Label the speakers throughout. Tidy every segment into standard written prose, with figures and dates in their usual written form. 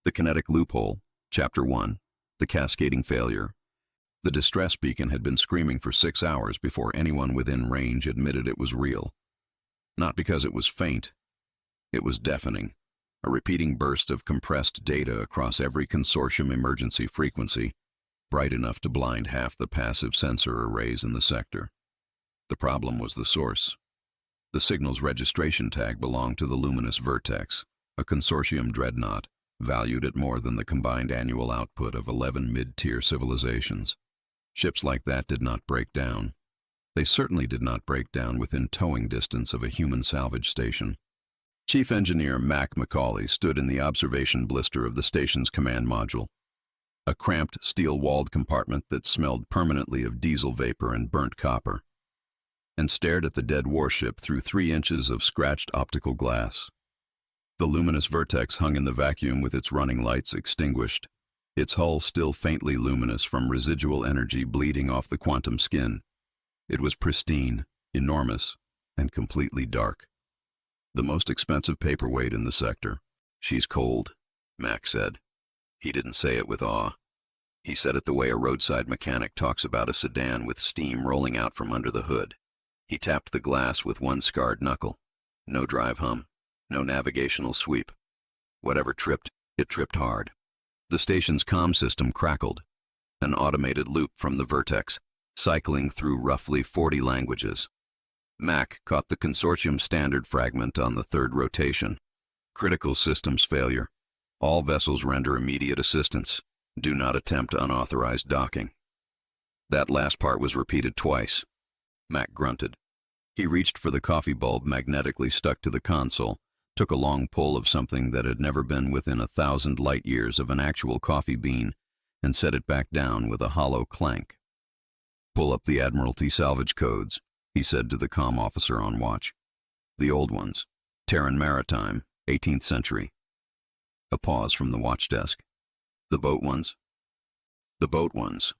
Speaker 1: The Kinetic Loophole, Chapter 1, The Cascading Failure. The distress beacon had been screaming for 6 hours before anyone within range admitted it was real. Not because it was faint. It was deafening, a repeating burst of compressed data across every consortium emergency frequency, bright enough to blind half the passive sensor arrays in the sector. The problem was the source. The signal's registration tag belonged to the Luminous Vertex, a consortium dreadnought, valued at more than the combined annual output of 11 mid-tier civilizations. Ships like that did not break down. They certainly did not break down within towing distance of a human salvage station. Chief Engineer Mac Macaulay stood in the observation blister of the station's command module, a cramped, steel-walled compartment that smelled permanently of diesel vapor and burnt copper, and stared at the dead warship through 3 inches of scratched optical glass. The Luminous Vertex hung in the vacuum with its running lights extinguished, its hull still faintly luminous from residual energy bleeding off the quantum skin. It was pristine, enormous, and completely dark. The most expensive paperweight in the sector. "She's cold," Mac said. He didn't say it with awe. He said it the way a roadside mechanic talks about a sedan with steam rolling out from under the hood. He tapped the glass with one scarred knuckle. No drive hum, no navigational sweep. Whatever tripped, it tripped hard. The station's comm system crackled, an automated loop from the Vertex, cycling through roughly 40 languages. Mac caught the consortium standard fragment on the 3rd rotation. Critical systems failure. All vessels render immediate assistance. Do not attempt unauthorized docking. That last part was repeated twice. Mac grunted. He reached for the coffee bulb magnetically stuck to the console, took a long pull of something that had never been within 1,000 light years of an actual coffee bean, and set it back down with a hollow clank. "Pull up the Admiralty salvage codes," he said to the comm officer on watch. "The old ones. Terran Maritime, 18th century. A pause from the watch desk. "The boat ones?" "The boat ones."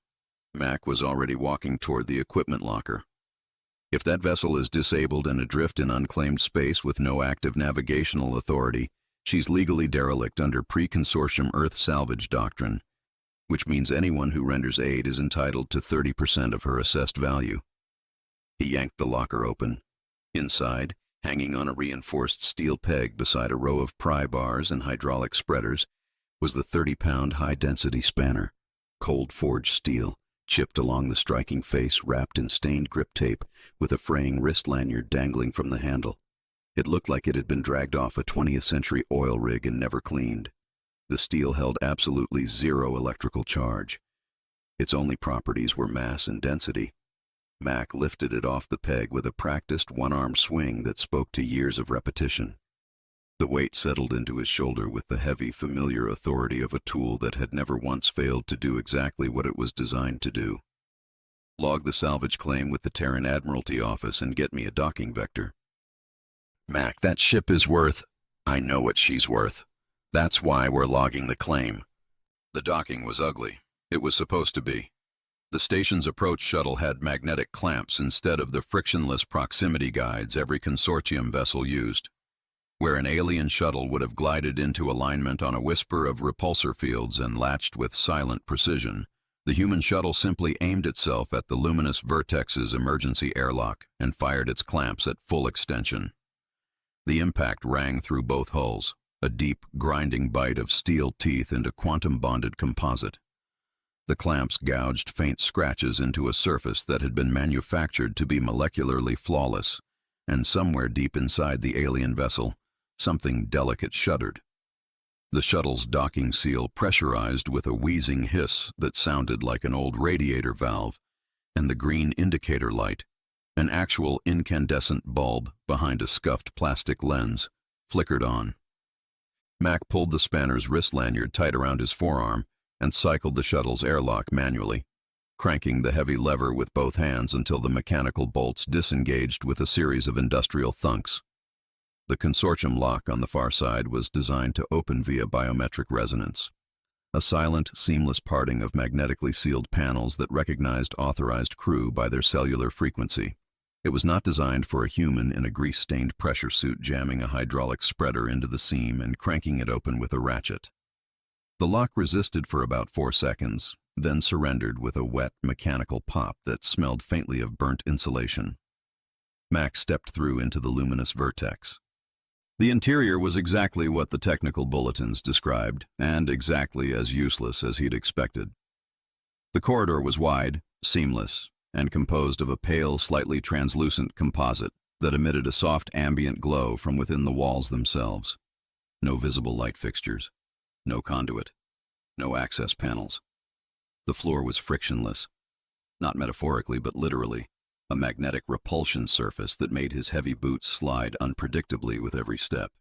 Speaker 1: Mac was already walking toward the equipment locker. "If that vessel is disabled and adrift in unclaimed space with no active navigational authority, she's legally derelict under pre-consortium Earth salvage doctrine, which means anyone who renders aid is entitled to 30% of her assessed value." He yanked the locker open. Inside, hanging on a reinforced steel peg beside a row of pry bars and hydraulic spreaders, was the 30-pound high-density spanner, cold-forged steel, chipped along the striking face, wrapped in stained grip tape, with a fraying wrist lanyard dangling from the handle. It looked like it had been dragged off a 20th-century oil rig and never cleaned. The steel held absolutely zero electrical charge. Its only properties were mass and density. Mac lifted it off the peg with a practiced one-arm swing that spoke to years of repetition. The weight settled into his shoulder with the heavy, familiar authority of a tool that had never once failed to do exactly what it was designed to do. "Log the salvage claim with the Terran Admiralty office and get me a docking vector." "Mac, that ship is worth—" "I know what she's worth. That's why we're logging the claim." The docking was ugly. It was supposed to be. The station's approach shuttle had magnetic clamps instead of the frictionless proximity guides every consortium vessel used. Where an alien shuttle would have glided into alignment on a whisper of repulsor fields and latched with silent precision, the human shuttle simply aimed itself at the Luminous Vertex's emergency airlock and fired its clamps at full extension. The impact rang through both hulls, a deep, grinding bite of steel teeth into quantum-bonded composite. The clamps gouged faint scratches into a surface that had been manufactured to be molecularly flawless, and somewhere deep inside the alien vessel, something delicate shuddered. The shuttle's docking seal pressurized with a wheezing hiss that sounded like an old radiator valve, and the green indicator light, an actual incandescent bulb behind a scuffed plastic lens, flickered on. Mac pulled the spanner's wrist lanyard tight around his forearm and cycled the shuttle's airlock manually, cranking the heavy lever with both hands until the mechanical bolts disengaged with a series of industrial thunks. The consortium lock on the far side was designed to open via biometric resonance, a silent, seamless parting of magnetically sealed panels that recognized authorized crew by their cellular frequency. It was not designed for a human in a grease-stained pressure suit jamming a hydraulic spreader into the seam and cranking it open with a ratchet. The lock resisted for about 4 seconds, then surrendered with a wet, mechanical pop that smelled faintly of burnt insulation. Max stepped through into the Luminous Vertex. The interior was exactly what the technical bulletins described, and exactly as useless as he'd expected. The corridor was wide, seamless, and composed of a pale, slightly translucent composite that emitted a soft ambient glow from within the walls themselves. No visible light fixtures, no conduit, no access panels. The floor was frictionless, not metaphorically but literally, a magnetic repulsion surface that made his heavy boots slide unpredictably with every step.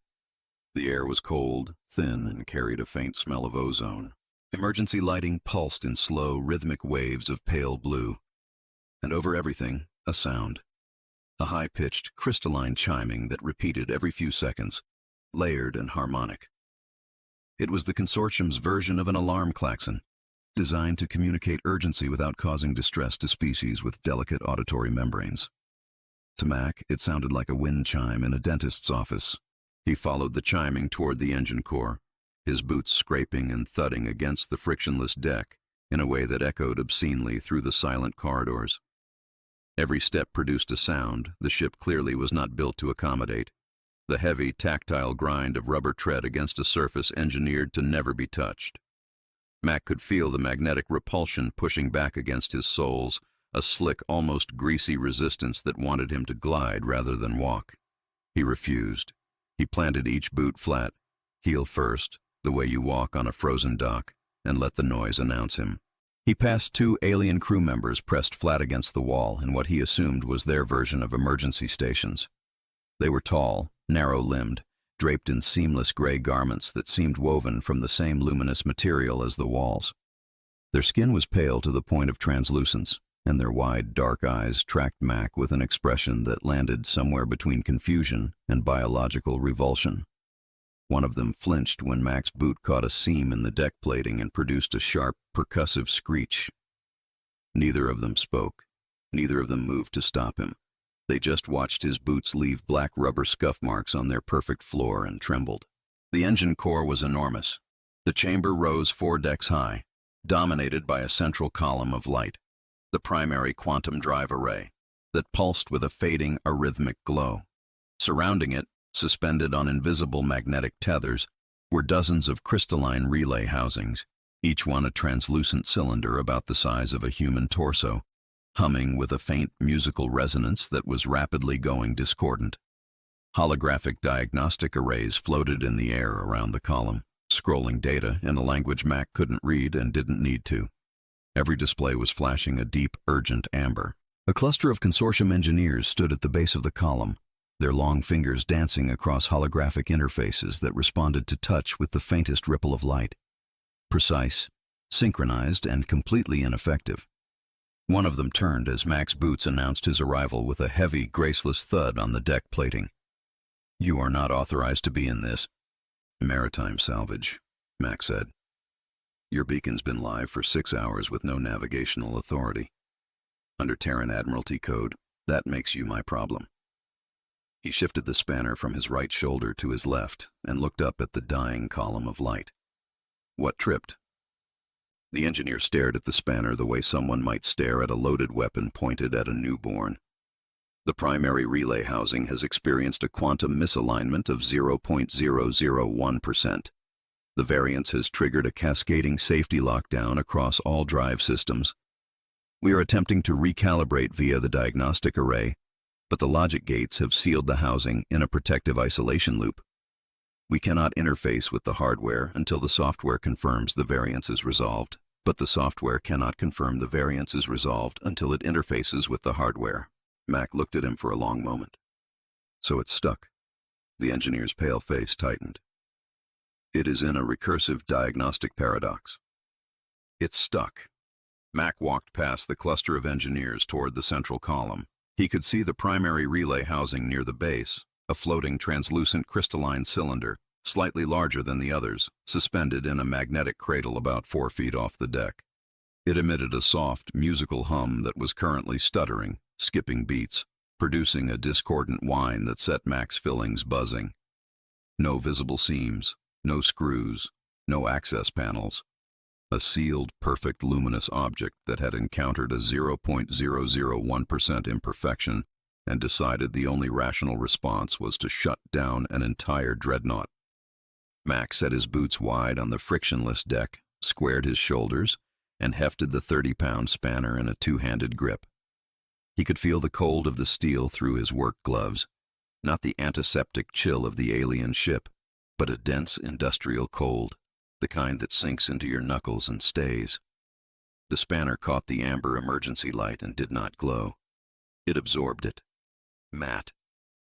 Speaker 1: The air was cold, thin, and carried a faint smell of ozone. Emergency lighting pulsed in slow, rhythmic waves of pale blue. And over everything, a sound. A high-pitched, crystalline chiming that repeated every few seconds, layered and harmonic. It was the Consortium's version of an alarm klaxon, designed to communicate urgency without causing distress to species with delicate auditory membranes. To Mac, it sounded like a wind chime in a dentist's office. He followed the chiming toward the engine core, his boots scraping and thudding against the frictionless deck in a way that echoed obscenely through the silent corridors. Every step produced a sound the ship clearly was not built to accommodate, the heavy, tactile grind of rubber tread against a surface engineered to never be touched. Mac could feel the magnetic repulsion pushing back against his soles, a slick, almost greasy resistance that wanted him to glide rather than walk. He refused. He planted each boot flat, heel first, the way you walk on a frozen dock, and let the noise announce him. He passed 2 alien crew members pressed flat against the wall in what he assumed was their version of emergency stations. They were tall, narrow-limbed, draped in seamless gray garments that seemed woven from the same luminous material as the walls. Their skin was pale to the point of translucence, and their wide, dark eyes tracked Mac with an expression that landed somewhere between confusion and biological revulsion. One of them flinched when Mac's boot caught a seam in the deck plating and produced a sharp, percussive screech. Neither of them spoke. Neither of them moved to stop him. They just watched his boots leave black rubber scuff marks on their perfect floor and trembled. The engine core was enormous. The chamber rose 4 decks high, dominated by a central column of light, the primary quantum drive array, that pulsed with a fading, arrhythmic glow. Surrounding it, suspended on invisible magnetic tethers, were dozens of crystalline relay housings, each one a translucent cylinder about the size of a human torso, humming with a faint musical resonance that was rapidly going discordant. Holographic diagnostic arrays floated in the air around the column, scrolling data in a language Mac couldn't read and didn't need to. Every display was flashing a deep, urgent amber. A cluster of Consortium engineers stood at the base of the column, their long fingers dancing across holographic interfaces that responded to touch with the faintest ripple of light. Precise, synchronized, and completely ineffective. One of them turned as Mac's boots announced his arrival with a heavy, graceless thud on the deck plating. "You are not authorized to be in this." "Maritime salvage," Mac said. "Your beacon's been live for 6 hours with no navigational authority. Under Terran Admiralty Code, that makes you my problem." He shifted the spanner from his right shoulder to his left and looked up at the dying column of light. "What tripped?" The engineer stared at the spanner the way someone might stare at a loaded weapon pointed at a newborn. "The primary relay housing has experienced a quantum misalignment of 0.001%. The variance has triggered a cascading safety lockdown across all drive systems. We are attempting to recalibrate via the diagnostic array, but the logic gates have sealed the housing in a protective isolation loop. We cannot interface with the hardware until the software confirms the variance is resolved, but the software cannot confirm the variance is resolved until it interfaces with the hardware." Mac looked at him for a long moment. "So it's stuck." The engineer's pale face tightened. "It is in a recursive diagnostic paradox." "It's stuck." Mac walked past the cluster of engineers toward the central column. He could see the primary relay housing near the base, a floating translucent crystalline cylinder, slightly larger than the others, suspended in a magnetic cradle about 4 feet off the deck. It emitted a soft, musical hum that was currently stuttering, skipping beats, producing a discordant whine that set Mac's fillings buzzing. No visible seams, no screws, no access panels. A sealed, perfect luminous object that had encountered a 0.001% imperfection and decided the only rational response was to shut down an entire dreadnought. Mac set his boots wide on the frictionless deck, squared his shoulders, and hefted the 30-pound spanner in a two-handed grip. He could feel the cold of the steel through his work gloves, not the antiseptic chill of the alien ship, but a dense industrial cold, the kind that sinks into your knuckles and stays. The spanner caught the amber emergency light and did not glow. It absorbed it. Matte,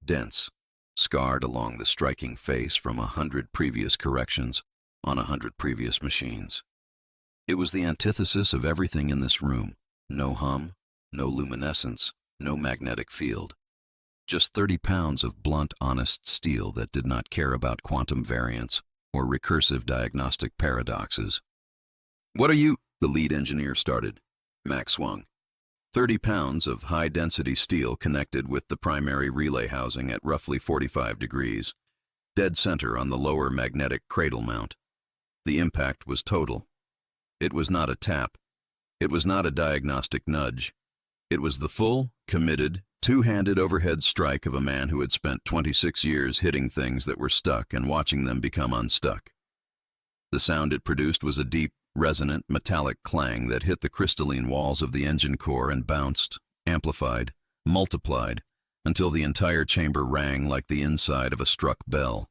Speaker 1: dense, scarred along the striking face from 100 previous corrections on 100 previous machines. It was the antithesis of everything in this room. No hum, no luminescence, no magnetic field. Just 30 pounds of blunt, honest steel that did not care about quantum variance or recursive diagnostic paradoxes. "What are you?" the lead engineer started. Mac swung. 30 pounds of high-density steel connected with the primary relay housing at roughly 45 degrees, dead center on the lower magnetic cradle mount. The impact was total. It was not a tap. It was not a diagnostic nudge. It was the full, committed, two-handed overhead strike of a man who had spent 26 years hitting things that were stuck and watching them become unstuck. The sound it produced was a deep, resonant, metallic clang that hit the crystalline walls of the engine core and bounced, amplified, multiplied, until the entire chamber rang like the inside of a struck bell.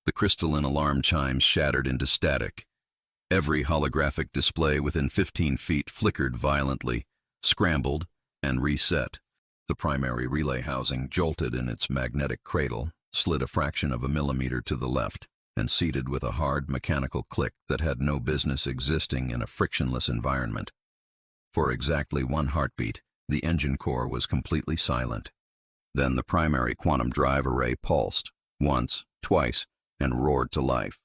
Speaker 1: The crystalline alarm chimes shattered into static. Every holographic display within 15 feet flickered violently, scrambled, and reset. The primary relay housing jolted in its magnetic cradle, slid a fraction of a millimeter to the left, and seated with a hard mechanical click that had no business existing in a frictionless environment. For exactly one heartbeat, the engine core was completely silent. Then the primary quantum drive array pulsed, once, twice, and roared to life.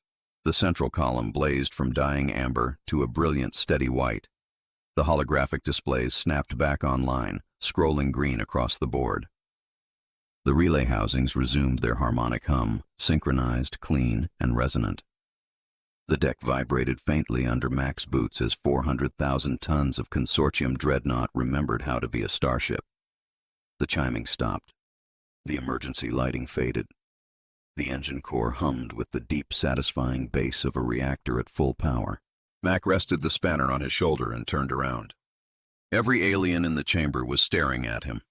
Speaker 1: The central column blazed from dying amber to a brilliant, steady white. The holographic displays snapped back online, scrolling green across the board. The relay housings resumed their harmonic hum, synchronized, clean, and resonant. The deck vibrated faintly under Mac's boots as 400,000 tons of consortium dreadnought remembered how to be a starship. The chiming stopped. The emergency lighting faded. The engine core hummed with the deep, satisfying bass of a reactor at full power. Mac rested the spanner on his shoulder and turned around. Every alien in the chamber was staring at him.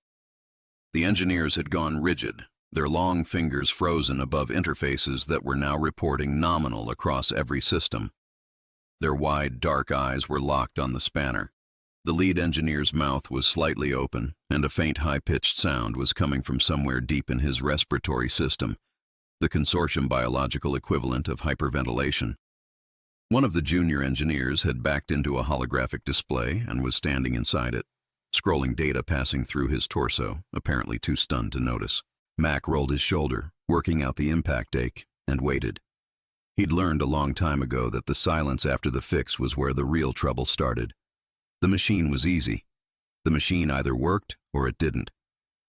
Speaker 1: The engineers had gone rigid, their long fingers frozen above interfaces that were now reporting nominal across every system. Their wide, dark eyes were locked on the spanner. The lead engineer's mouth was slightly open, and a faint, high-pitched sound was coming from somewhere deep in his respiratory system, the consortium biological equivalent of hyperventilation. One of the junior engineers had backed into a holographic display and was standing inside it, scrolling data passing through his torso, apparently too stunned to notice. Mac rolled his shoulder, working out the impact ache, and waited. He'd learned a long time ago that the silence after the fix was where the real trouble started. The machine was easy. The machine either worked or it didn't.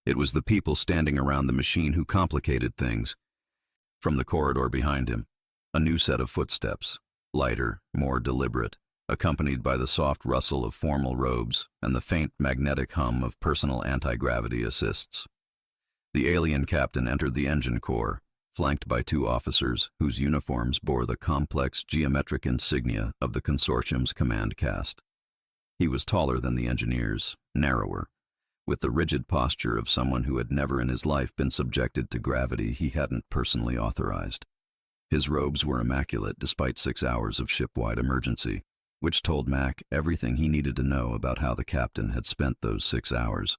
Speaker 1: It was the people standing around the machine who complicated things. From the corridor behind him, a new set of footsteps, lighter, more deliberate, accompanied by the soft rustle of formal robes and the faint magnetic hum of personal anti-gravity assists. The alien captain entered the engine core, flanked by two officers whose uniforms bore the complex geometric insignia of the consortium's command caste. He was taller than the engineers, narrower, with the rigid posture of someone who had never in his life been subjected to gravity he hadn't personally authorized. His robes were immaculate despite 6 hours of ship-wide emergency, which told Mac everything he needed to know about how the captain had spent those 6 hours.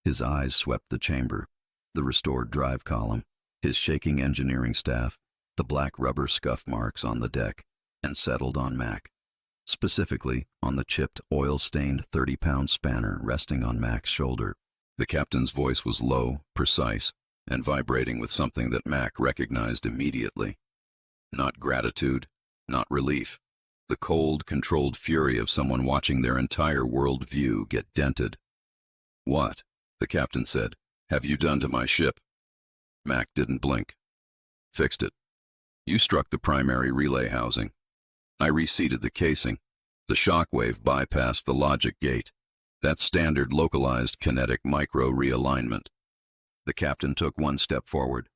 Speaker 1: His eyes swept the chamber, the restored drive column, his shaking engineering staff, the black rubber scuff marks on the deck, and settled on Mac, specifically on the chipped, oil-stained 30-pound spanner resting on Mac's shoulder. The captain's voice was low, precise, and vibrating with something that Mac recognized immediately. Not gratitude, not relief. The cold, controlled fury of someone watching their entire world view get dented. "What?" the captain said. "Have you done to my ship?" Mac didn't blink. "Fixed it." You struck the primary relay housing. I reseated the casing. The shockwave bypassed the logic gate. That's standard localized kinetic micro-realignment. The captain took one step forward.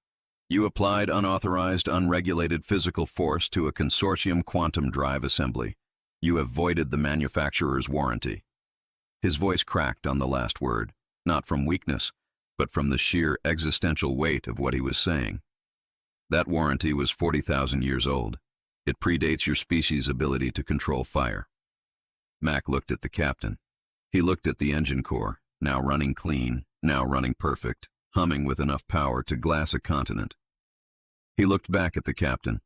Speaker 1: You applied unauthorized, unregulated physical force to a consortium quantum drive assembly. You have voided the manufacturer's warranty. His voice cracked on the last word, not from weakness, but from the sheer existential weight of what he was saying. That warranty was 40,000 years old. It predates your species' ability to control fire. Mac looked at the captain. He looked at the engine core, now running clean, now running perfect, humming with enough power to glass a continent. He looked back at the captain.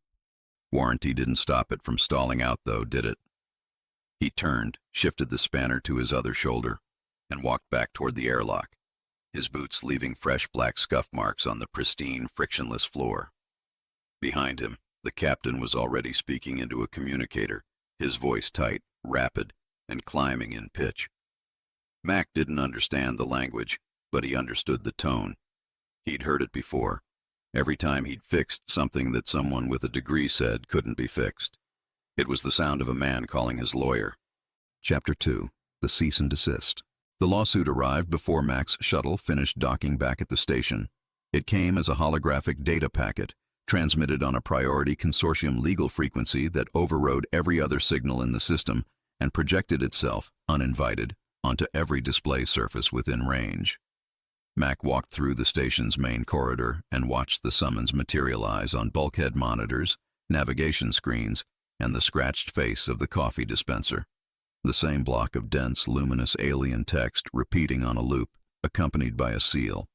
Speaker 1: Warranty didn't stop it from stalling out, though, did it? He turned, shifted the spanner to his other shoulder, and walked back toward the airlock, his boots leaving fresh black scuff marks on the pristine, frictionless floor. Behind him, the captain was already speaking into a communicator, his voice tight, rapid, and climbing in pitch. Mac didn't understand the language, but he understood the tone. He'd heard it before, every time he'd fixed something that someone with a degree said couldn't be fixed. It was the sound of a man calling his lawyer. Chapter 2. The Cease and Desist. The lawsuit arrived before Mac's shuttle finished docking back at the station. It came as a holographic data packet, transmitted on a priority consortium legal frequency that overrode every other signal in the system and projected itself, uninvited, onto every display surface within range. Mac walked through the station's main corridor and watched the summons materialize on bulkhead monitors, navigation screens, and the scratched face of the coffee dispenser. The same block of dense, luminous alien text repeating on a loop, accompanied by a seal.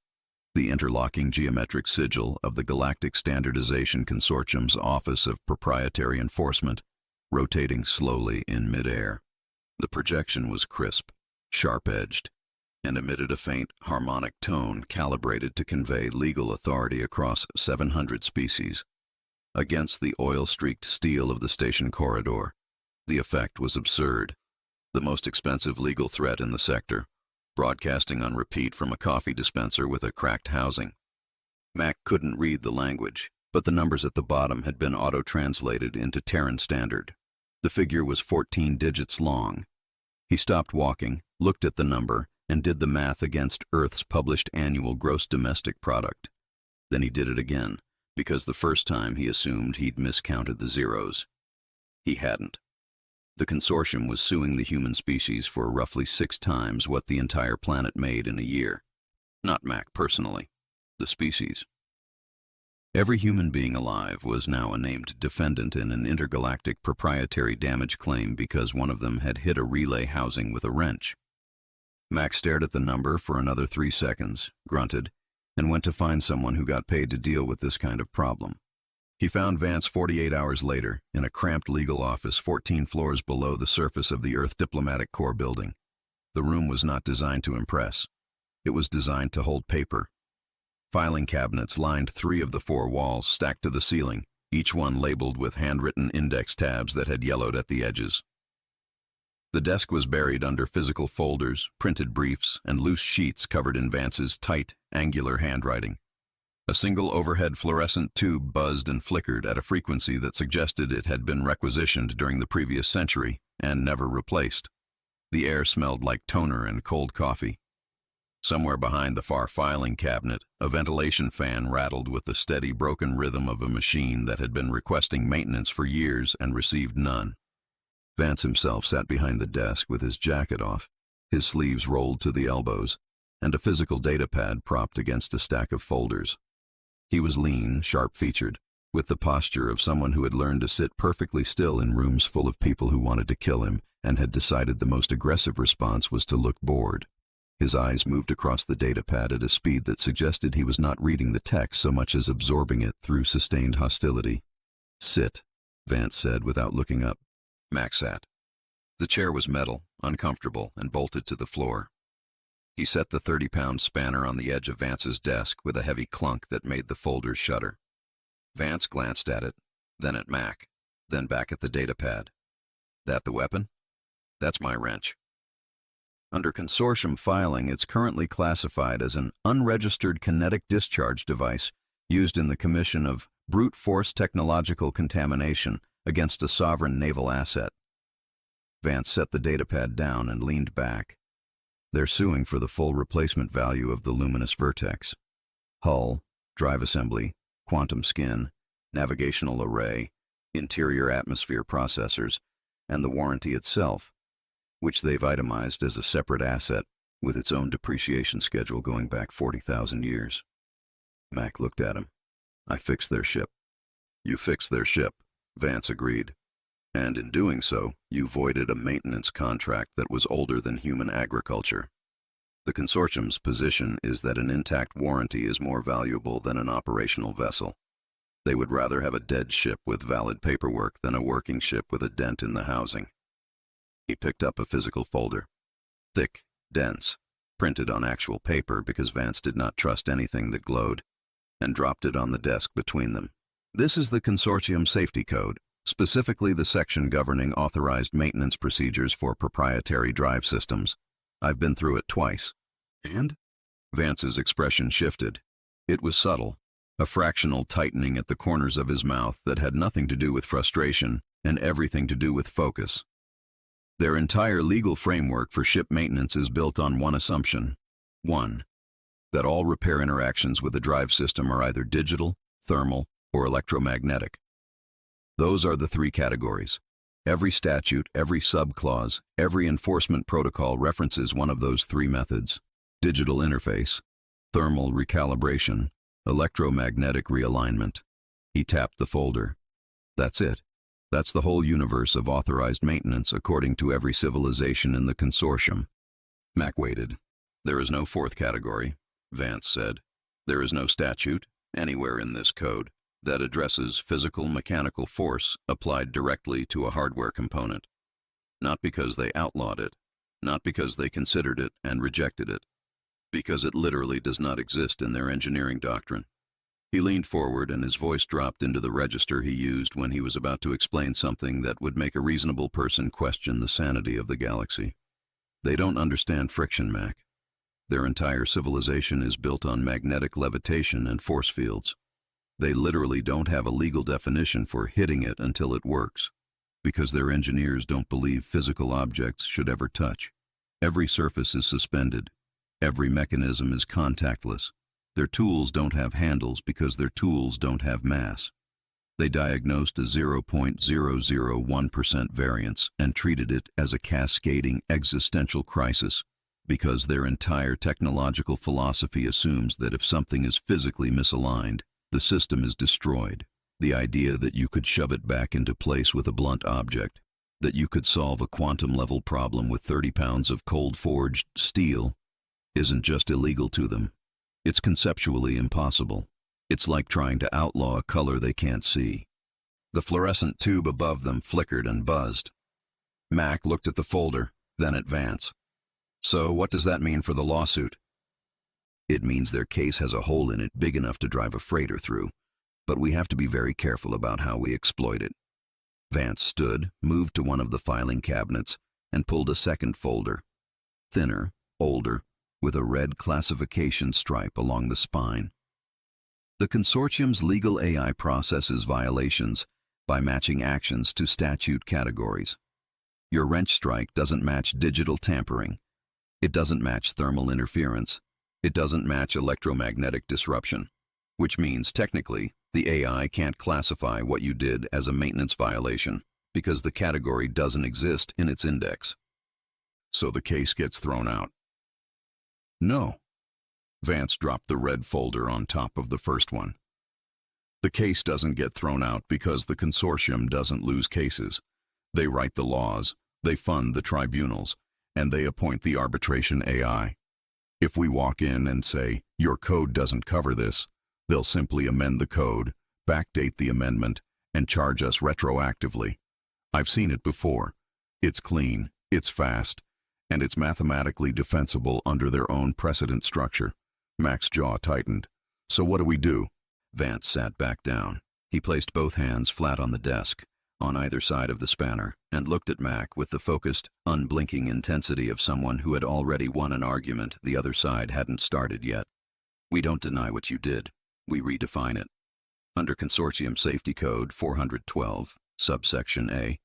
Speaker 1: The interlocking geometric sigil of the Galactic Standardization Consortium's Office of Proprietary Enforcement, rotating slowly in midair. The projection was crisp, sharp-edged, and emitted a faint harmonic tone calibrated to convey legal authority across 700 species. Against the oil-streaked steel of the station corridor, the effect was absurd. The most expensive legal threat in the sector, broadcasting on repeat from a coffee dispenser with a cracked housing. Mac couldn't read the language, but the numbers at the bottom had been auto-translated into Terran Standard. The figure was 14 digits long. He stopped walking, looked at the number, and did the math against Earth's published annual gross domestic product. Then he did it again, because the first time he assumed he'd miscounted the zeros. He hadn't. The consortium was suing the human species for roughly 6 times what the entire planet made in a year. Not Mac personally, the species. Every human being alive was now a named defendant in an intergalactic proprietary damage claim because one of them had hit a relay housing with a wrench. Mac stared at the number for another 3 seconds, grunted, and went to find someone who got paid to deal with this kind of problem. He found Vance 48 hours later in a cramped legal office 14 floors below the surface of the Earth Diplomatic Corps building. The room was not designed to impress. It was designed to hold paper. Filing cabinets lined 3 of the 4 walls stacked to the ceiling, each one labeled with handwritten index tabs that had yellowed at the edges. The desk was buried under physical folders, printed briefs, and loose sheets covered in Vance's tight, angular handwriting. A single overhead fluorescent tube buzzed and flickered at a frequency that suggested it had been requisitioned during the previous century and never replaced. The air smelled like toner and cold coffee. Somewhere behind the far filing cabinet, a ventilation fan rattled with the steady, broken rhythm of a machine that had been requesting maintenance for years and received none. Vance himself sat behind the desk with his jacket off, his sleeves rolled to the elbows, and a physical data pad propped against a stack of folders. He was lean, sharp-featured, with the posture of someone who had learned to sit perfectly still in rooms full of people who wanted to kill him and had decided the most aggressive response was to look bored. His eyes moved across the data pad at a speed that suggested he was not reading the text so much as absorbing it through sustained hostility. "Sit," Vance said without looking up. Mac sat. The chair was metal, uncomfortable, and bolted to the floor. He set the 30-pound spanner on the edge of Vance's desk with a heavy clunk that made the folders shudder. Vance glanced at it, then at Mac, then back at the data pad. "That the weapon?" "That's my wrench." Under consortium filing, it's currently classified as an unregistered kinetic discharge device used in the commission of Brute force technological contamination against a sovereign naval asset. Vance set the datapad down and leaned back. They're suing for the full replacement value of the Luminous Vertex. Hull, drive assembly, quantum skin, navigational array, interior atmosphere processors, and the warranty itself, which they've itemized as a separate asset with its own depreciation schedule going back 40,000 years. Mac looked at him. I fixed their ship. You fixed their ship, Vance agreed. And in doing so, you voided a maintenance contract that was older than human agriculture. The consortium's position is that an intact warranty is more valuable than an operational vessel. They would rather have a dead ship with valid paperwork than a working ship with a dent in the housing. He picked up a physical folder. Thick, dense, printed on actual paper because Vance did not trust anything that glowed, and dropped it on the desk between them. This is the consortium safety code, specifically the section governing authorized maintenance procedures for proprietary drive systems. I've been through it twice. And? Vance's expression shifted. It was subtle, a fractional tightening at the corners of his mouth that had nothing to do with frustration and everything to do with focus. Their entire legal framework for ship maintenance is built on one assumption. 1. That all repair interactions with the drive system are either digital, thermal, or electromagnetic. Those are the three categories. Every statute, every subclause, every enforcement protocol references one of those three methods: digital interface, thermal recalibration, electromagnetic realignment. He tapped the folder. That's it. That's the whole universe of authorized maintenance according to every civilization in the consortium. Mac waited. There is no fourth category, Vance said. There is no statute, anywhere in this code, that addresses physical mechanical force applied directly to a hardware component. Not because they outlawed it, not because they considered it and rejected it, because it literally does not exist in their engineering doctrine. He leaned forward and his voice dropped into the register he used when he was about to explain something that would make a reasonable person question the sanity of the galaxy. They don't understand friction, Mac. Their entire civilization is built on magnetic levitation and force fields. They literally don't have a legal definition for hitting it until it works, because their engineers don't believe physical objects should ever touch. Every surface is suspended. Every mechanism is contactless. Their tools don't have handles because their tools don't have mass. They diagnosed a 0.001% variance and treated it as a cascading existential crisis because their entire technological philosophy assumes that if something is physically misaligned, the system is destroyed. The idea that you could shove it back into place with a blunt object, that you could solve a quantum-level problem with 30 pounds of cold-forged steel, isn't just illegal to them. It's conceptually impossible. It's like trying to outlaw a color they can't see. The fluorescent tube above them flickered and buzzed. Mac looked at the folder, then at Vance. So what does that mean for the lawsuit? It means their case has a hole in it big enough to drive a freighter through, but we have to be very careful about how we exploit it. Vance stood, moved to one of the filing cabinets, and pulled a second folder. Thinner, older, with a red classification stripe along the spine. The consortium's legal AI processes violations by matching actions to statute categories. Your wrench strike doesn't match digital tampering. It doesn't match thermal interference. It doesn't match electromagnetic disruption, which means technically the AI can't classify what you did as a maintenance violation because the category doesn't exist in its index. So the case gets thrown out. No. Vance dropped the red folder on top of the first one. The case doesn't get thrown out because the consortium doesn't lose cases. They write the laws, they fund the tribunals, and they appoint the arbitration AI. If we walk in and say, your code doesn't cover this, they'll simply amend the code, backdate the amendment, and charge us retroactively. I've seen it before. It's clean, it's fast, and it's mathematically defensible under their own precedent structure. Mac's jaw tightened. So what do we do? Vance sat back down. He placed both hands flat on the desk, on either side of the spanner, and looked at Mac with the focused, unblinking intensity of someone who had already won an argument the other side hadn't started yet. We don't deny what you did. We redefine it. Under Consortium Safety Code 412, subsection A,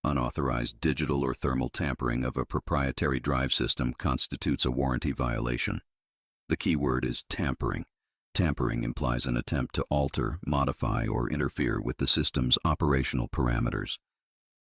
Speaker 1: unauthorized digital or thermal tampering of a proprietary drive system constitutes a warranty violation. The key word is tampering. Tampering implies an attempt to alter, modify, or interfere with the system's operational parameters.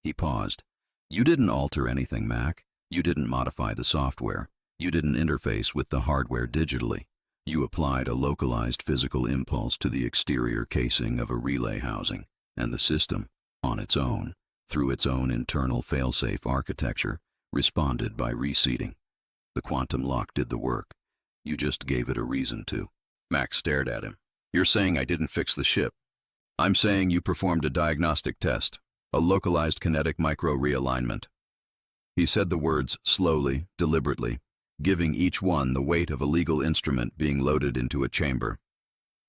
Speaker 1: He paused. You didn't alter anything, Mac. You didn't modify the software. You didn't interface with the hardware digitally. You applied a localized physical impulse to the exterior casing of a relay housing, and the system, on its own, through its own internal fail-safe architecture, responded by reseating. The quantum lock did the work. You just gave it a reason to. Mac stared at him. You're saying I didn't fix the ship. I'm saying you performed a diagnostic test, a localized kinetic micro-realignment. He said the words slowly, deliberately, giving each one the weight of a legal instrument being loaded into a chamber.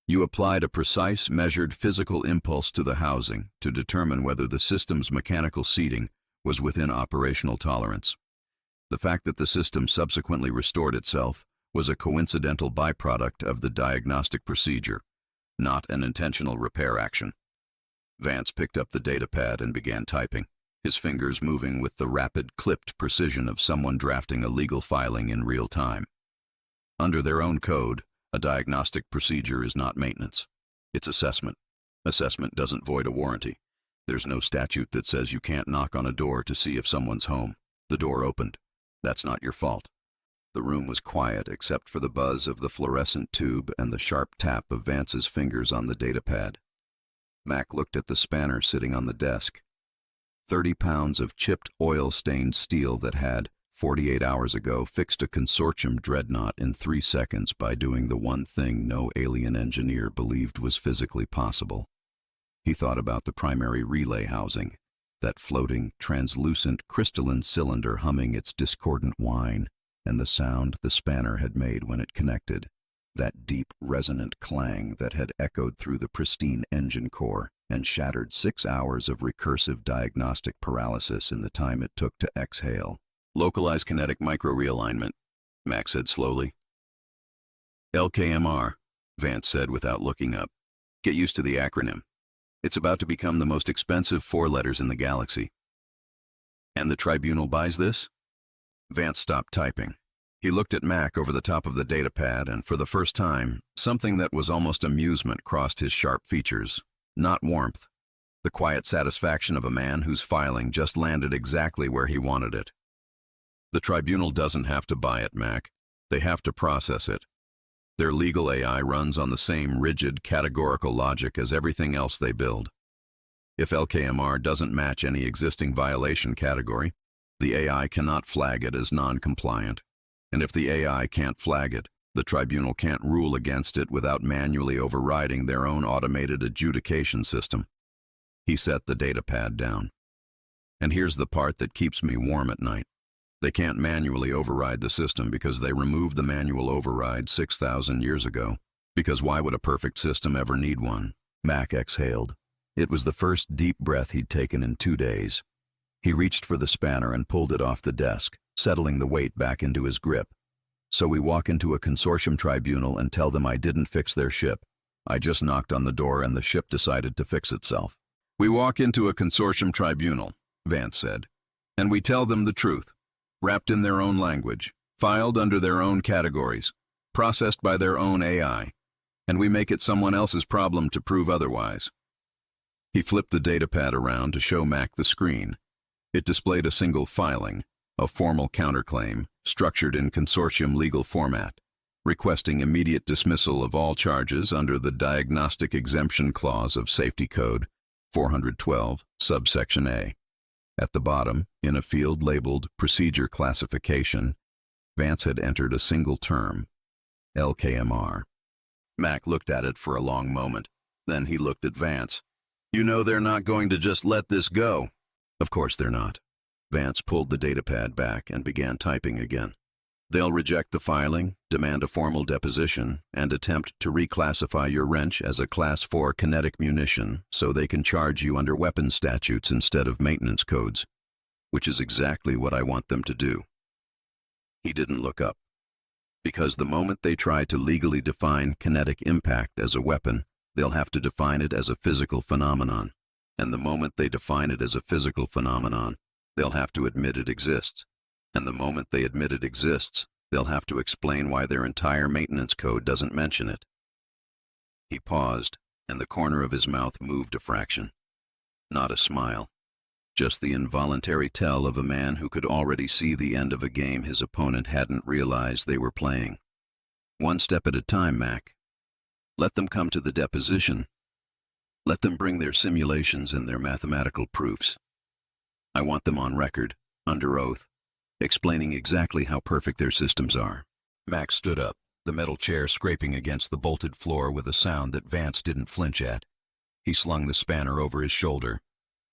Speaker 1: You applied a precise, measured physical impulse to the housing to determine whether the system's mechanical seating was within operational tolerance. The fact that the system subsequently restored itself was a coincidental byproduct of the diagnostic procedure, not an intentional repair action. Vance picked up the datapad and began typing, his fingers moving with the rapid, clipped precision of someone drafting a legal filing in real time. Under their own code, a diagnostic procedure is not maintenance. It's assessment. Assessment doesn't void a warranty. There's no statute that says you can't knock on a door to see if someone's home. The door opened. That's not your fault. The room was quiet except for the buzz of the fluorescent tube and the sharp tap of Vance's fingers on the datapad. Mac looked at the spanner sitting on the desk. 30 pounds of chipped oil-stained steel that had, 48 hours ago, fixed a consortium dreadnought in 3 seconds by doing the one thing no alien engineer believed was physically possible. He thought about the primary relay housing, that floating, translucent, crystalline cylinder humming its discordant whine, and the sound the spanner had made when it connected, that deep, resonant clang that had echoed through the pristine engine core and shattered 6 hours of recursive diagnostic paralysis in the time it took to exhale. Localized Kinetic Micro-Realignment, Mac said slowly. LKMR, Vance said without looking up. Get used to the acronym. It's about to become the most expensive 4 letters in the galaxy. And the tribunal buys this? Vance stopped typing. He looked at Mac over the top of the datapad, and for the first time, something that was almost amusement crossed his sharp features. Not warmth. The quiet satisfaction of a man whose filing just landed exactly where he wanted it. The tribunal doesn't have to buy it, Mac. They have to process it. Their legal AI runs on the same rigid, categorical logic as everything else they build. If LKMR doesn't match any existing violation category, the AI cannot flag it as non-compliant. And if the AI can't flag it, the tribunal can't rule against it without manually overriding their own automated adjudication system. He set the datapad down. And here's the part that keeps me warm at night. They can't manually override the system because they removed the manual override 6,000 years ago. Because why would a perfect system ever need one? Mac exhaled. It was the first deep breath he'd taken in 2 days. He reached for the spanner and pulled it off the desk, settling the weight back into his grip. So we walk into a consortium tribunal and tell them I didn't fix their ship. I just knocked on the door and the ship decided to fix itself. We walk into a consortium tribunal, Vance said, and we tell them the truth, wrapped in their own language, filed under their own categories, processed by their own AI, and we make it someone else's problem to prove otherwise. He flipped the datapad around to show Mac the screen. It displayed a single filing, a formal counterclaim, structured in consortium legal format, requesting immediate dismissal of all charges under the Diagnostic Exemption Clause of Safety Code 412, subsection A. At the bottom, in a field labeled Procedure Classification, Vance had entered a single term, LKMR. Mac looked at it for a long moment. Then he looked at Vance. You know they're not going to just let this go. Of course they're not. Vance pulled the datapad back and began typing again. They'll reject the filing, demand a formal deposition, and attempt to reclassify your wrench as a Class 4 kinetic munition so they can charge you under weapons statutes instead of maintenance codes, which is exactly what I want them to do. He didn't look up. Because the moment they try to legally define kinetic impact as a weapon, they'll have to define it as a physical phenomenon. And the moment they define it as a physical phenomenon, they'll have to admit it exists. And the moment they admit it exists, they'll have to explain why their entire maintenance code doesn't mention it. He paused, and the corner of his mouth moved a fraction. Not a smile. Just the involuntary tell of a man who could already see the end of a game his opponent hadn't realized they were playing. One step at a time, Mac. Let them come to the deposition. Let them bring their simulations and their mathematical proofs. I want them on record, under oath, explaining exactly how perfect their systems are. Mac stood up, the metal chair scraping against the bolted floor with a sound that Vance didn't flinch at. He slung the spanner over his shoulder.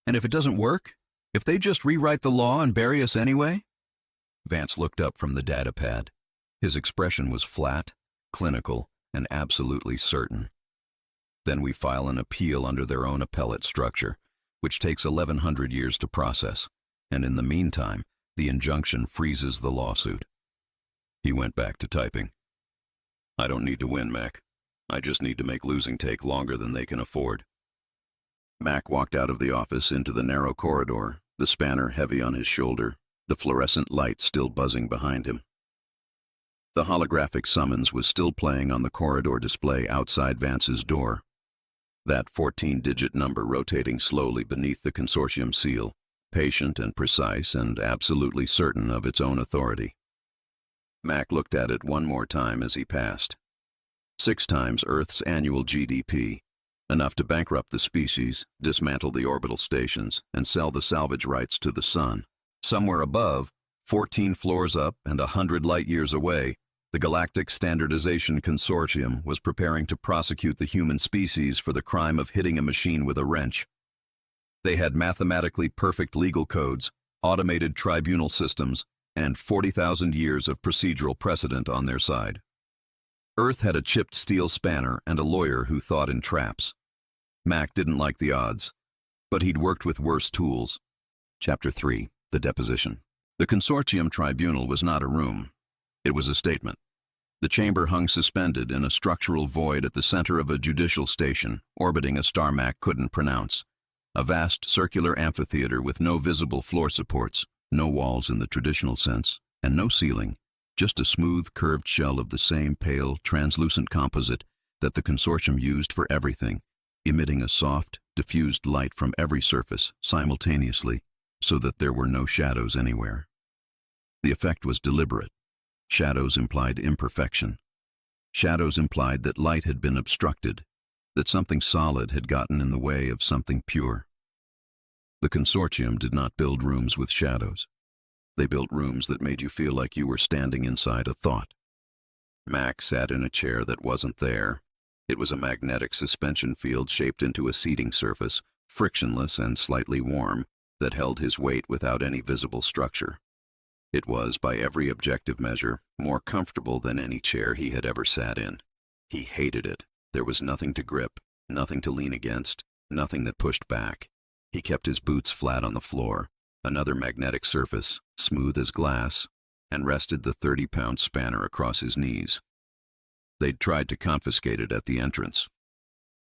Speaker 1: And if it doesn't work? If they just rewrite the law and bury us anyway? Vance looked up from the datapad. His expression was flat, clinical, and absolutely certain. Then we file an appeal under their own appellate structure, which takes 1,100 years to process, and in the meantime, the injunction freezes the lawsuit. He went back to typing. I don't need to win, Mac. I just need to make losing take longer than they can afford. Mac walked out of the office into the narrow corridor, the spanner heavy on his shoulder, the fluorescent light still buzzing behind him. The holographic summons was still playing on the corridor display outside Vance's door. That 14-digit number rotating slowly beneath the consortium seal, patient and precise and absolutely certain of its own authority. Mac looked at it one more time as he passed. 6 times Earth's annual GDP, enough to bankrupt the species, dismantle the orbital stations, and sell the salvage rights to the sun. Somewhere above, 14 floors up and 100 light-years away, the Galactic Standardization Consortium was preparing to prosecute the human species for the crime of hitting a machine with a wrench. They had mathematically perfect legal codes, automated tribunal systems, and 40,000 years of procedural precedent on their side. Earth had a chipped steel spanner and a lawyer who thought in traps. Mac didn't like the odds, but he'd worked with worse tools. Chapter 3, The Deposition. The consortium tribunal was not a room. It was a statement. The chamber hung suspended in a structural void at the center of a judicial station, orbiting a star Mac couldn't pronounce. A vast circular amphitheater with no visible floor supports, no walls in the traditional sense, and no ceiling, just a smooth, curved shell of the same pale, translucent composite that the consortium used for everything, emitting a soft, diffused light from every surface simultaneously, so that there were no shadows anywhere. The effect was deliberate. Shadows implied imperfection. Shadows implied that light had been obstructed, that something solid had gotten in the way of something pure. The consortium did not build rooms with shadows. They built rooms that made you feel like you were standing inside a thought. Mac sat in a chair that wasn't there. It was a magnetic suspension field shaped into a seating surface, frictionless and slightly warm, that held his weight without any visible structure. It was, by every objective measure, more comfortable than any chair he had ever sat in. He hated it. There was nothing to grip, nothing to lean against, nothing that pushed back. He kept his boots flat on the floor, another magnetic surface, smooth as glass, and rested the 30-pound spanner across his knees. They'd tried to confiscate it at the entrance.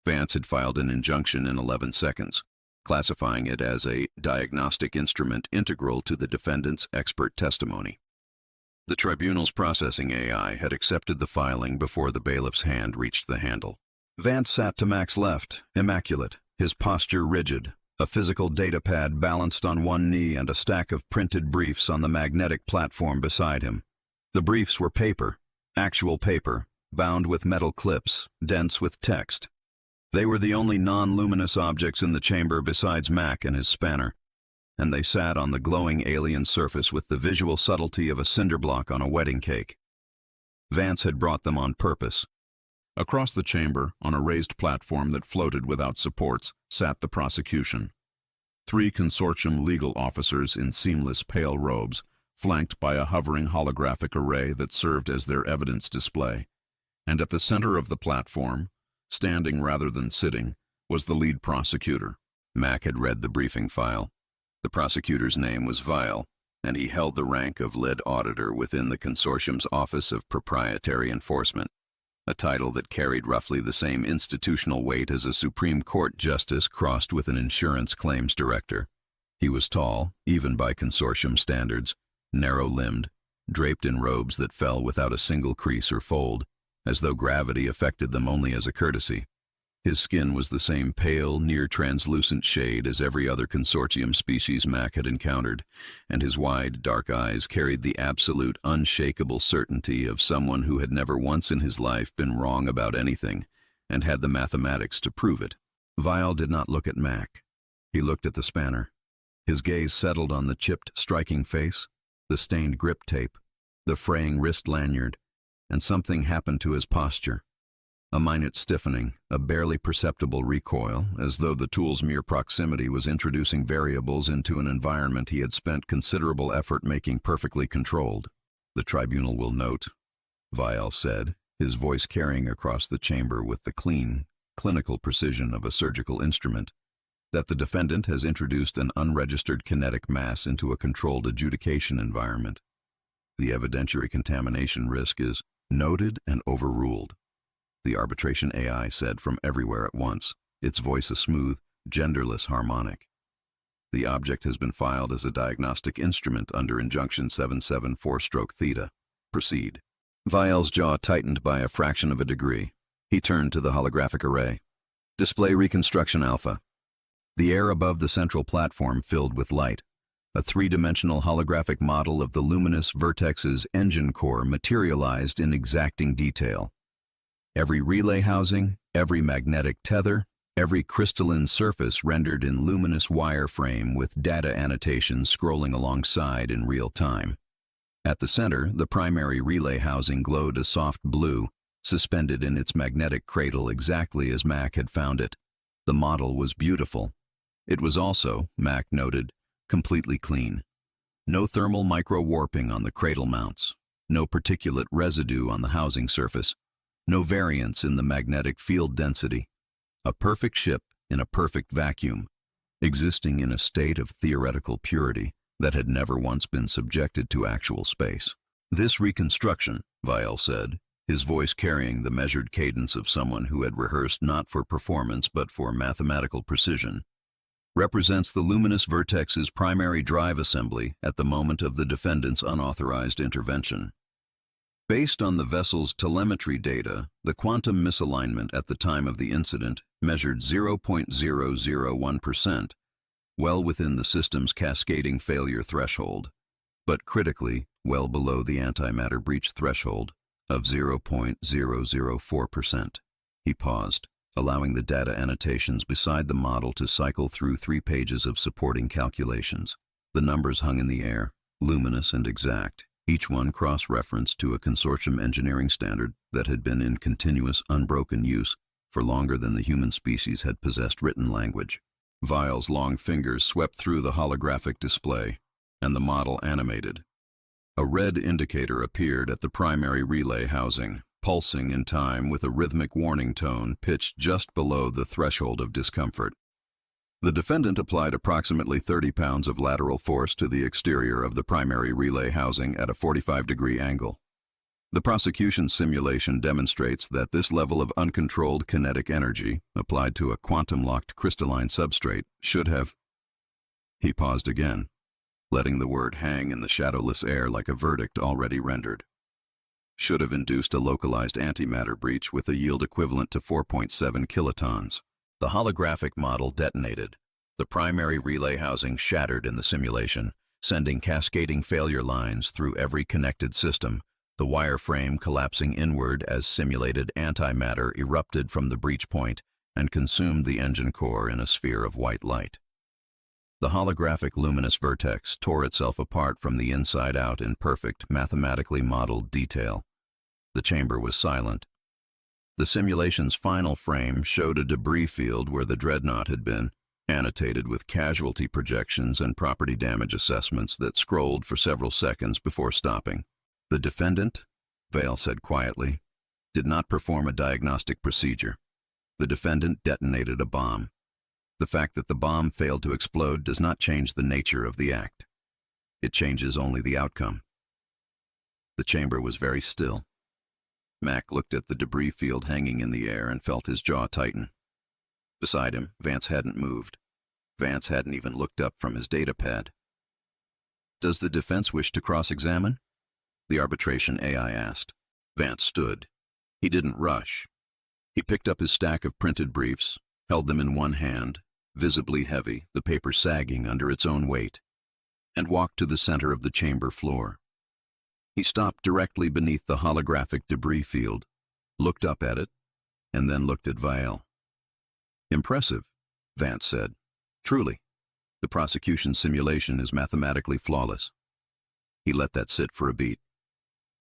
Speaker 1: Vance had filed an injunction in 11 seconds. Classifying it as a diagnostic instrument integral to the defendant's expert testimony. The tribunal's processing AI had accepted the filing before the bailiff's hand reached the handle. Vance sat to Mac's left, immaculate, his posture rigid, a physical datapad balanced on one knee and a stack of printed briefs on the magnetic platform beside him. The briefs were paper, actual paper, bound with metal clips, dense with text. They were the only non-luminous objects in the chamber besides Mac and his spanner, and they sat on the glowing alien surface with the visual subtlety of a cinder block on a wedding cake. Vance had brought them on purpose. Across the chamber, on a raised platform that floated without supports, sat the prosecution. 3 consortium legal officers in seamless pale robes, flanked by a hovering holographic array that served as their evidence display. And at the center of the platform, standing rather than sitting, was the lead prosecutor. Mac had read the briefing file. The prosecutor's name was Vile, and he held the rank of lead auditor within the consortium's Office of Proprietary Enforcement. a title that carried roughly the same institutional weight as a Supreme Court justice crossed with an insurance claims director. He was tall, even by consortium standards, narrow-limbed, draped in robes that fell without a single crease or fold, as though gravity affected them only as a courtesy. His skin was the same pale, near-translucent shade as every other consortium species Mac had encountered, and his wide, dark eyes carried the absolute, unshakable certainty of someone who had never once in his life been wrong about anything, and had the mathematics to prove it. Vial did not look at Mac. He looked at the spanner. His gaze settled on the chipped, striking face, the stained grip tape, the fraying wrist lanyard, and something happened to his posture. A minute stiffening, a barely perceptible recoil, as though the tool's mere proximity was introducing variables into an environment he had spent considerable effort making perfectly controlled. "The tribunal will note," Vial said, his voice carrying across the chamber with the clean, clinical precision of a surgical instrument, "that the defendant has introduced an unregistered kinetic mass into a controlled adjudication environment. The evidentiary contamination risk is noted and overruled," the arbitration AI said from everywhere at once, its voice a smooth, genderless harmonic. "The object has been filed as a diagnostic instrument under Injunction 774-theta. Proceed." Vial's jaw tightened by a fraction of a degree. He turned to the holographic array. "Display reconstruction alpha." The air above the central platform filled with light. A three-dimensional holographic model of the Luminous Vertex's engine core materialized in exacting detail. Every relay housing, every magnetic tether, every crystalline surface rendered in luminous wireframe with data annotations scrolling alongside in real time. At the center, the primary relay housing glowed a soft blue, suspended in its magnetic cradle exactly as Mac had found it. The model was beautiful. It was also, Mac noted, completely clean. No thermal micro-warping on the cradle mounts, no particulate residue on the housing surface, no variance in the magnetic field density. A perfect ship in a perfect vacuum, existing in a state of theoretical purity that had never once been subjected to actual space. "This reconstruction," Vial said, his voice carrying the measured cadence of someone who had rehearsed not for performance but for mathematical precision, "represents the Luminous Vertex's primary drive assembly at the moment of the defendant's unauthorized intervention. Based on the vessel's telemetry data, the quantum misalignment at the time of the incident measured 0.001%, well within the system's cascading failure threshold, but critically well below the antimatter breach threshold of 0.004%. He paused, allowing the data annotations beside the model to cycle through 3 pages of supporting calculations. The numbers hung in the air, luminous and exact, each one cross-referenced to a consortium engineering standard that had been in continuous, unbroken use for longer than the human species had possessed written language. Vial's long fingers swept through the holographic display, and the model animated. A red indicator appeared at the primary relay housing, pulsing in time with a rhythmic warning tone pitched just below the threshold of discomfort. The defendant applied approximately 30 pounds of lateral force to the exterior of the primary relay housing at a 45-degree angle. The prosecution simulation demonstrates that this level of uncontrolled kinetic energy, applied to a quantum-locked crystalline substrate, should have... He paused again, letting the word hang in the shadowless air like a verdict already rendered. Should have induced a localized antimatter breach with a yield equivalent to 4.7 kilotons. The holographic model detonated. The primary relay housing shattered in the simulation, sending cascading failure lines through every connected system, the wireframe collapsing inward as simulated antimatter erupted from the breach point and consumed the engine core in a sphere of white light. The holographic luminous vertex tore itself apart from the inside out in perfect, mathematically modeled detail. The chamber was silent. The simulation's final frame showed a debris field where the dreadnought had been, annotated with casualty projections and property damage assessments that scrolled for several seconds before stopping. "The defendant," Vale said quietly, "did not perform a diagnostic procedure. The defendant detonated a bomb. The fact that the bomb failed to explode does not change the nature of the act. It changes only the outcome." The chamber was very still. Mac looked at the debris field hanging in the air and felt his jaw tighten. Beside him, Vance hadn't moved. Vance hadn't even looked up from his datapad. "Does the defense wish to cross-examine?" the arbitration AI asked. Vance stood. He didn't rush. He picked up his stack of printed briefs, held them in one hand, visibly heavy, the paper sagging under its own weight, and walked to the center of the chamber floor. He stopped directly beneath the holographic debris field, looked up at it, and then looked at Vial. "Impressive," Vance said. "Truly. The prosecution simulation is mathematically flawless." He let that sit for a beat.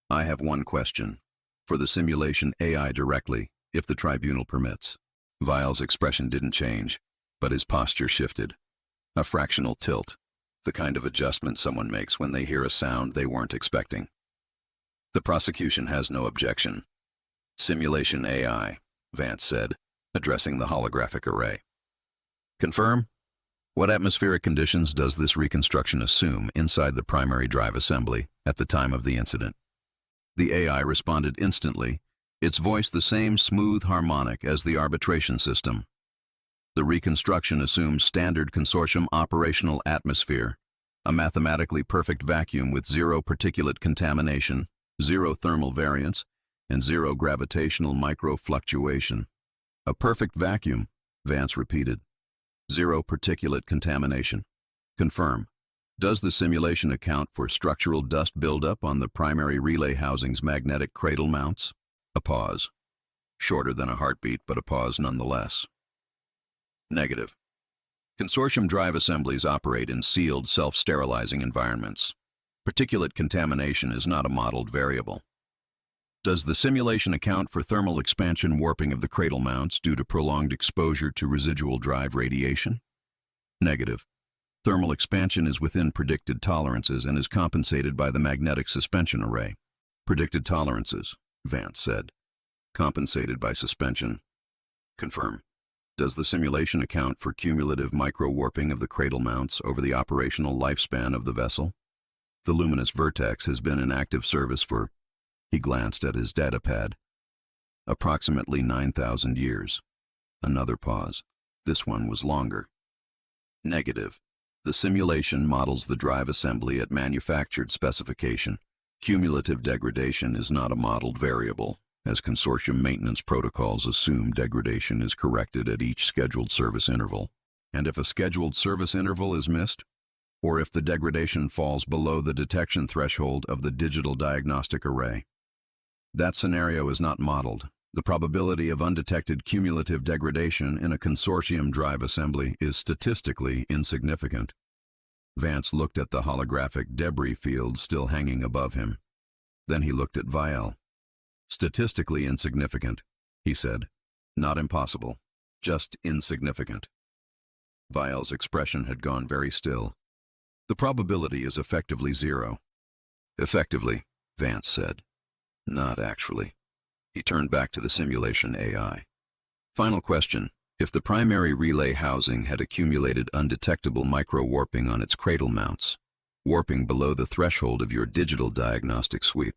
Speaker 1: "I have one question. For the simulation AI directly, if the tribunal permits." Vial's expression didn't change, but his posture shifted. A fractional tilt, the kind of adjustment someone makes when they hear a sound they weren't expecting. "The prosecution has no objection." "Simulation AI," Vance said, addressing the holographic array. "Confirm? What atmospheric conditions does this reconstruction assume inside the primary drive assembly at the time of the incident?" The AI responded instantly, its voice the same smooth harmonic as the arbitration system. "The reconstruction assumes standard consortium operational atmosphere, a mathematically perfect vacuum with zero particulate contamination, zero thermal variance, and zero gravitational micro-fluctuation." "A perfect vacuum," Vance repeated. "Zero particulate contamination. Confirm. Does the simulation account for structural dust buildup on the primary relay housing's magnetic cradle mounts?" A pause. Shorter than a heartbeat, but a pause nonetheless. "Negative. Consortium drive assemblies operate in sealed, self-sterilizing environments. Particulate contamination is not a modeled variable." "Does the simulation account for thermal expansion warping of the cradle mounts due to prolonged exposure to residual drive radiation?" "Negative. Thermal expansion is within predicted tolerances and is compensated by the magnetic suspension array." "Predicted tolerances," Vance said. "Compensated by suspension. Confirm. Does the simulation account for cumulative micro-warping of the cradle mounts over the operational lifespan of the vessel?" "The Luminous Vertex has been in active service for..." He glanced at his datapad. "Approximately 9,000 years. Another pause. This one was longer. "Negative. The simulation models the drive assembly at manufactured specification. Cumulative degradation is not a modeled variable, as consortium maintenance protocols assume degradation is corrected at each scheduled service interval. And if a scheduled service interval is missed, or if the degradation falls below the detection threshold of the digital diagnostic array, that scenario is not modeled. The probability of undetected cumulative degradation in a consortium drive assembly is statistically insignificant." Vance looked at the holographic debris field still hanging above him. Then he looked at Vial. "Statistically insignificant," he said. "Not impossible, just insignificant." Vial's expression had gone very still. "The probability is effectively zero." "Effectively," Vance said. "Not actually." He turned back to the simulation AI. "Final question. If the primary relay housing had accumulated undetectable micro-warping on its cradle mounts, warping below the threshold of your digital diagnostic sweep,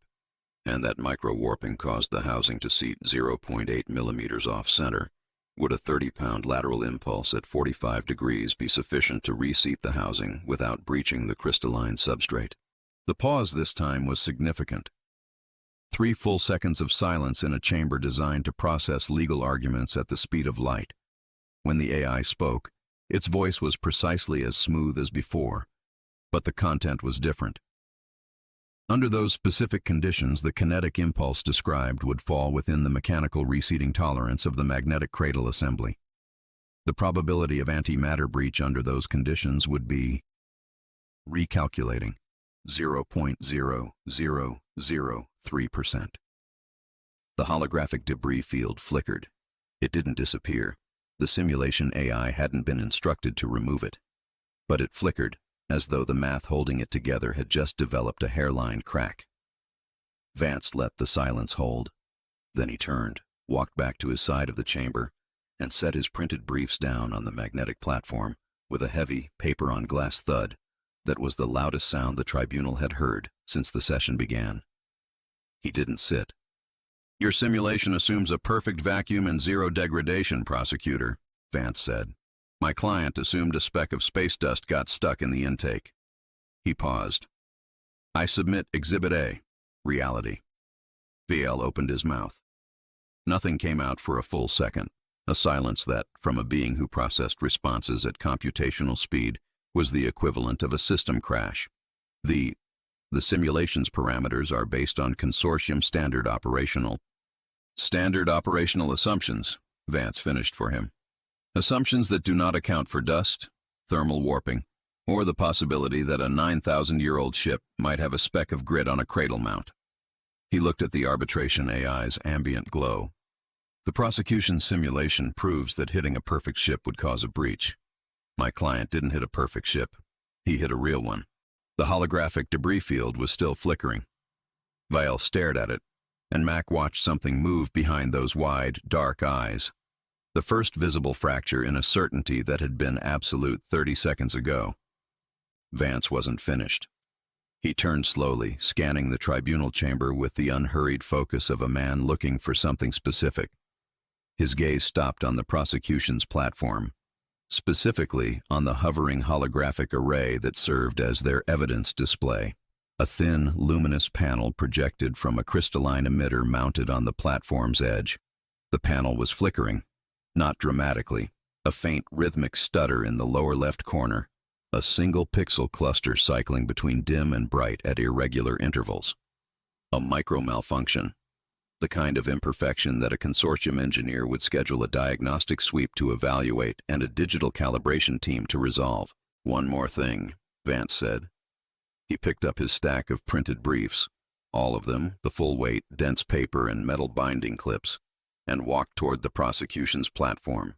Speaker 1: and that micro-warping caused the housing to seat 0.8 millimeters off-center, would a 30-pound lateral impulse at 45 degrees be sufficient to reseat the housing without breaching the crystalline substrate?" The pause this time was significant. 3 full seconds of silence in a chamber designed to process legal arguments at the speed of light. When the AI spoke, its voice was precisely as smooth as before, but the content was different. Under those specific conditions, the kinetic impulse described would fall within the mechanical reseating tolerance of the magnetic cradle assembly. The probability of antimatter breach under those conditions would be, recalculating, 0.0003%. The holographic debris field flickered. It didn't disappear. The simulation AI hadn't been instructed to remove it. But it flickered, as though the math holding it together had just developed a hairline crack. Vance let the silence hold. Then he turned, walked back to his side of the chamber, and set his printed briefs down on the magnetic platform with a heavy, paper-on-glass thud that was the loudest sound the tribunal had heard since the session began. He didn't sit. Your simulation assumes a perfect vacuum and zero degradation, prosecutor, Vance said. My client assumed a speck of space dust got stuck in the intake. He paused. I submit Exhibit A, reality. VL opened his mouth. Nothing came out for a full second, a silence that, from a being who processed responses at computational speed, was the equivalent of a system crash. The simulation's parameters are based on consortium standard operational assumptions, Vance finished for him. Assumptions that do not account for dust, thermal warping, or the possibility that a 9,000-year-old ship might have a speck of grit on a cradle mount. He looked at the arbitration AI's ambient glow. The prosecution's simulation proves that hitting a perfect ship would cause a breach. My client didn't hit a perfect ship. He hit a real one. The holographic debris field was still flickering. Vial stared at it, and Mac watched something move behind those wide, dark eyes. The first visible fracture in a certainty that had been absolute 30 seconds ago. Vance wasn't finished. He turned slowly, scanning the tribunal chamber with the unhurried focus of a man looking for something specific. His gaze stopped on the prosecution's platform, specifically on the hovering holographic array that served as their evidence display. A thin, luminous panel projected from a crystalline emitter mounted on the platform's edge. The panel was flickering, not dramatically, a faint rhythmic stutter in the lower left corner, a single pixel cluster cycling between dim and bright at irregular intervals. A micro-malfunction, the kind of imperfection that a consortium engineer would schedule a diagnostic sweep to evaluate and a digital calibration team to resolve. One more thing, Vance said. He picked up his stack of printed briefs, all of them, the full weight, dense paper and metal binding clips, and walked toward the prosecution's platform.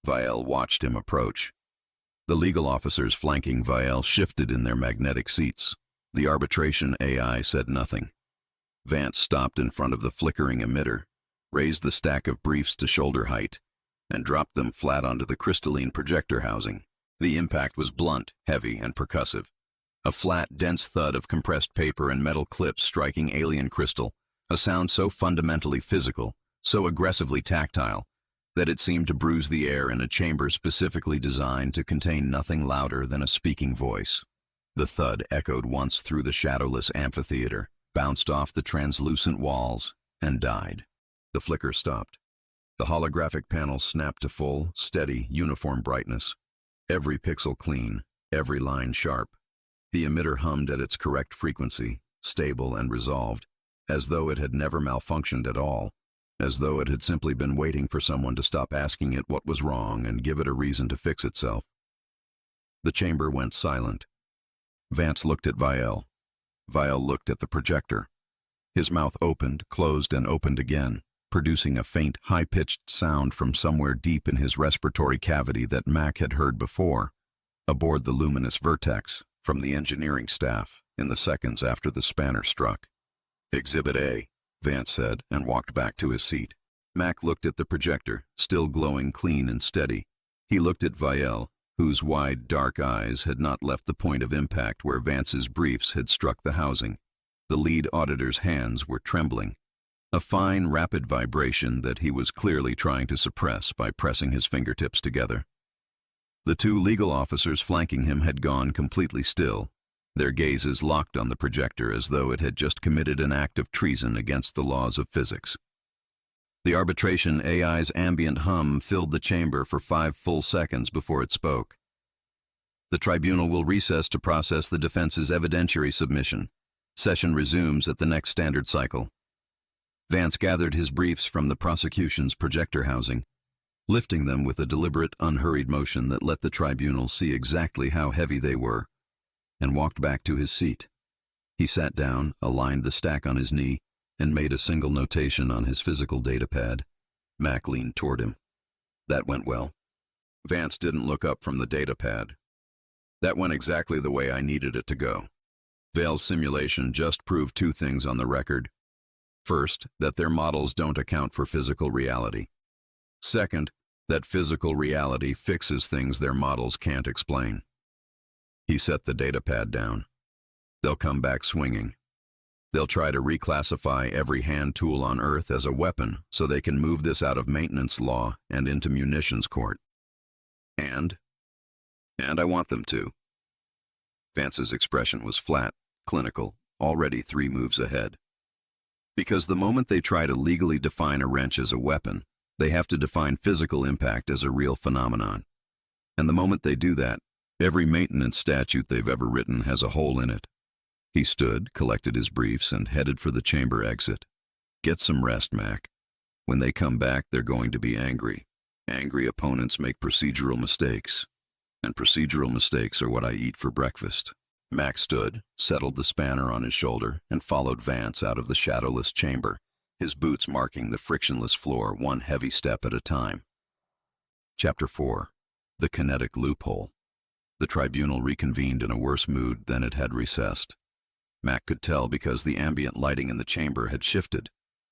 Speaker 1: Vial watched him approach. The legal officers flanking Vial shifted in their magnetic seats. The arbitration AI said nothing. Vance stopped in front of the flickering emitter, raised the stack of briefs to shoulder height, and dropped them flat onto the crystalline projector housing. The impact was blunt, heavy, and percussive. A flat, dense thud of compressed paper and metal clips striking alien crystal, a sound so fundamentally physical, so aggressively tactile, that it seemed to bruise the air in a chamber specifically designed to contain nothing louder than a speaking voice. The thud echoed once through the shadowless amphitheater, bounced off the translucent walls, and died. The flicker stopped. The holographic panel snapped to full, steady, uniform brightness. Every pixel clean, every line sharp. The emitter hummed at its correct frequency, stable and resolved, as though it had never malfunctioned at all, as though it had simply been waiting for someone to stop asking it what was wrong and give it a reason to fix itself. The chamber went silent. Vance looked at Vial. Vial looked at the projector. His mouth opened, closed, and opened again, producing a faint, high-pitched sound from somewhere deep in his respiratory cavity that Mac had heard before, aboard the Luminous Vertex, from the engineering staff, in the seconds after the spanner struck. Exhibit A, Vance said, and walked back to his seat. Mac looked at the projector, still glowing clean and steady. He looked at Vial, whose wide, dark eyes had not left the point of impact where Vance's briefs had struck the housing. The lead auditor's hands were trembling, a fine, rapid vibration that he was clearly trying to suppress by pressing his fingertips together. The two legal officers flanking him had gone completely still, their gazes locked on the projector as though it had just committed an act of treason against the laws of physics. The arbitration AI's ambient hum filled the chamber for 5 full seconds before it spoke. The tribunal will recess to process the defense's evidentiary submission. Session resumes at the next standard cycle. Vance gathered his briefs from the prosecution's projector housing, lifting them with a deliberate, unhurried motion that let the tribunal see exactly how heavy they were, and walked back to his seat. He sat down, aligned the stack on his knee, and made a single notation on his physical data pad. Mac leaned toward him. That went well. Vance didn't look up from the data pad. That went exactly the way I needed it to go. Vale's simulation just proved 2 things on the record. First, that their models don't account for physical reality. Second, that physical reality fixes things their models can't explain. He set the data pad down. They'll come back swinging. They'll try to reclassify every hand tool on Earth as a weapon so they can move this out of maintenance law and into munitions court. And I want them to. Vance's expression was flat, clinical, already 3 moves ahead. Because the moment they try to legally define a wrench as a weapon, they have to define physical impact as a real phenomenon. And the moment they do that, every maintenance statute they've ever written has a hole in it. He stood, collected his briefs, and headed for the chamber exit. Get some rest, Mac. When they come back, they're going to be angry. Angry opponents make procedural mistakes. And procedural mistakes are what I eat for breakfast. Mac stood, settled the spanner on his shoulder, and followed Vance out of the shadowless chamber, his boots marking the frictionless floor one heavy step at a time. Chapter 4. The Kinetic Loophole. The tribunal reconvened in a worse mood than it had recessed. Mac could tell because the ambient lighting in the chamber had shifted,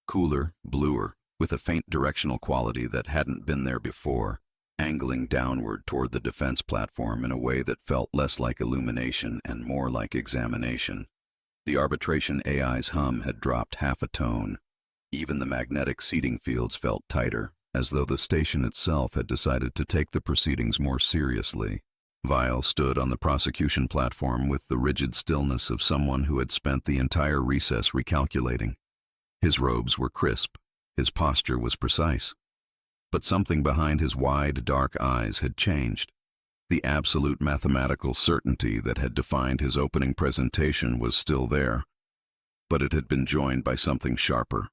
Speaker 1: cooler, bluer, with a faint directional quality that hadn't been there before, angling downward toward the defense platform in a way that felt less like illumination and more like examination. The arbitration AI's hum had dropped half a tone. Even the magnetic seating fields felt tighter, as though the station itself had decided to take the proceedings more seriously. Vile stood on the prosecution platform with the rigid stillness of someone who had spent the entire recess recalculating. His robes were crisp, his posture was precise. But something behind his wide, dark eyes had changed. The absolute mathematical certainty that had defined his opening presentation was still there, but it had been joined by something sharper.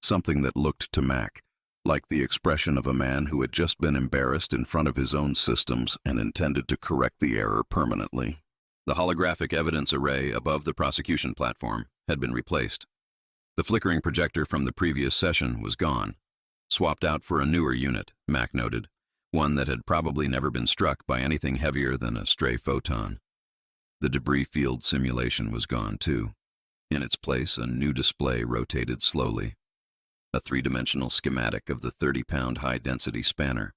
Speaker 1: Something that looked to Mac like the expression of a man who had just been embarrassed in front of his own systems and intended to correct the error permanently. The holographic evidence array above the prosecution platform had been replaced. The flickering projector from the previous session was gone, swapped out for a newer unit, Mac noted, one that had probably never been struck by anything heavier than a stray photon. The debris field simulation was gone too. In its place, a new display rotated slowly. A 3-dimensional schematic of the 30-pound high-density spanner,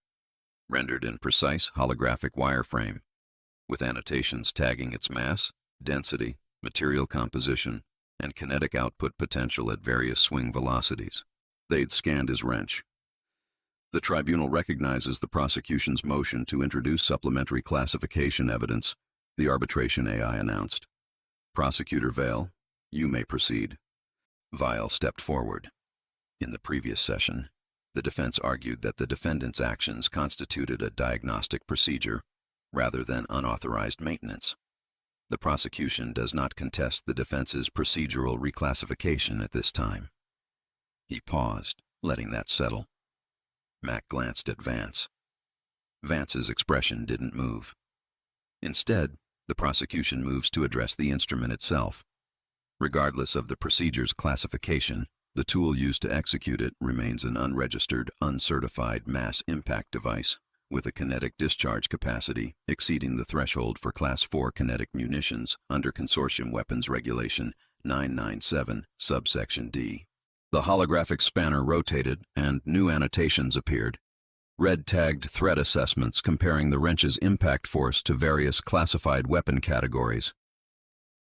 Speaker 1: rendered in precise holographic wireframe, with annotations tagging its mass, density, material composition, and kinetic output potential at various swing velocities. They'd scanned his wrench. The tribunal recognizes the prosecution's motion to introduce supplementary classification evidence, the arbitration AI announced. Prosecutor Vale, you may proceed. Vile stepped forward. In the previous session, the defense argued that the defendant's actions constituted a diagnostic procedure rather than unauthorized maintenance. The prosecution does not contest the defense's procedural reclassification at this time. He paused, letting that settle. Mac glanced at Vance. Vance's expression didn't move. Instead, the prosecution moves to address the instrument itself. Regardless of the procedure's classification, the tool used to execute it remains an unregistered, uncertified mass impact device with a kinetic discharge capacity exceeding the threshold for Class 4 kinetic munitions under Consortium Weapons Regulation 997, subsection D. The holographic spanner rotated and new annotations appeared. Red-tagged threat assessments comparing the wrench's impact force to various classified weapon categories.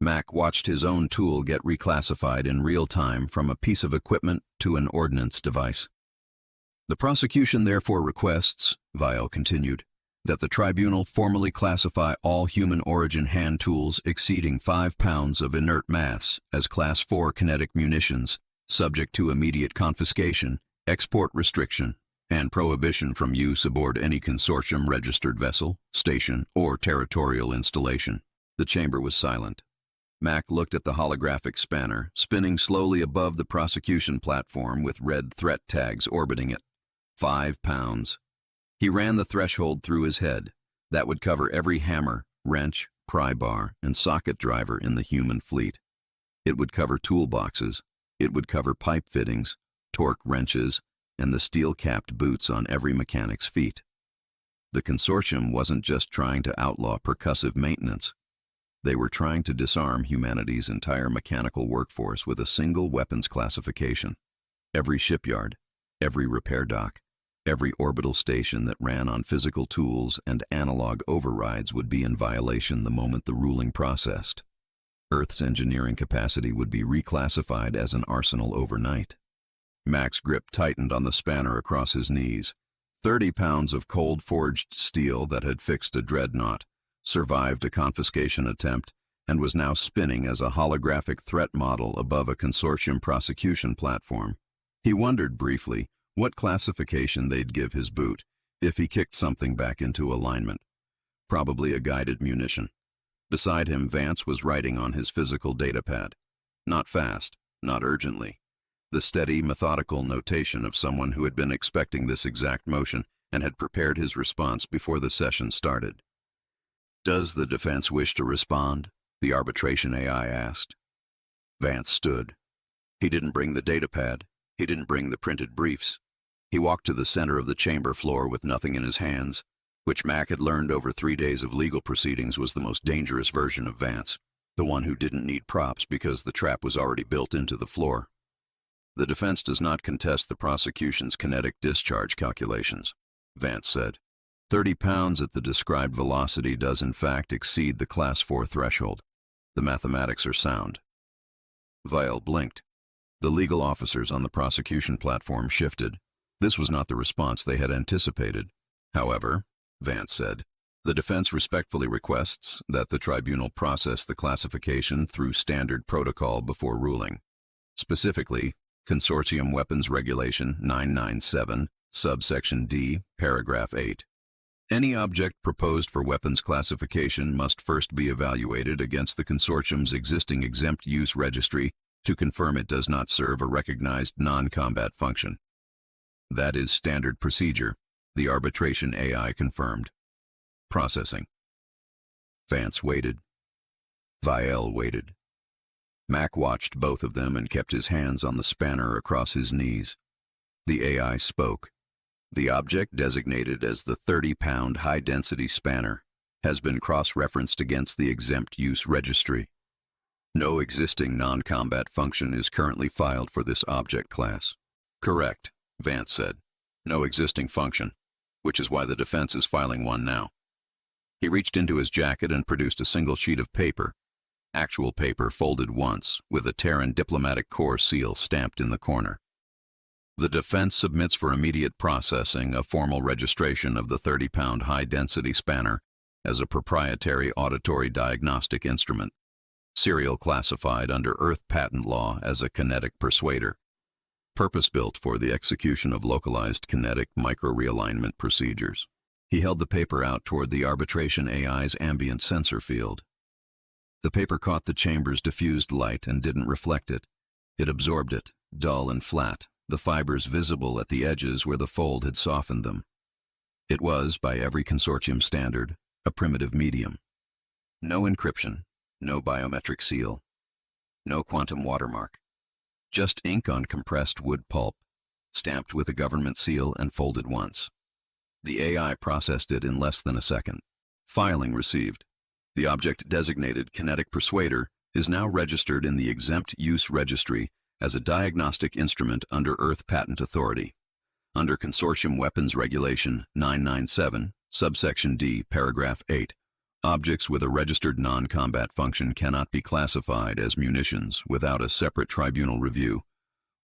Speaker 1: Mac watched his own tool get reclassified in real time from a piece of equipment to an ordnance device. The prosecution therefore requests, Vile continued, that the tribunal formally classify all human origin hand tools exceeding 5 pounds of inert mass as Class 4 kinetic munitions, subject to immediate confiscation, export restriction, and prohibition from use aboard any consortium-registered vessel, station, or territorial installation. The chamber was silent. Mac looked at the holographic spanner, spinning slowly above the prosecution platform with red threat tags orbiting it. 5 pounds. He ran the threshold through his head. That would cover every hammer, wrench, pry bar, and socket driver in the human fleet. It would cover toolboxes. It would cover pipe fittings, torque wrenches, and the steel-capped boots on every mechanic's feet. The consortium wasn't just trying to outlaw percussive maintenance. They were trying to disarm humanity's entire mechanical workforce with a single weapons classification. Every shipyard, every repair dock, every orbital station that ran on physical tools and analog overrides would be in violation the moment the ruling processed. Earth's engineering capacity would be reclassified as an arsenal overnight. Mac's grip tightened on the spanner across his knees. 30 pounds of cold-forged steel that had fixed a dreadnought, survived a confiscation attempt, and was now spinning as a holographic threat model above a consortium prosecution platform. He wondered briefly what classification they'd give his boot if he kicked something back into alignment. Probably a guided munition. Beside him, Vance was writing on his physical datapad. Not fast, not urgently. The steady, methodical notation of someone who had been expecting this exact motion and had prepared his response before the session started. "Does the defense wish to respond?" the arbitration AI asked. Vance stood. He didn't bring the datapad. He didn't bring the printed briefs. He walked to the center of the chamber floor with nothing in his hands, which Mac had learned over 3 days of legal proceedings was the most dangerous version of Vance, the one who didn't need props because the trap was already built into the floor. "The defense does not contest the prosecution's kinetic discharge calculations," Vance said. 30 pounds at the described velocity does in fact exceed the Class 4 threshold. The mathematics are sound. Vial blinked. The legal officers on the prosecution platform shifted. This was not the response they had anticipated. "However," Vance said, "the defense respectfully requests that the tribunal process the classification through standard protocol before ruling. Specifically, Consortium Weapons Regulation 997, subsection D, paragraph 8. Any object proposed for weapons classification must first be evaluated against the consortium's existing exempt use registry to confirm it does not serve a recognized non-combat function. That is standard procedure," the arbitration AI confirmed. "Processing." Vance waited. Vial waited. Mac watched both of them and kept his hands on the spanner across his knees. The AI spoke. "The object designated as the 30-pound high-density spanner has been cross-referenced against the exempt use registry. No existing non-combat function is currently filed for this object class." "Correct," Vance said. "No existing function, which is why the defense is filing one now." He reached into his jacket and produced a single sheet of paper, actual paper folded once, with a Terran Diplomatic Corps seal stamped in the corner. "The defense submits for immediate processing a formal registration of the 30-pound high-density spanner as a proprietary auditory diagnostic instrument, serial classified under Earth patent law as a kinetic persuader, purpose-built for the execution of localized kinetic micro-realignment procedures." He held the paper out toward the arbitration AI's ambient sensor field. The paper caught the chamber's diffused light and didn't reflect it. It absorbed it, dull and flat, the fibers visible at the edges where the fold had softened them. It was, by every consortium standard, a primitive medium. No encryption, no biometric seal, no quantum watermark. Just ink on compressed wood pulp, stamped with a government seal and folded once. The AI processed it in less than a second. Filing received. The object designated Kinetic Persuader is now registered in the Exempt Use Registry as a diagnostic instrument under Earth Patent Authority. Under Consortium Weapons Regulation 997, subsection D, paragraph 8, objects with a registered non-combat function cannot be classified as munitions without a separate tribunal review,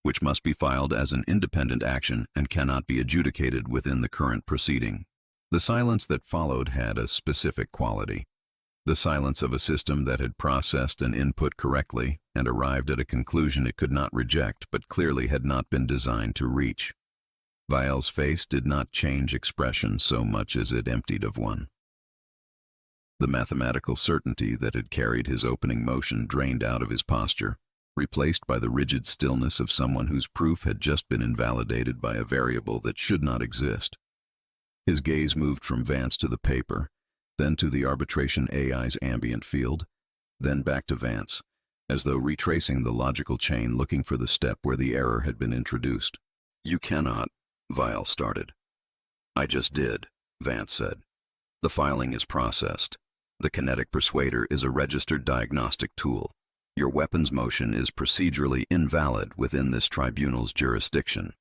Speaker 1: which must be filed as an independent action and cannot be adjudicated within the current proceeding. The silence that followed had a specific quality. The silence of a system that had processed an input correctly and arrived at a conclusion it could not reject but clearly had not been designed to reach. Vial's face did not change expression so much as it emptied of one. The mathematical certainty that had carried his opening motion drained out of his posture, replaced by the rigid stillness of someone whose proof had just been invalidated by a variable that should not exist. His gaze moved from Vance to the paper, then to the arbitration AI's ambient field, then back to Vance, as though retracing the logical chain looking for the step where the error had been introduced. "You cannot," Vial started. "I just did," Vance said. "The filing is processed. The Kinetic Persuader is a registered diagnostic tool. Your weapons motion is procedurally invalid within this tribunal's jurisdiction.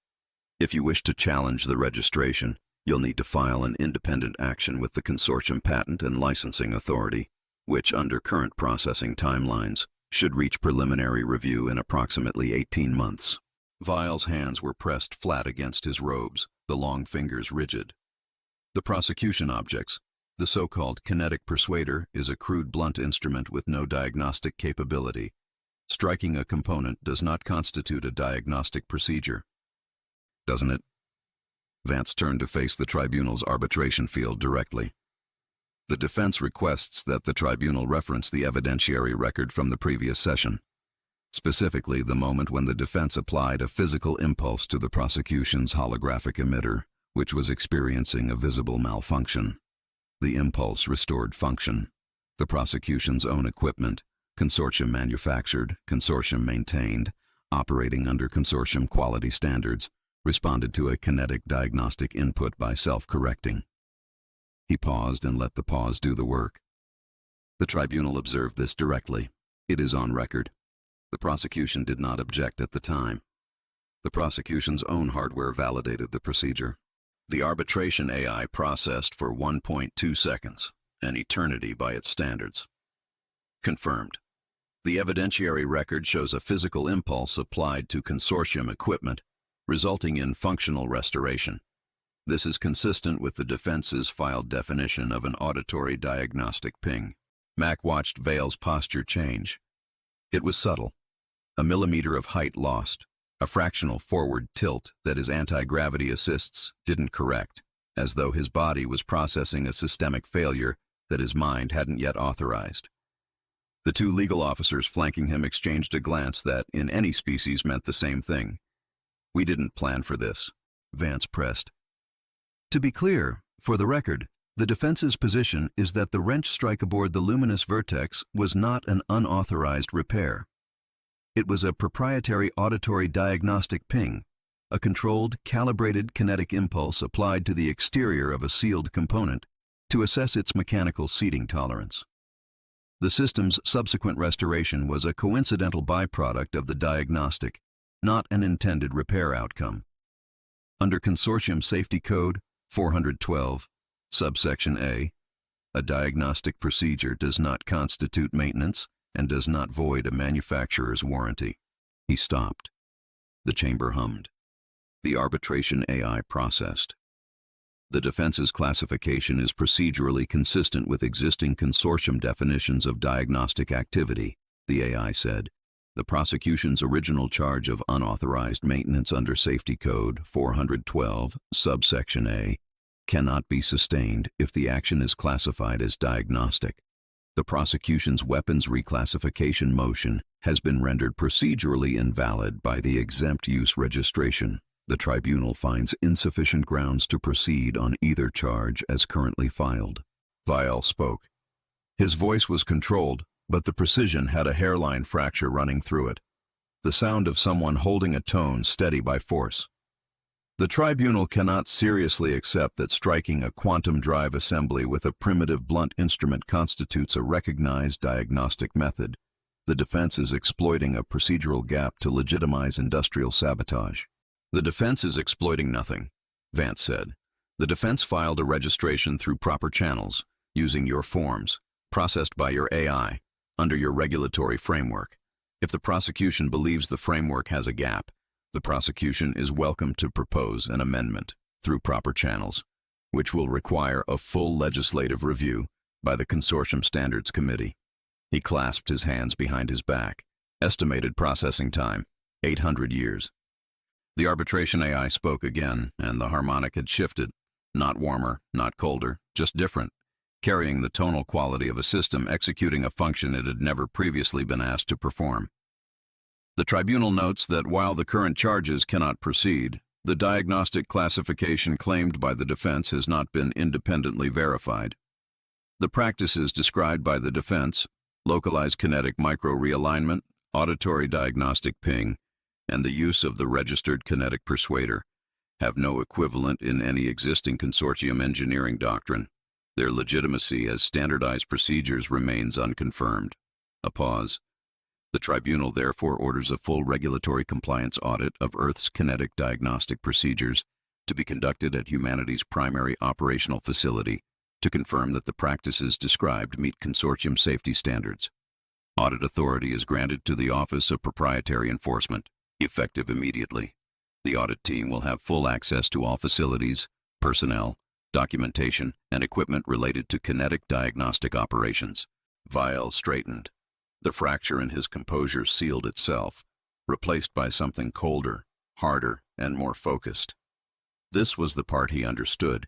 Speaker 1: If you wish to challenge the registration, you'll need to file an independent action with the Consortium Patent and Licensing Authority. which, under current processing timelines, should reach preliminary review in approximately 18 months. Vile's hands were pressed flat against his robes, the long fingers rigid. The prosecution objects, the so-called kinetic persuader, is a crude blunt instrument with no diagnostic capability. Striking a component does not constitute a diagnostic procedure. Doesn't it? Vance turned to face the tribunal's arbitration field directly. The defense requests that the tribunal reference the evidentiary record from the previous session, specifically the moment when the defense applied a physical impulse to the prosecution's holographic emitter, which was experiencing a visible malfunction. The impulse restored function. The prosecution's own equipment, consortium manufactured, consortium maintained, operating under consortium quality standards, responded to a kinetic diagnostic input by self-correcting. He paused and let the pause do the work. The tribunal observed this directly. It is on record. The prosecution did not object at the time. The prosecution's own hardware validated the procedure. The arbitration AI processed for 1.2 seconds, an eternity by its standards. Confirmed. The evidentiary record shows a physical impulse applied to consortium equipment, resulting in functional restoration. This is consistent with the defense's filed definition of an auditory diagnostic ping. Mac watched Vale's posture change. It was subtle. A millimeter of height lost, a fractional forward tilt that his anti-gravity assists didn't correct, as though his body was processing a systemic failure that his mind hadn't yet authorized. The two legal officers flanking him exchanged a glance that, in any species, meant the same thing. "We didn't plan for this," Vance pressed. To be clear, for the record, the defense's position is that the wrench strike aboard the Luminous Vertex was not an unauthorized repair. It was a proprietary auditory diagnostic ping, a controlled, calibrated kinetic impulse applied to the exterior of a sealed component to assess its mechanical seating tolerance. The system's subsequent restoration was a coincidental byproduct of the diagnostic, not an intended repair outcome. Under Consortium Safety Code 412, subsection A, a diagnostic procedure does not constitute maintenance and does not void a manufacturer's warranty. He stopped. The chamber hummed. The arbitration AI processed. The defense's classification is procedurally consistent with existing consortium definitions of diagnostic activity, the AI said. The prosecution's original charge of unauthorized maintenance under Safety Code 412, subsection A, cannot be sustained if the action is classified as diagnostic. The prosecution's weapons reclassification motion has been rendered procedurally invalid by the exempt use registration. The tribunal finds insufficient grounds to proceed on either charge as currently filed. Vile spoke. His voice was controlled, but the precision had a hairline fracture running through it. The sound of someone holding a tone steady by force. The tribunal cannot seriously accept that striking a quantum drive assembly with a primitive blunt instrument constitutes a recognized diagnostic method. The defense is exploiting a procedural gap to legitimize industrial sabotage. The defense is exploiting nothing, Vance said. The defense filed a registration through proper channels, using your forms, processed by your AI, under your regulatory framework. If the prosecution believes the framework has a gap, the prosecution is welcome to propose an amendment through proper channels, which will require a full legislative review by the Consortium Standards Committee. He clasped his hands behind his back. Estimated processing time, 800 years. The arbitration AI spoke again, and the harmonic had shifted. Not warmer, not colder, just different, carrying the tonal quality of a system executing a function it had never previously been asked to perform. The tribunal notes that while the current charges cannot proceed, the diagnostic classification claimed by the defense has not been independently verified. The practices described by the defense, localized kinetic micro-realignment, auditory diagnostic ping, and the use of the registered kinetic persuader, have no equivalent in any existing consortium engineering doctrine. Their legitimacy as standardized procedures remains unconfirmed. A pause. The tribunal therefore orders a full regulatory compliance audit of Earth's kinetic diagnostic procedures to be conducted at humanity's primary operational facility, to confirm that the practices described meet consortium safety standards. Audit authority is granted to the Office of Proprietary Enforcement, effective immediately. The audit team will have full access to all facilities, personnel, documentation, and equipment related to kinetic diagnostic operations. Vial straightened. The fracture in his composure sealed itself, replaced by something colder, harder, and more focused. This was the part he understood: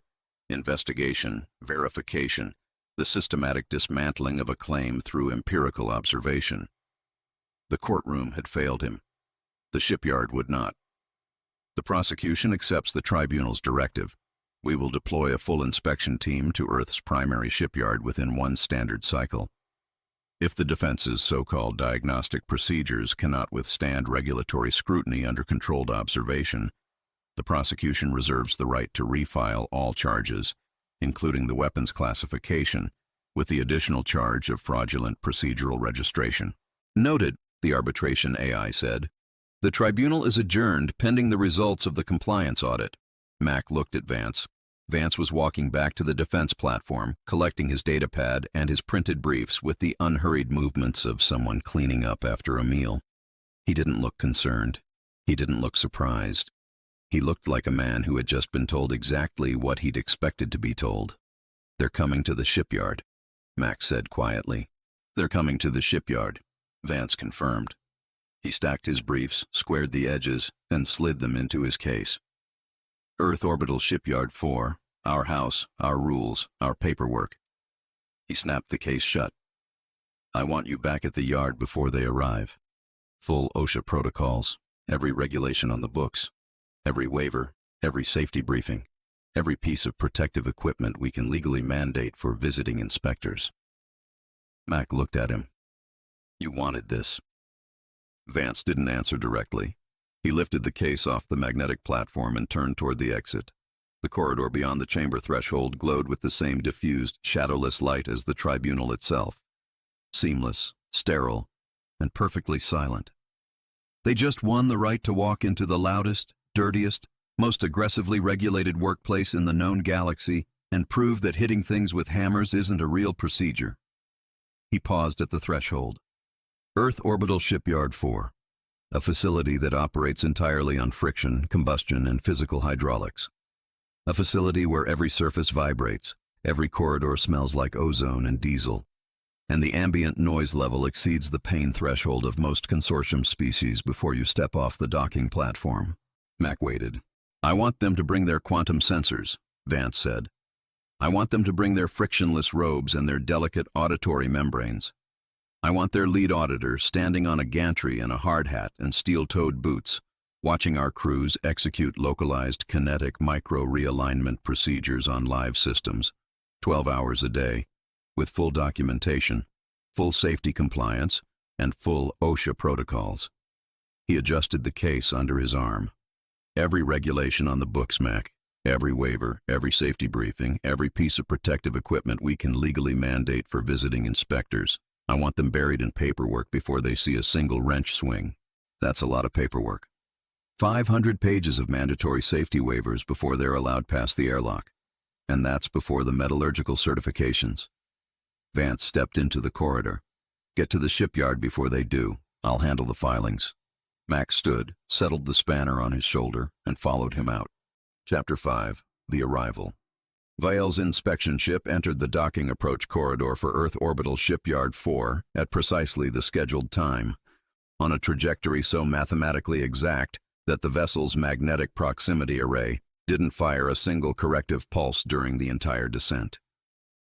Speaker 1: investigation, verification, the systematic dismantling of a claim through empirical observation. The courtroom had failed him. The shipyard would not. The prosecution accepts the tribunal's directive. We will deploy a full inspection team to Earth's primary shipyard within one standard cycle. If the defense's so-called diagnostic procedures cannot withstand regulatory scrutiny under controlled observation, the prosecution reserves the right to refile all charges, including the weapons classification, with the additional charge of fraudulent procedural registration. Noted, the arbitration AI said. The tribunal is adjourned pending the results of the compliance audit. Mac looked at Vance. Vance was walking back to the defense platform, collecting his datapad and his printed briefs with the unhurried movements of someone cleaning up after a meal. He didn't look concerned. He didn't look surprised. He looked like a man who had just been told exactly what he'd expected to be told. "They're coming to the shipyard," Mac said quietly. "They're coming to the shipyard," Vance confirmed. He stacked his briefs, squared the edges, and slid them into his case. "Earth Orbital Shipyard 4, our house, our rules, our paperwork." He snapped the case shut. "I want you back at the yard before they arrive. Full OSHA protocols, every regulation on the books, every waiver, every safety briefing, every piece of protective equipment we can legally mandate for visiting inspectors." Mac looked at him. "You wanted this." Vance didn't answer directly. He lifted the case off the magnetic platform and turned toward the exit. The corridor beyond the chamber threshold glowed with the same diffused, shadowless light as the tribunal itself. Seamless, sterile, and perfectly silent. They just won the right to walk into the loudest, dirtiest, most aggressively regulated workplace in the known galaxy and prove that hitting things with hammers isn't a real procedure. He paused at the threshold. Earth Orbital Shipyard 4, a facility that operates entirely on friction, combustion, and physical hydraulics. A facility where every surface vibrates, every corridor smells like ozone and diesel, and the ambient noise level exceeds the pain threshold of most consortium species before you step off the docking platform. Mac waited. "I want them to bring their quantum sensors," Vance said. "I want them to bring their frictionless robes and their delicate auditory membranes. I want their lead auditor standing on a gantry and a hard hat and steel-toed boots, watching our crews execute localized kinetic micro-realignment procedures on live systems, 12 hours a day, with full documentation, full safety compliance, and full OSHA protocols." He adjusted the case under his arm. "Every regulation on the books, Mac, every waiver, every safety briefing, every piece of protective equipment we can legally mandate for visiting inspectors. I want them buried in paperwork before they see a single wrench swing. That's a lot of paperwork. 500 pages of mandatory safety waivers before they're allowed past the airlock. And that's before the metallurgical certifications." Vance stepped into the corridor. "Get to the shipyard before they do. I'll handle the filings." Mac stood, settled the spanner on his shoulder, and followed him out. Chapter 5. The Arrival. Vail's inspection ship entered the docking approach corridor for Earth Orbital Shipyard 4 at precisely the scheduled time, on a trajectory so mathematically exact that the vessel's magnetic proximity array didn't fire a single corrective pulse during the entire descent.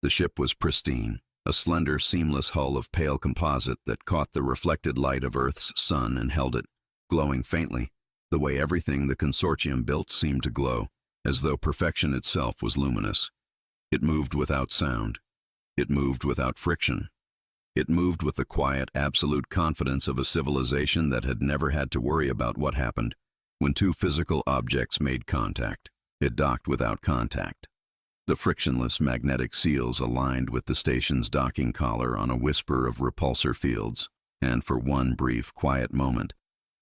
Speaker 1: The ship was pristine, a slender, seamless hull of pale composite that caught the reflected light of Earth's sun and held it, glowing faintly, the way everything the consortium built seemed to glow, as though perfection itself was luminous. It moved without sound. It moved without friction. It moved with the quiet, absolute confidence of a civilization that had never had to worry about what happened when two physical objects made contact. It docked without contact. The frictionless magnetic seals aligned with the station's docking collar on a whisper of repulsor fields, and for one brief, quiet moment,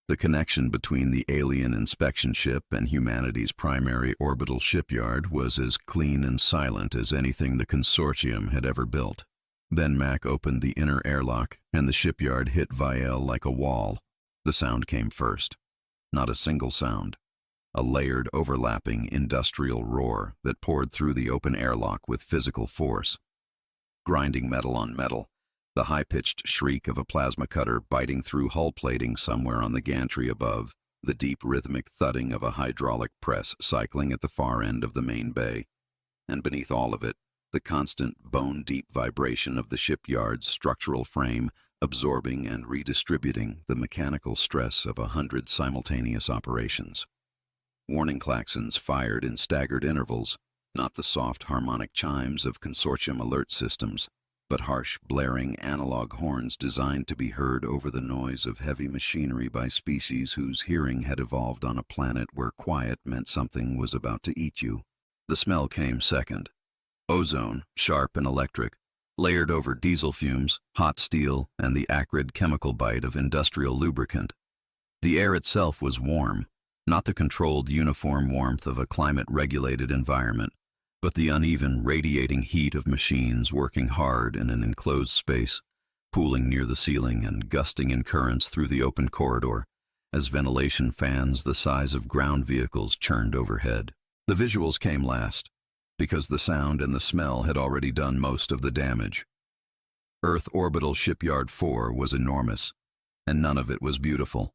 Speaker 1: The connection between the alien inspection ship and humanity's primary orbital shipyard was as clean and silent as anything the consortium had ever built. Then Mac opened the inner airlock, and the shipyard hit Vial like a wall. The sound came first. Not a single sound. A layered, overlapping industrial roar that poured through the open airlock with physical force. Grinding metal on metal, the high-pitched shriek of a plasma cutter biting through hull plating somewhere on the gantry above, the deep rhythmic thudding of a hydraulic press cycling at the far end of the main bay, and beneath all of it, the constant bone-deep vibration of the shipyard's structural frame absorbing and redistributing the mechanical stress of 100 simultaneous operations. Warning klaxons fired in staggered intervals, not the soft harmonic chimes of consortium alert systems, but harsh, blaring analog horns designed to be heard over the noise of heavy machinery by species whose hearing had evolved on a planet where quiet meant something was about to eat you. The smell came second. Ozone, sharp and electric, layered over diesel fumes, hot steel, and the acrid chemical bite of industrial lubricant. The air itself was warm, not the controlled, uniform warmth of a climate-regulated environment, but the uneven, radiating heat of machines working hard in an enclosed space, pooling near the ceiling and gusting in currents through the open corridor, as ventilation fans the size of ground vehicles churned overhead. The visuals came last, because the sound and the smell had already done most of the damage. Earth Orbital Shipyard 4 was enormous, and none of it was beautiful.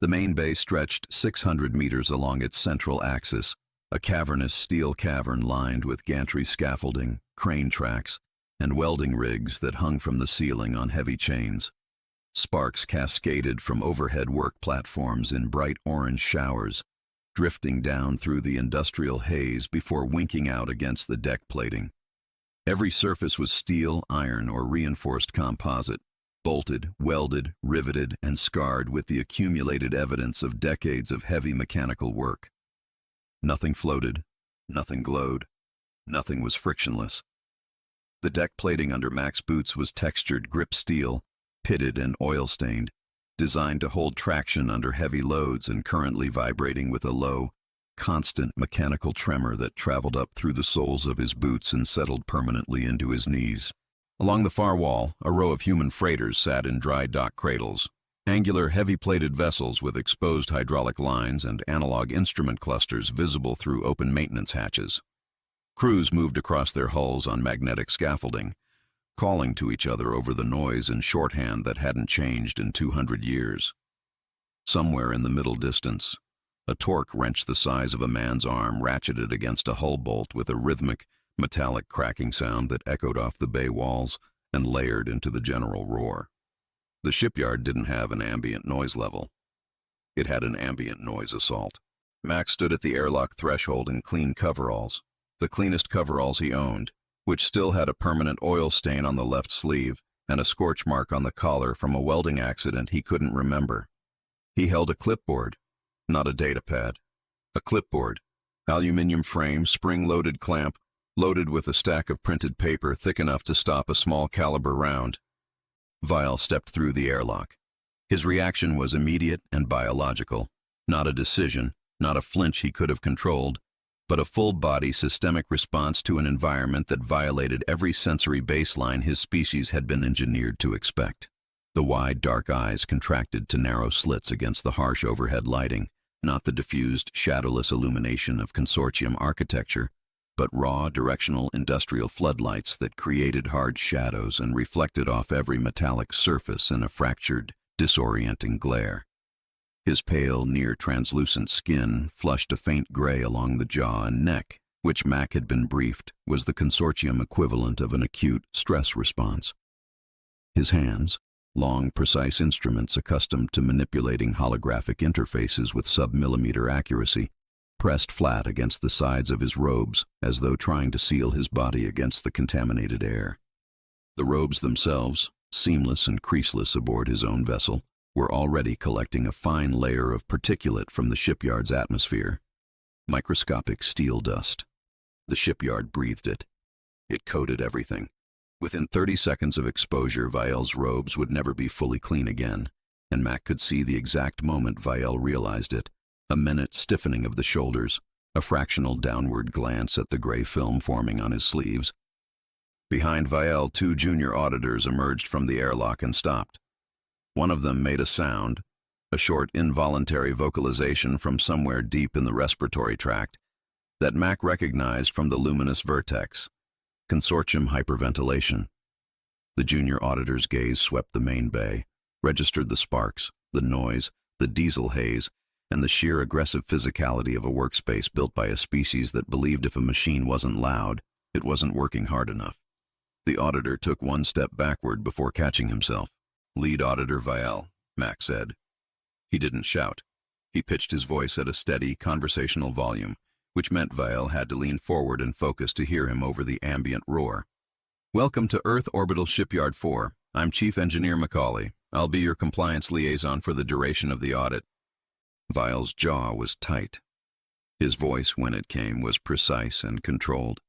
Speaker 1: The main bay stretched 600 meters along its central axis, a cavernous steel cavern lined with gantry scaffolding, crane tracks, and welding rigs that hung from the ceiling on heavy chains. Sparks cascaded from overhead work platforms in bright orange showers, drifting down through the industrial haze before winking out against the deck plating. Every surface was steel, iron, or reinforced composite, bolted, welded, riveted, and scarred with the accumulated evidence of decades of heavy mechanical work. Nothing floated, nothing glowed, nothing was frictionless. The deck plating under Mac's boots was textured grip steel, pitted and oil-stained, designed to hold traction under heavy loads and currently vibrating with a low, constant mechanical tremor that traveled up through the soles of his boots and settled permanently into his knees. Along the far wall, a row of human freighters sat in dry dock cradles, angular, heavy-plated vessels with exposed hydraulic lines and analog instrument clusters visible through open maintenance hatches. Crews moved across their hulls on magnetic scaffolding, calling to each other over the noise and shorthand that hadn't changed in 200 years. Somewhere in the middle distance, a torque wrench the size of a man's arm ratcheted against a hull bolt with a rhythmic, metallic cracking sound that echoed off the bay walls and layered into the general roar. The shipyard didn't have an ambient noise level. It had an ambient noise assault. Mac stood at the airlock threshold in clean coveralls, the cleanest coveralls he owned, which still had a permanent oil stain on the left sleeve and a scorch mark on the collar from a welding accident he couldn't remember. He held a clipboard, not a data pad. A clipboard, aluminum frame, spring-loaded clamp, loaded with a stack of printed paper thick enough to stop a small caliber round. Vial stepped through the airlock. His reaction was immediate and biological, not a decision, not a flinch he could have controlled, but a full-body systemic response to an environment that violated every sensory baseline his species had been engineered to expect. The wide, dark eyes contracted to narrow slits against the harsh overhead lighting, not the diffused, shadowless illumination of consortium architecture, but raw, directional industrial floodlights that created hard shadows and reflected off every metallic surface in a fractured, disorienting glare. His pale, near-translucent skin flushed a faint gray along the jaw and neck, which Mac had been briefed was the consortium equivalent of an acute stress response. His hands, long, precise instruments accustomed to manipulating holographic interfaces with sub-millimeter accuracy, pressed flat against the sides of his robes as though trying to seal his body against the contaminated air. The robes themselves, seamless and creaseless aboard his own vessel, were already collecting a fine layer of particulate from the shipyard's atmosphere. Microscopic steel dust. The shipyard breathed it. It coated everything. Within 30 seconds of exposure, Vial's robes would never be fully clean again. and Mac could see the exact moment Vielle realized it. A minute stiffening of the shoulders, a fractional downward glance at the gray film forming on his sleeves. Behind Vielle, 2 junior auditors emerged from the airlock and stopped. One of them made a sound, a short involuntary vocalization from somewhere deep in the respiratory tract, that Mac recognized from the Luminous Vertex, Consortium hyperventilation. The junior auditor's gaze swept the main bay, registered the sparks, the noise, the diesel haze, and the sheer aggressive physicality of a workspace built by a species that believed if a machine wasn't loud, it wasn't working hard enough. The auditor took one step backward before catching himself. "Lead Auditor Vielle," Mac said. He didn't shout. He pitched his voice at a steady, conversational volume, which meant Vielle had to lean forward and focus to hear him over the ambient roar. "Welcome to Earth Orbital Shipyard 4. I'm Chief Engineer Macaulay. I'll be your compliance liaison for the duration of the audit." Vielle's jaw was tight. His voice, when it came, was precise and controlled,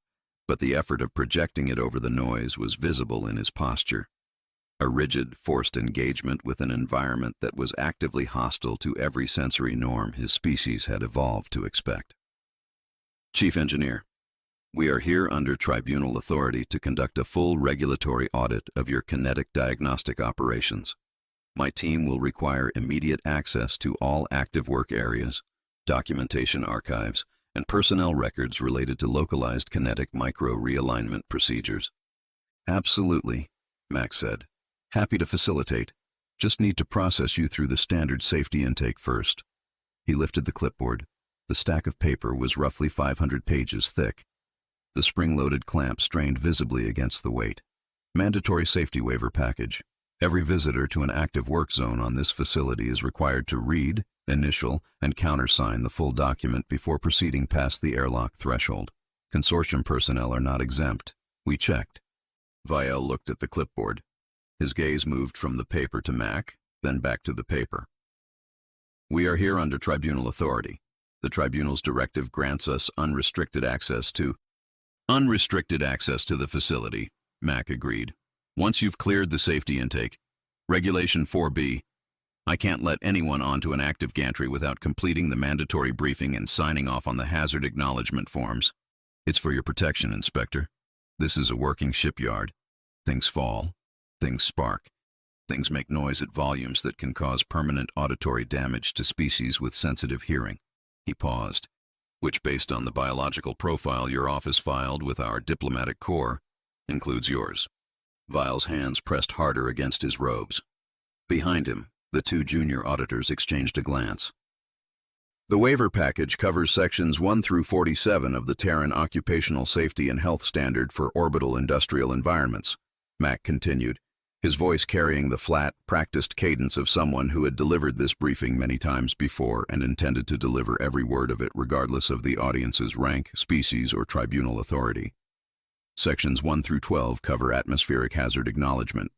Speaker 1: but the effort of projecting it over the noise was visible in his posture. A rigid, forced engagement with an environment that was actively hostile to every sensory norm his species had evolved to expect. "Chief Engineer, we are here under tribunal authority to conduct a full regulatory audit of your kinetic diagnostic operations. My team will require immediate access to all active work areas, documentation archives, and personnel records related to localized kinetic micro-realignment procedures." "Absolutely," Max said. "Happy to facilitate. Just need to process you through the standard safety intake first." He lifted the clipboard. The stack of paper was roughly 500 pages thick. The spring-loaded clamp strained visibly against the weight. "Mandatory safety waiver package. Every visitor to an active work zone on this facility is required to read, initial, and countersign the full document before proceeding past the airlock threshold. Consortium personnel are not exempt. We checked." Vielle looked at the clipboard. His gaze moved from the paper to Mac, then back to the paper. "We are here under tribunal authority. The tribunal's directive grants us unrestricted access to the facility," Mac agreed. "Once you've cleared the safety intake, Regulation 4B, I can't let anyone onto an active gantry without completing the mandatory briefing and signing off on the hazard acknowledgement forms. It's for your protection, Inspector. This is a working shipyard. Things fall. Things spark. Things make noise at volumes that can cause permanent auditory damage to species with sensitive hearing." He paused. "Which, based on the biological profile your office filed with our diplomatic corps, includes yours." Vielle's hands pressed harder against his robes. Behind him, the 2 junior auditors exchanged a glance. "The waiver package covers sections 1 through 47 of the Terran Occupational Safety and Health Standard for Orbital Industrial Environments," Mac continued, his voice carrying the flat, practiced cadence of someone who had delivered this briefing many times before and intended to deliver every word of it regardless of the audience's rank, species, or tribunal authority. "Sections 1 through 12 cover atmospheric hazard acknowledgement.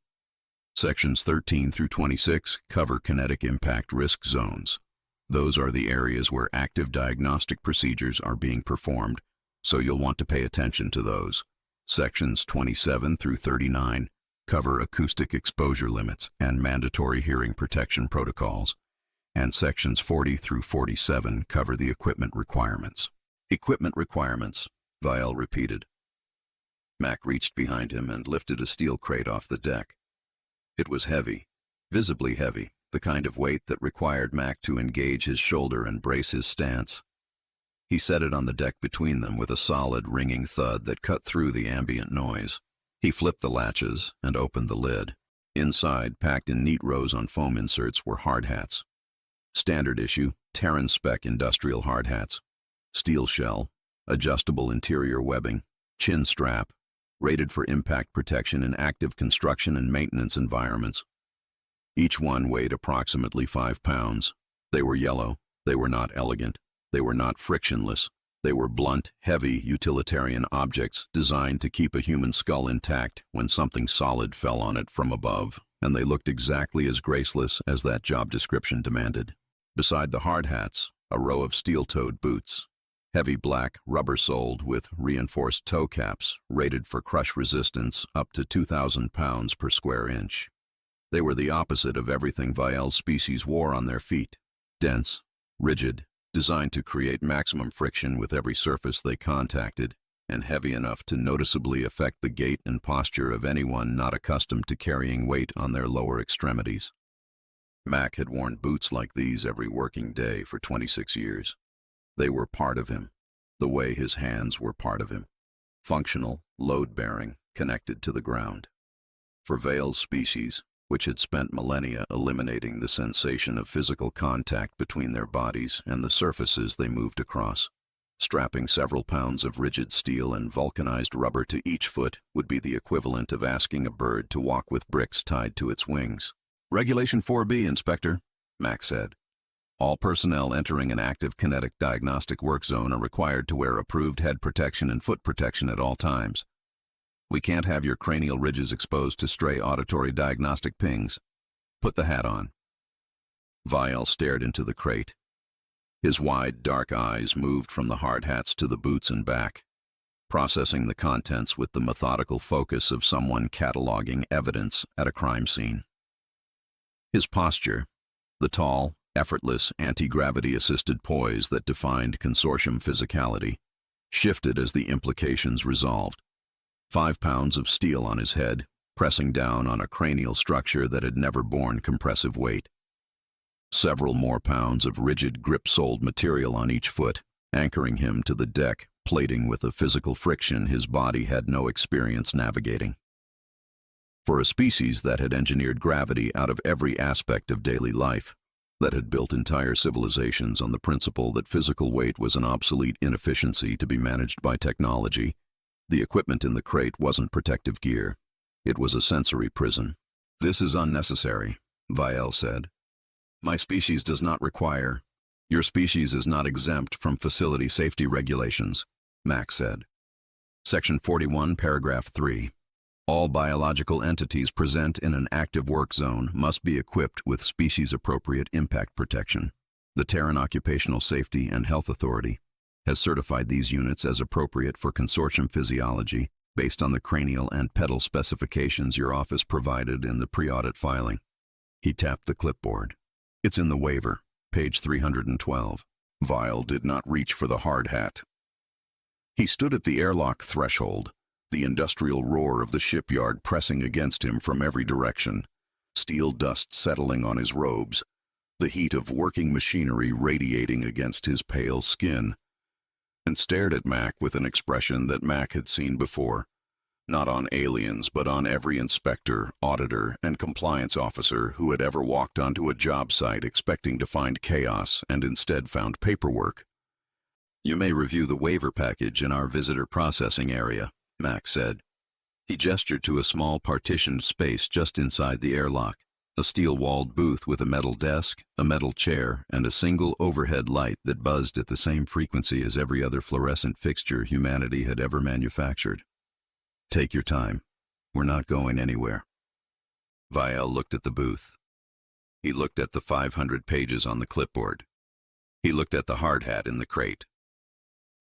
Speaker 1: Sections 13 through 26 cover kinetic impact risk zones. Those are the areas where active diagnostic procedures are being performed, so you'll want to pay attention to those. Sections 27 through 39 cover acoustic exposure limits and mandatory hearing protection protocols, and sections 40 through 47 cover the equipment requirements." "Equipment requirements," Vielle repeated. Mac reached behind him and lifted a steel crate off the deck. It was heavy, visibly heavy, the kind of weight that required Mac to engage his shoulder and brace his stance. He set it on the deck between them with a solid, ringing thud that cut through the ambient noise. He flipped the latches and opened the lid. Inside, packed in neat rows on foam inserts, were hard hats. Standard issue, Terran spec industrial hard hats. Steel shell, adjustable interior webbing, chin strap, rated for impact protection in active construction and maintenance environments. Each one weighed approximately 5 pounds. They were yellow. They were not elegant. They were not frictionless. They were blunt, heavy, utilitarian objects designed to keep a human skull intact when something solid fell on it from above, and they looked exactly as graceless as that job description demanded. Beside the hard hats, a row of steel-toed boots, heavy black, rubber-soled with reinforced toe caps, rated for crush resistance up to 2,000 pounds per square inch. They were the opposite of everything Vial's species wore on their feet. Dense, rigid, designed to create maximum friction with every surface they contacted, and heavy enough to noticeably affect the gait and posture of anyone not accustomed to carrying weight on their lower extremities. Mac had worn boots like these every working day for 26 years. They were part of him, the way his hands were part of him. Functional, load-bearing, connected to the ground. For Vale's species, which had spent millennia eliminating the sensation of physical contact between their bodies and the surfaces they moved across, strapping several pounds of rigid steel and vulcanized rubber to each foot would be the equivalent of asking a bird to walk with bricks tied to its wings. "Regulation 4B, Inspector," Mac said. "All personnel entering an active kinetic diagnostic work zone are required to wear approved head protection and foot protection at all times. We can't have your cranial ridges exposed to stray auditory diagnostic pings. Put the hat on." Vial stared into the crate. His wide, dark eyes moved from the hard hats to the boots and back, processing the contents with the methodical focus of someone cataloging evidence at a crime scene. His posture, the tall, effortless, anti-gravity-assisted poise that defined consortium physicality, shifted as the implications resolved. 5 pounds of steel on his head, pressing down on a cranial structure that had never borne compressive weight. Several more pounds of rigid, grip-soled material on each foot, anchoring him to the deck, plating with a physical friction his body had no experience navigating. For a species that had engineered gravity out of every aspect of daily life, that had built entire civilizations on the principle that physical weight was an obsolete inefficiency to be managed by technology, the equipment in the crate wasn't protective gear. It was a sensory prison. "This is unnecessary," Vial said. "My species does not require. Your species is not exempt from facility safety regulations," Mac said. Section 41, paragraph 3. All biological entities present in an active work zone must be equipped with species-appropriate impact protection. The Terran Occupational Safety and Health Authority has certified these units as appropriate for consortium physiology based on the cranial and pedal specifications your office provided in the pre-audit filing. He tapped the clipboard. "It's in the waiver, page 312. Vial did not reach for the hard hat. He stood at the airlock threshold, the industrial roar of the shipyard pressing against him from every direction, steel dust settling on his robes, the heat of working machinery radiating against his pale skin, and stared at Mac with an expression that Mac had seen before, not on aliens but on every inspector, auditor, and compliance officer who had ever walked onto a job site expecting to find chaos and instead found paperwork. "You may review the waiver package in our visitor processing area," Mac said. He gestured to a small partitioned space just inside the airlock, a steel-walled booth with a metal desk, a metal chair, and a single overhead light that buzzed at the same frequency as every other fluorescent fixture humanity had ever manufactured. "Take your time. We're not going anywhere." Vial looked at the booth. He looked at the 500 pages on the clipboard. He looked at the hard hat in the crate.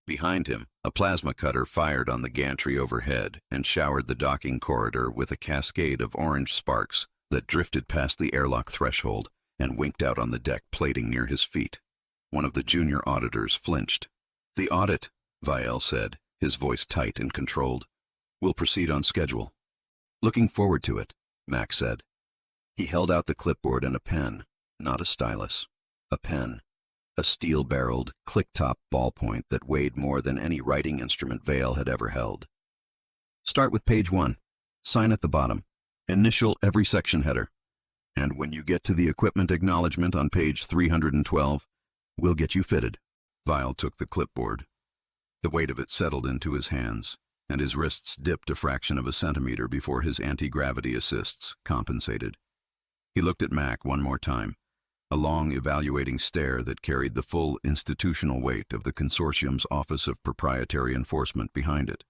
Speaker 1: Behind him, a plasma cutter fired on the gantry overhead and showered the docking corridor with a cascade of orange sparks that drifted past the airlock threshold and winked out on the deck plating near his feet. One of the junior auditors flinched. "The audit," Vial said, his voice tight and controlled. "We'll proceed on schedule." "Looking forward to it," Mac said. He held out the clipboard and a pen, not a stylus. A pen. A steel-barreled, click-top ballpoint that weighed more than any writing instrument Vale had ever held. "Start with page 1. Sign at the bottom. Initial every section header. And when you get to the equipment acknowledgement on page 312, we'll get you fitted." Vial took the clipboard. The weight of it settled into his hands, and his wrists dipped a fraction of a centimeter before his anti-gravity assists compensated. He looked at Mac one more time, a long evaluating stare that carried the full institutional weight of the consortium's Office of Proprietary Enforcement behind it.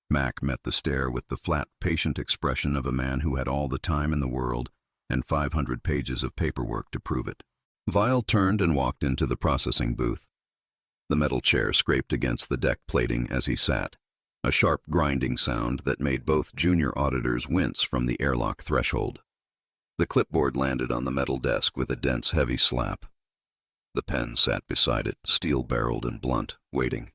Speaker 1: Mac met the stare with the flat, patient expression of a man who had all the time in the world and 500 pages of paperwork to prove it. Vial turned and walked into the processing booth. The metal chair scraped against the deck plating as he sat, a sharp grinding sound that made both junior auditors wince from the airlock threshold. The clipboard landed on the metal desk with a dense, heavy slap. The pen sat beside it, steel-barreled and blunt, waiting.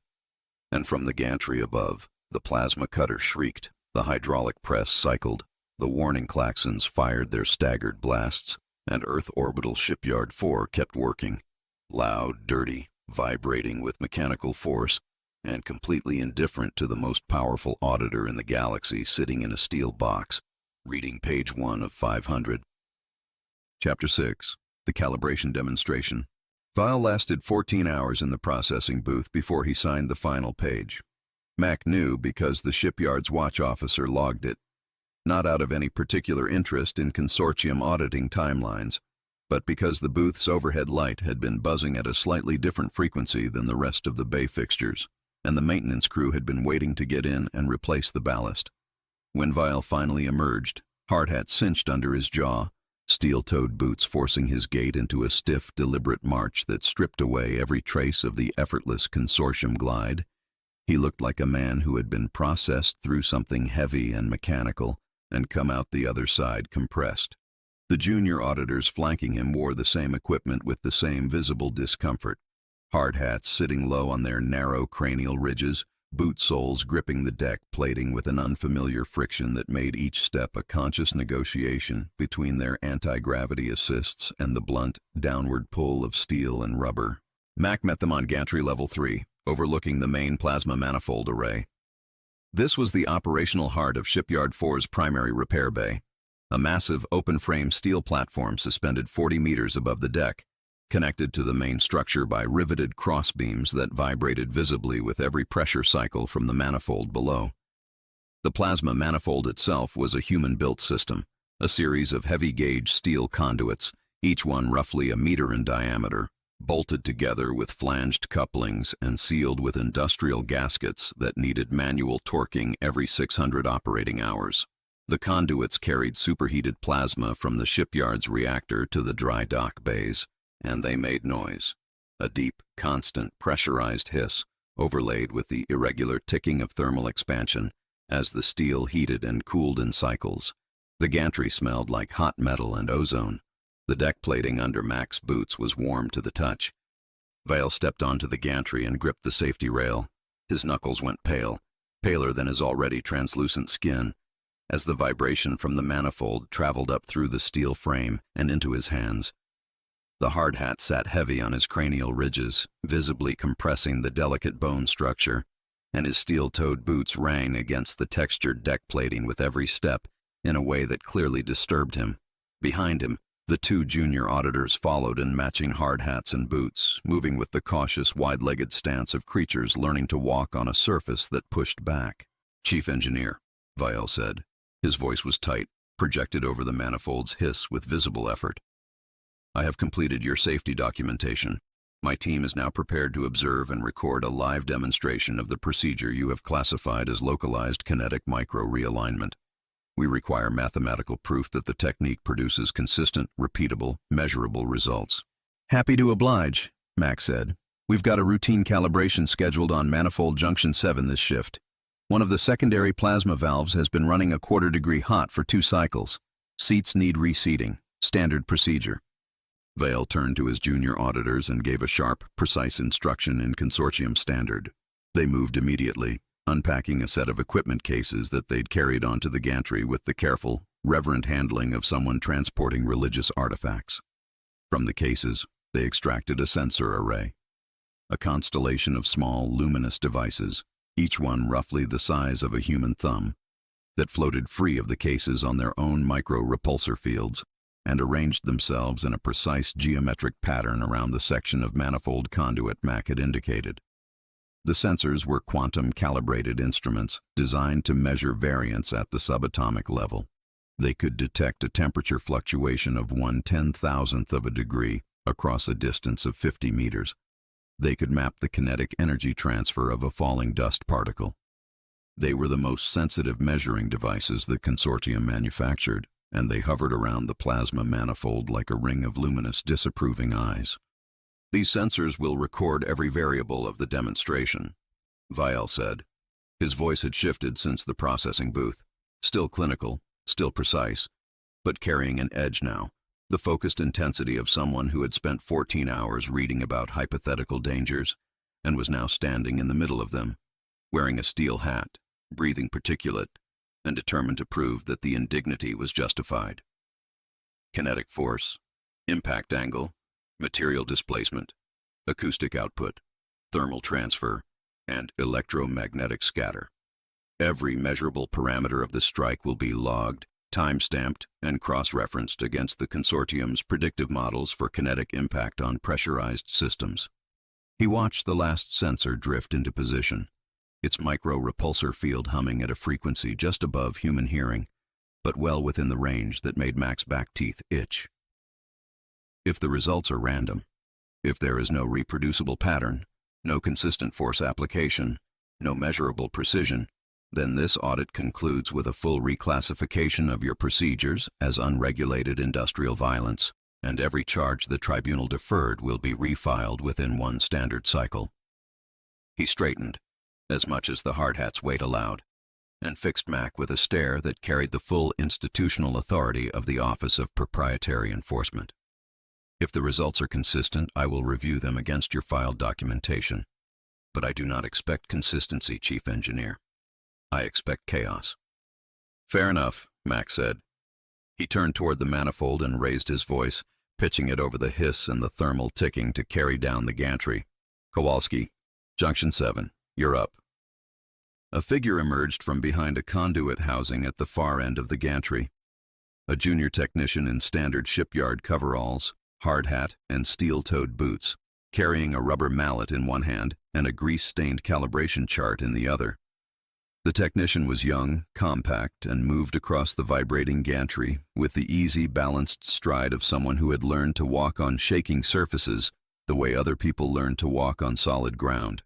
Speaker 1: And from the gantry above, the plasma cutter shrieked, the hydraulic press cycled, the warning klaxons fired their staggered blasts, and Earth Orbital Shipyard 4 kept working, loud, dirty, vibrating with mechanical force, and completely indifferent to the most powerful auditor in the galaxy sitting in a steel box, reading page 1 of 500. Chapter 6. The Calibration Demonstration. Vile lasted 14 hours in the processing booth before he signed the final page. Mac knew because the shipyard's watch officer logged it, not out of any particular interest in consortium auditing timelines, but because the booth's overhead light had been buzzing at a slightly different frequency than the rest of the bay fixtures, and the maintenance crew had been waiting to get in and replace the ballast. When Vile finally emerged, hardhat cinched under his jaw, steel-toed boots forcing his gait into a stiff, deliberate march that stripped away every trace of the effortless consortium glide, he looked like a man who had been processed through something heavy and mechanical and come out the other side compressed. The junior auditors flanking him wore the same equipment with the same visible discomfort. Hard hats sitting low on their narrow cranial ridges, boot soles gripping the deck plating with an unfamiliar friction that made each step a conscious negotiation between their anti-gravity assists and the blunt, downward pull of steel and rubber. Mac met them on gantry level 3, overlooking the main plasma manifold array. This was the operational heart of Shipyard 4's primary repair bay, a massive open-frame steel platform suspended 40 meters above the deck, connected to the main structure by riveted crossbeams that vibrated visibly with every pressure cycle from the manifold below. The plasma manifold itself was a human-built system, a series of heavy-gauge steel conduits, each one roughly a meter in diameter, bolted together with flanged couplings and sealed with industrial gaskets that needed manual torquing every 600 operating hours. The conduits carried superheated plasma from the shipyard's reactor to the dry dock bays, and they made noise, a deep, constant, pressurized hiss, overlaid with the irregular ticking of thermal expansion as the steel heated and cooled in cycles. The gantry smelled like hot metal and ozone. The deck plating under Mac's boots was warm to the touch. Vale stepped onto the gantry and gripped the safety rail. His knuckles went pale, paler than his already translucent skin, as the vibration from the manifold traveled up through the steel frame and into his hands. The hard hat sat heavy on his cranial ridges, visibly compressing the delicate bone structure, and his steel-toed boots rang against the textured deck plating with every step in a way that clearly disturbed him. Behind him, the two junior auditors followed in matching hard hats and boots, moving with the cautious, wide-legged stance of creatures learning to walk on a surface that pushed back. "Chief Engineer," Vile said. His voice was tight, projected over the manifold's hiss with visible effort. "I have completed your safety documentation. My team is now prepared to observe and record a live demonstration of the procedure you have classified as Localized Kinetic Micro-Realignment. We require mathematical proof that the technique produces consistent, repeatable, measurable results." "Happy to oblige," Mac said. "We've got a routine calibration scheduled on Manifold Junction 7 this shift. One of the secondary plasma valves has been running a quarter-degree hot for 2 cycles. Seats need reseating. Standard procedure." Vale turned to his junior auditors and gave a sharp, precise instruction in consortium standard. They moved immediately, unpacking a set of equipment cases that they'd carried onto the gantry with the careful, reverent handling of someone transporting religious artifacts. From the cases, they extracted a sensor array, a constellation of small, luminous devices, each one roughly the size of a human thumb, that floated free of the cases on their own micro-repulsor fields and arranged themselves in a precise geometric pattern around the section of manifold conduit Mac had indicated. The sensors were quantum-calibrated instruments designed to measure variance at the subatomic level. They could detect a temperature fluctuation of 1/10,000th of a degree across a distance of 50 meters. They could map the kinetic energy transfer of a falling dust particle. They were the most sensitive measuring devices the consortium manufactured, and they hovered around the plasma manifold like a ring of luminous, disapproving eyes. "These sensors will record every variable of the demonstration," Vile said. His voice had shifted since the processing booth. Still clinical, still precise, but carrying an edge now, the focused intensity of someone who had spent 14 hours reading about hypothetical dangers and was now standing in the middle of them, wearing a steel hat, breathing particulate, and determined to prove that the indignity was justified. Kinetic force, impact angle, material displacement, acoustic output, thermal transfer, and electromagnetic scatter. Every measurable parameter of the strike will be logged, time-stamped, and cross-referenced against the consortium's predictive models for kinetic impact on pressurized systems. He watched the last sensor drift into position, its micro-repulsor field humming at a frequency just above human hearing, but well within the range that made Mac's back teeth itch. If the results are random, if there is no reproducible pattern, no consistent force application, no measurable precision, then this audit concludes with a full reclassification of your procedures as unregulated industrial violence, and every charge the tribunal deferred will be refiled within one standard cycle. He straightened, as much as the hard hat's weight allowed, and fixed Mac with a stare that carried the full institutional authority of the Office of Proprietary Enforcement. If the results are consistent, I will review them against your filed documentation, but I do not expect consistency, Chief Engineer. I expect chaos. Fair enough, Mac said. He turned toward the manifold and raised his voice, pitching it over the hiss and the thermal ticking to carry down the gantry. Kowalski, Junction 7, you're up. A figure emerged from behind a conduit housing at the far end of the gantry. A junior technician in standard shipyard coveralls, hard hat, and steel-toed boots, carrying a rubber mallet in one hand and a grease-stained calibration chart in the other. The technician was young, compact, and moved across the vibrating gantry with the easy, balanced stride of someone who had learned to walk on shaking surfaces the way other people learn to walk on solid ground.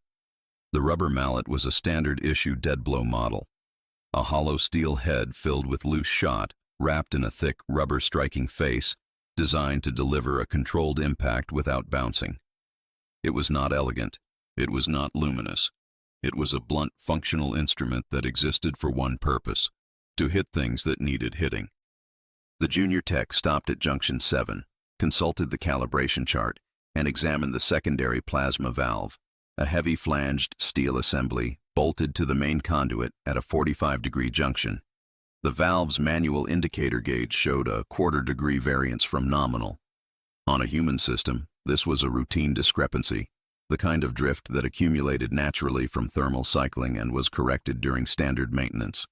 Speaker 1: The rubber mallet was a standard-issue dead-blow model, a hollow steel head filled with loose shot, wrapped in a thick, rubber-striking face, designed to deliver a controlled impact without bouncing. It was not elegant. It was not luminous. It was a blunt, functional instrument that existed for one purpose: to hit things that needed hitting. The junior tech stopped at Junction 7, consulted the calibration chart, and examined the secondary plasma valve, a heavy flanged steel assembly bolted to the main conduit at a 45-degree junction. The valve's manual indicator gauge showed a quarter-degree variance from nominal. On a human system, this was a routine discrepancy, the kind of drift that accumulated naturally from thermal cycling and was corrected during standard maintenance.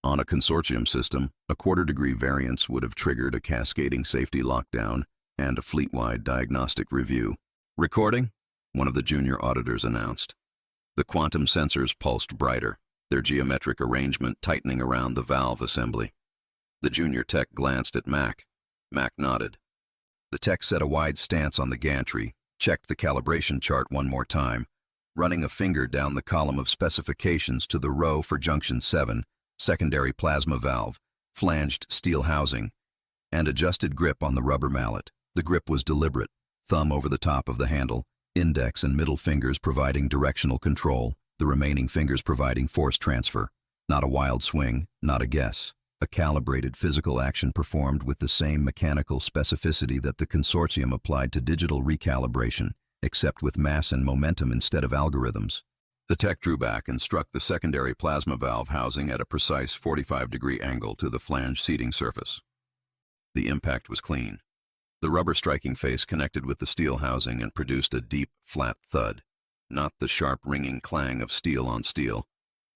Speaker 1: On a consortium system, a quarter-degree variance would have triggered a cascading safety lockdown and a fleet-wide diagnostic review. Recording? One of the junior auditors announced. The quantum sensors pulsed brighter, their geometric arrangement tightening around the valve assembly. The junior tech glanced at Mac. Mac nodded. The tech set a wide stance on the gantry, checked the calibration chart one more time, running a finger down the column of specifications to the row for Junction 7, secondary plasma valve, flanged steel housing, and adjusted grip on the rubber mallet. The grip was deliberate, thumb over the top of the handle, index and middle fingers providing directional control, the remaining fingers providing force transfer. Not a wild swing, not a guess. A calibrated physical action performed with the same mechanical specificity that the consortium applied to digital recalibration, except with mass and momentum instead of algorithms. The tech drew back and struck the secondary plasma valve housing at a precise 45-degree angle to the flange seating surface. The impact was clean. The rubber striking face connected with the steel housing and produced a deep, flat thud, not the sharp ringing clang of steel on steel,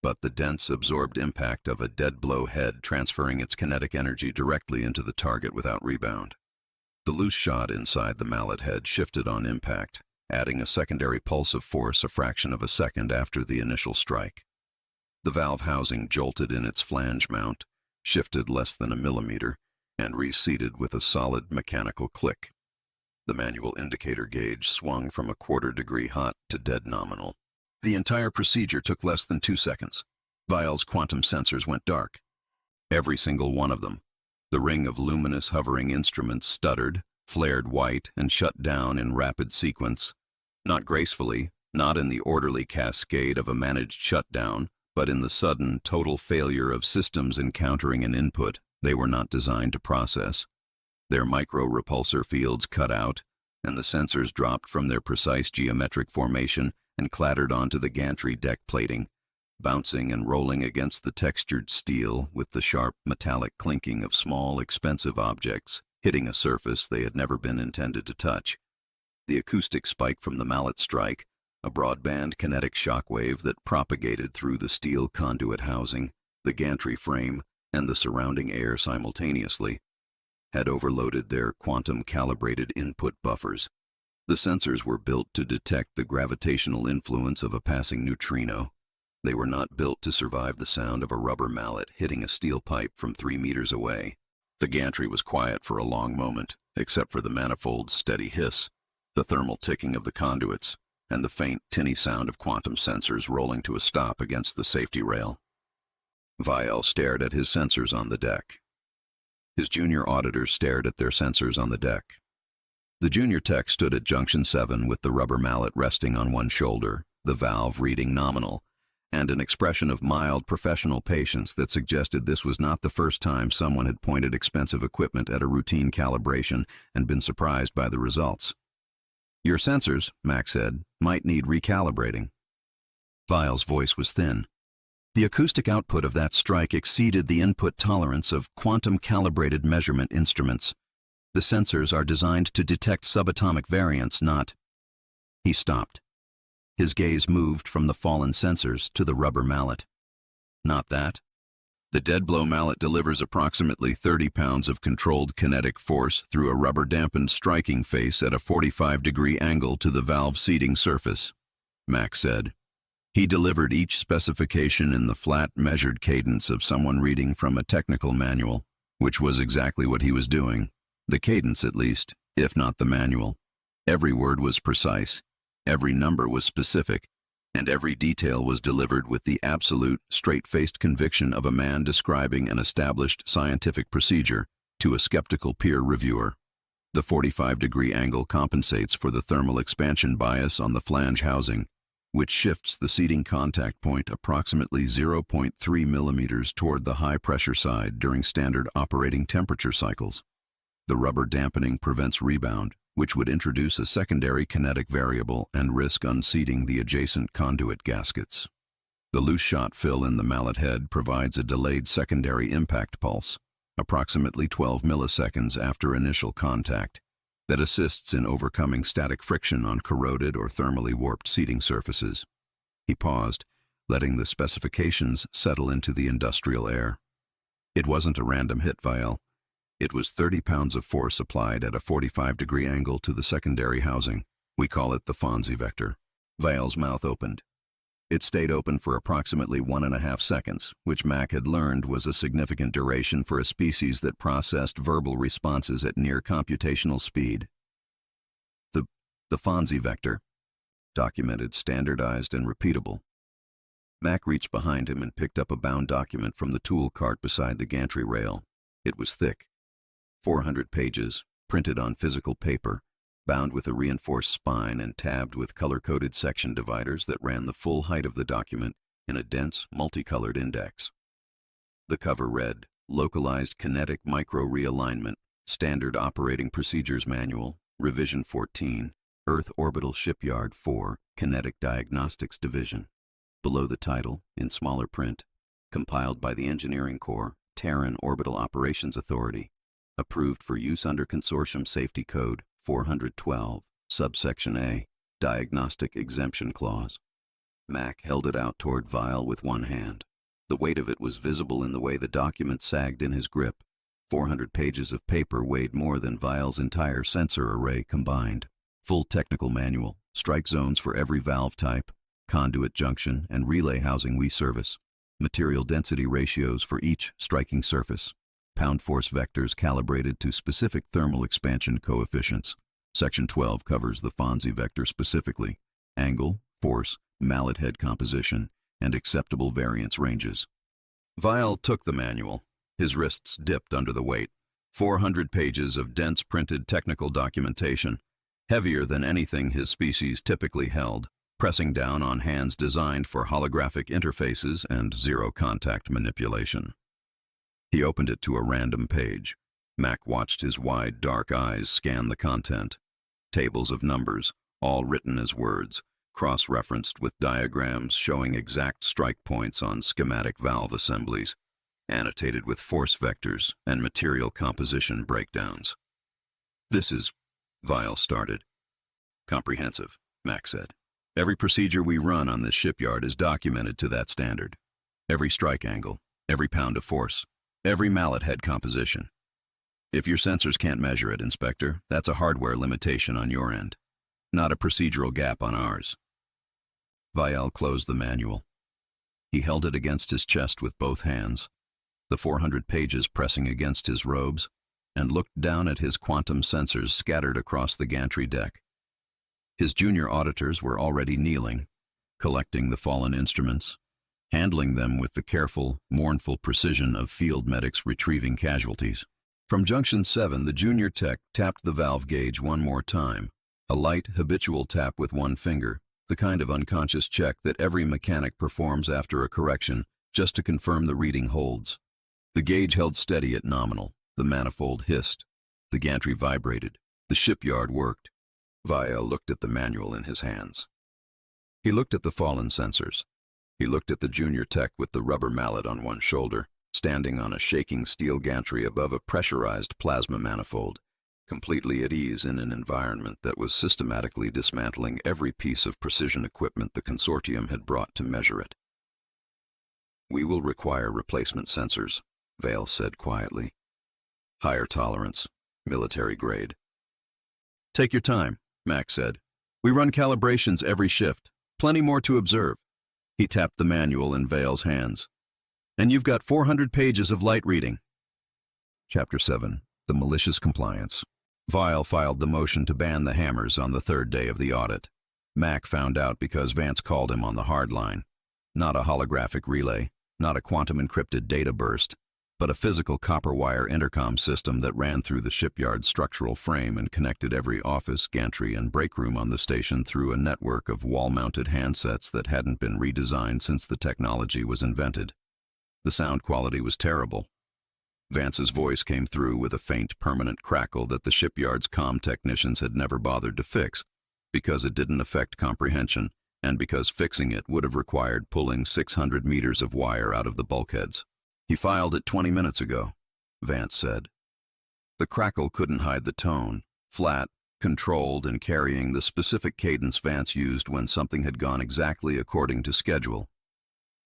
Speaker 1: but the dense, absorbed impact of a dead-blow head transferring its kinetic energy directly into the target without rebound. The loose shot inside the mallet head shifted on impact, adding a secondary pulse of force a fraction of a second after the initial strike. The valve housing jolted in its flange mount, shifted less than a millimeter, and reseated with a solid mechanical click. The manual indicator gauge swung from a quarter-degree hot to dead nominal. The entire procedure took less than 2 seconds. Vial's quantum sensors went dark. Every single one of them. The ring of luminous hovering instruments stuttered, flared white, and shut down in rapid sequence. Not gracefully, not in the orderly cascade of a managed shutdown, but in the sudden, total failure of systems encountering an input They were not designed to process. Their micro-repulsor fields cut out, and the sensors dropped from their precise geometric formation and clattered onto the gantry deck plating, bouncing and rolling against the textured steel with the sharp metallic clinking of small, expensive objects hitting a surface they had never been intended to touch. The acoustic spike from the mallet strike, a broadband kinetic shockwave that propagated through the steel conduit housing, the gantry frame, and the surrounding air simultaneously, had overloaded their quantum-calibrated input buffers. The sensors were built to detect the gravitational influence of a passing neutrino. They were not built to survive the sound of a rubber mallet hitting a steel pipe from 3 meters away. The gantry was quiet for a long moment, except for the manifold's steady hiss, the thermal ticking of the conduits, and the faint, tinny sound of quantum sensors rolling to a stop against the safety rail. Vial stared at his sensors on the deck. His junior auditors stared at their sensors on the deck. The junior tech stood at junction 7 with the rubber mallet resting on one shoulder, the valve reading nominal, and an expression of mild professional patience that suggested this was not the first time someone had pointed expensive equipment at a routine calibration and been surprised by the results. "Your sensors," Mac said, "might need recalibrating." Vial's voice was thin. The acoustic output of that strike exceeded the input tolerance of quantum-calibrated measurement instruments. The sensors are designed to detect subatomic variance, not... He stopped. His gaze moved from the fallen sensors to the rubber mallet. Not that. The dead-blow mallet delivers approximately 30 pounds of controlled kinetic force through a rubber-dampened striking face at a 45-degree angle to the valve seating surface, Mac said. He delivered each specification in the flat, measured cadence of someone reading from a technical manual, which was exactly what he was doing. The cadence, at least, if not the manual. Every word was precise, every number was specific, and every detail was delivered with the absolute, straight-faced conviction of a man describing an established scientific procedure to a skeptical peer reviewer. The 45-degree angle compensates for the thermal expansion bias on the flange housing, which shifts the seating contact point approximately 0.3 millimeters toward the high-pressure side during standard operating temperature cycles. The rubber dampening prevents rebound, which would introduce a secondary kinetic variable and risk unseating the adjacent conduit gaskets. The loose shot fill in the mallet head provides a delayed secondary impact pulse, approximately 12 milliseconds after initial contact, that assists in overcoming static friction on corroded or thermally warped seating surfaces. He paused, letting the specifications settle into the industrial air. It wasn't a random hit, Vial. It was 30 pounds of force applied at a 45-degree angle to the secondary housing. We call it the Fonzie vector. Vial's mouth opened. It stayed open for approximately 1.5 seconds, which Mac had learned was a significant duration for a species that processed verbal responses at near computational speed. The Fonzie vector, documented, standardized, and repeatable. Mac reached behind him and picked up a bound document from the tool cart beside the gantry rail. It was thick. 400 pages, printed on physical paper, bound with a reinforced spine and tabbed with color-coded section dividers that ran the full height of the document in a dense, multicolored index. The cover read, Localized Kinetic Micro-Realignment, Standard Operating Procedures Manual, Revision 14, Earth Orbital Shipyard 4, Kinetic Diagnostics Division. Below the title, in smaller print, compiled by the Engineering Corps, Terran Orbital Operations Authority, approved for use under Consortium Safety Code 412, Subsection A, Diagnostic Exemption Clause. Mac held it out toward Vial with one hand. The weight of it was visible in the way the document sagged in his grip. 400 pages of paper weighed more than Vial's entire sensor array combined. Full technical manual, strike zones for every valve type, conduit junction, and relay housing we service. Material density ratios for each striking surface. Pound force vectors calibrated to specific thermal expansion coefficients. Section 12 covers the Fonzie vector specifically. Angle, force, mallet head composition, and acceptable variance ranges. Vial took the manual. His wrists dipped under the weight. 400 pages of dense printed technical documentation, heavier than anything his species typically held, pressing down on hands designed for holographic interfaces and zero-contact manipulation. He opened it to a random page. Mac watched his wide, dark eyes scan the content. Tables of numbers, all written as words, cross-referenced with diagrams showing exact strike points on schematic valve assemblies, annotated with force vectors and material composition breakdowns. "This is," Vial started. "Comprehensive," Mac said. "Every procedure we run on this shipyard is documented to that standard. Every strike angle, every pound of force, every mallet head composition. If your sensors can't measure it, Inspector, that's a hardware limitation on your end, not a procedural gap on ours." Vial closed the manual. He held it against his chest with both hands, the 400 pages pressing against his robes, and looked down at his quantum sensors scattered across the gantry deck. His junior auditors were already kneeling, collecting the fallen instruments, handling them with the careful, mournful precision of field medics retrieving casualties. From Junction 7, the junior tech tapped the valve gauge one more time, a light, habitual tap with one finger, the kind of unconscious check that every mechanic performs after a correction just to confirm the reading holds. The gauge held steady at nominal, the manifold hissed, the gantry vibrated, the shipyard worked. Vial looked at the manual in his hands. He looked at the fallen sensors. He looked at the junior tech with the rubber mallet on one shoulder, standing on a shaking steel gantry above a pressurized plasma manifold, completely at ease in an environment that was systematically dismantling every piece of precision equipment the consortium had brought to measure it. "We will require replacement sensors," Vale said quietly. "Higher tolerance, military grade." "Take your time," Mac said. "We run calibrations every shift. Plenty more to observe." He tapped the manual in Vale's hands. "And you've got 400 pages of light reading." Chapter 7. The Malicious Compliance. Vial filed the motion to ban the hammers on the third day of the audit. Mac found out because Vance called him on the hard line. Not a holographic relay, not a quantum-encrypted data burst, but a physical copper wire intercom system that ran through the shipyard's structural frame and connected every office, gantry, and break room on the station through a network of wall-mounted handsets that hadn't been redesigned since the technology was invented. The sound quality was terrible. Vance's voice came through with a faint, permanent crackle that the shipyard's comm technicians had never bothered to fix, because it didn't affect comprehension, and because fixing it would have required pulling 600 meters of wire out of the bulkheads. "He filed it 20 minutes ago," Vance said. The crackle couldn't hide the tone, flat, controlled, and carrying the specific cadence Vance used when something had gone exactly according to schedule.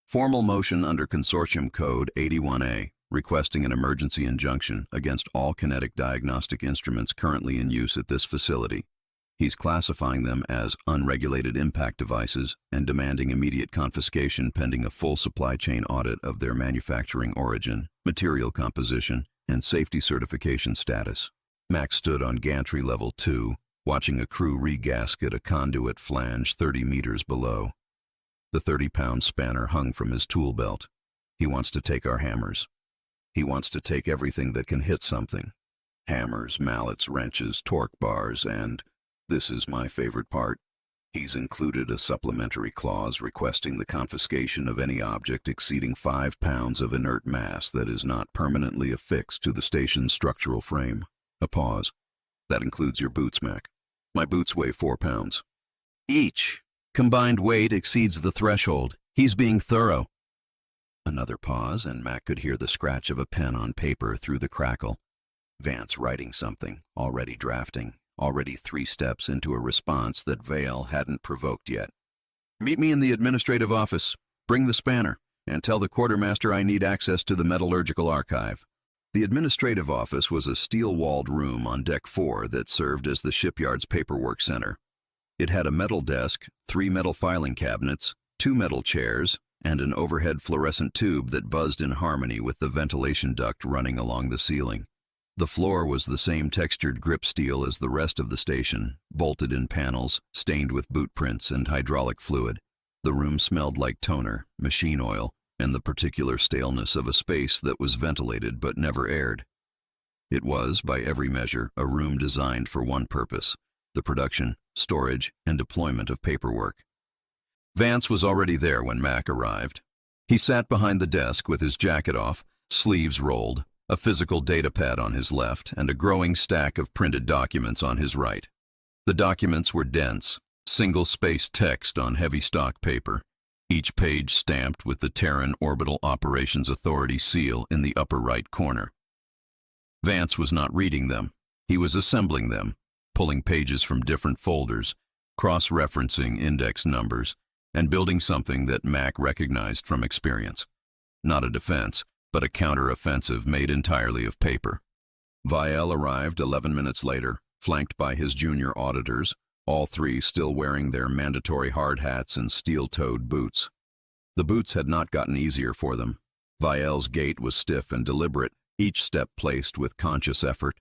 Speaker 1: "Formal motion under Consortium Code 81A, requesting an emergency injunction against all kinetic diagnostic instruments currently in use at this facility. He's classifying them as unregulated impact devices and demanding immediate confiscation pending a full supply chain audit of their manufacturing origin, material composition, and safety certification status." Max stood on gantry level 2, watching a crew regasket a conduit flange 30 meters below. The 30-pound spanner hung from his tool belt. "He wants to take our hammers. He wants to take everything that can hit something. Hammers, mallets, wrenches, torque bars, and, this is my favorite part, he's included a supplementary clause requesting the confiscation of any object exceeding 5 pounds of inert mass that is not permanently affixed to the station's structural frame." A pause. "That includes your boots, Mac. My boots weigh 4 pounds. Each. Combined weight exceeds the threshold. He's being thorough." Another pause, and Mac could hear the scratch of a pen on paper through the crackle. Vance writing something, already drafting, already 3 steps into a response that Vale hadn't provoked yet. "Meet me in the administrative office. Bring the spanner, and tell the quartermaster I need access to the metallurgical archive." The administrative office was a steel-walled room on Deck 4 that served as the shipyard's paperwork center. It had a metal desk, 3 metal filing cabinets, 2 metal chairs, and an overhead fluorescent tube that buzzed in harmony with the ventilation duct running along the ceiling. The floor was the same textured grip steel as the rest of the station, bolted in panels, stained with boot prints and hydraulic fluid. The room smelled like toner, machine oil, and the particular staleness of a space that was ventilated but never aired. It was, by every measure, a room designed for one purpose: the production, storage, and deployment of paperwork. Vance was already there when Mac arrived. He sat behind the desk with his jacket off, sleeves rolled, a physical datapad on his left, and a growing stack of printed documents on his right. The documents were dense, single-spaced text on heavy stock paper, each page stamped with the Terran Orbital Operations Authority seal in the upper right corner. Vance was not reading them. He was assembling them, pulling pages from different folders, cross-referencing index numbers, and building something that Mac recognized from experience. Not a defense, but a counter-offensive made entirely of paper. Vial arrived 11 minutes later, flanked by his junior auditors, all three still wearing their mandatory hard hats and steel-toed boots. The boots had not gotten easier for them. Vial's gait was stiff and deliberate, each step placed with conscious effort,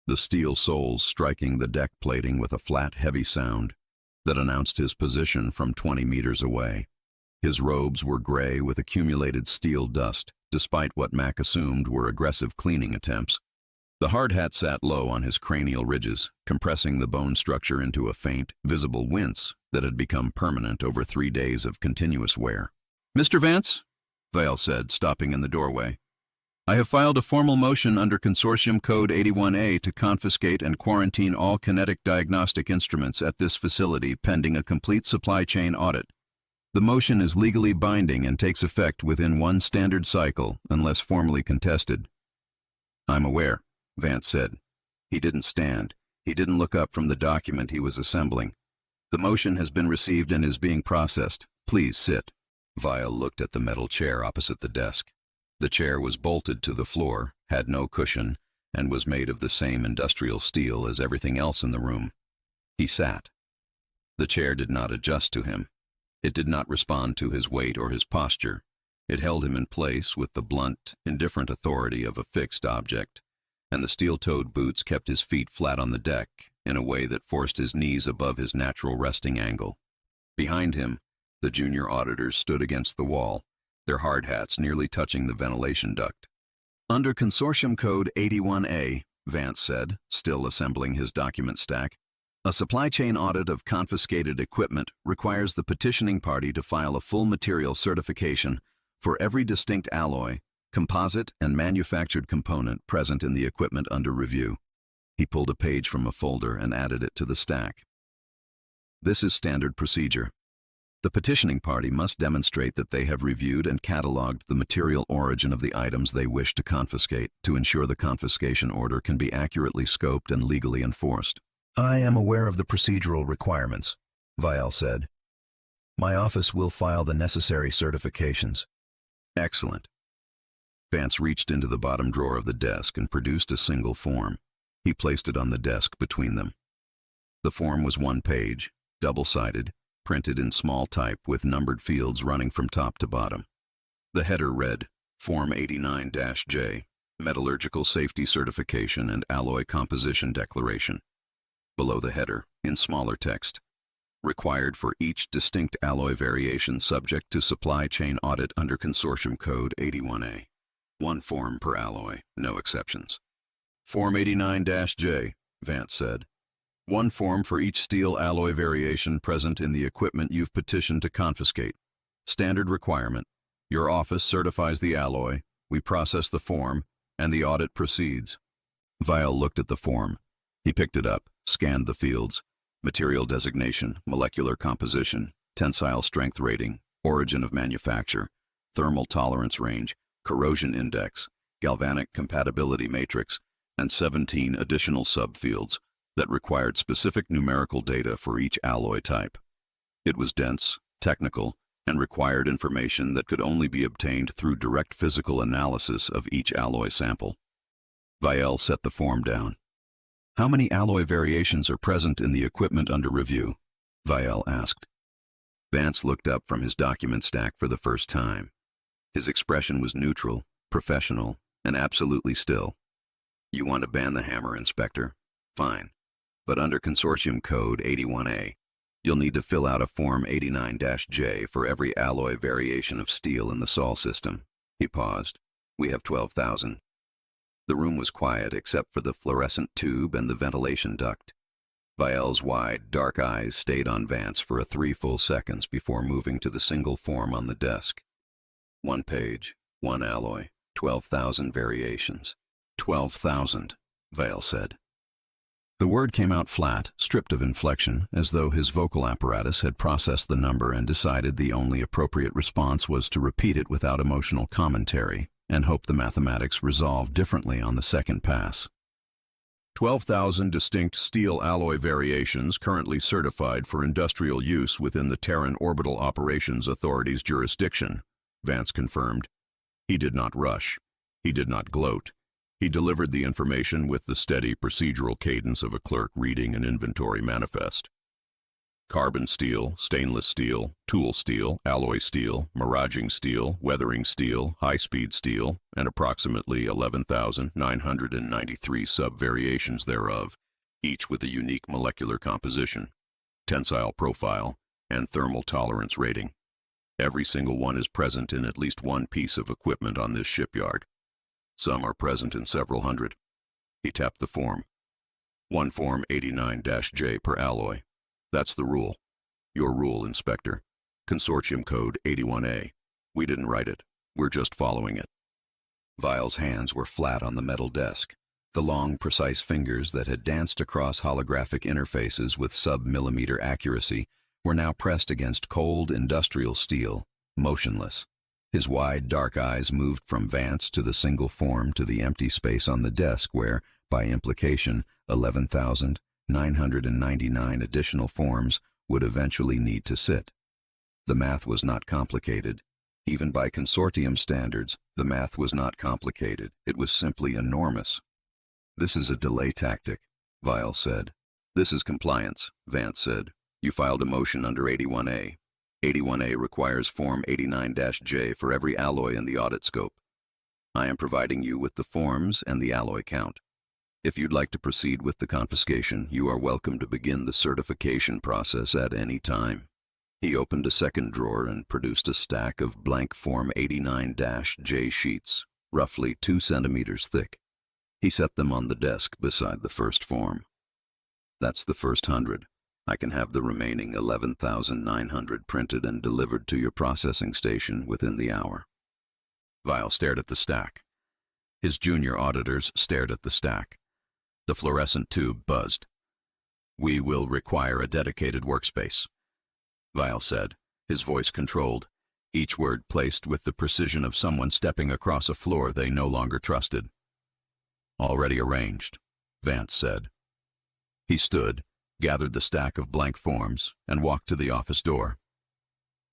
Speaker 1: the steel soles striking the deck plating with a flat, heavy sound that announced his position from 20 meters away. His robes were gray with accumulated steel dust, despite what Mac assumed were aggressive cleaning attempts. The hard hat sat low on his cranial ridges, compressing the bone structure into a faint, visible wince that had become permanent over 3 days of continuous wear. "Mr. Vance," Vial said, stopping in the doorway, "I have filed a formal motion under Consortium Code 81A to confiscate and quarantine all kinetic diagnostic instruments at this facility pending a complete supply chain audit. The motion is legally binding and takes effect within 1 standard cycle unless formally contested." "I'm aware," Vance said. He didn't stand. He didn't look up from the document he was assembling. "The motion has been received and is being processed. Please sit." Vial looked at the metal chair opposite the desk. The chair was bolted to the floor, had no cushion, and was made of the same industrial steel as everything else in the room. He sat. The chair did not adjust to him. It did not respond to his weight or his posture. It held him in place with the blunt, indifferent authority of a fixed object, and the steel-toed boots kept his feet flat on the deck in a way that forced his knees above his natural resting angle. Behind him, the junior auditors stood against the wall, their hard hats nearly touching the ventilation duct. "Under Consortium Code 81A, Vance said, still assembling his document stack, a supply chain audit of confiscated equipment requires the petitioning party to file a full material certification for every distinct alloy, composite, and manufactured component present in the equipment under review." He pulled a page from a folder and added it to the stack. "This is standard procedure. The petitioning party must demonstrate that they have reviewed and cataloged the material origin of the items they wish to confiscate to ensure the confiscation order can be accurately scoped and legally enforced." "I am aware of the procedural requirements," Vial said. "My office will file the necessary certifications." "Excellent." Vance reached into the bottom drawer of the desk and produced a single form. He placed it on the desk between them. The form was 1 page, double-sided, printed in small type with numbered fields running from top to bottom. The header read, Form 89-J, Metallurgical Safety Certification and Alloy Composition Declaration. Below the header, in smaller text, required for each distinct alloy variation subject to supply chain audit under Consortium Code 81A. 1 form per alloy, no exceptions. Form 89-J, Vance said. 1 form for each steel alloy variation present in the equipment you've petitioned to confiscate. Standard requirement. Your office certifies the alloy, we process the form, and the audit proceeds. Vial looked at the form. He picked it up, scanned the fields. Material designation, molecular composition, tensile strength rating, origin of manufacture, thermal tolerance range, corrosion index, galvanic compatibility matrix, and 17 additional subfields that required specific numerical data for each alloy type. It was dense, technical, and required information that could only be obtained through direct physical analysis of each alloy sample. Vial set the form down. "How many alloy variations are present in the equipment under review?" Vial asked. Vance looked up from his document stack for the first time. His expression was neutral, professional, and absolutely still. "You want to ban the hammer, Inspector? Fine. But under Consortium Code 81A, you'll need to fill out a Form 89-J for every alloy variation of steel in the Sol system." He paused. "We have 12,000. The room was quiet except for the fluorescent tube and the ventilation duct. Vial's wide, dark eyes stayed on Vance for 3 full seconds before moving to the single form on the desk. 1 page, 1 alloy, 12,000 variations. 12,000, Vale said. The word came out flat, stripped of inflection, as though his vocal apparatus had processed the number and decided the only appropriate response was to repeat it without emotional commentary and hope the mathematics resolved differently on the second pass. 12,000 distinct steel alloy variations currently certified for industrial use within the Terran Orbital Operations Authority's jurisdiction, Vance confirmed. He did not rush. He did not gloat. He delivered the information with the steady procedural cadence of a clerk reading an inventory manifest. Carbon steel, stainless steel, tool steel, alloy steel, miraging steel, weathering steel, high-speed steel, and approximately 11,993 sub-variations thereof, each with a unique molecular composition, tensile profile, and thermal tolerance rating. Every single one is present in at least one piece of equipment on this shipyard. Some are present in several hundred. He tapped the form. One form 89-J per alloy. That's the rule. Your rule, Inspector. Consortium code 81A. We didn't write it. We're just following it. Vile's hands were flat on the metal desk. The long, precise fingers that had danced across holographic interfaces with sub-millimeter accuracy were now pressed against cold industrial steel, motionless. His wide, dark eyes moved from Vance to the single form to the empty space on the desk where, by implication, 11,999 additional forms would eventually need to sit. The math was not complicated. Even by consortium standards, the math was not complicated. It was simply enormous. This is a delay tactic, Vile said. This is compliance, Vance said. You filed a motion under 81A. 81A requires Form 89-J for every alloy in the audit scope. I am providing you with the forms and the alloy count. If you'd like to proceed with the confiscation, you are welcome to begin the certification process at any time. He opened a second drawer and produced a stack of blank Form 89-J sheets, roughly 2 centimeters thick. He set them on the desk beside the first form. That's the first 100. I can have the remaining 11,900 printed and delivered to your processing station within the hour. Vile stared at the stack. His junior auditors stared at the stack. The fluorescent tube buzzed. We will require a dedicated workspace, Vile said, his voice controlled, each word placed with the precision of someone stepping across a floor they no longer trusted. Already arranged, Vance said. He stood, gathered the stack of blank forms, and walked to the office door.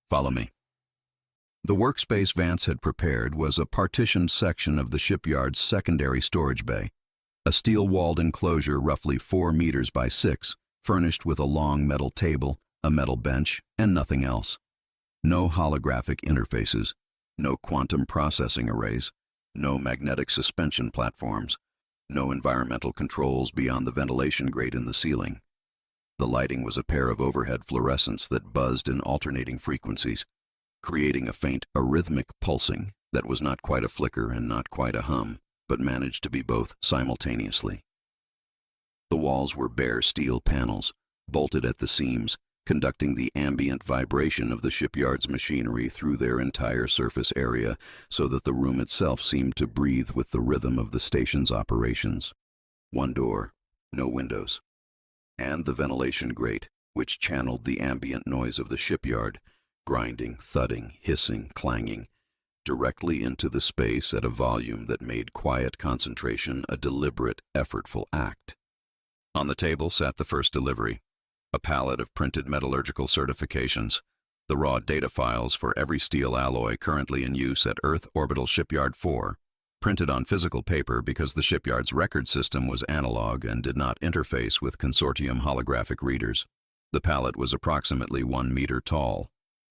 Speaker 1: Follow me. The workspace Vance had prepared was a partitioned section of the shipyard's secondary storage bay, a steel-walled enclosure roughly 4 meters by 6, furnished with a long metal table, a metal bench, and nothing else. No holographic interfaces, no quantum processing arrays, no magnetic suspension platforms, no environmental controls beyond the ventilation grate in the ceiling. The lighting was a pair of overhead fluorescents that buzzed in alternating frequencies, creating a faint arrhythmic pulsing that was not quite a flicker and not quite a hum, but managed to be both simultaneously. The walls were bare steel panels, bolted at the seams, conducting the ambient vibration of the shipyard's machinery through their entire surface area so that the room itself seemed to breathe with the rhythm of the station's operations. One door, no windows. And the ventilation grate, which channeled the ambient noise of the shipyard, grinding, thudding, hissing, clanging, directly into the space at a volume that made quiet concentration a deliberate, effortful act. On the table sat the first delivery, a pallet of printed metallurgical certifications, the raw data files for every steel alloy currently in use at Earth Orbital Shipyard 4, printed on physical paper because the shipyard's record system was analog and did not interface with consortium holographic readers. The pallet was approximately 1 meter tall.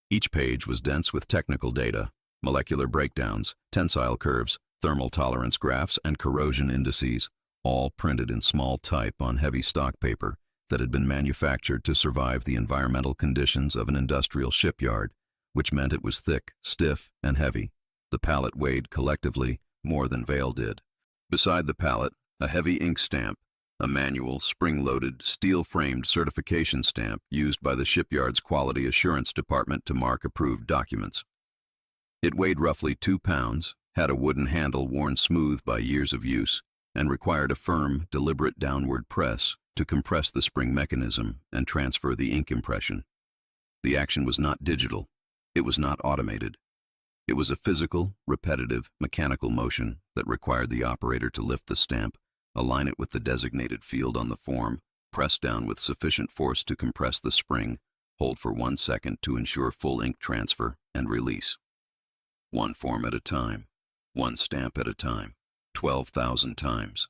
Speaker 1: Each page was dense with technical data, molecular breakdowns, tensile curves, thermal tolerance graphs, and corrosion indices, all printed in small type on heavy stock paper that had been manufactured to survive the environmental conditions of an industrial shipyard, which meant it was thick, stiff, and heavy. The pallet weighed collectively more than Vale did. Beside the pallet, a heavy ink stamp, a manual, spring-loaded, steel-framed certification stamp used by the shipyard's Quality Assurance Department to mark approved documents. It weighed roughly 2 pounds, had a wooden handle worn smooth by years of use, and required a firm, deliberate downward press to compress the spring mechanism and transfer the ink impression. The action was not digital. It was not automated. It was a physical, repetitive, mechanical motion that required the operator to lift the stamp, align it with the designated field on the form, press down with sufficient force to compress the spring, hold for 1 second to ensure full ink transfer, and release. One form at a time, one stamp at a time, 12,000 times.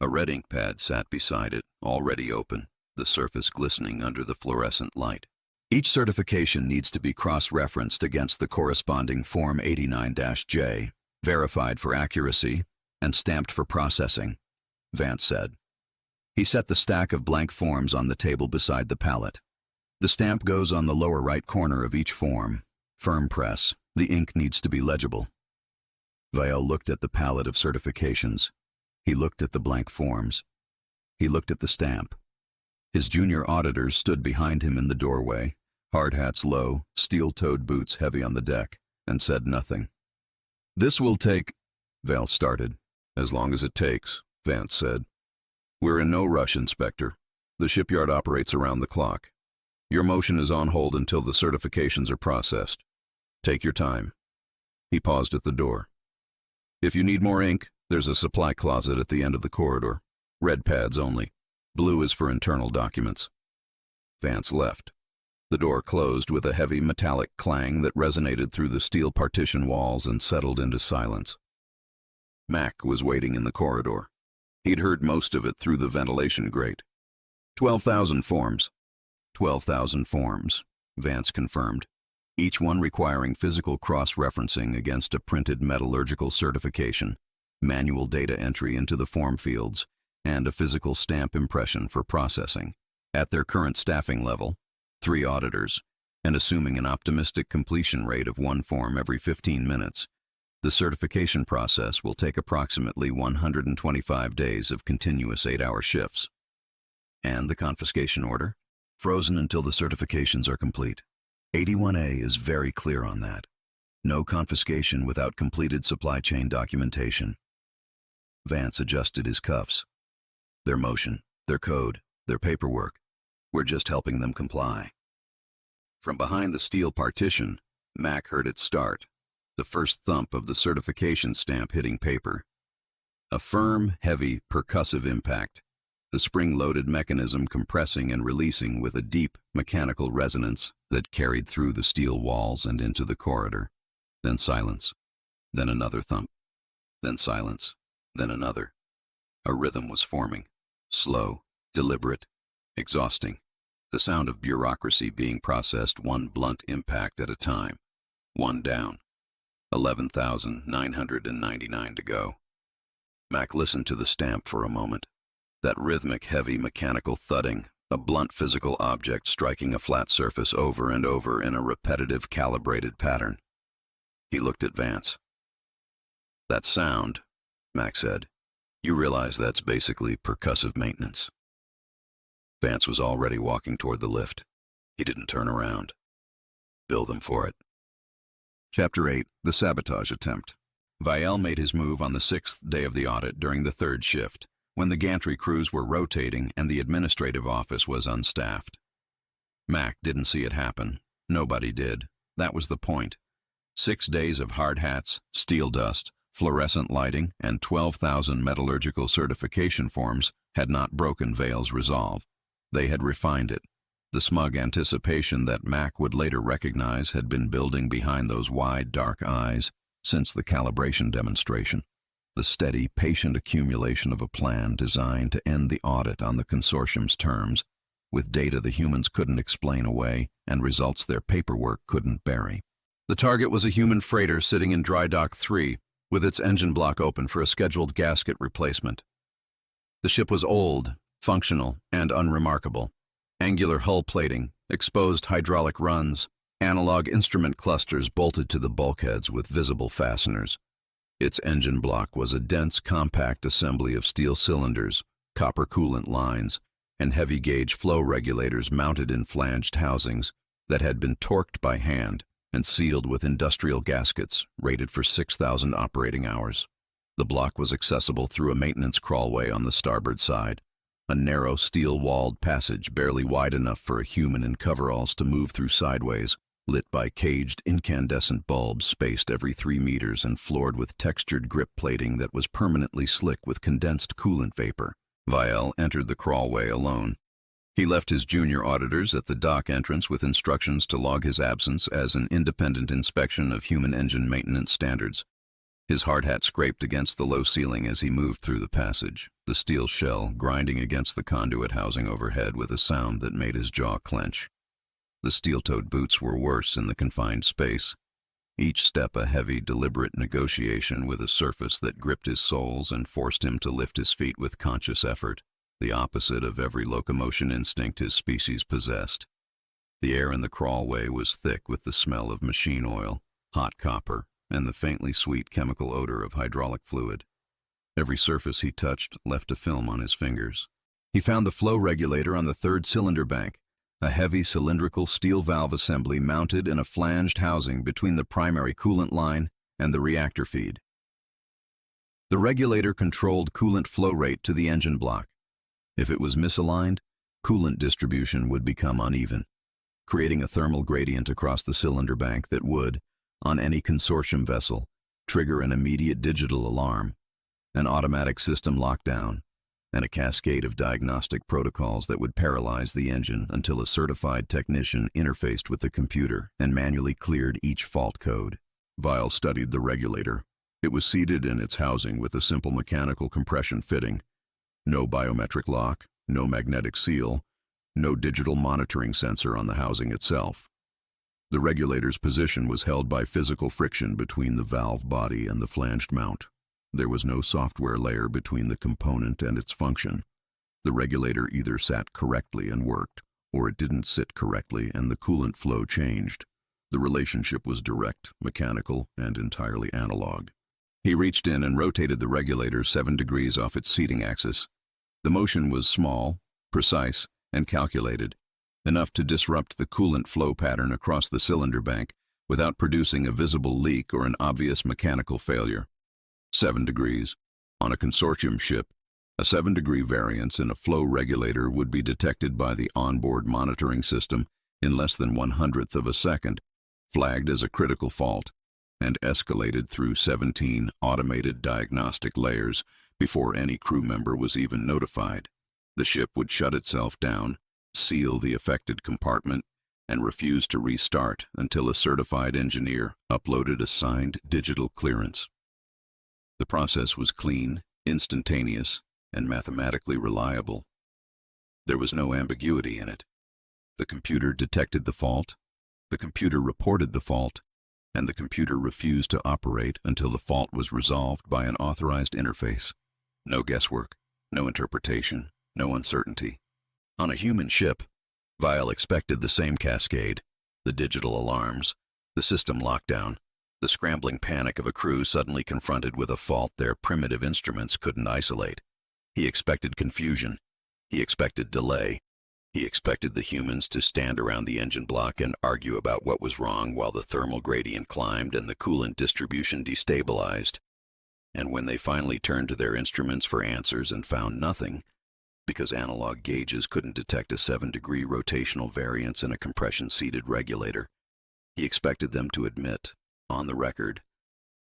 Speaker 1: A red ink pad sat beside it, already open, the surface glistening under the fluorescent light. Each certification needs to be cross-referenced against the corresponding Form 89-J, verified for accuracy, and stamped for processing, Vance said. He set the stack of blank forms on the table beside the palette. The stamp goes on the lower right corner of each form. Firm press. The ink needs to be legible. Vael looked at the palette of certifications. He looked at the blank forms. He looked at the stamp. His junior auditors stood behind him in the doorway, hard hats low, steel-toed boots heavy on the deck, and said nothing. "This will take," Vael started. "As long as it takes," Vance said. "We're in no rush, Inspector. The shipyard operates around the clock. Your motion is on hold until the certifications are processed. Take your time." He paused at the door. "If you need more ink, there's a supply closet at the end of the corridor. Red pads only. Blue is for internal documents." Vance left. The door closed with a heavy metallic clang that resonated through the steel partition walls and settled into silence. Mac was waiting in the corridor. He'd heard most of it through the ventilation grate. 12,000 forms. 12,000 forms, Vance confirmed, each one requiring physical cross-referencing against a printed metallurgical certification, manual data entry into the form fields, and a physical stamp impression for processing. At their current staffing level, 3 auditors, and assuming an optimistic completion rate of 1 form every 15 minutes, the certification process will take approximately 125 days of continuous 8-hour shifts. And the confiscation order? Frozen until the certifications are complete. 81A is very clear on that. No confiscation without completed supply chain documentation. Vance adjusted his cuffs. Their motion, their code, their paperwork. We're just helping them comply. From behind the steel partition, Mac heard it start, the first thump of the certification stamp hitting paper. A firm, heavy, percussive impact, the spring-loaded mechanism compressing and releasing with a deep, mechanical resonance that carried through the steel walls and into the corridor. Then silence. Then another thump. Then silence. Then another. A rhythm was forming. Slow, deliberate, exhausting. The sound of bureaucracy being processed one blunt impact at a time. One down. 11,999 to go. Mac listened to the stamp for a moment. That rhythmic, heavy, mechanical thudding, a blunt physical object striking a flat surface over and over in a repetitive, calibrated pattern. He looked at Vance. "That sound," Mac said. "You realize that's basically percussive maintenance." Vance was already walking toward the lift. He didn't turn around. "Bill them for it." Chapter 8, The Sabotage Attempt. Vael made his move on the 6th day of the audit during the 3rd shift, when the gantry crews were rotating and the administrative office was unstaffed. Mac didn't see it happen. Nobody did. That was the point. 6 days of hard hats, steel dust, fluorescent lighting, and 12,000 metallurgical certification forms had not broken Vail's resolve. They had refined it. The smug anticipation that Mac would later recognize had been building behind those wide, dark eyes since the calibration demonstration. The steady, patient accumulation of a plan designed to end the audit on the consortium's terms, with data the humans couldn't explain away and results their paperwork couldn't bury. The target was a human freighter sitting in Dry Dock 3, with its engine block open for a scheduled gasket replacement. The ship was old, functional, and unremarkable. Angular hull plating, exposed hydraulic runs, analog instrument clusters bolted to the bulkheads with visible fasteners. Its engine block was a dense, compact assembly of steel cylinders, copper coolant lines, and heavy-gauge flow regulators mounted in flanged housings that had been torqued by hand and sealed with industrial gaskets rated for 6,000 operating hours. The block was accessible through a maintenance crawlway on the starboard side, a narrow steel-walled passage barely wide enough for a human in coveralls to move through sideways, lit by caged incandescent bulbs spaced every 3 meters and floored with textured grip plating that was permanently slick with condensed coolant vapor. Vial entered the crawlway alone. He left his junior auditors at the dock entrance with instructions to log his absence as an independent inspection of human engine maintenance standards. His hard hat scraped against the low ceiling as he moved through the passage, the steel shell grinding against the conduit housing overhead with a sound that made his jaw clench. The steel-toed boots were worse in the confined space, each step a heavy, deliberate negotiation with a surface that gripped his soles and forced him to lift his feet with conscious effort, the opposite of every locomotion instinct his species possessed. The air in the crawlway was thick with the smell of machine oil, hot copper, and the faintly sweet chemical odor of hydraulic fluid. Every surface he touched left a film on his fingers. He found the flow regulator on the third cylinder bank, a heavy cylindrical steel valve assembly mounted in a flanged housing between the primary coolant line and the reactor feed. The regulator controlled coolant flow rate to the engine block. If it was misaligned, coolant distribution would become uneven, creating a thermal gradient across the cylinder bank that would, on any consortium vessel, trigger an immediate digital alarm, an automatic system lockdown, and a cascade of diagnostic protocols that would paralyze the engine until a certified technician interfaced with the computer and manually cleared each fault code. Vial studied the regulator. It was seated in its housing with a simple mechanical compression fitting. No biometric lock, no magnetic seal, no digital monitoring sensor on the housing itself. The regulator's position was held by physical friction between the valve body and the flanged mount. There was no software layer between the component and its function. The regulator either sat correctly and worked, or it didn't sit correctly and the coolant flow changed. The relationship was direct, mechanical, and entirely analog. He reached in and rotated the regulator 7 degrees off its seating axis. The motion was small, precise, and calculated, enough to disrupt the coolant flow pattern across the cylinder bank without producing a visible leak or an obvious mechanical failure. 7 degrees. On a consortium ship, a 7-degree variance in a flow regulator would be detected by the onboard monitoring system in less than 1/100th of a second, flagged as a critical fault, and escalated through 17 automated diagnostic layers before any crew member was even notified. The ship would shut itself down, seal the affected compartment, and refuse to restart until a certified engineer uploaded a signed digital clearance. The process was clean, instantaneous, and mathematically reliable. There was no ambiguity in it. The computer detected the fault, the computer reported the fault, and the computer refused to operate until the fault was resolved by an authorized interface. No guesswork, no interpretation, no uncertainty. On a human ship, Vial expected the same cascade, the digital alarms, the system lockdown, the scrambling panic of a crew suddenly confronted with a fault their primitive instruments couldn't isolate. He expected confusion. He expected delay. He expected the humans to stand around the engine block and argue about what was wrong while the thermal gradient climbed and the coolant distribution destabilized. And when they finally turned to their instruments for answers and found nothing, because analog gauges couldn't detect a 7-degree rotational variance in a compression-seated regulator, he expected them to admit, on the record,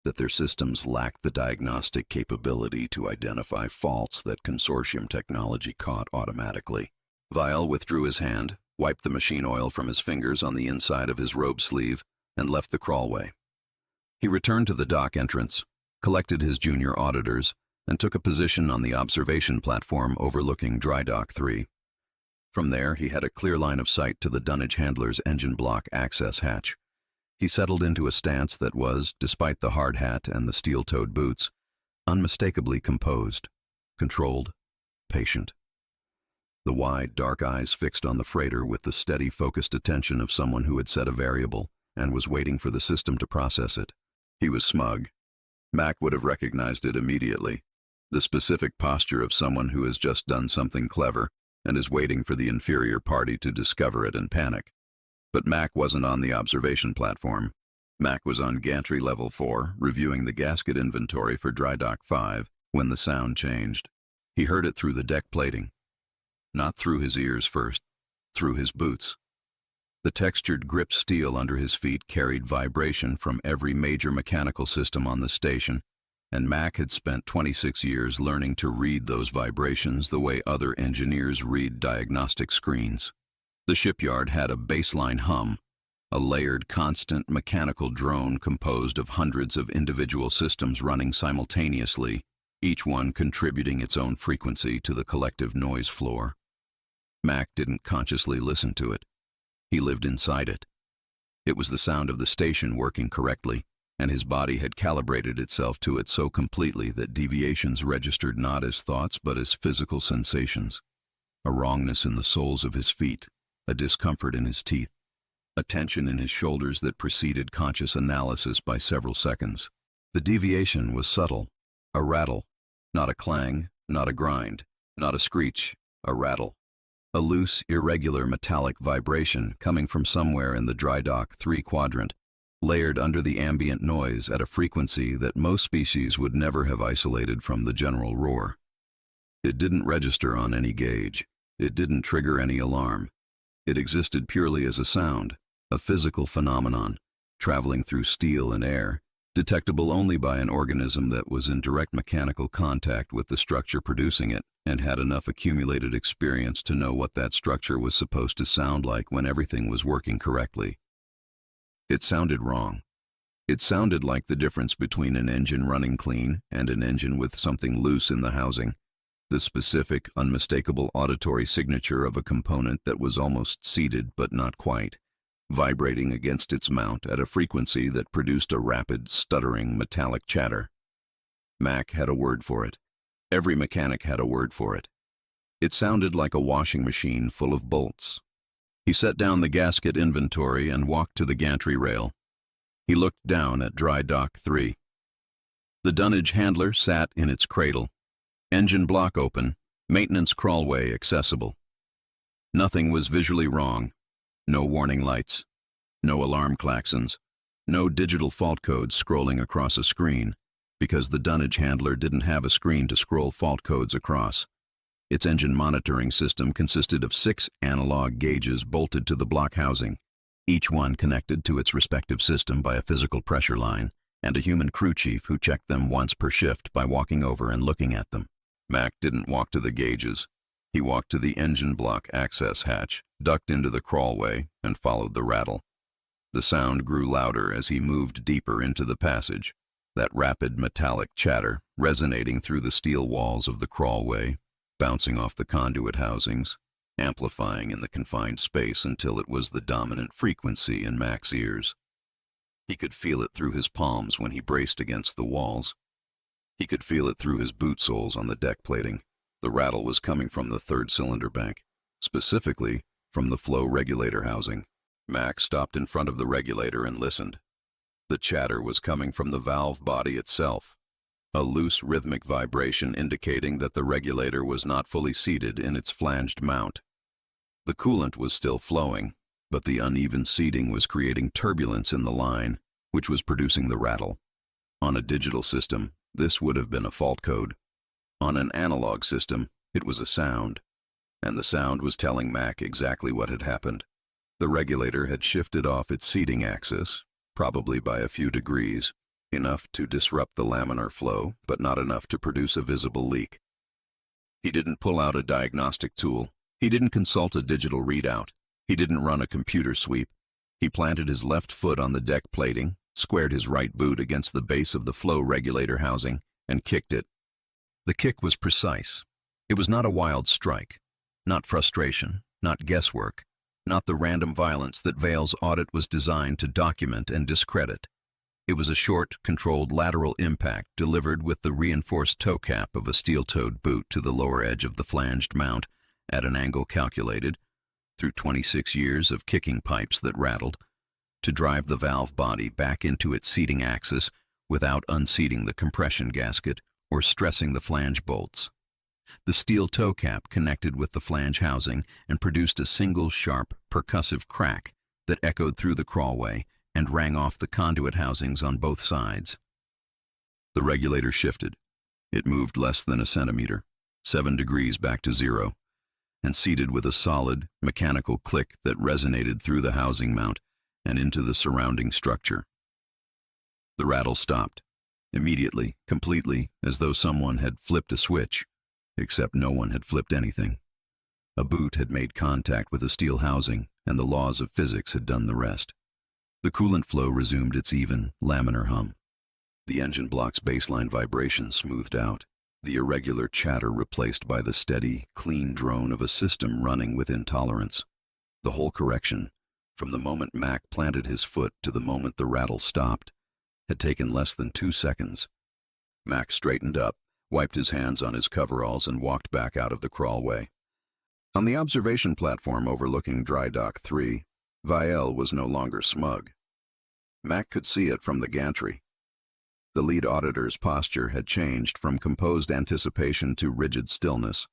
Speaker 1: that their systems lacked the diagnostic capability to identify faults that consortium technology caught automatically. Vial withdrew his hand, wiped the machine oil from his fingers on the inside of his robe sleeve, and left the crawlway. He returned to the dock entrance, collected his junior auditors, and took a position on the observation platform overlooking Dry Dock 3. From there, he had a clear line of sight to the dunnage handler's engine block access hatch. He settled into a stance that was, despite the hard hat and the steel-toed boots, unmistakably composed, controlled, patient. The wide, dark eyes fixed on the freighter with the steady, focused attention of someone who had set a variable and was waiting for the system to process it. He was smug. Mac would have recognized it immediately. The specific posture of someone who has just done something clever and is waiting for the inferior party to discover it and panic. But Mac wasn't on the observation platform. Mac was on gantry level 4, reviewing the gasket inventory for dry dock 5, when the sound changed. He heard it through the deck plating. Not through his ears first, through his boots. The textured grip steel under his feet carried vibration from every major mechanical system on the station, and Mac had spent 26 years learning to read those vibrations the way other engineers read diagnostic screens. The shipyard had a baseline hum, a layered, constant mechanical drone composed of hundreds of individual systems running simultaneously, each one contributing its own frequency to the collective noise floor. Mac didn't consciously listen to it. He lived inside it. It was the sound of the station working correctly, and his body had calibrated itself to it so completely that deviations registered not as thoughts but as physical sensations. A wrongness in the soles of his feet, a discomfort in his teeth, a tension in his shoulders that preceded conscious analysis by several seconds. The deviation was subtle, a rattle, not a clang, not a grind, not a screech, a rattle. A loose, irregular metallic vibration coming from somewhere in the dry dock 3 quadrant, layered under the ambient noise at a frequency that most species would never have isolated from the general roar. It didn't register on any gauge. It didn't trigger any alarm. It existed purely as a sound, a physical phenomenon, traveling through steel and air, detectable only by an organism that was in direct mechanical contact with the structure producing it and had enough accumulated experience to know what that structure was supposed to sound like when everything was working correctly. It sounded wrong. It sounded like the difference between an engine running clean and an engine with something loose in the housing, the specific, unmistakable auditory signature of a component that was almost seated but not quite, vibrating against its mount at a frequency that produced a rapid, stuttering, metallic chatter. Mac had a word for it. Every mechanic had a word for it. It sounded like a washing machine full of bolts. He set down the gasket inventory and walked to the gantry rail. He looked down at dry dock 3. The dunnage handler sat in its cradle. Engine block open, maintenance crawlway accessible. Nothing was visually wrong. No warning lights. No alarm klaxons. No digital fault codes scrolling across a screen, because the dunnage handler didn't have a screen to scroll fault codes across. Its engine monitoring system consisted of 6 analog gauges bolted to the block housing, each one connected to its respective system by a physical pressure line, and a human crew chief who checked them once per shift by walking over and looking at them. Mac didn't walk to the gauges. He walked to the engine block access hatch, ducked into the crawlway, and followed the rattle. The sound grew louder as he moved deeper into the passage, that rapid metallic chatter resonating through the steel walls of the crawlway, bouncing off the conduit housings, amplifying in the confined space until it was the dominant frequency in Mac's ears. He could feel it through his palms when he braced against the walls. He could feel it through his boot soles on the deck plating. The rattle was coming from the 3rd cylinder bank, specifically from the flow regulator housing. Mac stopped in front of the regulator and listened. The chatter was coming from the valve body itself, a loose rhythmic vibration indicating that the regulator was not fully seated in its flanged mount. The coolant was still flowing, but the uneven seating was creating turbulence in the line, which was producing the rattle. On a digital system, this would have been a fault code. On an analog system, it was a sound, and the sound was telling Mac exactly what had happened. The regulator had shifted off its seating axis, probably by a few degrees, enough to disrupt the laminar flow, but not enough to produce a visible leak. He didn't pull out a diagnostic tool. He didn't consult a digital readout. He didn't run a computer sweep. He planted his left foot on the deck plating, squared his right boot against the base of the flow regulator housing, and kicked it. The kick was precise. It was not a wild strike, not frustration, not guesswork, not the random violence that Vale's audit was designed to document and discredit. It was a short, controlled lateral impact delivered with the reinforced toe cap of a steel-toed boot to the lower edge of the flanged mount at an angle calculated, through 26 years of kicking pipes that rattled, to drive the valve body back into its seating axis without unseating the compression gasket or stressing the flange bolts. The steel toe cap connected with the flange housing and produced a single sharp, percussive crack that echoed through the crawlway and rang off the conduit housings on both sides. The regulator shifted. It moved less than a centimeter, 7 degrees back to 0, and seated with a solid, mechanical click that resonated through the housing mount and into the surrounding structure. The rattle stopped, immediately, completely, as though someone had flipped a switch, except no one had flipped anything. A boot had made contact with a steel housing, and the laws of physics had done the rest. The coolant flow resumed its even, laminar hum. The engine block's baseline vibration smoothed out, the irregular chatter replaced by the steady, clean drone of a system running within tolerance. The whole correction, from the moment Mac planted his foot to the moment the rattle stopped, had taken less than 2 seconds. Mac straightened up, wiped his hands on his coveralls, and walked back out of the crawlway. On the observation platform overlooking Dry Dock 3, Vielle was no longer smug. Mac could see it from the gantry. The lead auditor's posture had changed from composed anticipation to rigid stillness,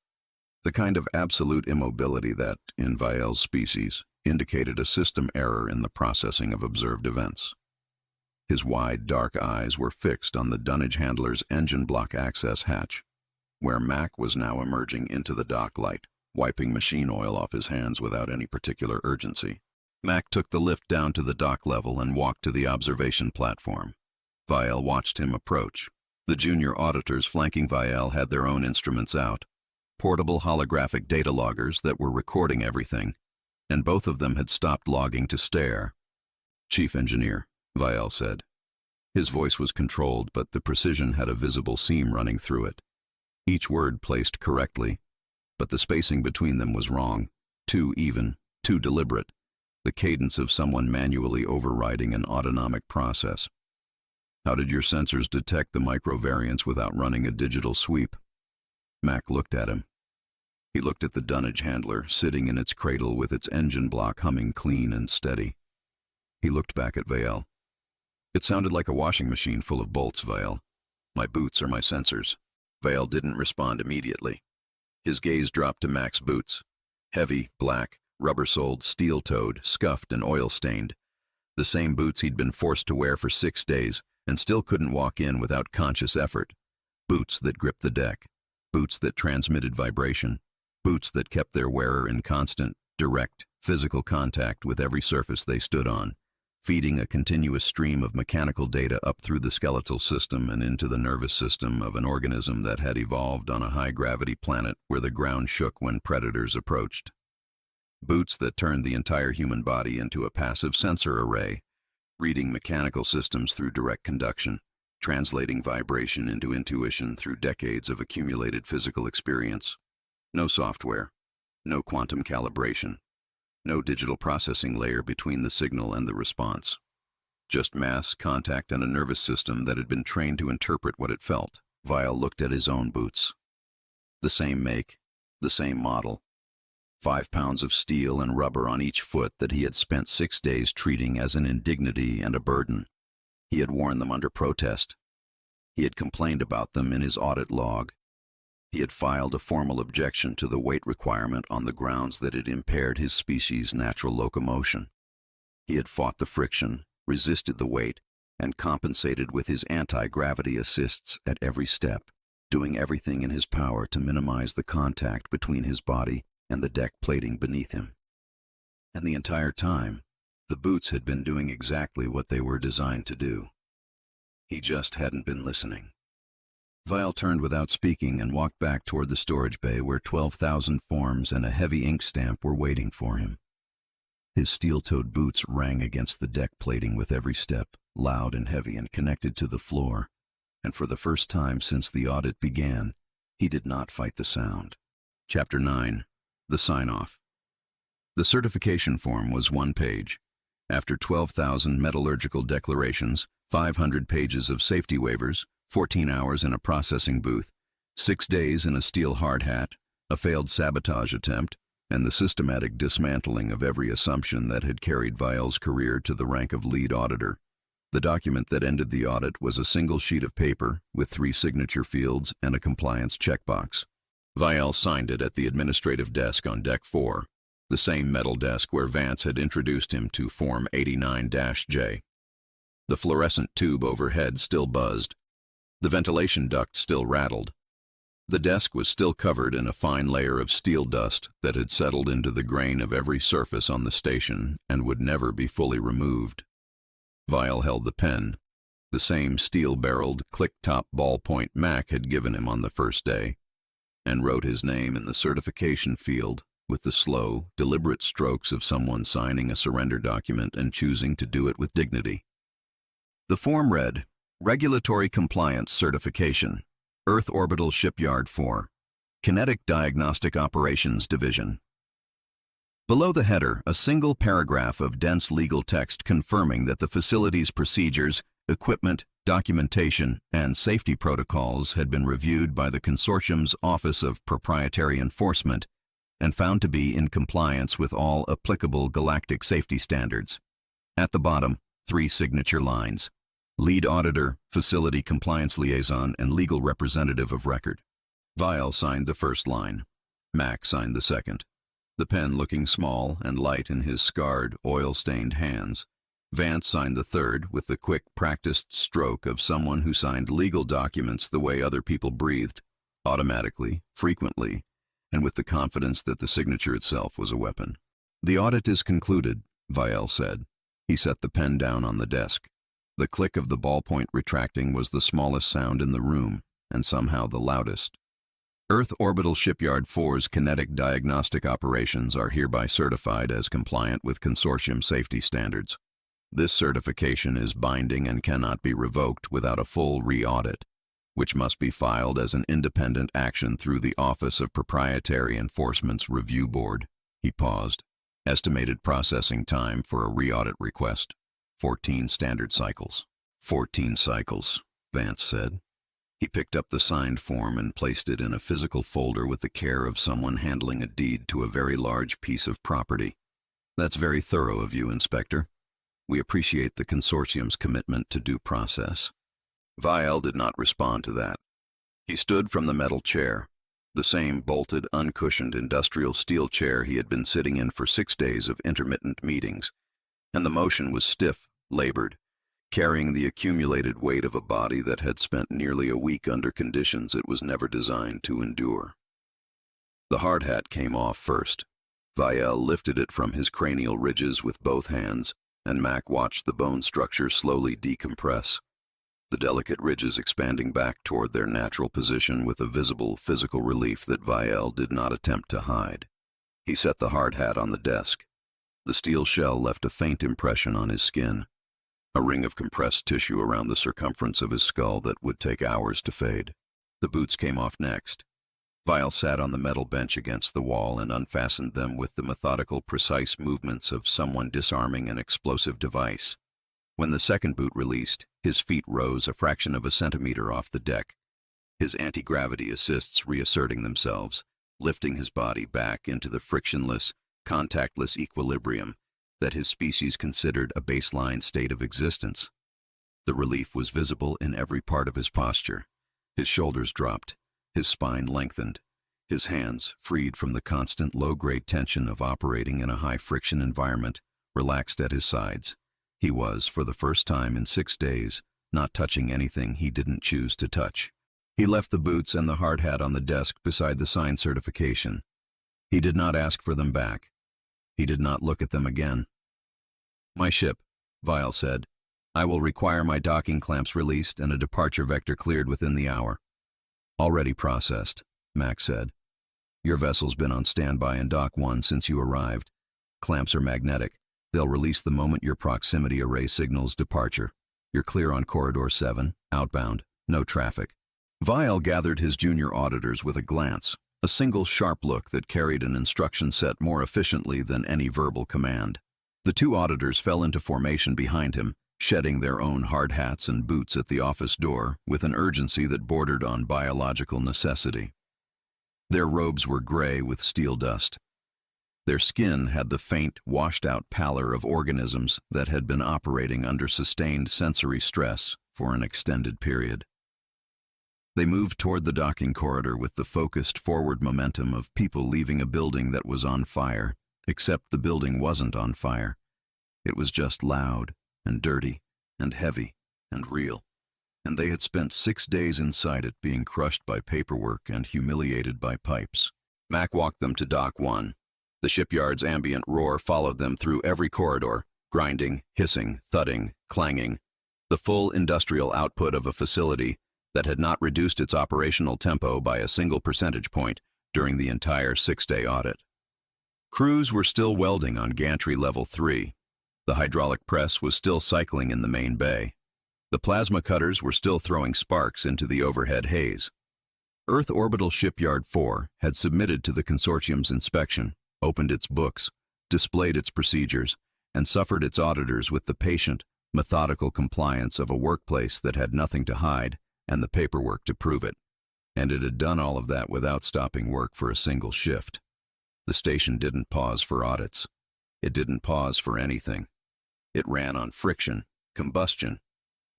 Speaker 1: the kind of absolute immobility that, in Vielle's species, indicated a system error in the processing of observed events. His wide, dark eyes were fixed on the dunnage handler's engine block access hatch, where Mac was now emerging into the dock light, wiping machine oil off his hands without any particular urgency. Mac took the lift down to the dock level and walked to the observation platform. Vielle watched him approach. The junior auditors flanking Vielle had their own instruments out, portable holographic data loggers that were recording everything, and both of them had stopped logging to stare. "Chief Engineer," Vielle said. His voice was controlled, but the precision had a visible seam running through it. Each word placed correctly, but the spacing between them was wrong, too even, too deliberate, the cadence of someone manually overriding an autonomic process. "How did your sensors detect the microvariants without running a digital sweep?" Mac looked at him. He looked at the dunnage handler sitting in its cradle with its engine block humming clean and steady. He looked back at Vielle. "It sounded like a washing machine full of bolts, Vielle. My boots are my sensors." Vielle didn't respond immediately. His gaze dropped to Mac's boots. Heavy, black, rubber-soled, steel-toed, scuffed and oil-stained. The same boots he'd been forced to wear for 6 days and still couldn't walk in without conscious effort. Boots that gripped the deck. Boots that transmitted vibration. Boots that kept their wearer in constant, direct, physical contact with every surface they stood on, feeding a continuous stream of mechanical data up through the skeletal system and into the nervous system of an organism that had evolved on a high-gravity planet where the ground shook when predators approached. Boots that turned the entire human body into a passive sensor array, reading mechanical systems through direct conduction, translating vibration into intuition through decades of accumulated physical experience. No software, no quantum calibration, no digital processing layer between the signal and the response. Just mass, contact, and a nervous system that had been trained to interpret what it felt. Vielle looked at his own boots. The same make, the same model. 5 pounds of steel and rubber on each foot that he had spent 6 days treating as an indignity and a burden. He had worn them under protest. He had complained about them in his audit log. He had filed a formal objection to the weight requirement on the grounds that it impaired his species' natural locomotion. He had fought the friction, resisted the weight, and compensated with his anti-gravity assists at every step, doing everything in his power to minimize the contact between his body and the deck plating beneath him. And the entire time, the boots had been doing exactly what they were designed to do. He just hadn't been listening. Vielle turned without speaking and walked back toward the storage bay where 12,000 forms and a heavy ink stamp were waiting for him. His steel-toed boots rang against the deck plating with every step, loud and heavy and connected to the floor, and for the first time since the audit began, he did not fight the sound. Chapter 9. The Sign-Off. The certification form was 1 page. After 12,000 metallurgical declarations, 500 pages of safety waivers, 14 hours in a processing booth, 6 days in a steel hard hat, a failed sabotage attempt, and the systematic dismantling of every assumption that had carried Vielle's career to the rank of lead auditor. The document that ended the audit was a single sheet of paper with 3 signature fields and a compliance checkbox. Vielle signed it at the administrative desk on Deck 4. the same metal desk where Vance had introduced him to Form 89-J. The fluorescent tube overhead still buzzed. The ventilation duct still rattled. The desk was still covered in a fine layer of steel dust that had settled into the grain of every surface on the station and would never be fully removed. Vial held the pen, the same steel-barreled, click-top ballpoint Mac had given him on the first day, and wrote his name in the certification field with the slow, deliberate strokes of someone signing a surrender document and choosing to do it with dignity. The form read, Regulatory Compliance Certification, Earth Orbital Shipyard 4, Kinetic Diagnostic Operations Division. Below the header, a single paragraph of dense legal text confirming that the facility's procedures, equipment, documentation, and safety protocols had been reviewed by the consortium's Office of Proprietary Enforcement and found to be in compliance with all applicable galactic safety standards. At the bottom, 3 signature lines. Lead Auditor, Facility Compliance Liaison, and Legal Representative of Record. Vial signed the first line. Mac signed the second. The pen looking small and light in his scarred, oil-stained hands. Vance signed the third with the quick, practiced stroke of someone who signed legal documents the way other people breathed, automatically, frequently, and with the confidence that the signature itself was a weapon. The audit is concluded, Vial said. He set the pen down on the desk. The click of the ballpoint retracting was the smallest sound in the room, and somehow the loudest. Earth Orbital Shipyard 4's kinetic diagnostic operations are hereby certified as compliant with consortium safety standards. This certification is binding and cannot be revoked without a full re-audit, which must be filed as an independent action through the Office of Proprietary Enforcement's Review Board. He paused. Estimated processing time for a re-audit request. 14 standard cycles. 14 cycles, Vance said. He picked up the signed form and placed it in a physical folder with the care of someone handling a deed to a very large piece of property. That's very thorough of you, Inspector. We appreciate the consortium's commitment to due process. Vial did not respond to that. He stood from the metal chair, the same bolted, uncushioned industrial steel chair he had been sitting in for 6 days of intermittent meetings, and the motion was stiff, labored, carrying the accumulated weight of a body that had spent nearly a week under conditions it was never designed to endure. The hard hat came off first. Vial lifted it from his cranial ridges with both hands, and Mac watched the bone structure slowly decompress, the delicate ridges expanding back toward their natural position with a visible physical relief that Vial did not attempt to hide. He set the hard hat on the desk. The steel shell left a faint impression on his skin, a ring of compressed tissue around the circumference of his skull that would take hours to fade. The boots came off next. Vial sat on the metal bench against the wall and unfastened them with the methodical, precise movements of someone disarming an explosive device. When the second boot released, his feet rose a fraction of a centimeter off the deck, his anti-gravity assists reasserting themselves, lifting his body back into the frictionless, contactless equilibrium that his species considered a baseline state of existence. The relief was visible in every part of his posture. His shoulders dropped, his spine lengthened, his hands, freed from the constant low-grade tension of operating in a high-friction environment, relaxed at his sides. He was, for the first time in 6 days, not touching anything he didn't choose to touch. He left the boots and the hard hat on the desk beside the signed certification. He did not ask for them back. He did not look at them again. My ship, Vial said. I will require my docking clamps released and a departure vector cleared within the hour. Already processed, Mac said. Your vessel's been on standby in Dock 1 since you arrived. Clamps are magnetic. They'll release the moment your proximity array signals departure. You're clear on Corridor 7, outbound, no traffic. Vial gathered his junior auditors with a glance, a single sharp look that carried an instruction set more efficiently than any verbal command. The 2 auditors fell into formation behind him, shedding their own hard hats and boots at the office door with an urgency that bordered on biological necessity. Their robes were gray with steel dust. Their skin had the faint, washed-out pallor of organisms that had been operating under sustained sensory stress for an extended period. They moved toward the docking corridor with the focused forward momentum of people leaving a building that was on fire Except the building wasn't on fire. It was just loud and dirty and heavy and real. And they had spent 6 days inside it, being crushed by paperwork and humiliated by pipes. Mac walked them to Dock 1. The shipyard's ambient roar followed them through every corridor, grinding, hissing, thudding, clanging, the full industrial output of a facility that had not reduced its operational tempo by a single percentage point during the entire 6-day audit. Crews were still welding on gantry level 3. The hydraulic press was still cycling in the main bay. The plasma cutters were still throwing sparks into the overhead haze. Earth Orbital Shipyard 4 had submitted to the consortium's inspection, opened its books, displayed its procedures, and suffered its auditors with the patient, methodical compliance of a workplace that had nothing to hide and the paperwork to prove it. And it had done all of that without stopping work for a single shift. The station didn't pause for audits. It didn't pause for anything. It ran on friction, combustion,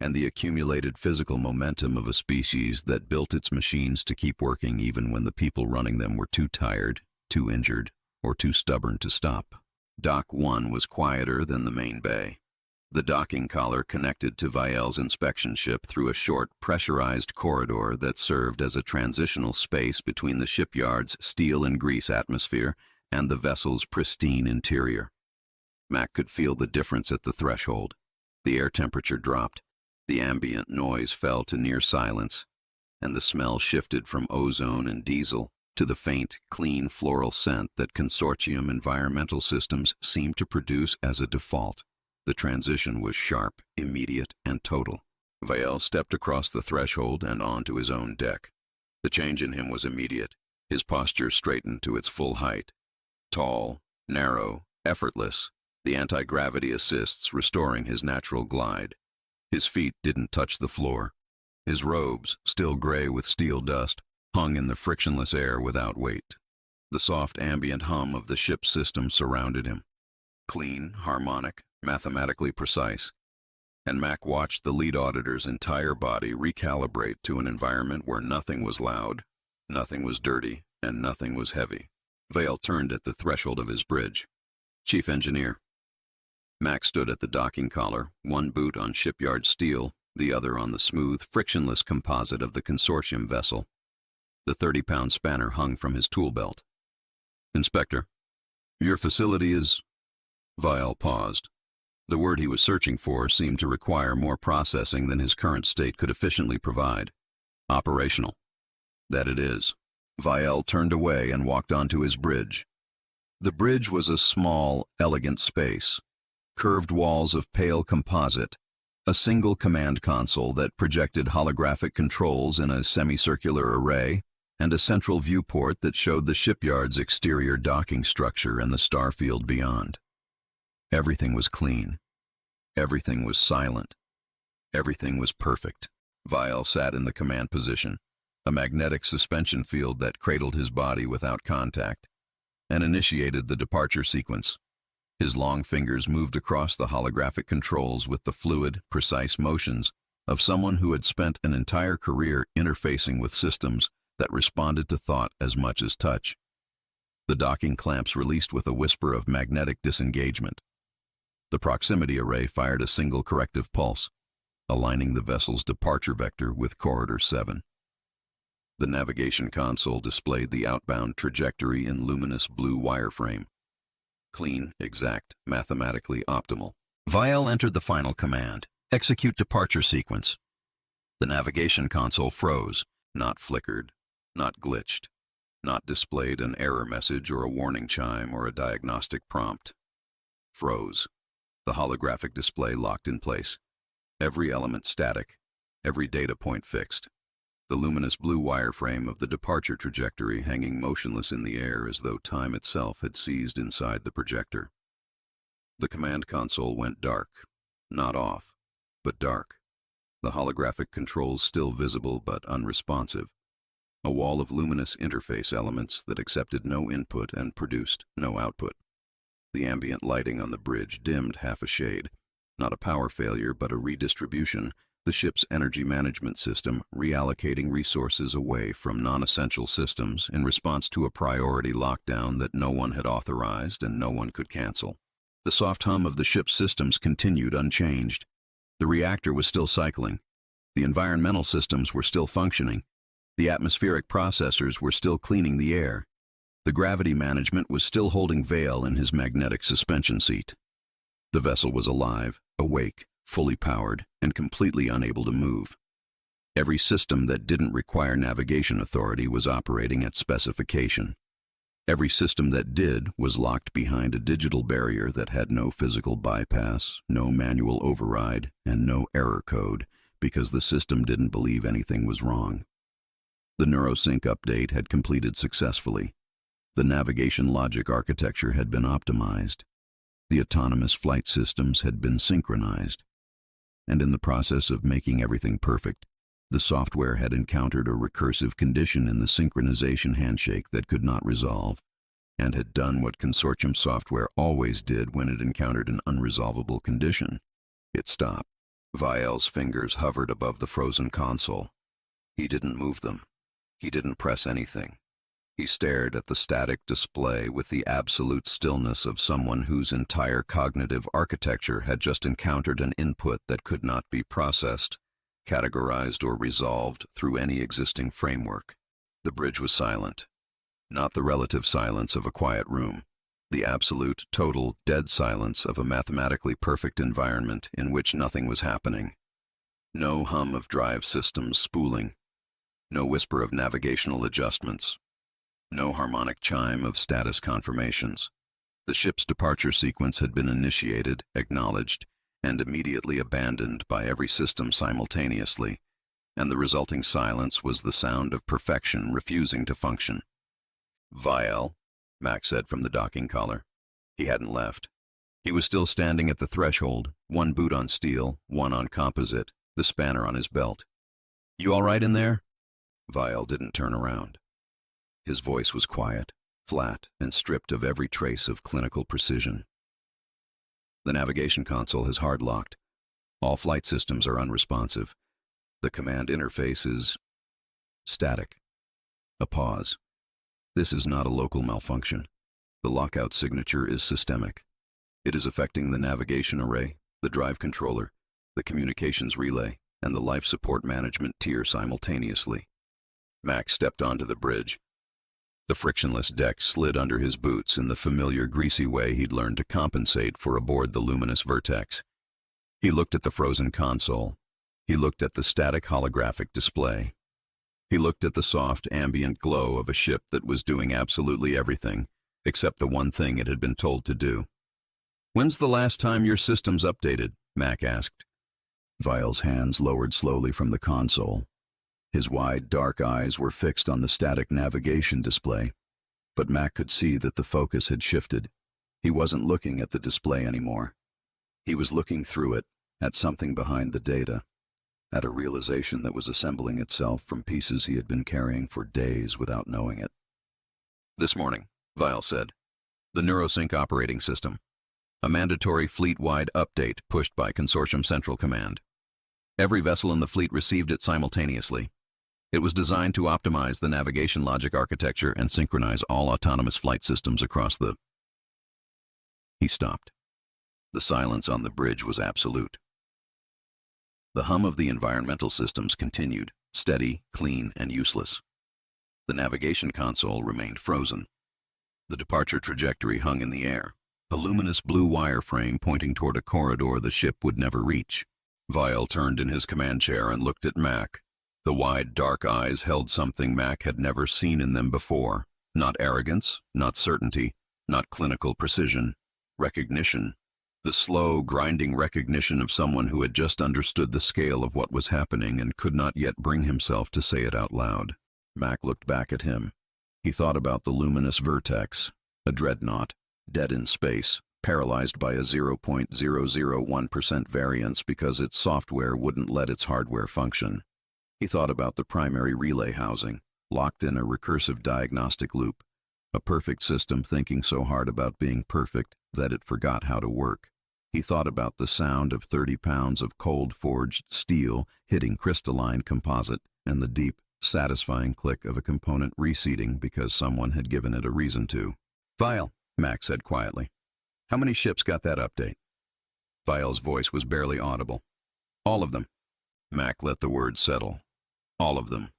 Speaker 1: and the accumulated physical momentum of a species that built its machines to keep working even when the people running them were too tired, too injured, or too stubborn to stop. Dock 1 was quieter than the main bay. The docking collar connected to Viel's inspection ship through a short, pressurized corridor that served as a transitional space between the shipyard's steel and grease atmosphere and the vessel's pristine interior. Mac could feel the difference at the threshold. The air temperature dropped, the ambient noise fell to near silence, and the smell shifted from ozone and diesel to the faint, clean floral scent that consortium environmental systems seemed to produce as a default. The transition was sharp, immediate, and total. Viel stepped across the threshold and onto his own deck. The change in him was immediate. His posture straightened to its full height. Tall, narrow, effortless, the anti-gravity assists restoring his natural glide. His feet didn't touch the floor. His robes, still gray with steel dust, hung in the frictionless air without weight. The soft ambient hum of the ship's system surrounded him. Clean, harmonic, mathematically precise. And Mac watched the lead auditor's entire body recalibrate to an environment where nothing was loud, nothing was dirty, and nothing was heavy. Vale turned at the threshold of his bridge. Chief Engineer. Mac stood at the docking collar, one boot on shipyard steel, the other on the smooth, frictionless composite of the consortium vessel. The 30-pound spanner hung from his tool belt. Inspector, your facility is... Vial paused. The word he was searching for seemed to require more processing than his current state could efficiently provide. Operational. That it is. Vial turned away and walked onto his bridge. The bridge was a small, elegant space. Curved walls of pale composite, a single command console that projected holographic controls in a semicircular array, and a central viewport that showed the shipyard's exterior docking structure and the starfield beyond. Everything was clean. Everything was silent. Everything was perfect. Vial sat in the command position, a magnetic suspension field that cradled his body without contact, and initiated the departure sequence. His long fingers moved across the holographic controls with the fluid, precise motions of someone who had spent an entire career interfacing with systems that responded to thought as much as touch. The docking clamps released with a whisper of magnetic disengagement. The proximity array fired a single corrective pulse, aligning the vessel's departure vector with Corridor 7. The navigation console displayed the outbound trajectory in luminous blue wireframe. Clean, exact, mathematically optimal. Vial entered the final command. Execute departure sequence. The navigation console froze, not flickered, not glitched, not displayed an error message or a warning chime or a diagnostic prompt. Froze. The holographic display locked in place. Every element static, every data point fixed. The luminous blue wireframe of the departure trajectory hanging motionless in the air as though time itself had seized inside the projector. The command console went dark. Not off, but dark. The holographic controls still visible but unresponsive. A wall of luminous interface elements that accepted no input and produced no output. The ambient lighting on the bridge dimmed half a shade. Not a power failure, but a redistribution the ship's energy management system reallocating resources away from non-essential systems in response to a priority lockdown that no one had authorized and no one could cancel. The soft hum of the ship's systems continued unchanged. The reactor was still cycling. The environmental systems were still functioning. The atmospheric processors were still cleaning the air. The gravity management was still holding Vale in his magnetic suspension seat. The vessel was alive, awake, fully powered, and completely unable to move. Every system that didn't require navigation authority was operating at specification. Every system that did was locked behind a digital barrier that had no physical bypass, no manual override, and no error code, because the system didn't believe anything was wrong. The NeuroSync update had completed successfully. The navigation logic architecture had been optimized. The autonomous flight systems had been synchronized. And in the process of making everything perfect, the software had encountered a recursive condition in the synchronization handshake that could not resolve, and had done what consortium software always did when it encountered an unresolvable condition. It stopped. Vial's fingers hovered above the frozen console. He didn't move them. He didn't press anything. He stared at the static display with the absolute stillness of someone whose entire cognitive architecture had just encountered an input that could not be processed, categorized, or resolved through any existing framework. The bridge was silent. Not the relative silence of a quiet room. The absolute, total, dead silence of a mathematically perfect environment in which nothing was happening. No hum of drive systems spooling. No whisper of navigational adjustments. No harmonic chime of status confirmations. The ship's departure sequence had been initiated, acknowledged, and immediately abandoned by every system simultaneously, and the resulting silence was the sound of perfection refusing to function. "Vial," Max said from the docking collar. He hadn't left. He was still standing at the threshold, one boot on steel, one on composite, the spanner on his belt. "You all right in there?" Vial didn't turn around. His voice was quiet, flat, and stripped of every trace of clinical precision. "The navigation console has hard-locked. All flight systems are unresponsive. The command interface is static." A pause. "This is not a local malfunction. The lockout signature is systemic. It is affecting the navigation array, the drive controller, the communications relay, and the life support management tier simultaneously." Max stepped onto the bridge. The frictionless deck slid under his boots in the familiar greasy way he'd learned to compensate for aboard the Luminous Vertex. He looked at the frozen console. He looked at the static holographic display. He looked at the soft ambient glow of a ship that was doing absolutely everything, except the one thing it had been told to do. "When's the last time your systems updated?" Mac asked. Vial's hands lowered slowly from the console. His wide, dark eyes were fixed on the static navigation display, but Mac could see that the focus had shifted. He wasn't looking at the display anymore. He was looking through it, at something behind the data, at a realization that was assembling itself from pieces he had been carrying for days without knowing it. "This morning," Vial said, "the NeuroSync operating system. A mandatory fleet-wide update pushed by Consortium Central Command. Every vessel in the fleet received it simultaneously. It was designed to optimize the navigation logic architecture and synchronize all autonomous flight systems across the..." He stopped. The silence on the bridge was absolute. The hum of the environmental systems continued, steady, clean, and useless. The navigation console remained frozen. The departure trajectory hung in the air, a luminous blue wireframe pointing toward a corridor the ship would never reach. Vial turned in his command chair and looked at Mac. The wide, dark eyes held something Mac had never seen in them before. Not arrogance, not certainty, not clinical precision. Recognition. The slow, grinding recognition of someone who had just understood the scale of what was happening and could not yet bring himself to say it out loud. Mac looked back at him. He thought about the Luminous Vertex, a dreadnought, dead in space, paralyzed by a 0.001% variance because its software wouldn't let its hardware function. He thought about the primary relay housing, locked in a recursive diagnostic loop, a perfect system thinking so hard about being perfect that it forgot how to work. He thought about the sound of 30 pounds of cold-forged steel hitting crystalline composite and the deep, satisfying click of a component reseating because someone had given it a reason to. "Vile," Mac said quietly. "How many ships got that update?" Vile's voice was barely audible. "All of them." Mac let the word settle. "All of them.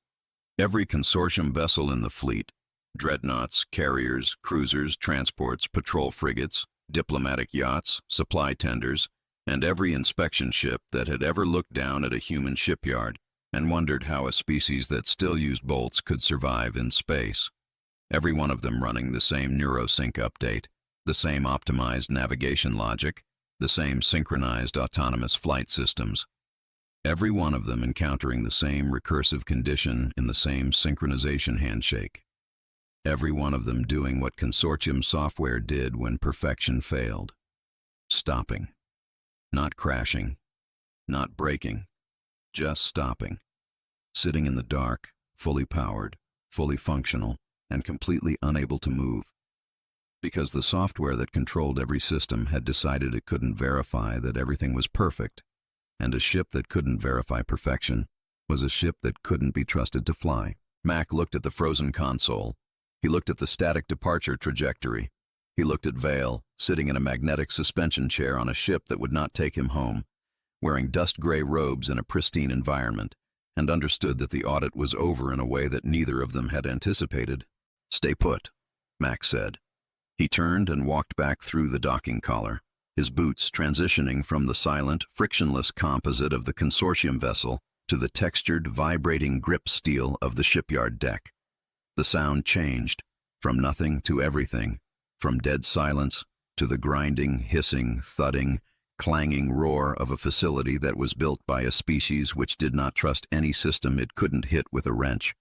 Speaker 1: Every consortium vessel in the fleet, dreadnoughts, carriers, cruisers, transports, patrol frigates, diplomatic yachts, supply tenders, and every inspection ship that had ever looked down at a human shipyard and wondered how a species that still used bolts could survive in space. Every one of them running the same neurosync update, the same optimized navigation logic, the same synchronized autonomous flight systems. Every one of them encountering the same recursive condition in the same synchronization handshake. Every one of them doing what consortium software did when perfection failed. Stopping. Not crashing. Not breaking. Just stopping. Sitting in the dark, fully powered, fully functional, and completely unable to move. Because the software that controlled every system had decided it couldn't verify that everything was perfect, and a ship that couldn't verify perfection was a ship that couldn't be trusted to fly. Mac looked at the frozen console. He looked at the static departure trajectory. He looked at Vale, sitting in a magnetic suspension chair on a ship that would not take him home, wearing dust-gray robes in a pristine environment, and understood that the audit was over in a way that neither of them had anticipated. "Stay put," Mac said. He turned and walked back through the docking collar, his boots transitioning from the silent, frictionless composite of the consortium vessel to the textured, vibrating grip steel of the shipyard deck. The sound changed, from nothing to everything, from dead silence to the grinding, hissing, thudding, clanging roar of a facility that was built by a species which did not trust any system it couldn't hit with a wrench.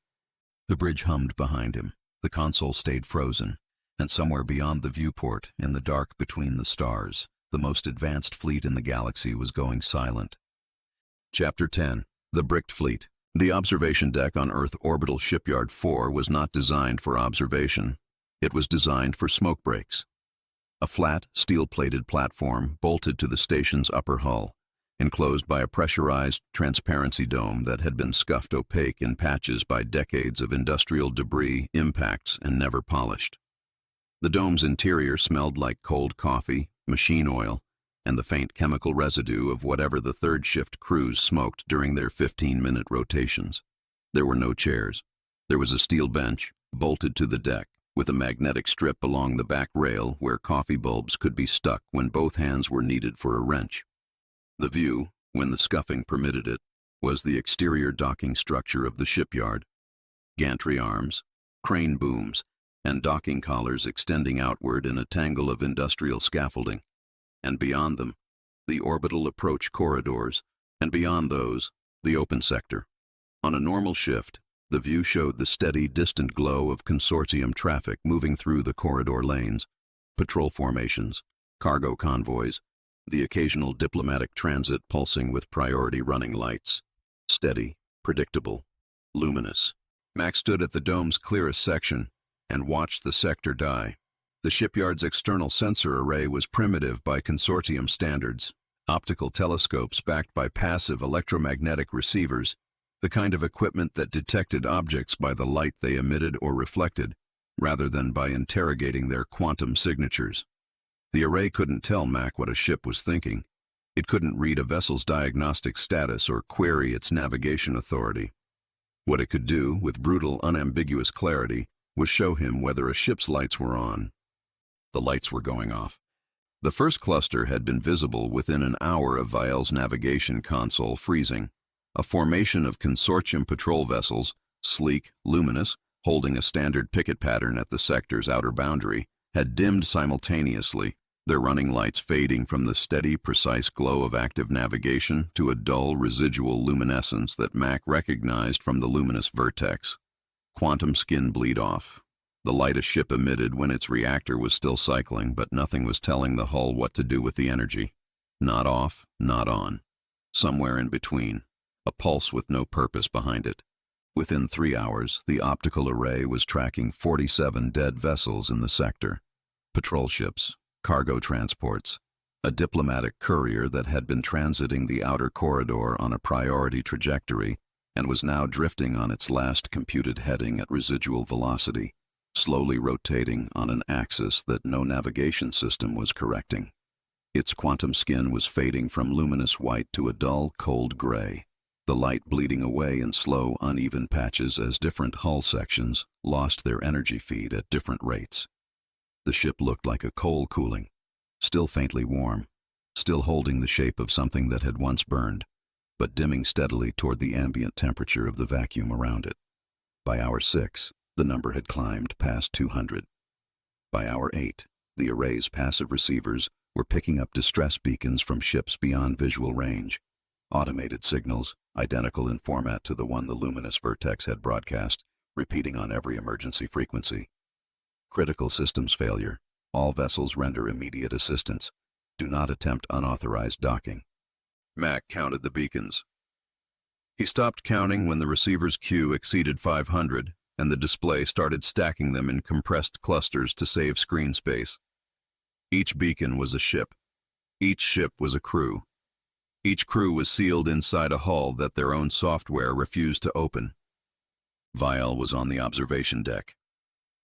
Speaker 1: The bridge hummed behind him. The console stayed frozen, and somewhere beyond the viewport, in the dark between the stars, the most advanced fleet in the galaxy was going silent. Chapter 10. The Bricked Fleet. The observation deck on Earth Orbital Shipyard 4 was not designed for observation. It was designed for smoke breaks. A flat, steel-plated platform bolted to the station's upper hull, enclosed by a pressurized transparency dome that had been scuffed opaque in patches by decades of industrial debris, impacts, and never polished. The dome's interior smelled like cold coffee, machine oil, and the faint chemical residue of whatever the third-shift crews smoked during their 15-minute rotations. There were no chairs. There was a steel bench, bolted to the deck, with a magnetic strip along the back rail where coffee bulbs could be stuck when both hands were needed for a wrench. The view, when the scuffing permitted it, was the exterior docking structure of the shipyard. Gantry arms, crane booms, and docking collars extending outward in a tangle of industrial scaffolding. And beyond them, the orbital approach corridors, and beyond those, the open sector. On a normal shift, the view showed the steady, distant glow of consortium traffic moving through the corridor lanes, patrol formations, cargo convoys, the occasional diplomatic transit pulsing with priority running lights. Steady, predictable, luminous. Max stood at the dome's clearest section and watched the sector die. The shipyard's external sensor array was primitive by consortium standards, optical telescopes backed by passive electromagnetic receivers, the kind of equipment that detected objects by the light they emitted or reflected, rather than by interrogating their quantum signatures. The array couldn't tell Mac what a ship was thinking. It couldn't read a vessel's diagnostic status or query its navigation authority. What it could do, with brutal, unambiguous clarity, was show him whether a ship's lights were on. The lights were going off. The first cluster had been visible within an hour of Vile's navigation console freezing. A formation of consortium patrol vessels, sleek, luminous, holding a standard picket pattern at the sector's outer boundary, had dimmed simultaneously, their running lights fading from the steady, precise glow of active navigation to a dull, residual luminescence that Mac recognized from the Luminous Vertex. Quantum skin bleed off. The light a ship emitted when its reactor was still cycling, but nothing was telling the hull what to do with the energy. Not off, not on. Somewhere in between. A pulse with no purpose behind it. Within 3 hours, the optical array was tracking 47 dead vessels in the sector. Patrol ships, cargo transports, a diplomatic courier that had been transiting the outer corridor on a priority trajectory and was now drifting on its last computed heading at residual velocity, slowly rotating on an axis that no navigation system was correcting. Its quantum skin was fading from luminous white to a dull, cold gray, the light bleeding away in slow, uneven patches as different hull sections lost their energy feed at different rates. The ship looked like a coal cooling, still faintly warm, still holding the shape of something that had once burned, but dimming steadily toward the ambient temperature of the vacuum around it. By hour 6, the number had climbed past 200. By hour 8, the array's passive receivers were picking up distress beacons from ships beyond visual range, automated signals, identical in format to the one the Luminous Vertex had broadcast, repeating on every emergency frequency. Critical systems failure. All vessels render immediate assistance. Do not attempt unauthorized docking. Mac counted the beacons. He stopped counting when the receiver's queue exceeded 500, and the display started stacking them in compressed clusters to save screen space. Each beacon was a ship. Each ship was a crew. Each crew was sealed inside a hull that their own software refused to open. Vial was on the observation deck.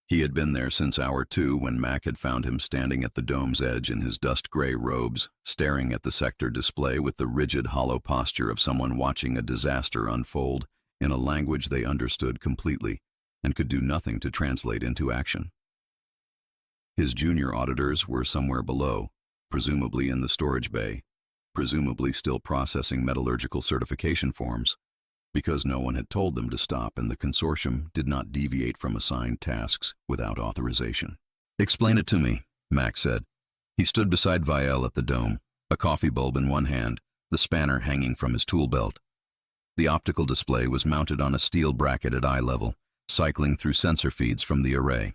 Speaker 1: He had been there since hour 2 when Mac had found him standing at the dome's edge in his dust-gray robes, staring at the sector display with the rigid, hollow posture of someone watching a disaster unfold in a language they understood completely and could do nothing to translate into action. His junior auditors were somewhere below, presumably in the storage bay, presumably still processing metallurgical certification forms, because no one had told them to stop and the consortium did not deviate from assigned tasks without authorization. "Explain it to me," Mac said. He stood beside Vial at the dome, a coffee bulb in one hand, the spanner hanging from his tool belt. The optical display was mounted on a steel bracket at eye level, cycling through sensor feeds from the array.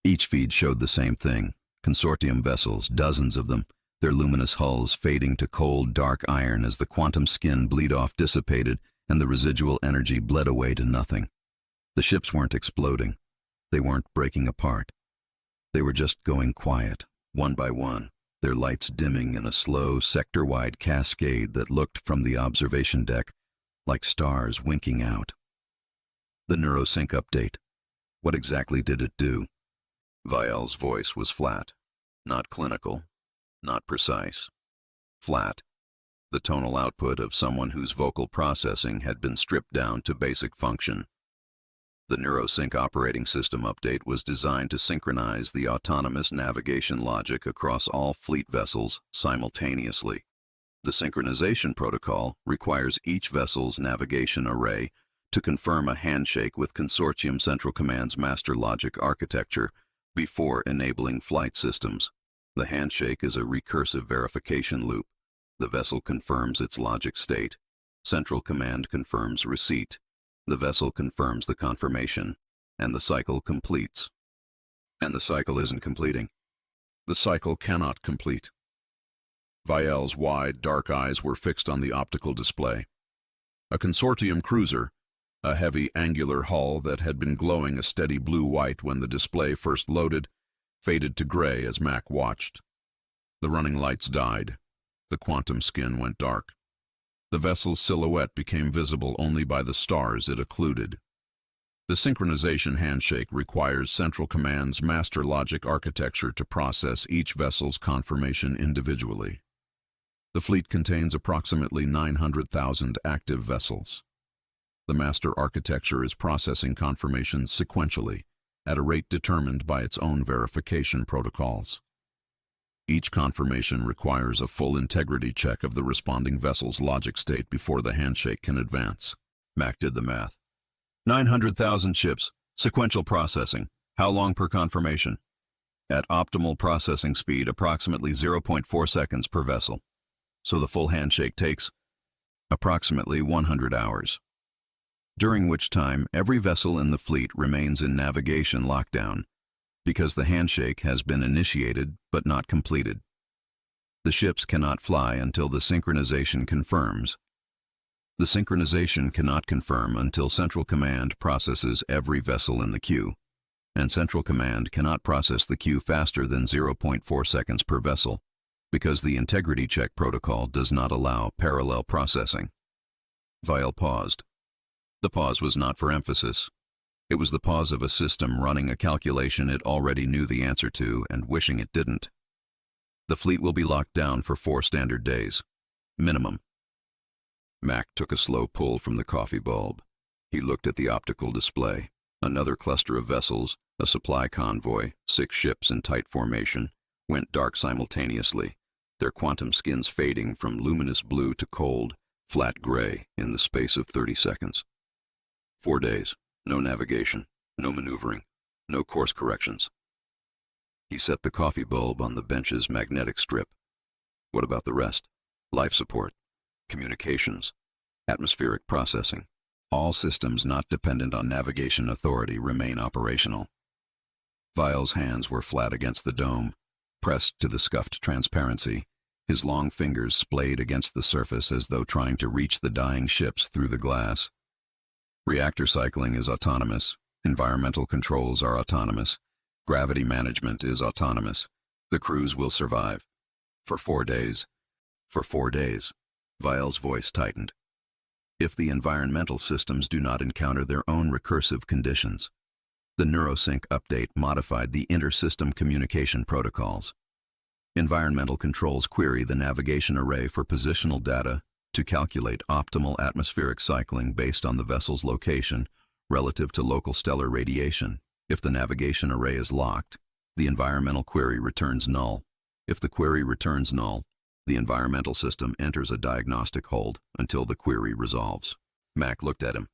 Speaker 1: Each feed showed the same thing: consortium vessels, dozens of them, their luminous hulls fading to cold, dark iron as the quantum skin bleed-off dissipated and the residual energy bled away to nothing. The ships weren't exploding. They weren't breaking apart. They were just going quiet, one by one, their lights dimming in a slow, sector-wide cascade that looked from the observation deck like stars winking out. The neurosync update. What exactly did it do? Vial's voice was flat, not clinical, not precise. Flat. The tonal output of someone whose vocal processing had been stripped down to basic function. The neurosync operating system update was designed to synchronize the autonomous navigation logic across all fleet vessels simultaneously. The synchronization protocol requires each vessel's navigation array to confirm a handshake with Consortium Central Command's master logic architecture before enabling flight systems. The handshake is a recursive verification loop. The vessel confirms its logic state. Central Command confirms receipt. The vessel confirms the confirmation, and the cycle completes. And the cycle isn't completing. The cycle cannot complete. Vial's wide, dark eyes were fixed on the optical display. A consortium cruiser, a heavy, angular hull that had been glowing a steady blue-white when the display first loaded, faded to gray as Mac watched. The running lights died. The quantum skin went dark. The vessel's silhouette became visible only by the stars it occluded. The synchronization handshake requires Central Command's master logic architecture to process each vessel's confirmation individually. The fleet contains approximately 900,000 active vessels. The master architecture is processing confirmations sequentially, at a rate determined by its own verification protocols. Each confirmation requires a full integrity check of the responding vessel's logic state before the handshake can advance. Mac did the math. 900,000 ships, sequential processing. How long per confirmation? At optimal processing speed, approximately 0.4 seconds per vessel. So the full handshake takes approximately 100 hours. During which time, every vessel in the fleet remains in navigation lockdown, because the handshake has been initiated but not completed. The ships cannot fly until the synchronization confirms. The synchronization cannot confirm until Central Command processes every vessel in the queue, and Central Command cannot process the queue faster than 0.4 seconds per vessel. Because the integrity check protocol does not allow parallel processing. Vial paused. The pause was not for emphasis. It was the pause of a system running a calculation it already knew the answer to and wishing it didn't. The fleet will be locked down for 4 standard days. Minimum. Mac took a slow pull from the coffee bulb. He looked at the optical display. Another cluster of vessels, a supply convoy, 6 ships in tight formation, went dark simultaneously, their quantum skins fading from luminous blue to cold, flat gray in the space of 30 seconds. 4 days, no navigation, no maneuvering, no course corrections. He set the coffee bulb on the bench's magnetic strip. What about the rest? Life support, communications, atmospheric processing. All systems not dependent on navigation authority remain operational. Vial's hands were flat against the dome, pressed to the scuffed transparency, his long fingers splayed against the surface as though trying to reach the dying ships through the glass. Reactor cycling is autonomous, environmental controls are autonomous, gravity management is autonomous. The crews will survive. For 4 days. For 4 days. Vial's voice tightened. If the environmental systems do not encounter their own recursive conditions. The NeuroSync update modified the inter-system communication protocols. Environmental controls query the navigation array for positional data to calculate optimal atmospheric cycling based on the vessel's location relative to local stellar radiation. If the navigation array is locked, the environmental query returns null. If the query returns null, the environmental system enters a diagnostic hold until the query resolves. Mac looked at him.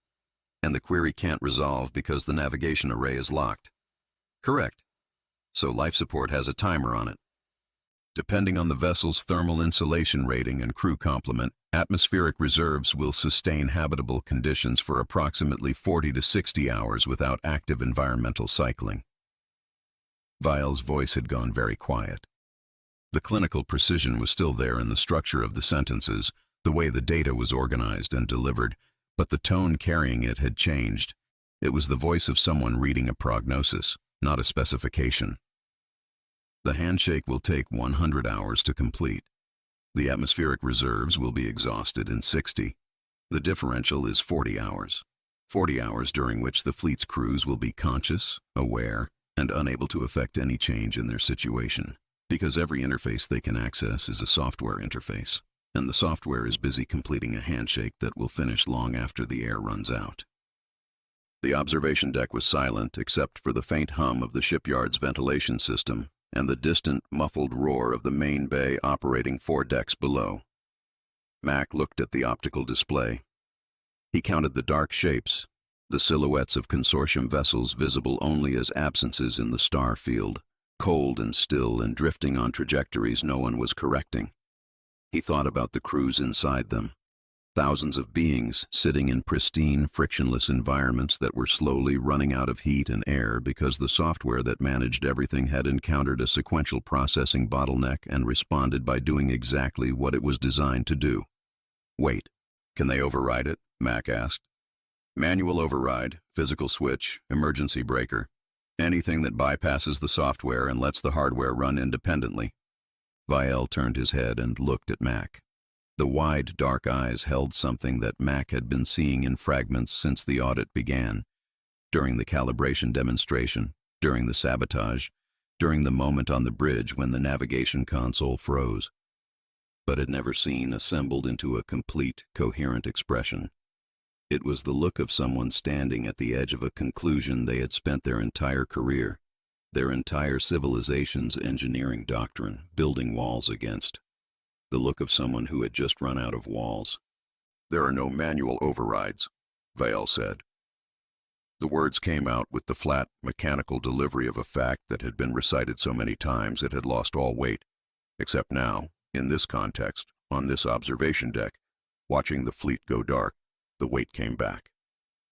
Speaker 1: And the query can't resolve because the navigation array is locked. Correct. So life support has a timer on it. Depending on the vessel's thermal insulation rating and crew complement, atmospheric reserves will sustain habitable conditions for approximately 40 to 60 hours without active environmental cycling. Vial's voice had gone very quiet. The clinical precision was still there in the structure of the sentences, the way the data was organized and delivered, but the tone carrying it had changed. It was the voice of someone reading a prognosis, not a specification. The handshake will take 100 hours to complete. The atmospheric reserves will be exhausted in 60. The differential is 40 hours. 40 hours during which the fleet's crews will be conscious, aware, and unable to affect any change in their situation, because every interface they can access is a software interface, and the software is busy completing a handshake that will finish long after the air runs out. The observation deck was silent except for the faint hum of the shipyard's ventilation system and the distant, muffled roar of the main bay operating 4 decks below. Mac looked at the optical display. He counted the dark shapes, the silhouettes of consortium vessels visible only as absences in the star field, cold and still and drifting on trajectories no one was correcting. He thought about the crews inside them. Thousands of beings sitting in pristine, frictionless environments that were slowly running out of heat and air because the software that managed everything had encountered a sequential processing bottleneck and responded by doing exactly what it was designed to do. Wait, can they override it? Mac asked. Manual override, physical switch, emergency breaker. Anything that bypasses the software and lets the hardware run independently. Vial turned his head and looked at Mac. The wide, dark eyes held something that Mac had been seeing in fragments since the audit began, during the calibration demonstration, during the sabotage, during the moment on the bridge when the navigation console froze, but had never seen assembled into a complete, coherent expression. It was the look of someone standing at the edge of a conclusion they had spent their entire career, their entire civilization's engineering doctrine, building walls against. The look of someone who had just run out of walls. There are no manual overrides, Vial said. The words came out with the flat, mechanical delivery of a fact that had been recited so many times it had lost all weight, except now, in this context, on this observation deck, watching the fleet go dark, the weight came back.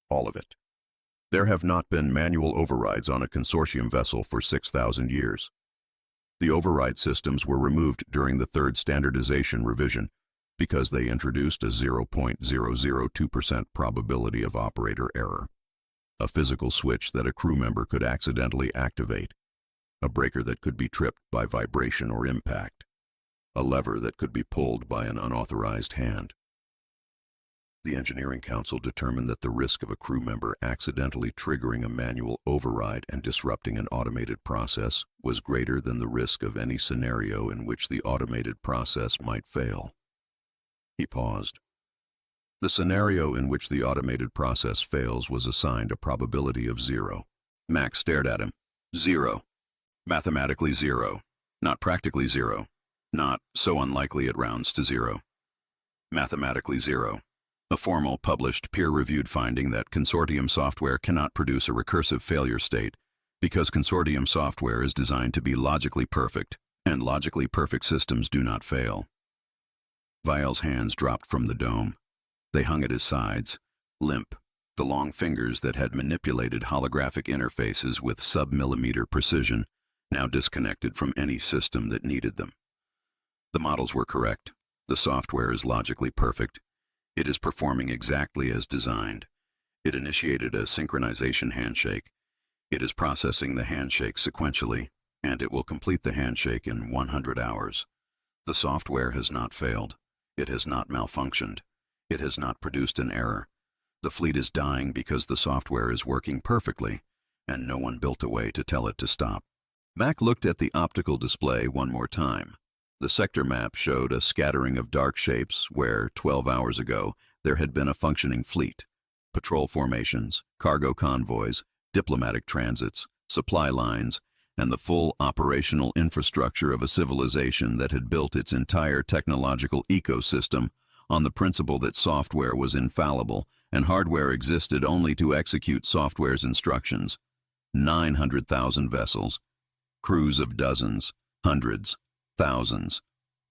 Speaker 1: All of it. There have not been manual overrides on a consortium vessel for 6,000 years. The override systems were removed during the 3rd standardization revision because they introduced a 0.002% probability of operator error, a physical switch that a crew member could accidentally activate, a breaker that could be tripped by vibration or impact. a lever that could be pulled by an unauthorized hand. The Engineering Council determined that the risk of a crew member accidentally triggering a manual override and disrupting an automated process was greater than the risk of any scenario in which the automated process might fail. He paused. The scenario in which the automated process fails was assigned a probability of 0. Max stared at him. 0. Mathematically 0. Not practically 0. Not so unlikely it rounds to 0. Mathematically 0. A formal, published, peer-reviewed finding that consortium software cannot produce a recursive failure state because consortium software is designed to be logically perfect, and logically perfect systems do not fail. Vial's hands dropped from the dome. They hung at his sides, limp, the long fingers that had manipulated holographic interfaces with sub-millimeter precision, now disconnected from any system that needed them. The models were correct. The software is logically perfect. It is performing exactly as designed. It initiated a synchronization handshake. It is processing the handshake sequentially, and it will complete the handshake in 100 hours. The software has not failed. It has not malfunctioned. It has not produced an error. The fleet is dying because the software is working perfectly, and no one built a way to tell it to stop. Mac looked at the optical display one more time. The sector map showed a scattering of dark shapes where, 12 hours ago, there had been a functioning fleet. Patrol formations, cargo convoys, diplomatic transits, supply lines, and the full operational infrastructure of a civilization that had built its entire technological ecosystem on the principle that software was infallible and hardware existed only to execute software's instructions. 900,000 vessels, crews of dozens, hundreds, thousands,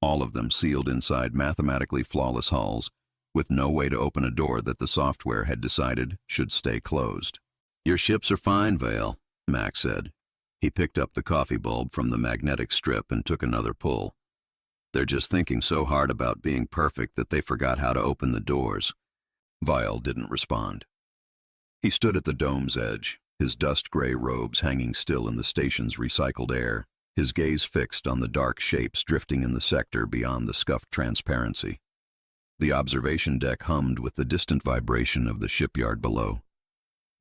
Speaker 1: all of them sealed inside mathematically flawless hulls, with no way to open a door that the software had decided should stay closed. "Your ships are fine, Vale," Mac said. He picked up the coffee bulb from the magnetic strip and took another pull. "They're just thinking so hard about being perfect that they forgot how to open the doors." Vile didn't respond. He stood at the dome's edge, his dust-gray robes hanging still in the station's recycled air, his gaze fixed on the dark shapes drifting in the sector beyond the scuffed transparency. The observation deck hummed with the distant vibration of the shipyard below.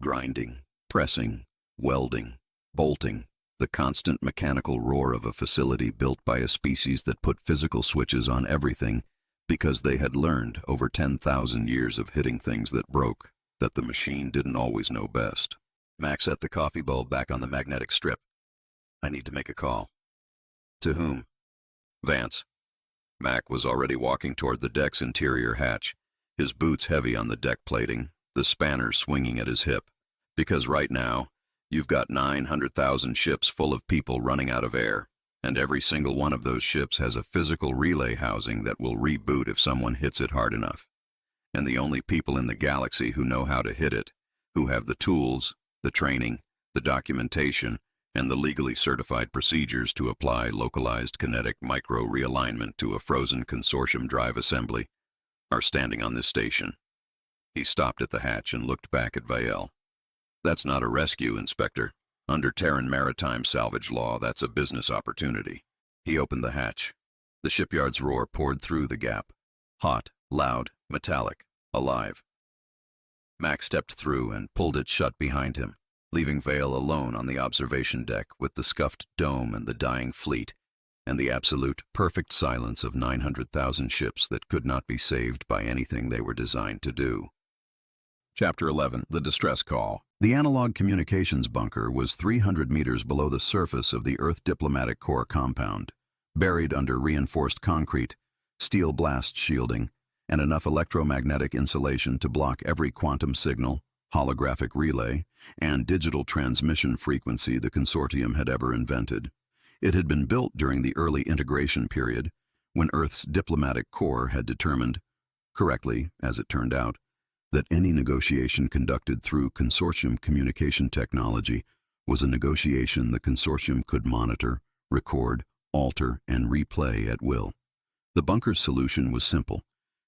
Speaker 1: Grinding, pressing, welding, bolting, the constant mechanical roar of a facility built by a species that put physical switches on everything because they had learned over 10,000 years of hitting things that broke that the machine didn't always know best. Max set the coffee bulb back on the magnetic strip. "I need to make a call." "To whom?" "Vance." Mac was already walking toward the deck's interior hatch, his boots heavy on the deck plating, the spanner swinging at his hip. "Because right now, you've got 900,000 ships full of people running out of air, and every single one of those ships has a physical relay housing that will reboot if someone hits it hard enough. And the only people in the galaxy who know how to hit it, who have the tools, the training, the documentation, and the legally certified procedures to apply localized kinetic micro-realignment to a frozen consortium drive assembly, are standing on this station." He stopped at the hatch and looked back at Vael. "That's not a rescue, Inspector. Under Terran maritime salvage law, that's a business opportunity." He opened the hatch. The shipyard's roar poured through the gap. Hot, loud, metallic, alive. Mac stepped through and pulled it shut behind him, leaving Vael alone on the observation deck with the scuffed dome and the dying fleet, and the absolute, perfect silence of 900,000 ships that could not be saved by anything they were designed to do. Chapter 11. The Distress Call. The analog communications bunker was 300 meters below the surface of the Earth Diplomatic Corps compound, buried under reinforced concrete, steel blast shielding, and enough electromagnetic insulation to block every quantum signal, holographic relay, and digital transmission frequency the consortium had ever invented. It had been built during the early integration period, when Earth's diplomatic corps had determined, correctly as it turned out, that any negotiation conducted through consortium communication technology was a negotiation the consortium could monitor, record, alter, and replay at will. The bunker's solution was simple: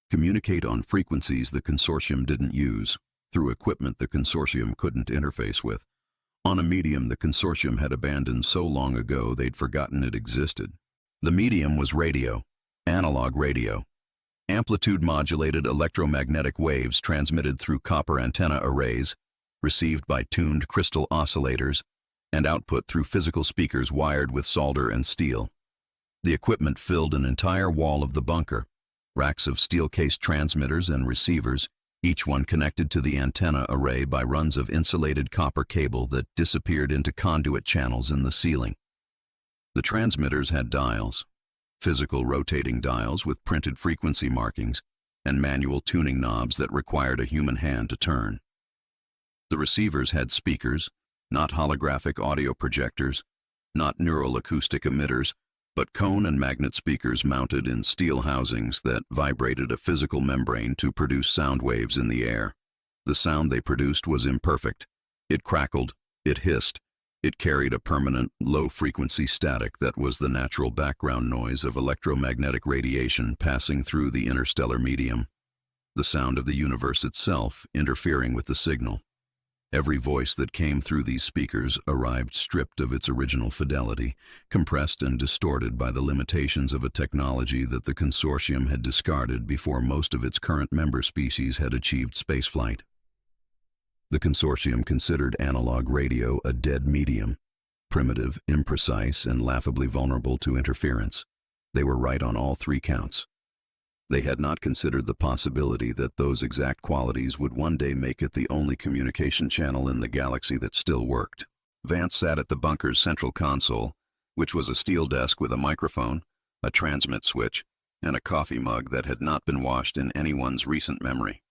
Speaker 1: communicate on frequencies the consortium didn't use, through equipment the consortium couldn't interface with, on a medium the consortium had abandoned so long ago they'd forgotten it existed. The medium was radio. Analog radio. Amplitude-modulated electromagnetic waves transmitted through copper antenna arrays, received by tuned crystal oscillators, and output through physical speakers wired with solder and steel. The equipment filled an entire wall of the bunker, racks of steel-cased transmitters and receivers, each one connected to the antenna array by runs of insulated copper cable that disappeared into conduit channels in the ceiling. The transmitters had dials, physical rotating dials with printed frequency markings, and manual tuning knobs that required a human hand to turn. The receivers had speakers, not holographic audio projectors, not neural acoustic emitters, but cone and magnet speakers mounted in steel housings that vibrated a physical membrane to produce sound waves in the air. The sound they produced was imperfect. It crackled, it hissed, it carried a permanent, low-frequency static that was the natural background noise of electromagnetic radiation passing through the interstellar medium, the sound of the universe itself interfering with the signal. Every voice that came through these speakers arrived stripped of its original fidelity, compressed and distorted by the limitations of a technology that the consortium had discarded before most of its current member species had achieved spaceflight. The consortium considered analog radio a dead medium, primitive, imprecise, and laughably vulnerable to interference. They were right on all three counts. They had not considered the possibility that those exact qualities would one day make it the only communication channel in the galaxy that still worked. Vance sat at the bunker's central console, which was a steel desk with a microphone, a transmit switch, and a coffee mug that had not been washed in anyone's recent memory.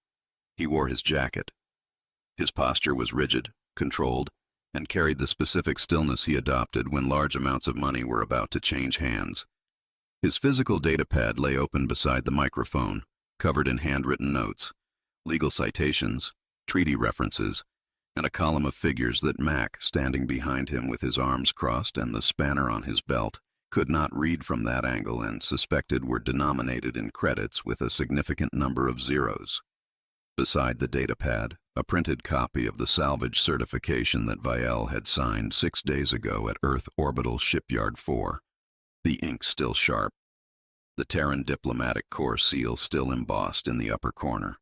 Speaker 1: He wore his jacket. His posture was rigid, controlled, and carried the specific stillness he adopted when large amounts of money were about to change hands. His physical datapad lay open beside the microphone, covered in handwritten notes, legal citations, treaty references, and a column of figures that Mac, standing behind him with his arms crossed and the spanner on his belt, could not read from that angle and suspected were denominated in credits with a significant number of zeros. Beside the datapad, a printed copy of the salvage certification that Vielle had signed 6 days ago at Earth Orbital Shipyard 4. The ink still sharp, the Terran Diplomatic Corps seal still embossed in the upper corner.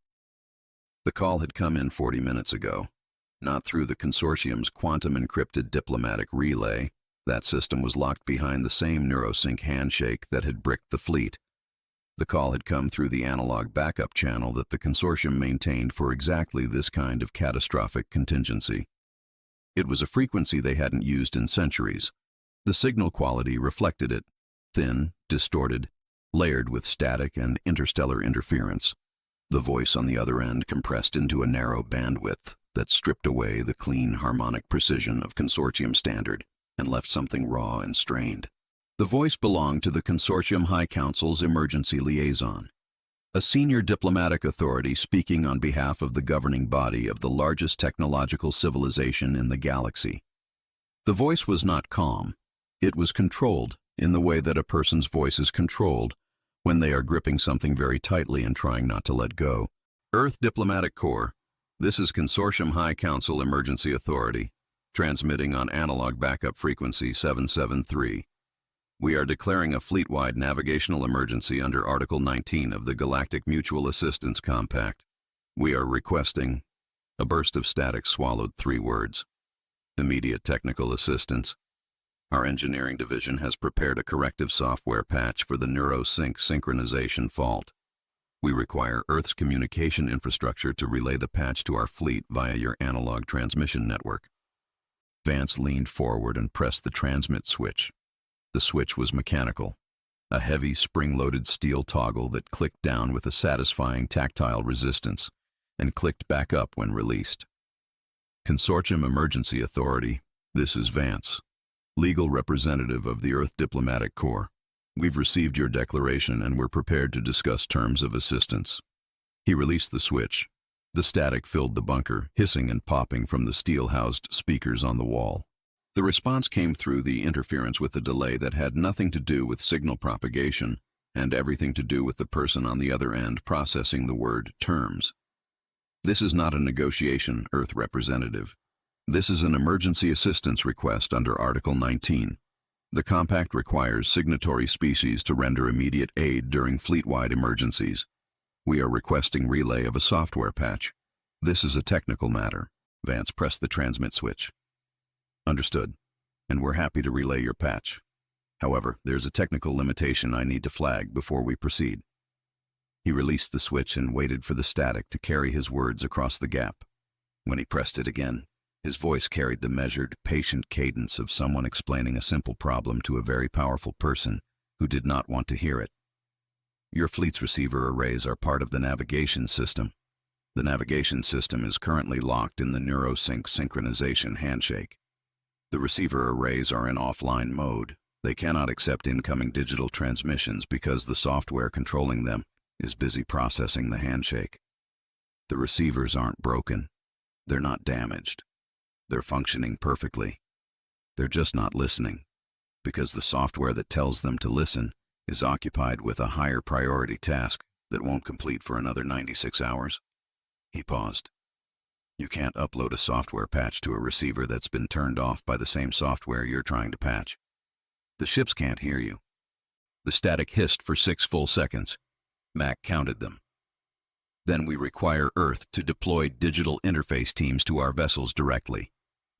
Speaker 1: The call had come in 40 minutes ago, not through the consortium's quantum-encrypted diplomatic relay. That system was locked behind the same neurosync handshake that had bricked the fleet. The call had come through the analog backup channel that the consortium maintained for exactly this kind of catastrophic contingency. It was a frequency they hadn't used in centuries. The signal quality reflected it, thin, distorted, layered with static and interstellar interference. The voice on the other end compressed into a narrow bandwidth that stripped away the clean harmonic precision of consortium standard and left something raw and strained. The voice belonged to the Consortium High Council's emergency liaison, a senior diplomatic authority speaking on behalf of the governing body of the largest technological civilization in the galaxy. The voice was not calm. It was controlled in the way that a person's voice is controlled when they are gripping something very tightly and trying not to let go. Earth Diplomatic Corps, this is Consortium High Council Emergency Authority, transmitting on analog backup frequency 773. We are declaring a fleet-wide navigational emergency under Article 19 of the Galactic Mutual Assistance Compact. We are requesting... A burst of static swallowed 3 words. Immediate technical assistance. Our engineering division has prepared a corrective software patch for the NeuroSync synchronization fault. We require Earth's communication infrastructure to relay the patch to our fleet via your analog transmission network. Vance leaned forward and pressed the transmit switch. The switch was mechanical, a heavy spring-loaded steel toggle that clicked down with a satisfying tactile resistance and clicked back up when released. Consortium Emergency Authority, this is Vance, legal representative of the Earth Diplomatic Corps. We've received your declaration and we're prepared to discuss terms of assistance. He released the switch. The static filled the bunker, hissing and popping from the steel-housed speakers on the wall. The response came through the interference with a delay that had nothing to do with signal propagation and everything to do with the person on the other end processing the word terms. This is not a negotiation, Earth representative. This is an emergency assistance request under Article 19. The compact requires signatory species to render immediate aid during fleet-wide emergencies. We are requesting relay of a software patch. This is a technical matter. Vance pressed the transmit switch. Understood. And we're happy to relay your patch. However, there's a technical limitation I need to flag before we proceed. He released the switch and waited for the static to carry his words across the gap. When he pressed it again, his voice carried the measured, patient cadence of someone explaining a simple problem to a very powerful person who did not want to hear it. Your fleet's receiver arrays are part of the navigation system. The navigation system is currently locked in the NeuroSync synchronization handshake. The receiver arrays are in offline mode. They cannot accept incoming digital transmissions because the software controlling them is busy processing the handshake. The receivers aren't broken. They're not damaged. They're functioning perfectly. They're just not listening, because the software that tells them to listen is occupied with a higher priority task that won't complete for another 96 hours. He paused. You can't upload a software patch to a receiver that's been turned off by the same software you're trying to patch. The ships can't hear you. The static hissed for 6 full seconds. Mac counted them. Then we require Earth to deploy digital interface teams to our vessels directly,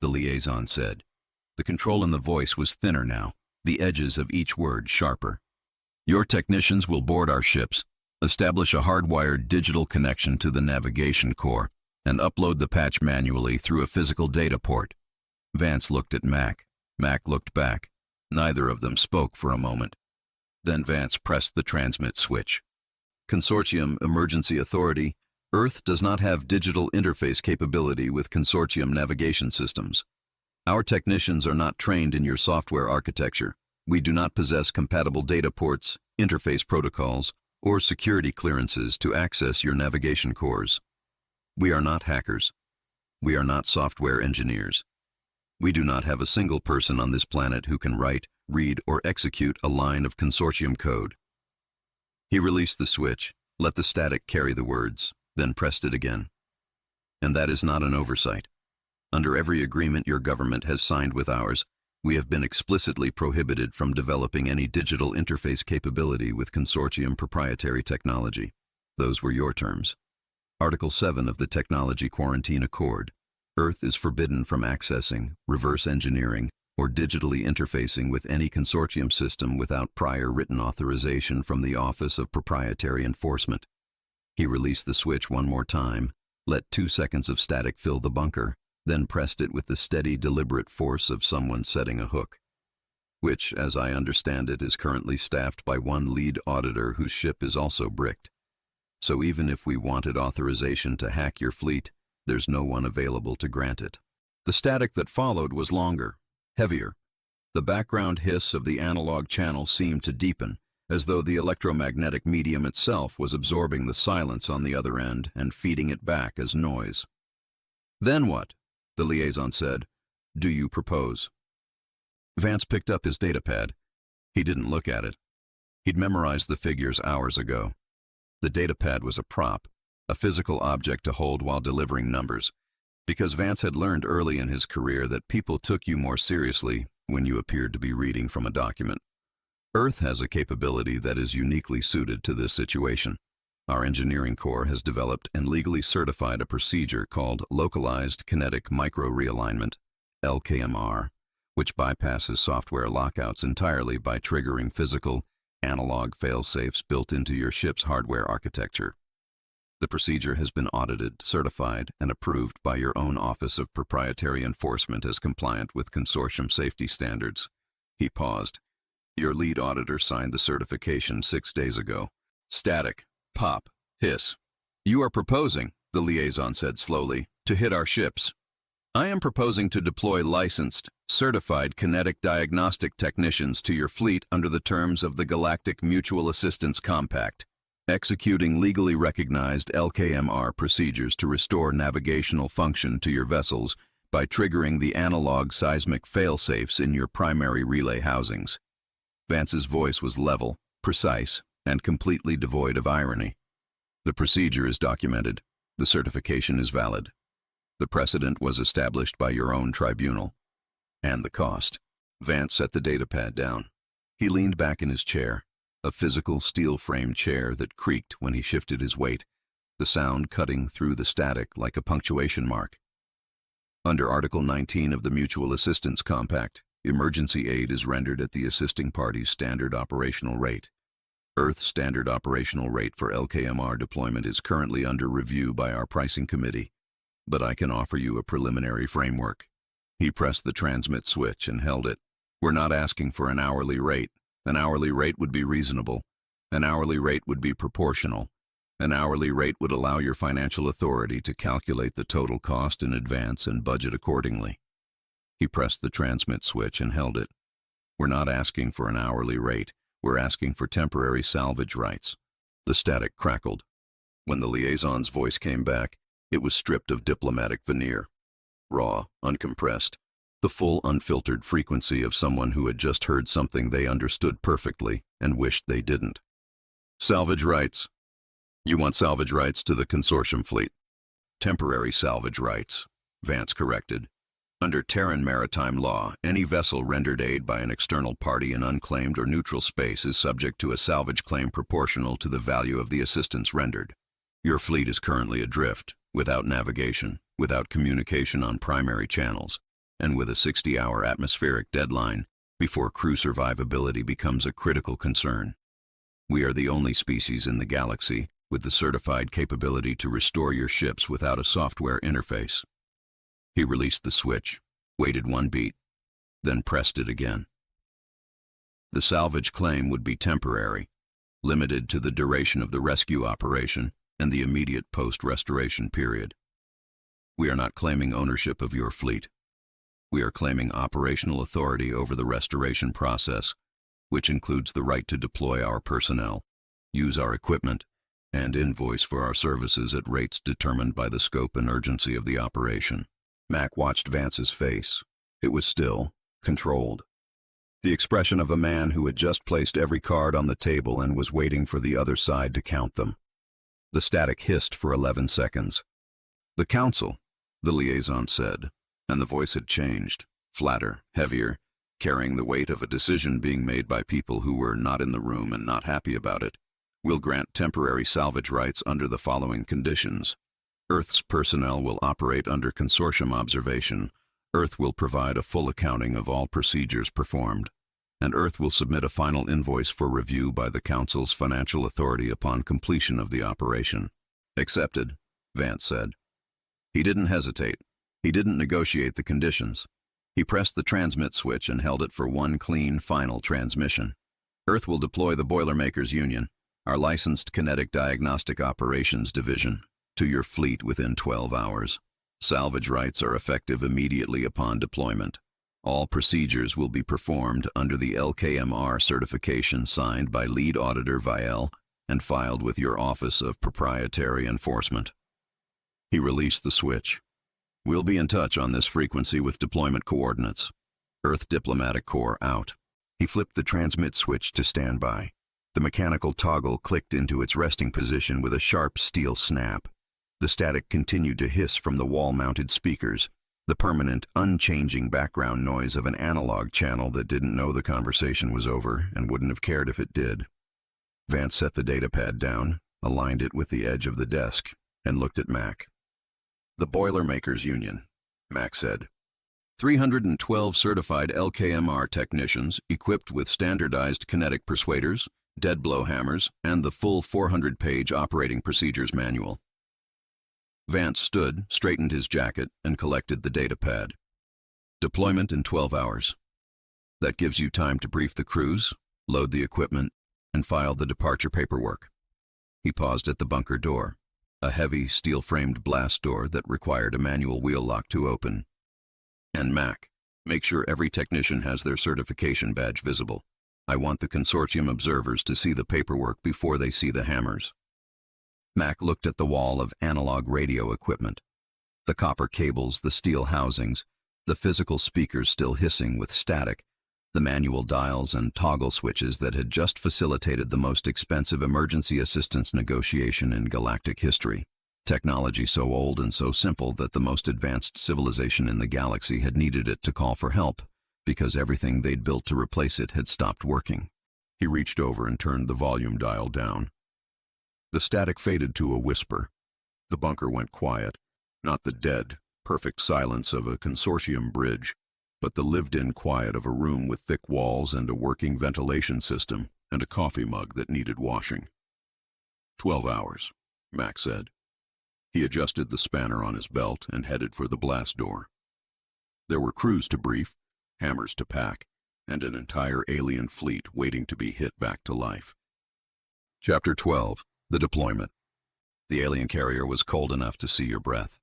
Speaker 1: the liaison said. The control in the voice was thinner now, the edges of each word sharper. Your technicians will board our ships, establish a hardwired digital connection to the navigation core, and upload the patch manually through a physical data port. Vance looked at Mac. Mac looked back. Neither of them spoke for a moment. Then Vance pressed the transmit switch. Consortium Emergency Authority, Earth does not have digital interface capability with Consortium navigation systems. Our technicians are not trained in your software architecture. We do not possess compatible data ports, interface protocols, or security clearances to access your navigation cores. We are not hackers. We are not software engineers. We do not have a single person on this planet who can write, read, or execute a line of Consortium code. He released the switch, let the static carry the words, then pressed it again. And that is not an oversight. Under every agreement your government has signed with ours, we have been explicitly prohibited from developing any digital interface capability with Consortium proprietary technology. Those were your terms. Article 7 of the Technology Quarantine Accord. Earth is forbidden from accessing, reverse engineering, or digitally interfacing with any consortium system without prior written authorization from the Office of Proprietary Enforcement. He released the switch one more time, let 2 seconds of static fill the bunker, then pressed it with the steady, deliberate force of someone setting a hook, which, as I understand it, is currently staffed by one lead auditor whose ship is also bricked. So even if we wanted authorization to hack your fleet, there's no one available to grant it. The static that followed was longer, heavier. The background hiss of the analog channel seemed to deepen, as though the electromagnetic medium itself was absorbing the silence on the other end and feeding it back as noise. Then what? The liaison said. Do you propose? Vance picked up his datapad. He didn't look at it. He'd memorized the figures hours ago. The datapad was a prop, a physical object to hold while delivering numbers, because Vance had learned early in his career that people took you more seriously when you appeared to be reading from a document. Earth has a capability that is uniquely suited to this situation. Our engineering corps has developed and legally certified a procedure called Localized Kinetic Micro-Realignment, LKMR, which bypasses software lockouts entirely by triggering physical, analog fail-safes built into your ship's hardware architecture. The procedure has been audited, certified, and approved by your own Office of Proprietary Enforcement as compliant with consortium safety standards. He paused. Your lead auditor signed the certification 6 days ago. Static. Pop. Hiss. You are proposing, the liaison said slowly, to hit our ships. I am proposing to deploy licensed, certified kinetic diagnostic technicians to your fleet under the terms of the Galactic Mutual Assistance Compact, executing legally recognized LKMR procedures to restore navigational function to your vessels by triggering the analog seismic fail-safes in your primary relay housings. Vance's voice was level, precise, and completely devoid of irony. The procedure is documented. The certification is valid. The precedent was established by your own tribunal. And the cost. Vance set the datapad down. He leaned back in his chair, a physical steel-framed chair that creaked when he shifted his weight, the sound cutting through the static like a punctuation mark. Under Article 19 of the Mutual Assistance Compact, emergency aid is rendered at the assisting party's standard operational rate. Earth's standard operational rate for LKMR deployment is currently under review by our pricing committee, but I can offer you a preliminary framework. He pressed the transmit switch and held it. We're not asking for an hourly rate. An hourly rate would be reasonable. An hourly rate would be proportional. An hourly rate would allow your financial authority to calculate the total cost in advance and budget accordingly. He pressed the transmit switch and held it. We're not asking for an hourly rate. We're asking for temporary salvage rights. The static crackled. When the liaison's voice came back, it was stripped of diplomatic veneer. Raw, uncompressed, the full unfiltered frequency of someone who had just heard something they understood perfectly and wished they didn't. Salvage rights. You want salvage rights to the consortium fleet. Temporary salvage rights, Vance corrected. Under Terran maritime law, any vessel rendered aid by an external party in unclaimed or neutral space is subject to a salvage claim proportional to the value of the assistance rendered. Your fleet is currently adrift, without navigation, without communication on primary channels, and with a 60-hour atmospheric deadline before crew survivability becomes a critical concern. We are the only species in the galaxy with the certified capability to restore your ships without a software interface. He released the switch, waited one beat, then pressed it again. The salvage claim would be temporary, limited to the duration of the rescue operation and the immediate post-restoration period. We are not claiming ownership of your fleet. We are claiming operational authority over the restoration process, which includes the right to deploy our personnel, use our equipment, and invoice for our services at rates determined by the scope and urgency of the operation. Mac watched Vance's face. It was still, controlled. The expression of a man who had just placed every card on the table and was waiting for the other side to count them. The static hissed for 11 seconds. The Council, the liaison said, and the voice had changed, flatter, heavier, carrying the weight of a decision being made by people who were not in the room and not happy about it. Will grant temporary salvage rights under the following conditions. Earth's personnel will operate under consortium observation. Earth will provide a full accounting of all procedures performed, and Earth will submit a final invoice for review by the Council's financial authority upon completion of the operation. Accepted, Vance said. He didn't hesitate. He didn't negotiate the conditions. He pressed the transmit switch and held it for one clean, final transmission. Earth will deploy the Boilermakers Union, our licensed kinetic diagnostic operations division, to your fleet within 12 hours. Salvage rights are effective immediately upon deployment. All procedures will be performed under the LKMR certification signed by Lead Auditor Vielle and filed with your Office of Proprietary Enforcement. He released the switch. We'll be in touch on this frequency with deployment coordinates. Earth Diplomatic Corps out. He flipped the transmit switch to standby. The mechanical toggle clicked into its resting position with a sharp steel snap. The static continued to hiss from the wall-mounted speakers, the permanent, unchanging background noise of an analog channel that didn't know the conversation was over and wouldn't have cared if it did. Vance set the datapad down, aligned it with the edge of the desk, and looked at Mac. The Boilermakers Union, Mac said. 312 certified LKMR technicians equipped with standardized kinetic persuaders, dead-blow hammers, and the full 400-page operating procedures manual. Vance stood, straightened his jacket, and collected the datapad. Deployment in 12 hours. That gives you time to brief the crews, load the equipment, and file the departure paperwork. He paused at the bunker door, a heavy, steel-framed blast door that required a manual wheel lock to open. And Mac, make sure every technician has their certification badge visible. I want the consortium observers to see the paperwork before they see the hammers. Mac looked at the wall of analog radio equipment. The copper cables, the steel housings, the physical speakers still hissing with static, the manual dials and toggle switches that had just facilitated the most expensive emergency assistance negotiation in galactic history. Technology so old and so simple that the most advanced civilization in the galaxy had needed it to call for help, because everything they'd built to replace it had stopped working. He reached over and turned the volume dial down. The static faded to a whisper. The bunker went quiet, not the dead, perfect silence of a consortium bridge, but the lived-in quiet of a room with thick walls and a working ventilation system and a coffee mug that needed washing. 12 hours, Mac said. He adjusted the spanner on his belt and headed for the blast door. There were crews to brief, hammers to pack, and an entire alien fleet waiting to be hit back to life. Chapter 12. The Deployment. The alien carrier was cold enough to see your breath.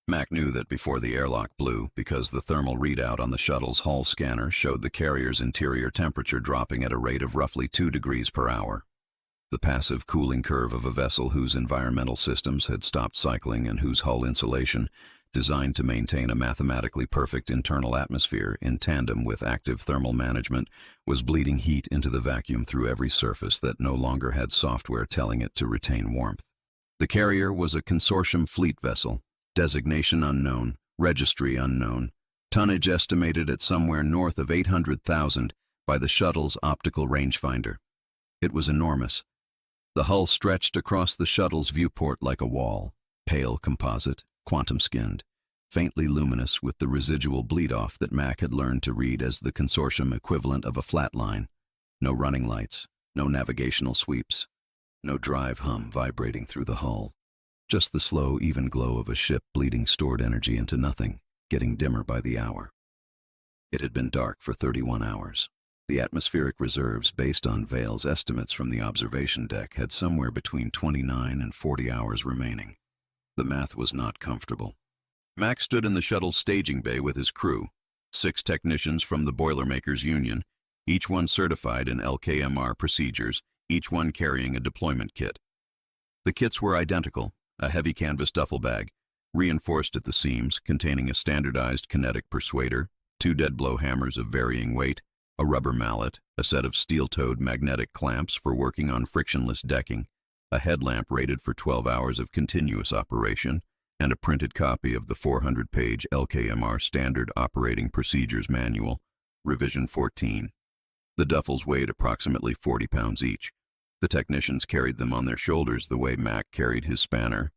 Speaker 1: Mac knew that before the airlock blew because the thermal readout on the shuttle's hull scanner showed the carrier's interior temperature dropping at a rate of roughly 2 degrees per hour. The passive cooling curve of a vessel whose environmental systems had stopped cycling and whose hull insulation, designed to maintain a mathematically perfect internal atmosphere in tandem with active thermal management, was bleeding heat into the vacuum through every surface that no longer had software telling it to retain warmth. The carrier was a consortium fleet vessel, designation unknown, registry unknown, tonnage estimated at somewhere north of 800,000 by the shuttle's optical rangefinder. It was enormous. The hull stretched across the shuttle's viewport like a wall, pale composite, quantum-skinned, faintly luminous with the residual bleed-off that Mac had learned to read as the consortium equivalent of a flat line. No running lights, no navigational sweeps, no drive hum vibrating through the hull. Just the slow, even glow of a ship bleeding stored energy into nothing, getting dimmer by the hour. It had been dark for 31 hours. The atmospheric reserves, based on Vale's estimates from the observation deck, had somewhere between 29 and 40 hours remaining. The math was not comfortable. Mac stood in the shuttle's staging bay with his crew, 6 technicians from the Boilermakers Union, each one certified in LKMR procedures, each one carrying a deployment kit. The kits were identical, a heavy canvas duffel bag, reinforced at the seams, containing a standardized kinetic persuader, 2 dead-blow hammers of varying weight, a rubber mallet, a set of steel-toed magnetic clamps for working on frictionless decking, a headlamp rated for 12 hours of continuous operation, and a printed copy of the 400-page LKMR Standard Operating Procedures Manual, Revision 14. The duffels weighed approximately 40 pounds each. The technicians carried them on their shoulders the way Mac carried his spanner.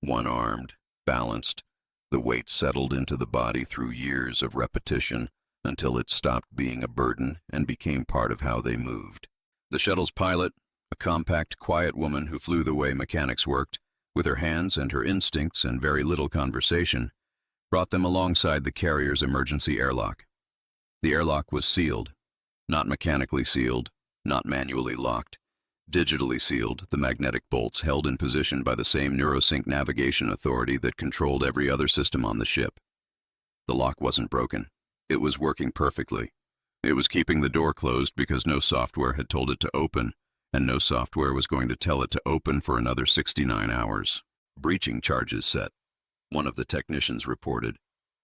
Speaker 1: One-armed, balanced, the weight settled into the body through years of repetition until it stopped being a burden and became part of how they moved. The shuttle's pilot, a compact, quiet woman who flew the way mechanics worked, with her hands and her instincts and very little conversation, brought them alongside the carrier's emergency airlock. The airlock was sealed, not mechanically sealed, not manually locked. Digitally sealed, the magnetic bolts held in position by the same Neurosync navigation authority that controlled every other system on the ship. The lock wasn't broken. It was working perfectly. It was keeping the door closed because no software had told it to open, and no software was going to tell it to open for another 69 hours. Breaching charges set, one of the technicians reported.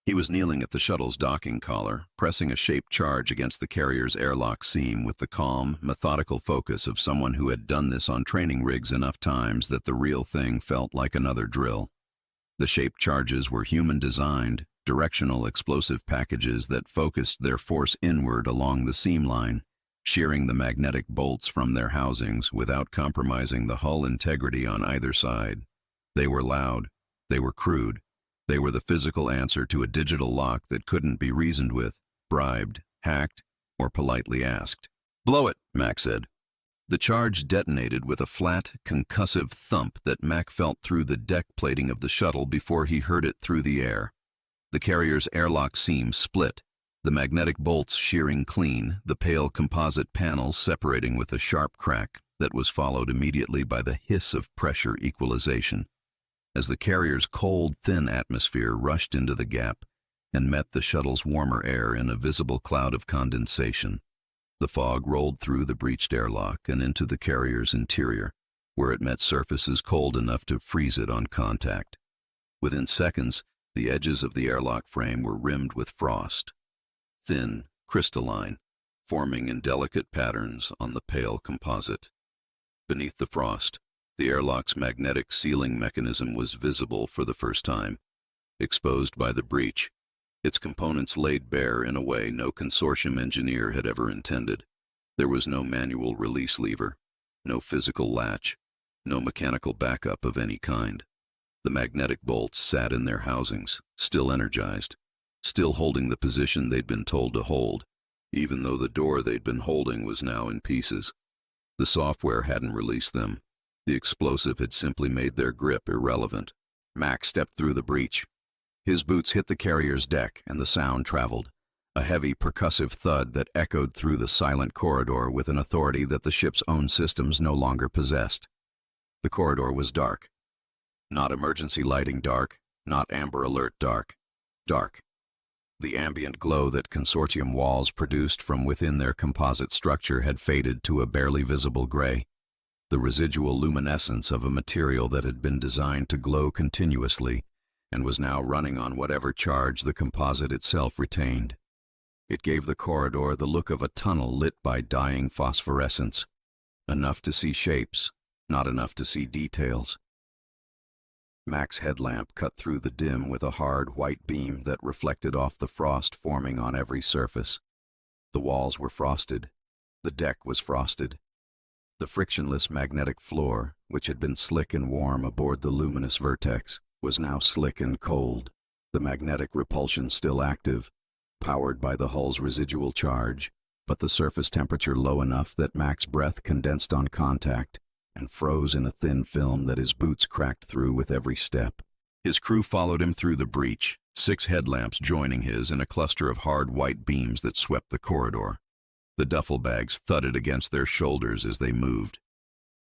Speaker 1: He was kneeling at the shuttle's docking collar, pressing a shaped charge against the carrier's airlock seam with the calm, methodical focus of someone who had done this on training rigs enough times that the real thing felt like another drill. The shaped charges were human-designed, directional explosive packages that focused their force inward along the seam line, shearing the magnetic bolts from their housings without compromising the hull integrity on either side. They were loud. They were crude. They were the physical answer to a digital lock that couldn't be reasoned with, bribed, hacked, or politely asked. "Blow it," Mac said. The charge detonated with a flat, concussive thump that Mac felt through the deck plating of the shuttle before he heard it through the air. The carrier's airlock seam split, the magnetic bolts shearing clean, the pale composite panels separating with a sharp crack that was followed immediately by the hiss of pressure equalization. As the carrier's cold, thin atmosphere rushed into the gap and met the shuttle's warmer air in a visible cloud of condensation, the fog rolled through the breached airlock and into the carrier's interior, where it met surfaces cold enough to freeze it on contact. Within seconds, the edges of the airlock frame were rimmed with frost, thin, crystalline, forming in delicate patterns on the pale composite. Beneath the frost, the airlock's magnetic sealing mechanism was visible for the first time. Exposed by the breach, its components laid bare in a way no consortium engineer had ever intended. There was no manual release lever, no physical latch, no mechanical backup of any kind. The magnetic bolts sat in their housings, still energized, still holding the position they'd been told to hold, even though the door they'd been holding was now in pieces. The software hadn't released them. The explosive had simply made their grip irrelevant. Mac stepped through the breach. His boots hit the carrier's deck, and the sound traveled, a heavy percussive thud that echoed through the silent corridor with an authority that the ship's own systems no longer possessed. The corridor was dark. Not emergency lighting dark, not Amber Alert dark. Dark. The ambient glow that consortium walls produced from within their composite structure had faded to a barely visible gray, the residual luminescence of a material that had been designed to glow continuously and was now running on whatever charge the composite itself retained. It gave the corridor the look of a tunnel lit by dying phosphorescence, enough to see shapes, not enough to see details. Mac's headlamp cut through the dim with a hard white beam that reflected off the frost forming on every surface. The walls were frosted. The deck was frosted. The frictionless magnetic floor, which had been slick and warm aboard the Luminous Vertex, was now slick and cold, the magnetic repulsion still active, powered by the hull's residual charge, but the surface temperature low enough that Mac's breath condensed on contact and froze in a thin film that his boots cracked through with every step. His crew followed him through the breach, 6 headlamps joining his in a cluster of hard white beams that swept the corridor. The duffel bags thudded against their shoulders as they moved.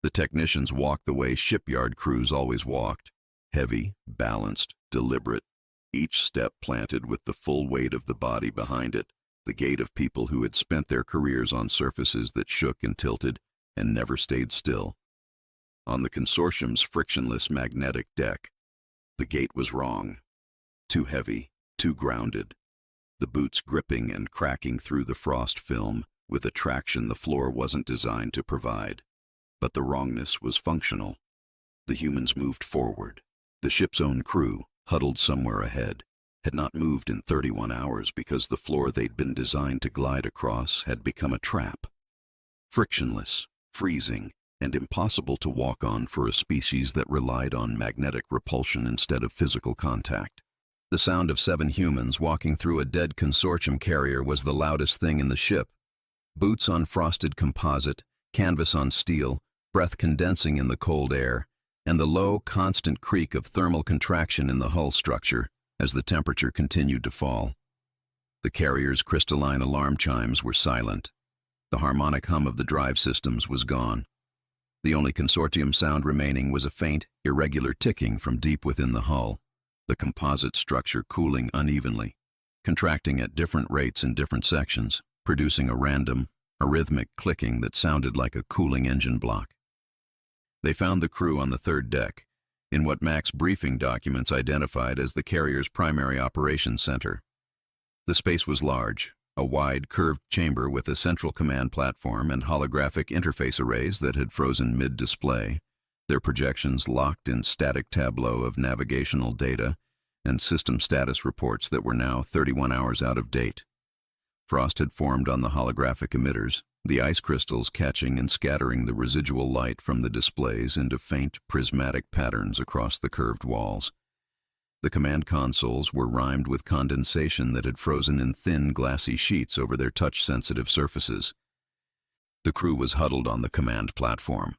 Speaker 1: The technicians walked the way shipyard crews always walked, heavy, balanced, deliberate, each step planted with the full weight of the body behind it, the gait of people who had spent their careers on surfaces that shook and tilted and never stayed still. On the consortium's frictionless magnetic deck, the gait was wrong. Too heavy, too grounded. The boots gripping and cracking through the frost film with a traction the floor wasn't designed to provide. But the wrongness was functional. The humans moved forward. The ship's own crew, huddled somewhere ahead, had not moved in 31 hours because the floor they'd been designed to glide across had become a trap. Frictionless, freezing, and impossible to walk on for a species that relied on magnetic repulsion instead of physical contact. The sound of 7 humans walking through a dead consortium carrier was the loudest thing in the ship. Boots on frosted composite, canvas on steel, breath condensing in the cold air, and the low, constant creak of thermal contraction in the hull structure as the temperature continued to fall. The carrier's crystalline alarm chimes were silent. The harmonic hum of the drive systems was gone. The only consortium sound remaining was a faint, irregular ticking from deep within the hull, the composite structure cooling unevenly, contracting at different rates in different sections, producing a random, arrhythmic clicking that sounded like a cooling engine block. They found the crew on the 3rd deck, in what Mac's briefing documents identified as the carrier's primary operations center. The space was large, a wide, curved chamber with a central command platform and holographic interface arrays that had frozen mid-display, their projections locked in static tableau of navigational data and system status reports that were now 31 hours out of date. Frost had formed on the holographic emitters, the ice crystals catching and scattering the residual light from the displays into faint, prismatic patterns across the curved walls. The command consoles were rimed with condensation that had frozen in thin, glassy sheets over their touch-sensitive surfaces. The crew was huddled on the command platform.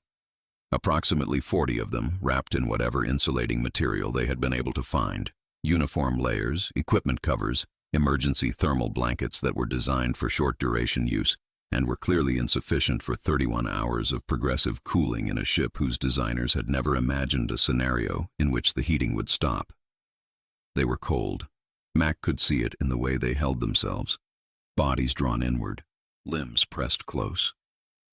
Speaker 1: Approximately 40 of them, wrapped in whatever insulating material they had been able to find, uniform layers, equipment covers, emergency thermal blankets that were designed for short-duration use and were clearly insufficient for 31 hours of progressive cooling in a ship whose designers had never imagined a scenario in which the heating would stop. They were cold. Mac could see it in the way they held themselves, bodies drawn inward, limbs pressed close.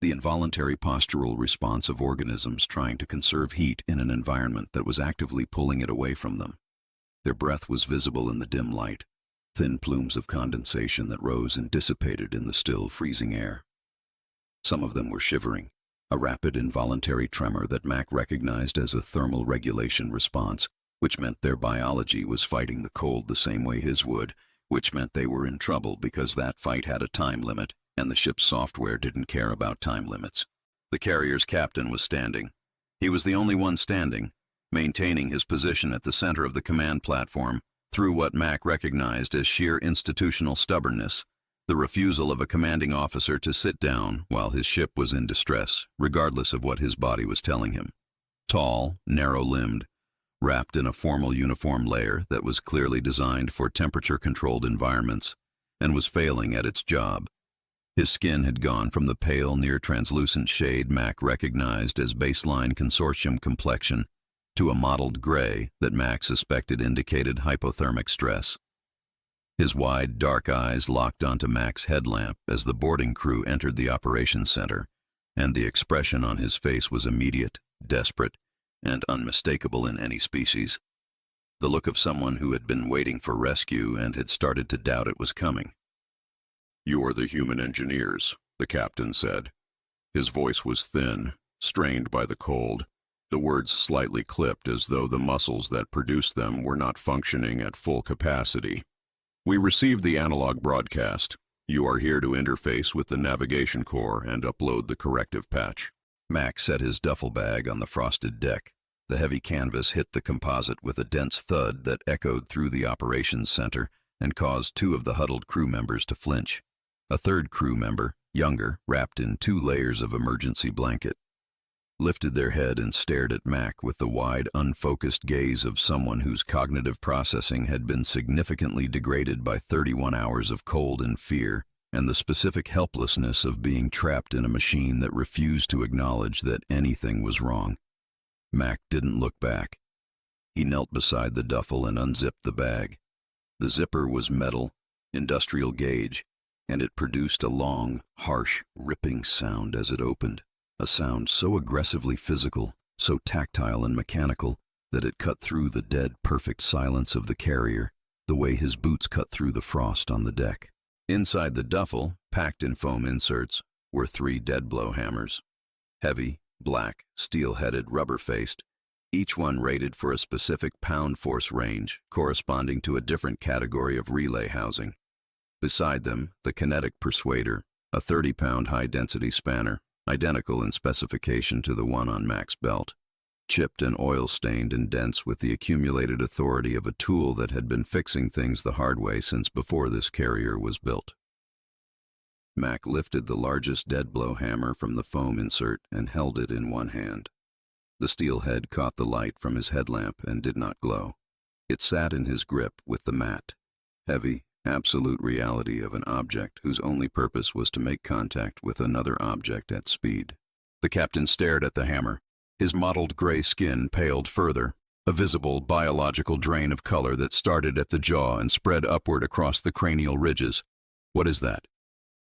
Speaker 1: The involuntary postural response of organisms trying to conserve heat in an environment that was actively pulling it away from them. Their breath was visible in the dim light, thin plumes of condensation that rose and dissipated in the still freezing air. Some of them were shivering, a rapid involuntary tremor that Mac recognized as a thermal regulation response, which meant their biology was fighting the cold the same way his would, which meant they were in trouble because that fight had a time limit, and the ship's software didn't care about time limits. The carrier's captain was standing. He was the only one standing, maintaining his position at the center of the command platform through what Mac recognized as sheer institutional stubbornness, the refusal of a commanding officer to sit down while his ship was in distress, regardless of what his body was telling him. Tall, narrow-limbed, wrapped in a formal uniform layer that was clearly designed for temperature-controlled environments and was failing at its job. His skin had gone from the pale, near-translucent shade Mac recognized as baseline consortium complexion to a mottled gray that Mac suspected indicated hypothermic stress. His wide, dark eyes locked onto Mac's headlamp as the boarding crew entered the operations center, and the expression on his face was immediate, desperate, and unmistakable in any species. The look of someone who had been waiting for rescue and had started to doubt it was coming. "You're the human engineers," the captain said. His voice was thin, strained by the cold, the words slightly clipped as though the muscles that produced them were not functioning at full capacity. "We received the analog broadcast. You are here to interface with the navigation core and upload the corrective patch." Mac set his duffel bag on the frosted deck. The heavy canvas hit the composite with a dense thud that echoed through the operations center and caused two of the huddled crew members to flinch. A third crew member, younger, wrapped in 2 layers of emergency blanket, lifted their head and stared at Mac with the wide, unfocused gaze of someone whose cognitive processing had been significantly degraded by 31 hours of cold and fear, and the specific helplessness of being trapped in a machine that refused to acknowledge that anything was wrong. Mac didn't look back. He knelt beside the duffel and unzipped the bag. The zipper was metal, industrial gauge, and it produced a long, harsh, ripping sound as it opened, a sound so aggressively physical, so tactile and mechanical, that it cut through the dead, perfect silence of the carrier, the way his boots cut through the frost on the deck. Inside the duffel, packed in foam inserts, were 3 dead-blow hammers. Heavy, black, steel-headed, rubber-faced, each one rated for a specific pound force range corresponding to a different category of relay housing. Beside them, the kinetic persuader, a 30-pound high-density spanner, identical in specification to the one on Mac's belt, chipped and oil-stained and dense with the accumulated authority of a tool that had been fixing things the hard way since before this carrier was built. Mac lifted the largest dead-blow hammer from the foam insert and held it in one hand. The steel head caught the light from his headlamp and did not glow. It sat in his grip with the matte, heavy, absolute reality of an object whose only purpose was to make contact with another object at speed. The captain stared at the hammer. His mottled gray skin paled further, a visible biological drain of color that started at the jaw and spread upward across the cranial ridges. "What is that?"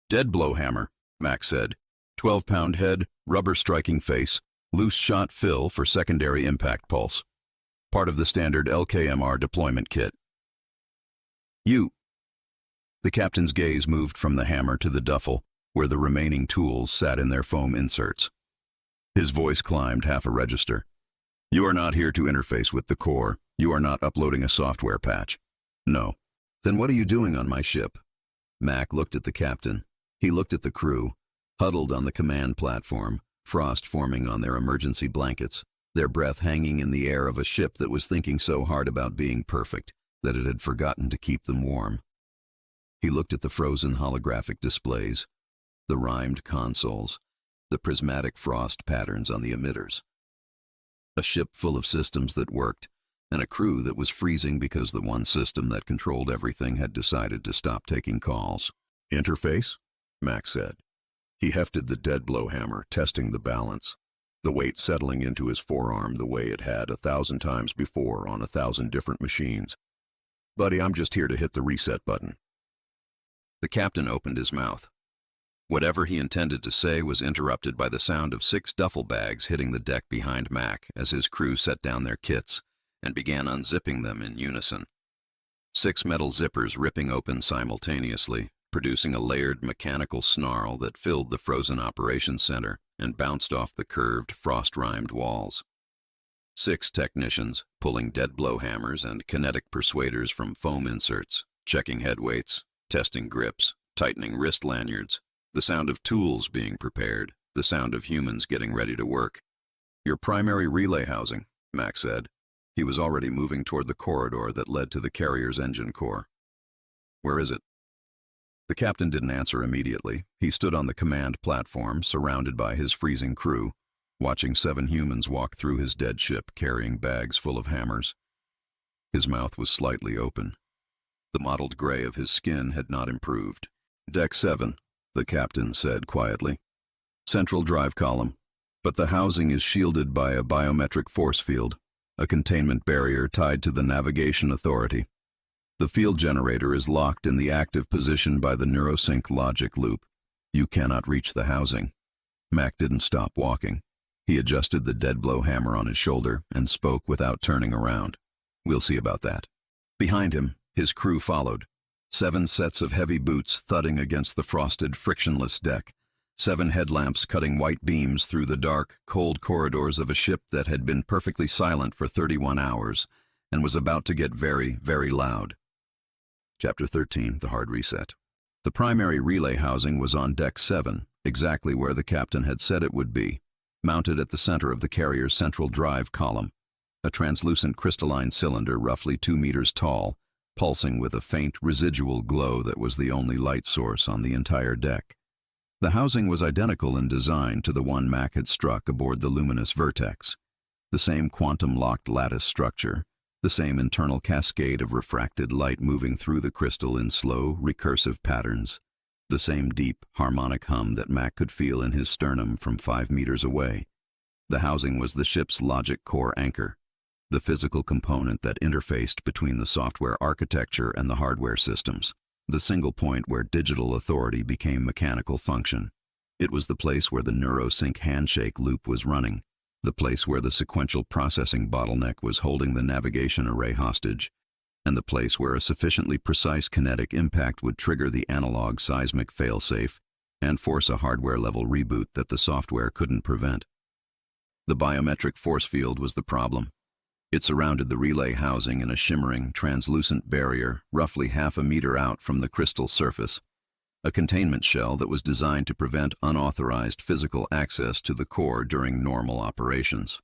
Speaker 1: "Dead-blow hammer," Mac said. 12-pound head, rubber-striking face, loose shot fill for secondary impact pulse. Part of the standard LKMR deployment kit. "You." The captain's gaze moved from the hammer to the duffel, where the remaining tools sat in their foam inserts. His voice climbed half a register. "You are not here to interface with the core. You are not uploading a software patch." "No." "Then what are you doing on my ship?" Mac looked at the captain. He looked at the crew, huddled on the command platform, frost forming on their emergency blankets, their breath hanging in the air of a ship that was thinking so hard about being perfect that it had forgotten to keep them warm. He looked at the frozen holographic displays, the rhymed consoles, the prismatic frost patterns on the emitters. A ship full of systems that worked, and a crew that was freezing because the one system that controlled everything had decided to stop taking calls. "Interface?" Mac said. He hefted the dead-blow hammer, testing the balance, the weight settling into his forearm the way it had 1,000 times before on 1,000 different machines. "Buddy, I'm just here to hit the reset button." The captain opened his mouth. Whatever he intended to say was interrupted by the sound of 6 duffel bags hitting the deck behind Mac as his crew set down their kits and began unzipping them in unison. 6 metal zippers ripping open simultaneously, producing a layered mechanical snarl that filled the frozen operations center and bounced off the curved, frost-rimed walls. 6 technicians, pulling dead-blow hammers and kinetic persuaders from foam inserts, checking head weights, testing grips, tightening wrist lanyards, the sound of tools being prepared, the sound of humans getting ready to work. "Your primary relay housing," Mac said. He was already moving toward the corridor that led to the carrier's engine core. "Where is it?" The captain didn't answer immediately. He stood on the command platform, surrounded by his freezing crew, watching 7 humans walk through his dead ship carrying bags full of hammers. His mouth was slightly open. The mottled gray of his skin had not improved. "Deck 7, the captain said quietly. "Central drive column, but the housing is shielded by a biometric force field, a containment barrier tied to the navigation authority. The field generator is locked in the active position by the neurosync logic loop. You cannot reach the housing." Mac didn't stop walking. He adjusted the dead blow hammer on his shoulder and spoke without turning around. "We'll see about that." Behind him, his crew followed. 7 sets of heavy boots thudding against the frosted, frictionless deck. 7 headlamps cutting white beams through the dark, cold corridors of a ship that had been perfectly silent for 31 hours and was about to get very, very loud. Chapter 13, The Hard Reset. The primary relay housing was on Deck 7, exactly where the captain had said it would be, mounted at the center of the carrier's central drive column, a translucent crystalline cylinder roughly 2 meters tall, pulsing with a faint residual glow that was the only light source on the entire deck. The housing was identical in design to the one Mac had struck aboard the Luminous Vertex. The same quantum-locked lattice structure, the same internal cascade of refracted light moving through the crystal in slow, recursive patterns, the same deep, harmonic hum that Mac could feel in his sternum from 5 meters away. The housing was the ship's logic core anchor, the physical component that interfaced between the software architecture and the hardware systems, the single point where digital authority became mechanical function. It was the place where the neurosync handshake loop was running, the place where the sequential processing bottleneck was holding the navigation array hostage, and the place where a sufficiently precise kinetic impact would trigger the analog seismic failsafe and force a hardware-level reboot that the software couldn't prevent. The biometric force field was the problem. It surrounded the relay housing in a shimmering, translucent barrier roughly half a meter out from the crystal surface, a containment shell that was designed to prevent unauthorized physical access to the core during normal operations.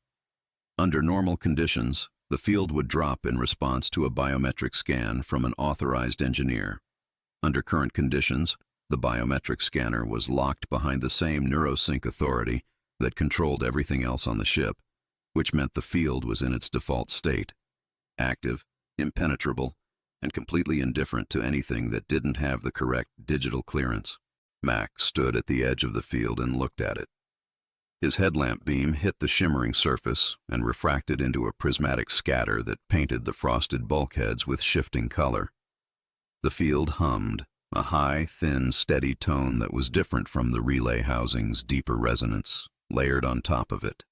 Speaker 1: Under normal conditions, the field would drop in response to a biometric scan from an authorized engineer. Under current conditions, the biometric scanner was locked behind the same neurosync authority that controlled everything else on the ship, which meant the field was in its default state, active, impenetrable, and completely indifferent to anything that didn't have the correct digital clearance. Mac stood at the edge of the field and looked at it. His headlamp beam hit the shimmering surface and refracted into a prismatic scatter that painted the frosted bulkheads with shifting color. The field hummed, a high, thin, steady tone that was different from the relay housing's deeper resonance, layered on top of it,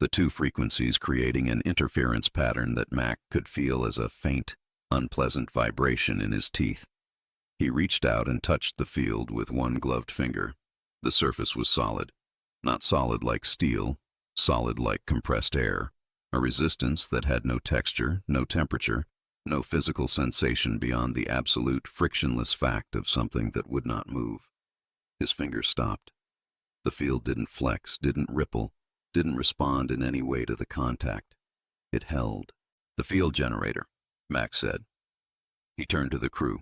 Speaker 1: the 2 frequencies creating an interference pattern that Mac could feel as a faint, unpleasant vibration in his teeth. He reached out and touched the field with one gloved finger. The surface was solid. Not solid like steel, solid like compressed air, a resistance that had no texture, no temperature, no physical sensation beyond the absolute frictionless fact of something that would not move. His fingers stopped. The field didn't flex, didn't ripple, didn't respond in any way to the contact. It held. "The field generator," Mac said. He turned to the crew,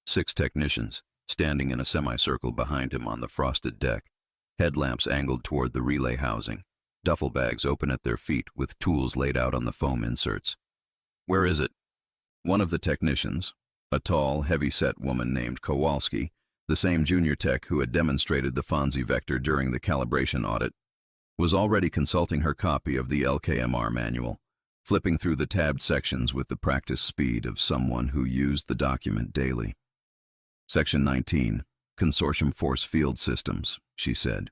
Speaker 1: 6 technicians, standing in a semicircle behind him on the frosted deck, headlamps angled toward the relay housing, duffel bags open at their feet with tools laid out on the foam inserts. "Where is it?" One of the technicians, a tall, heavy-set woman named Kowalski, the same junior tech who had demonstrated the Fonzie vector during the calibration audit, was already consulting her copy of the LKMR manual, flipping through the tabbed sections with the practiced speed of someone who used the document daily. "Section 19, Consortium Force Field Systems," she said.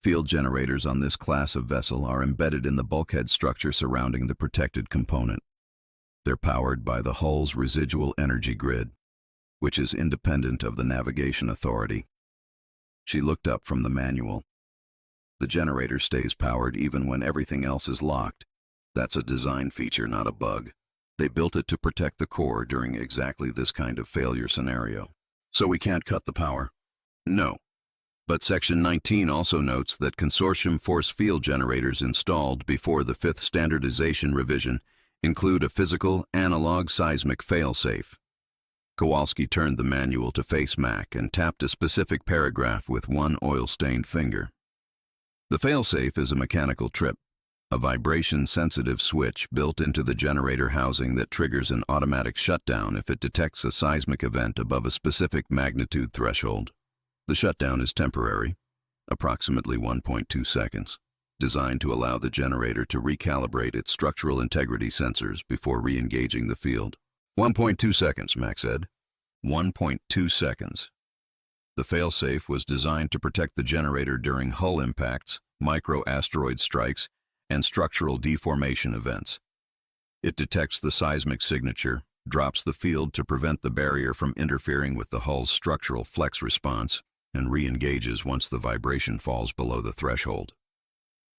Speaker 1: "Field generators on this class of vessel are embedded in the bulkhead structure surrounding the protected component. They're powered by the hull's residual energy grid, which is independent of the navigation authority." She looked up from the manual. "The generator stays powered even when everything else is locked. That's a design feature, not a bug." They built it to protect the core during exactly this kind of failure scenario. So we can't cut the power? No. But Section 19 also notes that consortium force field generators installed before the 5th standardization revision include a physical analog seismic failsafe. Kowalski turned the manual to face Mac and tapped a specific paragraph with one oil-stained finger. The failsafe is a mechanical trip, a vibration-sensitive switch built into the generator housing that triggers an automatic shutdown if it detects a seismic event above a specific magnitude threshold. The shutdown is temporary, approximately 1.2 seconds, designed to allow the generator to recalibrate its structural integrity sensors before re-engaging the field. 1.2 seconds, Mac said. 1.2 seconds. The failsafe was designed to protect the generator during hull impacts, micro-asteroid strikes, and structural deformation events. It detects the seismic signature, drops the field to prevent the barrier from interfering with the hull's structural flex response, and re-engages once the vibration falls below the threshold.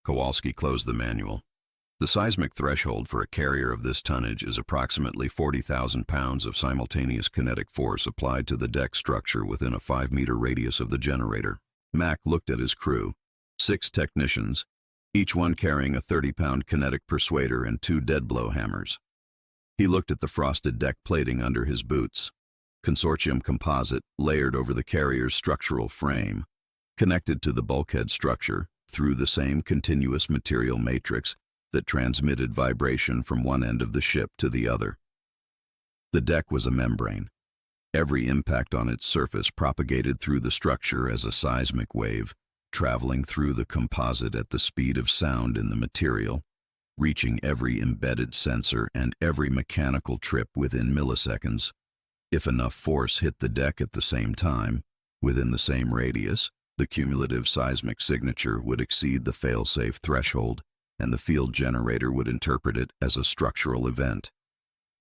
Speaker 1: Kowalski closed the manual. The seismic threshold for a carrier of this tonnage is approximately 40,000 pounds of simultaneous kinetic force applied to the deck structure within a 5-meter radius of the generator. Mac looked at his crew, 6 technicians, each one carrying a 30-pound kinetic persuader and 2 dead-blow hammers. He looked at the frosted deck plating under his boots. Consortium composite layered over the carrier's structural frame, connected to the bulkhead structure through the same continuous material matrix that transmitted vibration from one end of the ship to the other. The deck was a membrane. Every impact on its surface propagated through the structure as a seismic wave, traveling through the composite at the speed of sound in the material, reaching every embedded sensor and every mechanical trip within milliseconds. If enough force hit the deck at the same time, within the same radius, the cumulative seismic signature would exceed the failsafe threshold, and the field generator would interpret it as a structural event.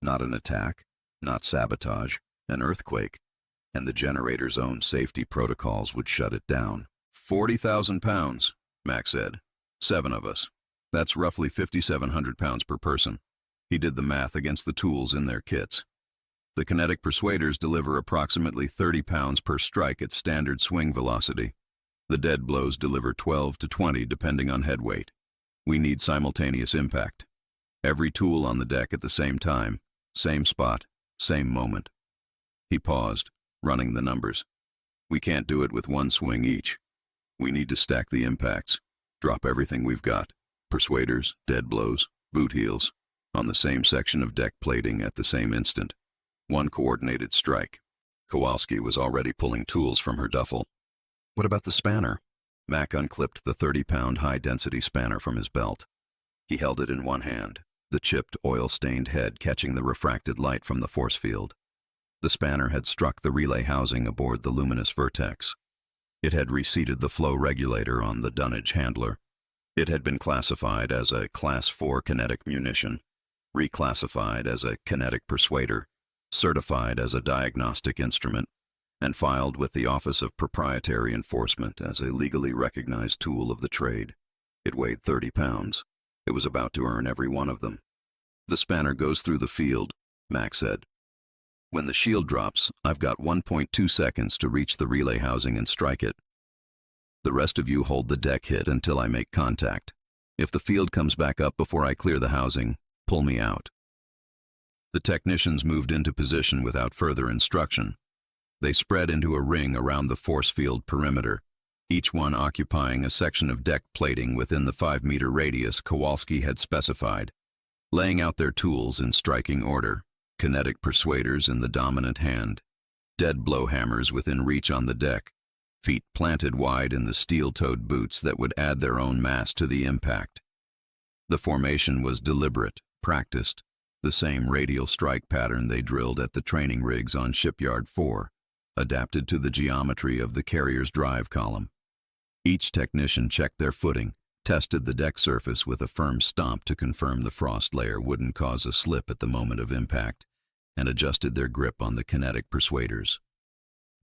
Speaker 1: Not an attack, not sabotage, an earthquake, and the generator's own safety protocols would shut it down. 40,000 pounds, Mac said. 7 of us. That's roughly 5,700 pounds per person. He did the math against the tools in their kits. The kinetic persuaders deliver approximately 30 pounds per strike at standard swing velocity. The dead blows deliver 12 to 20 depending on head weight. We need simultaneous impact. Every tool on the deck at the same time, same spot, same moment. He paused, running the numbers. We can't do it with one swing each. We need to stack the impacts, drop everything we've got, persuaders, dead blows, boot heels, on the same section of deck plating at the same instant. One coordinated strike. Kowalski was already pulling tools from her duffel. What about the spanner? Mac unclipped the 30-pound high-density spanner from his belt. He held it in one hand, the chipped, oil-stained head catching the refracted light from the force field. The spanner had struck the relay housing aboard the Luminous Vertex. It had reseated the flow regulator on the dunnage handler. It had been classified as a Class 4 kinetic munition, reclassified as a kinetic persuader, certified as a diagnostic instrument, and filed with the Office of Proprietary Enforcement as a legally recognized tool of the trade. It weighed 30 pounds. It was about to earn every one of them. The spanner goes through the field, Mac said. When the shield drops, I've got 1.2 seconds to reach the relay housing and strike it. The rest of you hold the deck hit until I make contact. If the field comes back up before I clear the housing, pull me out. The technicians moved into position without further instruction. They spread into a ring around the force field perimeter, each one occupying a section of deck plating within the 5-meter radius Kowalski had specified, laying out their tools in striking order, kinetic persuaders in the dominant hand, dead blow hammers within reach on the deck, feet planted wide in the steel-toed boots that would add their own mass to the impact. The formation was deliberate, practiced, the same radial strike pattern they drilled at the training rigs on Shipyard 4, adapted to the geometry of the carrier's drive column. Each technician checked their footing, tested the deck surface with a firm stomp to confirm the frost layer wouldn't cause a slip at the moment of impact, and adjusted their grip on the kinetic persuaders.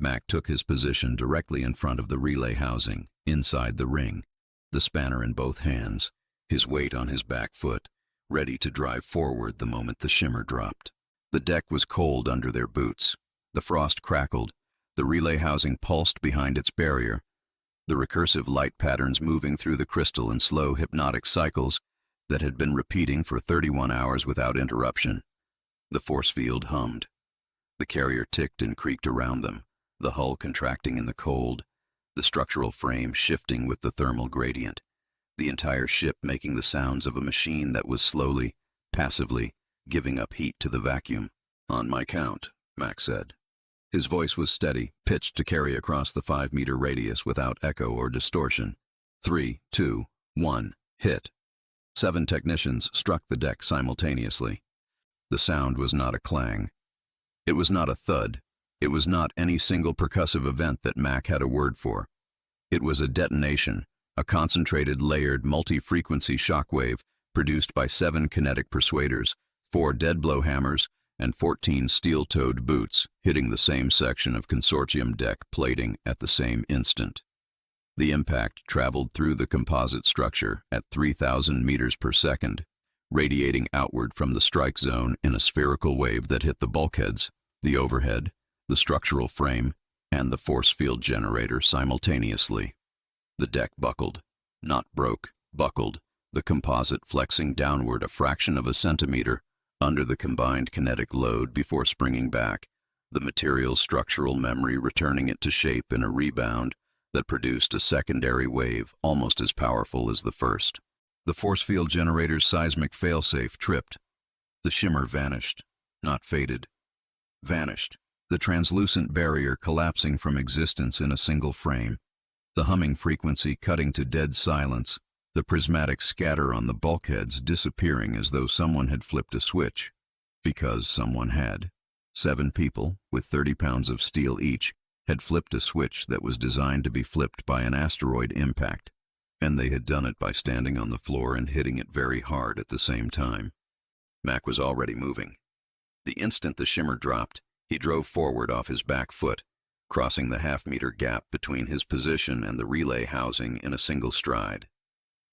Speaker 1: Mac took his position directly in front of the relay housing, inside the ring, the spanner in both hands, his weight on his back foot, ready to drive forward the moment the shimmer dropped. The deck was cold under their boots. The frost crackled. The relay housing pulsed behind its barrier. The recursive light patterns moving through the crystal in slow hypnotic cycles that had been repeating for 31 hours without interruption. The force field hummed. The carrier ticked and creaked around them, the hull contracting in the cold, the structural frame shifting with the thermal gradient, the entire ship making the sounds of a machine that was slowly, passively, giving up heat to the vacuum. "On my count," Mac said. His voice was steady, pitched to carry across the 5-meter radius without echo or distortion. 3, 2, 1, hit. 7 technicians struck the deck simultaneously. The sound was not a clang. It was not a thud. It was not any single percussive event that Mac had a word for. It was a detonation, a concentrated, layered, multi-frequency shockwave produced by 7 kinetic persuaders, 4 dead-blow hammers, and 14 steel-toed boots hitting the same section of consortium deck plating at the same instant. The impact traveled through the composite structure at 3,000 meters per second, radiating outward from the strike zone in a spherical wave that hit the bulkheads, the overhead, the structural frame, and the force field generator simultaneously. The deck buckled, not broke, buckled, the composite flexing downward a fraction of a centimeter under the combined kinetic load before springing back, the material's structural memory returning it to shape in a rebound that produced a secondary wave almost as powerful as the first. The force field generator's seismic failsafe tripped. The shimmer vanished, not faded. Vanished, the translucent barrier collapsing from existence in a single frame, the humming frequency cutting to dead silence, the prismatic scatter on the bulkheads disappearing as though someone had flipped a switch. Because someone had. 7 people, with 30 pounds of steel each, had flipped a switch that was designed to be flipped by an asteroid impact, and they had done it by standing on the floor and hitting it very hard at the same time. Mac was already moving. The instant the shimmer dropped, he drove forward off his back foot, crossing the half-meter gap between his position and the relay housing in a single stride.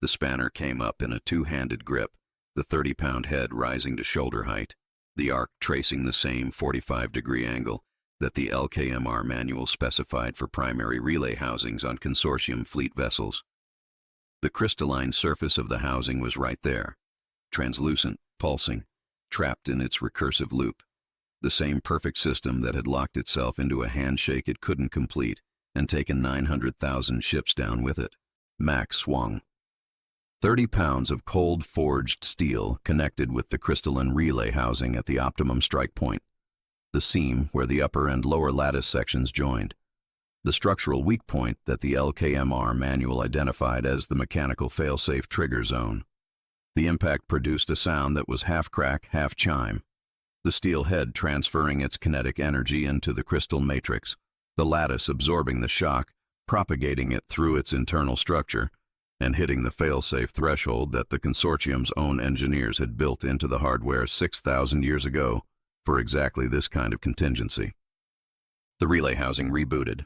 Speaker 1: The spanner came up in a 2-handed grip, the 30-pound head rising to shoulder height, the arc tracing the same 45-degree angle that the LKMR manual specified for primary relay housings on consortium fleet vessels. The crystalline surface of the housing was right there, translucent, pulsing, trapped in its recursive loop, the same perfect system that had locked itself into a handshake it couldn't complete and taken 900,000 ships down with it. Mac swung. 30 pounds of cold forged steel connected with the crystalline relay housing at the optimum strike point, the seam where the upper and lower lattice sections joined, the structural weak point that the LKMR manual identified as the mechanical failsafe trigger zone. The impact produced a sound that was half crack, half chime, the steel head transferring its kinetic energy into the crystal matrix, the lattice absorbing the shock, propagating it through its internal structure, and hitting the failsafe threshold that the consortium's own engineers had built into the hardware 6,000 years ago for exactly this kind of contingency. The relay housing rebooted.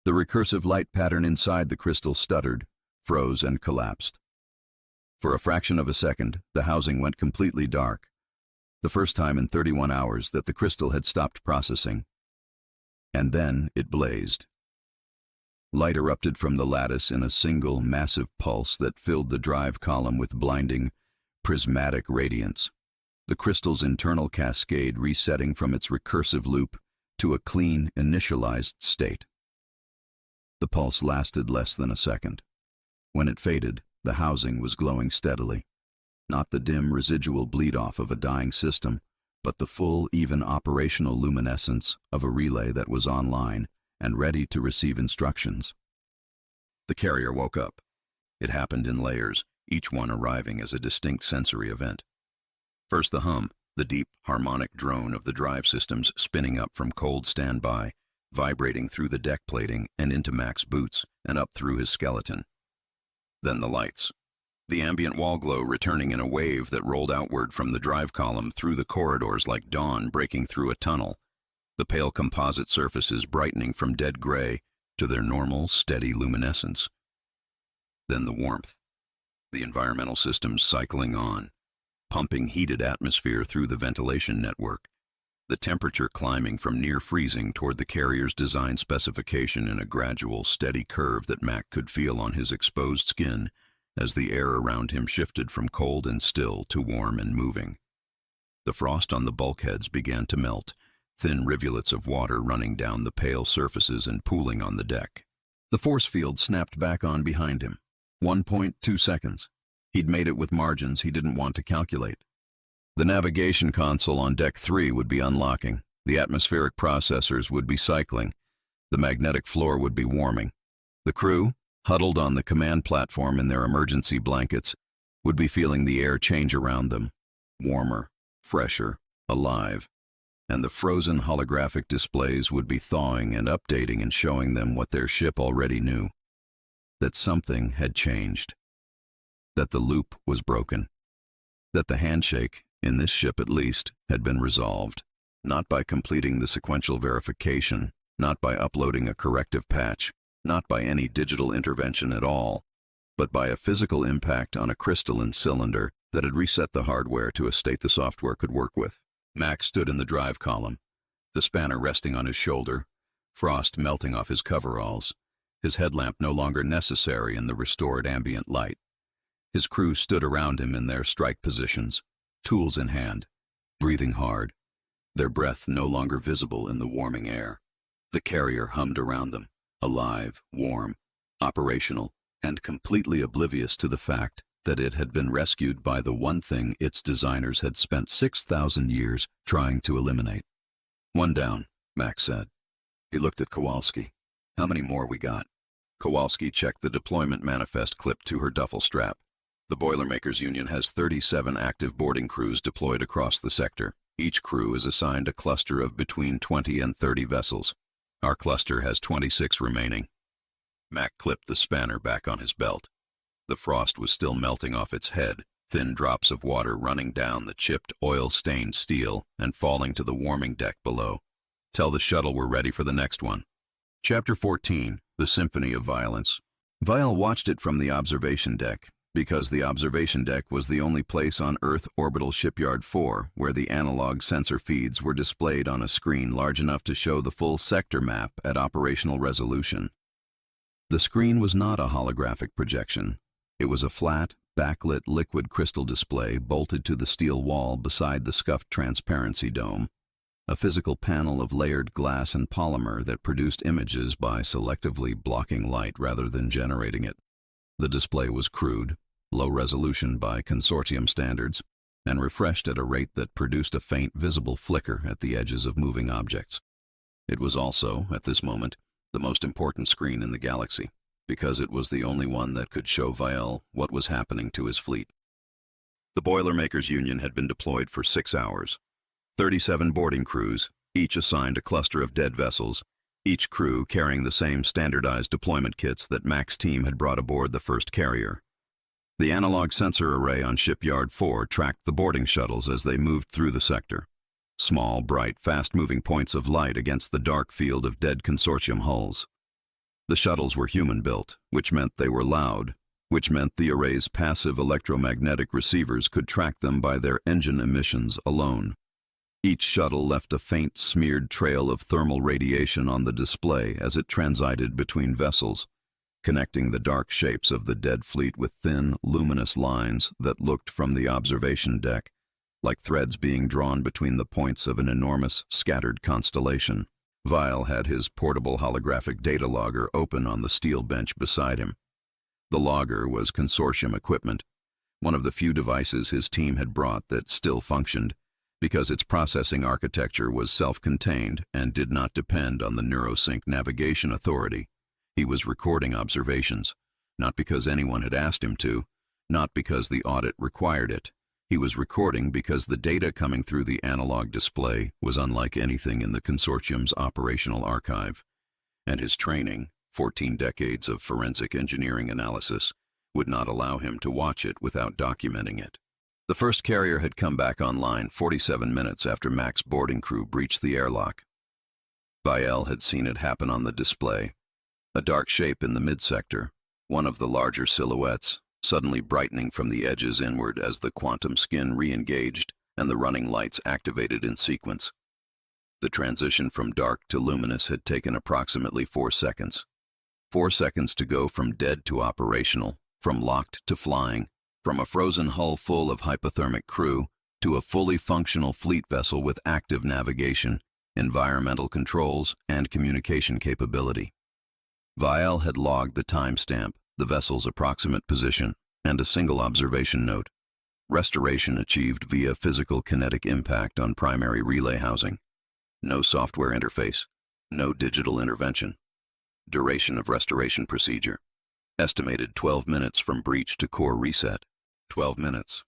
Speaker 1: The recursive light pattern inside the crystal stuttered, froze, and collapsed. For a fraction of a second, the housing went completely dark, the first time in 31 hours that the crystal had stopped processing. And then it blazed. Light erupted from the lattice in a single, massive pulse that filled the drive column with blinding, prismatic radiance, the crystal's internal cascade resetting from its recursive loop to a clean, initialized state. The pulse lasted less than a second. When it faded, the housing was glowing steadily, not the dim residual bleed-off of a dying system, but the full, even operational luminescence of a relay that was online and ready to receive instructions. The carrier woke up. It happened in layers, each one arriving as a distinct sensory event. First the hum, the deep, harmonic drone of the drive systems spinning up from cold standby, vibrating through the deck plating and into Mac's boots and up through his skeleton. Then the lights. The ambient wall glow returning in a wave that rolled outward from the drive column through the corridors like dawn breaking through a tunnel, the pale composite surfaces brightening from dead gray to their normal, steady luminescence. Then the warmth, the environmental systems cycling on, pumping heated atmosphere through the ventilation network, the temperature climbing from near freezing toward the carrier's design specification in a gradual, steady curve that Mac could feel on his exposed skin as the air around him shifted from cold and still to warm and moving. The frost on the bulkheads began to melt, thin rivulets of water running down the pale surfaces and pooling on the deck. The force field snapped back on behind him. 1.2 seconds. He'd made it with margins he didn't want to calculate. The navigation console on Deck 3 would be unlocking, the atmospheric processors would be cycling, the magnetic floor would be warming. The crew, huddled on the command platform in their emergency blankets, would be feeling the air change around them, warmer, fresher, alive, and the frozen holographic displays would be thawing and updating and showing them what their ship already knew, that something had changed, that the loop was broken, that the handshake, in this ship at least, had been resolved, not by completing the sequential verification, not by uploading a corrective patch, not by any digital intervention at all, but by a physical impact on a crystalline cylinder that had reset the hardware to a state the software could work with. Mac stood in the drive column, the spanner resting on his shoulder, frost melting off his coveralls, his headlamp no longer necessary in the restored ambient light. His crew stood around him in their strike positions, tools in hand, breathing hard, their breath no longer visible in the warming air. The carrier hummed around them, alive, warm, operational, and completely oblivious to the fact that it had been rescued by the one thing its designers had spent 6,000 years trying to eliminate. "One down," Max said. He looked at Kowalski. "How many more we got?" Kowalski checked the deployment manifest clipped to her duffel strap. "The Boilermakers Union has 37 active boarding crews deployed across the sector. Each crew is assigned a cluster of between 20 and 30 vessels. Our cluster has 26 remaining." Mac clipped the spanner back on his belt. The frost was still melting off its head, thin drops of water running down the chipped, oil-stained steel and falling to the warming deck below. "Tell the shuttle we're ready for the next one." Chapter 14, The Symphony of Violence. Vial watched it from the observation deck, because the observation deck was the only place on Earth Orbital Shipyard 4 where the analog sensor feeds were displayed on a screen large enough to show the full sector map at operational resolution. The screen was not a holographic projection. It was a flat, backlit liquid crystal display bolted to the steel wall beside the scuffed transparency dome, a physical panel of layered glass and polymer that produced images by selectively blocking light rather than generating it. The display was crude, low resolution by consortium standards, and refreshed at a rate that produced a faint visible flicker at the edges of moving objects. It was also, at this moment, the most important screen in the galaxy, because it was the only one that could show Vial what was happening to his fleet. The Boilermakers Union had been deployed for 6 hours. 37 boarding crews, each assigned a cluster of dead vessels, each crew carrying the same standardized deployment kits that Mac's team had brought aboard the first carrier. The analog sensor array on Shipyard 4 tracked the boarding shuttles as they moved through the sector. Small, bright, fast-moving points of light against the dark field of dead consortium hulls. The shuttles were human-built, which meant they were loud, which meant the array's passive electromagnetic receivers could track them by their engine emissions alone. Each shuttle left a faint, smeared trail of thermal radiation on the display as it transited between vessels, connecting the dark shapes of the dead fleet with thin, luminous lines that looked from the observation deck like threads being drawn between the points of an enormous, scattered constellation. Vial had his portable holographic data logger open on the steel bench beside him. The logger was consortium equipment, one of the few devices his team had brought that still functioned, because its processing architecture was self-contained and did not depend on the Neurosync Navigation Authority. He was recording observations, not because anyone had asked him to, not because the audit required it. He was recording because the data coming through the analog display was unlike anything in the consortium's operational archive, and his training, 14 decades of forensic engineering analysis, would not allow him to watch it without documenting it. The first carrier had come back online 47 minutes after Mac's boarding crew breached the airlock. Vial had seen it happen on the display. A dark shape in the midsector, one of the larger silhouettes, suddenly brightening from the edges inward as the quantum skin re-engaged and the running lights activated in sequence. The transition from dark to luminous had taken approximately 4 seconds. 4 seconds to go from dead to operational, from locked to flying, from a frozen hull full of hypothermic crew to a fully functional fleet vessel with active navigation, environmental controls, and communication capability. Vial had logged the timestamp, the vessel's approximate position, and a single observation note. Restoration achieved via physical kinetic impact on primary relay housing. No software interface. No digital intervention. Duration of restoration procedure. Estimated 12 minutes from breach to core reset. 12 minutes.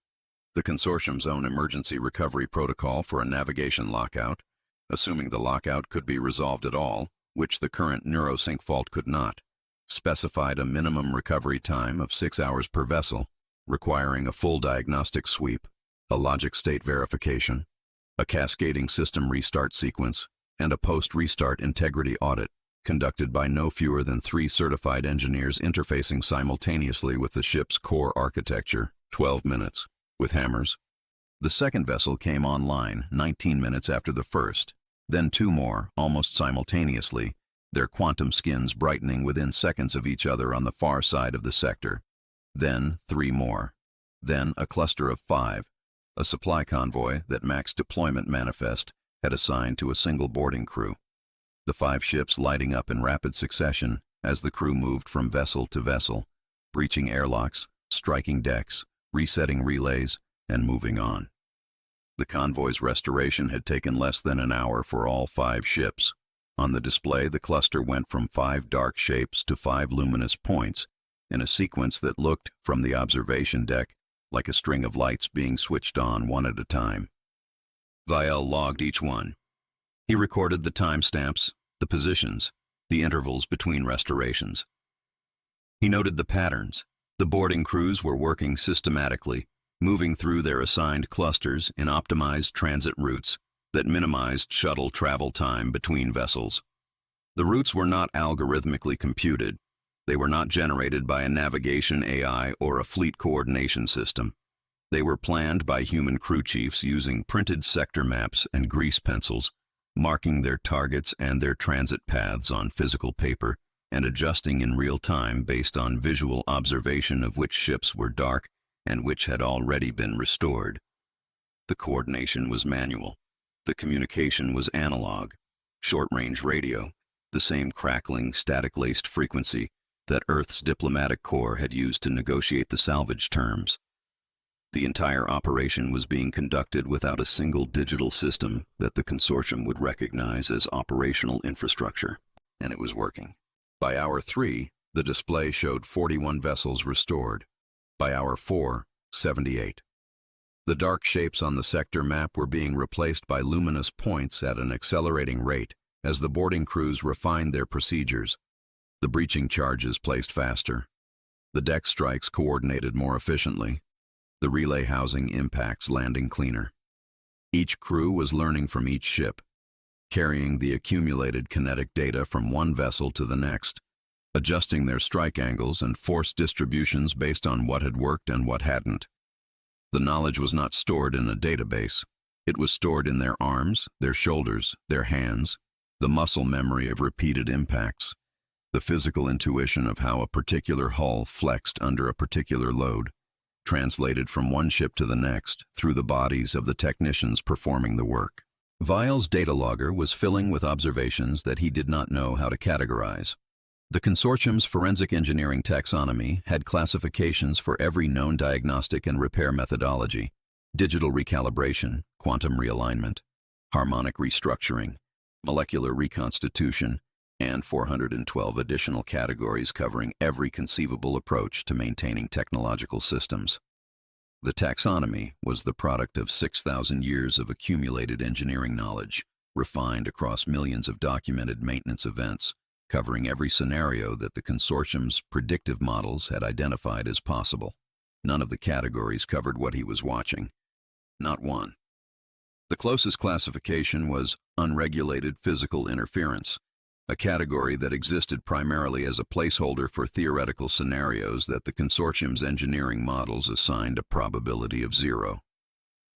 Speaker 1: The consortium's own emergency recovery protocol for a navigation lockout, assuming the lockout could be resolved at all, which the current neurosync fault could not, specified a minimum recovery time of 6 hours per vessel, requiring a full diagnostic sweep, a logic state verification, a cascading system restart sequence, and a post-restart integrity audit, conducted by no fewer than 3 certified engineers interfacing simultaneously with the ship's core architecture. 12 minutes. With hammers. The second vessel came online 19 minutes after the first, then 2 more, almost simultaneously, their quantum skins brightening within seconds of each other on the far side of the sector. Then 3 more. Then a cluster of 5, a supply convoy that Max Deployment Manifest had assigned to a single boarding crew. The 5 ships lighting up in rapid succession as the crew moved from vessel to vessel, breaching airlocks, striking decks, resetting relays, and moving on. The convoy's restoration had taken less than an hour for all 5 ships. On the display, the cluster went from 5 dark shapes to 5 luminous points, in a sequence that looked, from the observation deck, like a string of lights being switched on one at a time. Vial logged each one. He recorded the timestamps, the positions, the intervals between restorations. He noted the patterns. The boarding crews were working systematically, moving through their assigned clusters in optimized transit routes that minimized shuttle travel time between vessels. The routes were not algorithmically computed. They were not generated by a navigation AI or a fleet coordination system. They were planned by human crew chiefs using printed sector maps and grease pencils, marking their targets and their transit paths on physical paper and adjusting in real time based on visual observation of which ships were dark and which had already been restored. The coordination was manual. The communication was analog, short-range radio, the same crackling, static-laced frequency that Earth's diplomatic corps had used to negotiate the salvage terms. The entire operation was being conducted without a single digital system that the consortium would recognize as operational infrastructure, and it was working. By hour 3, the display showed 41 vessels restored. By hour 4, 78. The dark shapes on the sector map were being replaced by luminous points at an accelerating rate as the boarding crews refined their procedures. The breaching charges placed faster. The deck strikes coordinated more efficiently. The relay housing impacts landing cleaner. Each crew was learning from each ship, carrying the accumulated kinetic data from one vessel to the next, adjusting their strike angles and force distributions based on what had worked and what hadn't. The knowledge was not stored in a database. It was stored in their arms, their shoulders, their hands, the muscle memory of repeated impacts, the physical intuition of how a particular hull flexed under a particular load, translated from one ship to the next through the bodies of the technicians performing the work. Vial's data logger was filling with observations that he did not know how to categorize. The consortium's forensic engineering taxonomy had classifications for every known diagnostic and repair methodology: digital recalibration, quantum realignment, harmonic restructuring, molecular reconstitution, and 412 additional categories covering every conceivable approach to maintaining technological systems. The taxonomy was the product of 6,000 years of accumulated engineering knowledge, refined across millions of documented maintenance events, covering every scenario that the consortium's predictive models had identified as possible. None of the categories covered what he was watching. Not one. The closest classification was unregulated physical interference, a category that existed primarily as a placeholder for theoretical scenarios that the consortium's engineering models assigned a probability of 0.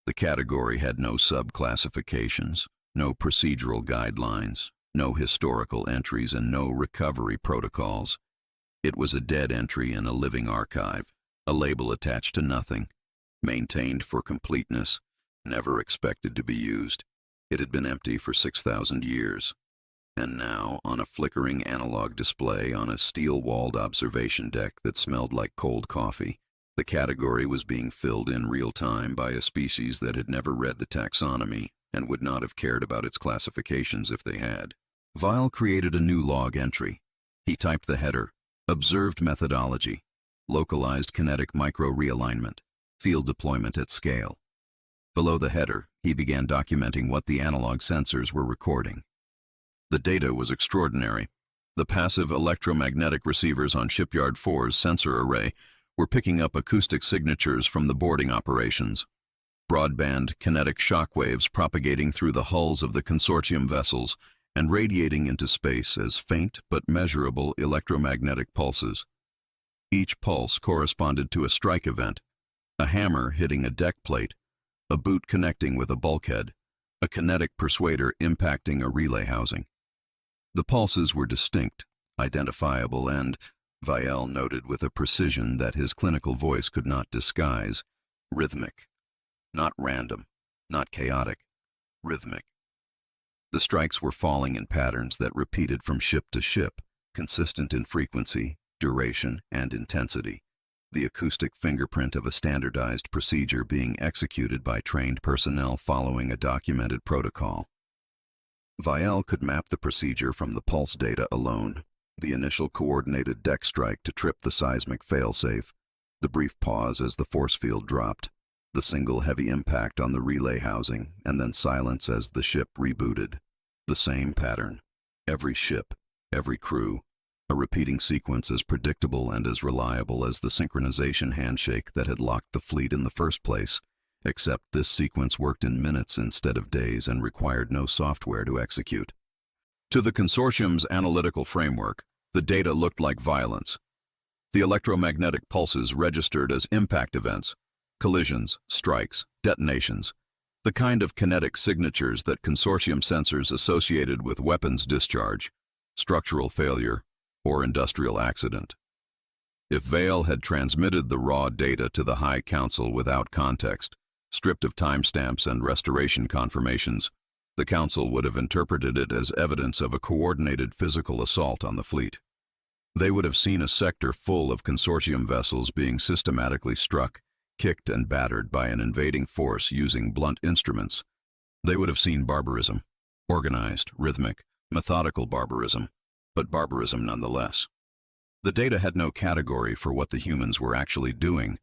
Speaker 1: The category had no sub-classifications, no procedural guidelines, no historical entries, and no recovery protocols. It was a dead entry in a living archive, a label attached to nothing, maintained for completeness, never expected to be used. It had been empty for 6,000 years. And now, on a flickering analog display on a steel-walled observation deck that smelled like cold coffee, the category was being filled in real time by a species that had never read the taxonomy and would not have cared about its classifications if they had. Vile created a new log entry. He typed the header, Observed Methodology, Localized Kinetic Micro-Realignment, Field Deployment at Scale. Below the header, he began documenting what the analog sensors were recording. The data was extraordinary. The passive electromagnetic receivers on Shipyard 4's sensor array were picking up acoustic signatures from the boarding operations. Broadband kinetic shock waves propagating through the hulls of the consortium vessels and radiating into space as faint but measurable electromagnetic pulses. Each pulse corresponded to a strike event, a hammer hitting a deck plate, a boot connecting with a bulkhead, a kinetic persuader impacting a relay housing. The pulses were distinct, identifiable, and, Vielle noted with a precision that his clinical voice could not disguise, rhythmic. Not random, not chaotic, rhythmic. The strikes were falling in patterns that repeated from ship to ship, consistent in frequency, duration, and intensity, the acoustic fingerprint of a standardized procedure being executed by trained personnel following a documented protocol. Vielle could map the procedure from the pulse data alone, the initial coordinated deck strike to trip the seismic failsafe, the brief pause as the force field dropped, the single heavy impact on the relay housing, and then silence as the ship rebooted. The same pattern. Every ship, every crew, a repeating sequence as predictable and as reliable as the synchronization handshake that had locked the fleet in the first place, except this sequence worked in minutes instead of days and required no software to execute. To the consortium's analytical framework, the data looked like violence. The electromagnetic pulses registered as impact events, collisions, strikes, detonations, the kind of kinetic signatures that consortium sensors associated with weapons discharge, structural failure, or industrial accident. If Vielle had transmitted the raw data to the High Council without context, stripped of timestamps and restoration confirmations, the Council would have interpreted it as evidence of a coordinated physical assault on the fleet. They would have seen a sector full of consortium vessels being systematically struck, kicked and battered by an invading force using blunt instruments. They would have seen barbarism, organized, rhythmic, methodical barbarism, but barbarism nonetheless. The data had no category for what the humans were actually doing,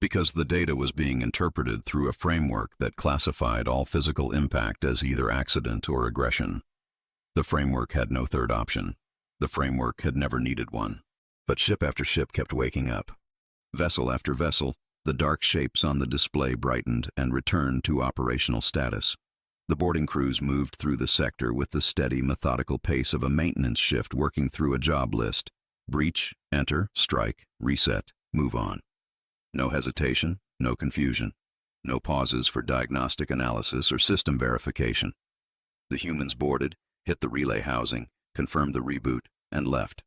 Speaker 1: because the data was being interpreted through a framework that classified all physical impact as either accident or aggression. The framework had no third option. The framework had never needed one. But ship after ship kept waking up. Vessel after vessel, the dark shapes on the display brightened and returned to operational status. The boarding crews moved through the sector with the steady, methodical pace of a maintenance shift working through a job list. Breach, enter, strike, reset, move on. No hesitation, no confusion, no pauses for diagnostic analysis or system verification. The humans boarded, hit the relay housing, confirmed the reboot, and left.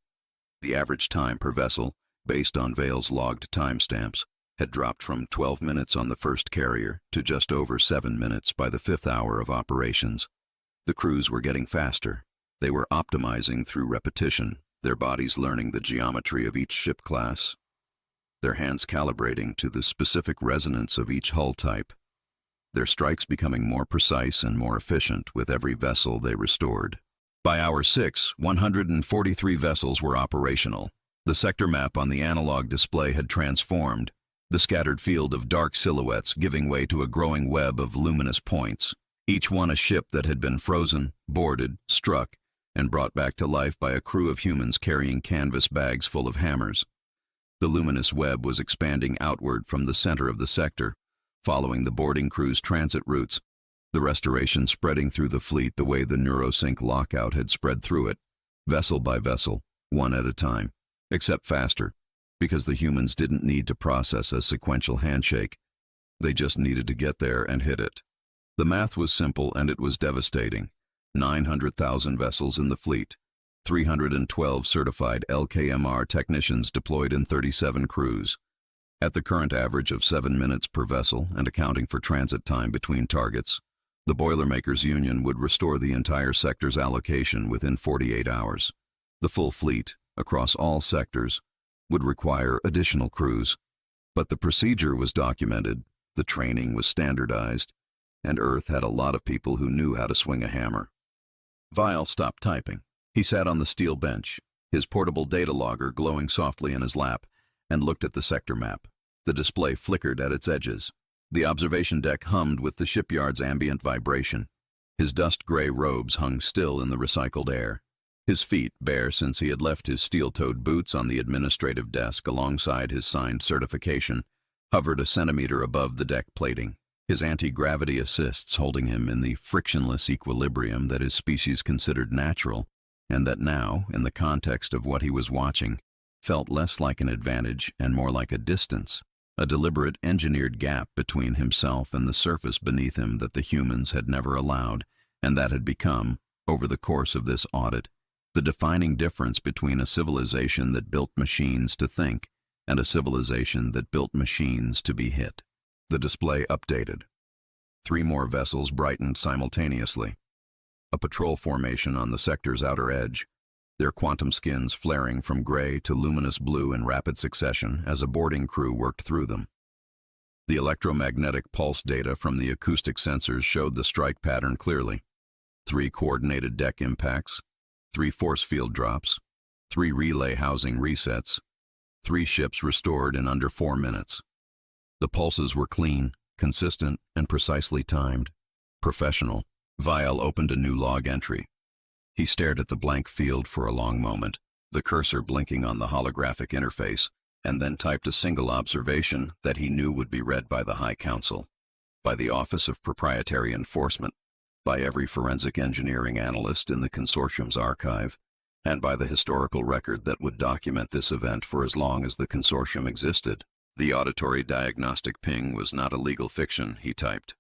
Speaker 1: The average time per vessel, based on Vielle's logged timestamps, had dropped from 12 minutes on the first carrier to just over 7 minutes by the 5th hour of operations. The crews were getting faster. They were optimizing through repetition, their bodies learning the geometry of each ship class, their hands calibrating to the specific resonance of each hull type, their strikes becoming more precise and more efficient with every vessel they restored. By hour 6, 143 vessels were operational. The sector map on the analog display had transformed, the scattered field of dark silhouettes giving way to a growing web of luminous points, each one a ship that had been frozen, boarded, struck, and brought back to life by a crew of humans carrying canvas bags full of hammers. The luminous web was expanding outward from the center of the sector, following the boarding crew's transit routes, the restoration spreading through the fleet the way the Neurosync lockout had spread through it. vessel by vessel, one at a time, except faster, because the humans didn't need to process a sequential handshake. They just needed to get there and hit it. The math was simple and it was devastating. 900,000 vessels in the fleet, 312 certified LKMR technicians deployed in 37 crews. At the current average of 7 minutes per vessel and accounting for transit time between targets, the Boilermakers Union would restore the entire sector's allocation within 48 hours. The full fleet, across all sectors, would require additional crews. But the procedure was documented, the training was standardized, and Earth had a lot of people who knew how to swing a hammer. Vile stopped typing. He sat on the steel bench, his portable data logger glowing softly in his lap, and looked at the sector map. The display flickered at its edges. The observation deck hummed with the shipyard's ambient vibration. His dust-gray robes hung still in the recycled air. His feet, bare since he had left his steel-toed boots on the administrative desk alongside his signed certification, hovered a centimeter above the deck plating, his anti-gravity assists holding him in the frictionless equilibrium that his species considered natural, and that now, in the context of what he was watching, felt less like an advantage and more like a distance, a deliberate engineered gap between himself and the surface beneath him that the humans had never allowed, and that had become, over the course of this audit, the defining difference between a civilization that built machines to think and a civilization that built machines to be hit. The display updated. 3 more vessels brightened simultaneously. A patrol formation on the sector's outer edge, their quantum skins flaring from gray to luminous blue in rapid succession as a boarding crew worked through them. The electromagnetic pulse data from the acoustic sensors showed the strike pattern clearly. 3 coordinated deck impacts, 3 force field drops, 3 relay housing resets, 3 ships restored in under 4 minutes. The pulses were clean, consistent, and precisely timed. Professional. Vial opened a new log entry. He stared at the blank field for a long moment, the cursor blinking on the holographic interface, and then typed a single observation that he knew would be read by the High Council, by the Office of Proprietary Enforcement, by every forensic engineering analyst in the consortium's archive, and by the historical record that would document this event for as long as the consortium existed. The auditory diagnostic ping was not a legal fiction, he typed.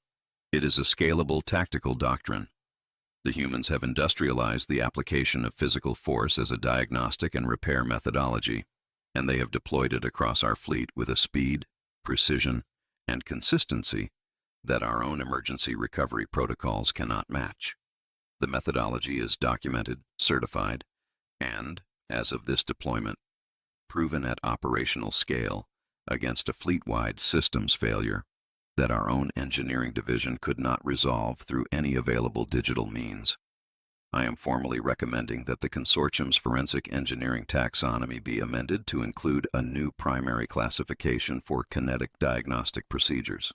Speaker 1: It is a scalable tactical doctrine. The humans have industrialized the application of physical force as a diagnostic and repair methodology, and they have deployed it across our fleet with a speed, precision, and consistency that our own emergency recovery protocols cannot match. The methodology is documented, certified, and, as of this deployment, proven at operational scale against a fleet-wide systems failure that our own engineering division could not resolve through any available digital means. I am formally recommending that the consortium's forensic engineering taxonomy be amended to include a new primary classification for kinetic diagnostic procedures.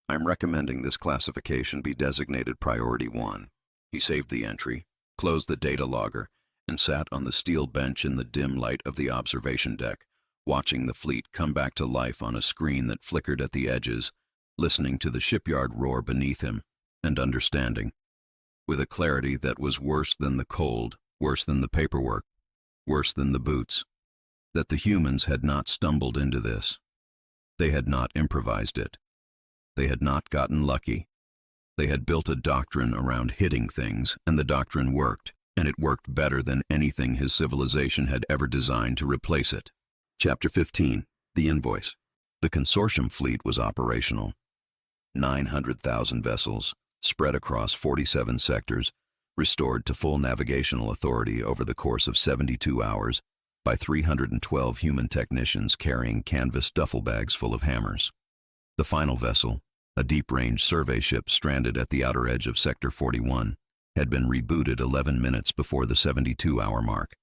Speaker 1: I'm recommending this classification be designated Priority 1. He saved the entry, closed the data logger, and sat on the steel bench in the dim light of the observation deck, watching the fleet come back to life on a screen that flickered at the edges, listening to the shipyard roar beneath him, and understanding, with a clarity that was worse than the cold, worse than the paperwork, worse than the boots, that the humans had not stumbled into this. They had not improvised it. They had not gotten lucky. They had built a doctrine around hitting things, and the doctrine worked, and it worked better than anything his civilization had ever designed to replace it. Chapter 15. The Invoice. The consortium fleet was operational. 900,000 vessels, spread across 47 sectors, restored to full navigational authority over the course of 72 hours by 312 human technicians carrying canvas duffel bags full of hammers. The final vessel, a deep-range survey ship stranded at the outer edge of Sector 41, had been rebooted 11 minutes before the 72-hour mark.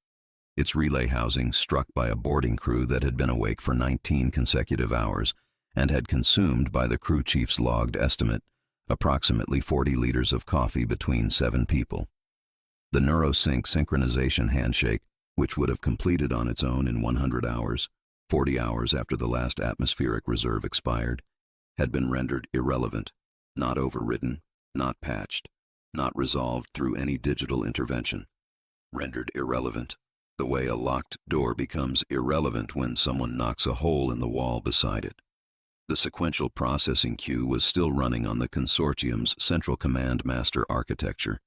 Speaker 1: Its relay housing struck by a boarding crew that had been awake for 19 consecutive hours and had consumed, by the crew chief's logged estimate, approximately 40 liters of coffee between 7 people. The NeuroSync synchronization handshake, which would have completed on its own in 100 hours, 40 hours after the last atmospheric reserve expired, had been rendered irrelevant, not overridden, not patched, not resolved through any digital intervention. rendered irrelevant, the way a locked door becomes irrelevant when someone knocks a hole in the wall beside it. The sequential processing queue was still running on the consortium's central command master architecture,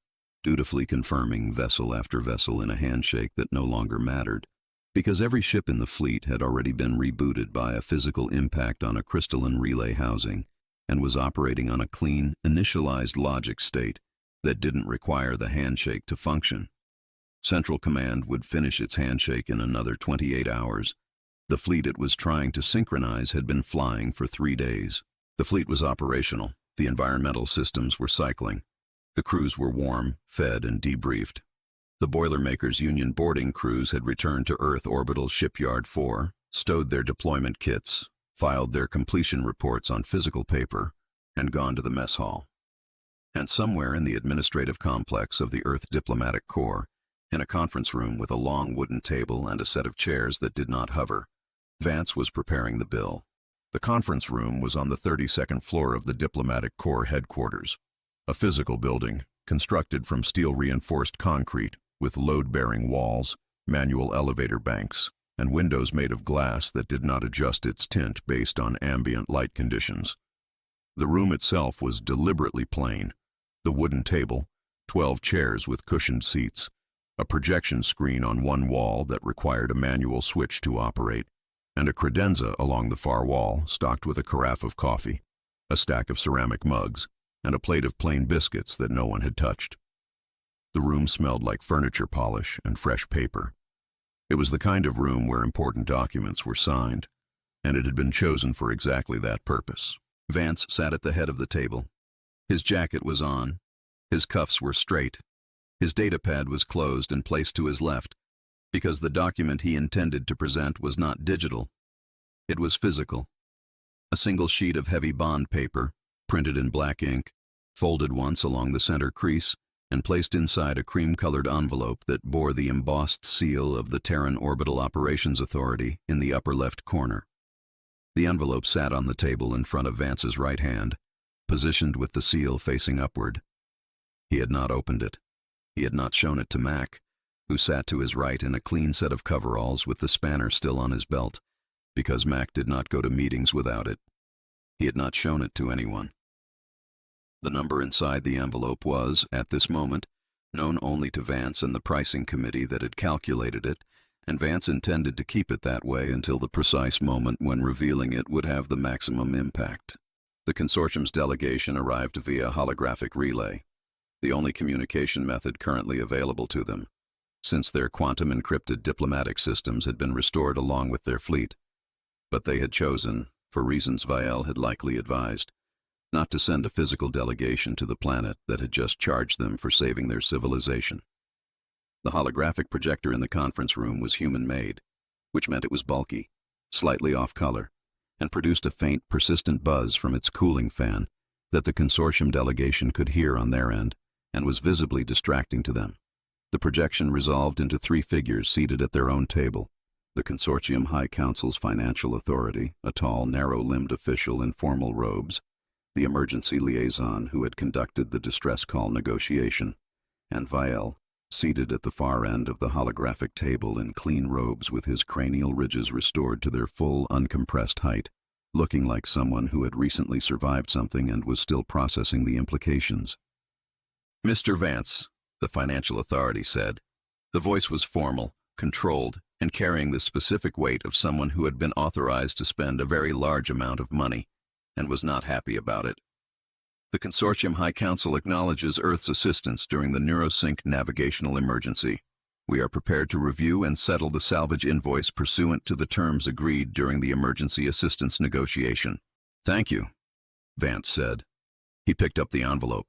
Speaker 1: dutifully confirming vessel after vessel in a handshake that no longer mattered, because every ship in the fleet had already been rebooted by a physical impact on a crystalline relay housing and was operating on a clean, initialized logic state that didn't require the handshake to function. Central Command would finish its handshake in another 28 hours. The fleet it was trying to synchronize had been flying for 3 days. The fleet was operational. The environmental systems were cycling. The crews were warm, fed, and debriefed. The Boilermakers Union boarding crews had returned to Earth Orbital Shipyard 4, stowed their deployment kits, filed their completion reports on physical paper, and gone to the mess hall. And somewhere in the administrative complex of the Earth Diplomatic Corps, in a conference room with a long wooden table and a set of chairs that did not hover, Vance was preparing the bill. The conference room was on the 32nd floor of the Diplomatic Corps headquarters, a physical building constructed from steel-reinforced concrete with load-bearing walls, manual elevator banks, and windows made of glass that did not adjust its tint based on ambient light conditions. The room itself was deliberately plain. The wooden table, 12 chairs with cushioned seats, a projection screen on one wall that required a manual switch to operate, and a credenza along the far wall stocked with a carafe of coffee, a stack of ceramic mugs, and a plate of plain biscuits that no one had touched. The room smelled like furniture polish and fresh paper. It was the kind of room where important documents were signed, and it had been chosen for exactly that purpose. Vance sat at the head of the table. His jacket was on. His cuffs were straight. His datapad was closed and placed to his left, because the document he intended to present was not digital. It was physical. A single sheet of heavy bond paper, printed in black ink, folded once along the center crease, and placed inside a cream-colored envelope that bore the embossed seal of the Terran Orbital Operations Authority in the upper left corner. The envelope sat on the table in front of Vance's right hand, positioned with the seal facing upward. He had not opened it. He had not shown it to Mac, who sat to his right in a clean set of coveralls with the spanner still on his belt, because Mac did not go to meetings without it. He had not shown it to anyone. The number inside the envelope was, at this moment, known only to Vance and the pricing committee that had calculated it, and Vance intended to keep it that way until the precise moment when revealing it would have the maximum impact. The consortium's delegation arrived via holographic relay, the only communication method currently available to them, since their quantum-encrypted diplomatic systems had been restored along with their fleet. But they had chosen, for reasons Vielle had likely advised, not to send a physical delegation to the planet that had just charged them for saving their civilization. The holographic projector in the conference room was human-made, which meant it was bulky, slightly off-color, and produced a faint, persistent buzz from its cooling fan that the consortium delegation could hear on their end and was visibly distracting to them. The projection resolved into 3 figures seated at their own table: the Consortium High Council's financial authority, a tall, narrow-limbed official in formal robes, the emergency liaison who had conducted the distress call negotiation, and Vielle, seated at the far end of the holographic table in clean robes with his cranial ridges restored to their full, uncompressed height, looking like someone who had recently survived something and was still processing the implications. "Mr. Vance," the financial authority said. The voice was formal, controlled, and carrying the specific weight of someone who had been authorized to spend a very large amount of money and was not happy about it. "The Consortium High Council acknowledges Earth's assistance during the Neurosync navigational emergency. We are prepared to review and settle the salvage invoice pursuant to the terms agreed during the emergency assistance negotiation." "Thank you," Vance said. He picked up the envelope.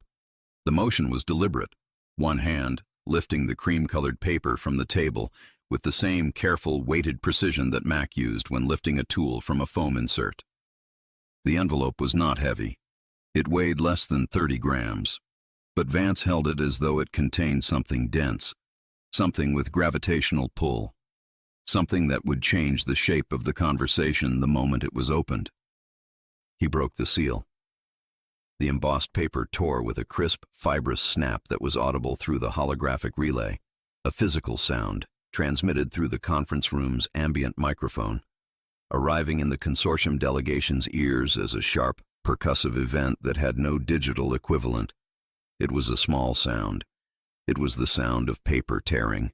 Speaker 1: The motion was deliberate, one hand lifting the cream-colored paper from the table with the same careful, weighted precision that Mac used when lifting a tool from a foam insert. The envelope was not heavy. It weighed less than 30 grams, but Vance held it as though it contained something dense, something with gravitational pull, something that would change the shape of the conversation the moment it was opened. He broke the seal. The embossed paper tore with a crisp, fibrous snap that was audible through the holographic relay. a physical sound, transmitted through the conference room's ambient microphone, arriving in the consortium delegation's ears as a sharp, percussive event that had no digital equivalent. It was a small sound. It was the sound of paper tearing,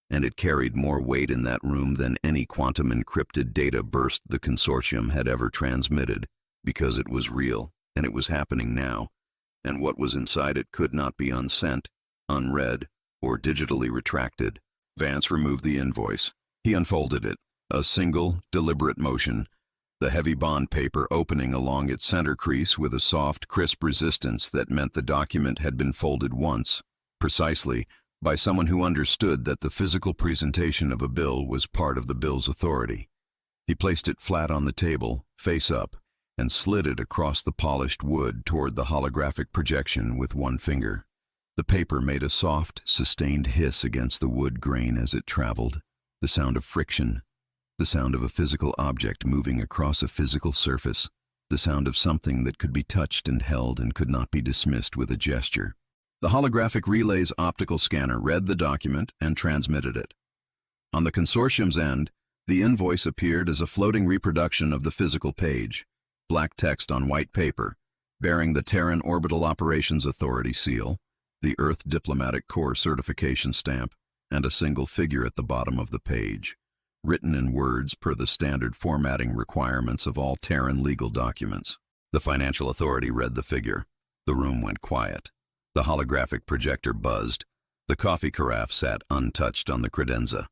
Speaker 1: and it carried more weight in that room than any quantum-encrypted data burst the consortium had ever transmitted, because it was real, and it was happening now, and what was inside it could not be unsent, unread, or digitally retracted. Vance removed the invoice. He unfolded it, a single, deliberate motion, the heavy bond paper opening along its center crease with a soft, crisp resistance that meant the document had been folded once, precisely, by someone who understood that the physical presentation of a bill was part of the bill's authority. He placed it flat on the table, face up, and slid it across the polished wood toward the holographic projection with one finger. The paper made a soft, sustained hiss against the wood grain as it traveled, the sound of friction, the sound of a physical object moving across a physical surface, the sound of something that could be touched and held and could not be dismissed with a gesture. The holographic relay's optical scanner read the document and transmitted it. On the consortium's end, the invoice appeared as a floating reproduction of the physical page, black text on white paper, bearing the Terran Orbital Operations Authority seal, the Earth Diplomatic Corps certification stamp, and a single figure at the bottom of the page, written in words per the standard formatting requirements of all Terran legal documents. The Financial Authority read the figure. The room went quiet. The holographic projector buzzed. The coffee carafe sat untouched on the credenza.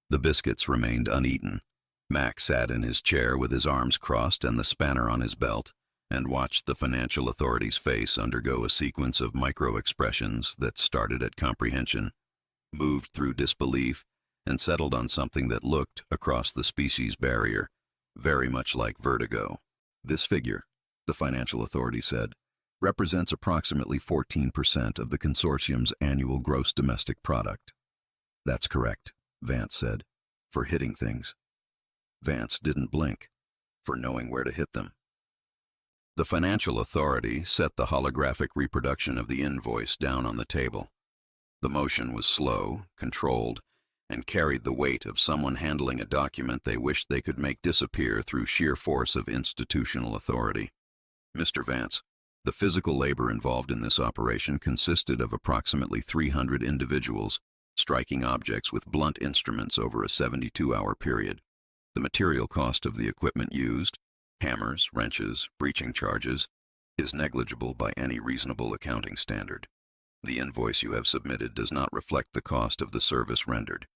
Speaker 1: The biscuits remained uneaten. Mac sat in his chair with his arms crossed and the spanner on his belt, and watched the Financial Authority's face undergo a sequence of micro-expressions that started at comprehension, moved through disbelief, and settled on something that looked, across the species barrier, very much like vertigo. This figure, the Financial Authority said, represents approximately 14% of the consortium's annual gross domestic product. That's correct, Vance said, for hitting things. Vance didn't blink, for knowing where to hit them. The Financial Authority set the holographic reproduction of the invoice down on the table. The motion was slow, controlled, and carried the weight of someone handling a document they wished they could make disappear through sheer force of institutional authority. Mr. Vance, the physical labor involved in this operation consisted of approximately 300 individuals striking objects with blunt instruments over a 72-hour period. The material cost of the equipment used, hammers, wrenches, breaching charges, is negligible by any reasonable accounting standard. The invoice you have submitted does not reflect the cost of the service rendered.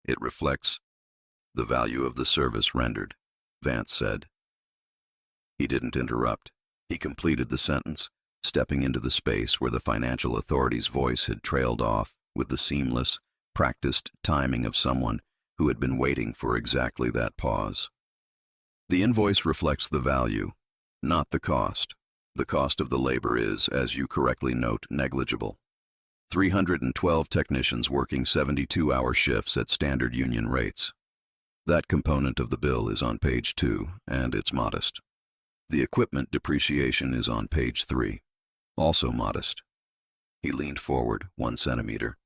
Speaker 1: It reflects the value of the service rendered, Vance said. He didn't interrupt. He completed the sentence, stepping into the space where the Financial Authority's voice had trailed off with the seamless, practiced timing of someone who had been waiting for exactly that pause. The invoice reflects the value, not the cost. The cost of the labor is, as you correctly note, negligible. 312 technicians working 72-hour shifts at standard union rates. That component of the bill is on page 2, and it's modest. The equipment depreciation is on page 3, also modest. He leaned forward 1 centimeter,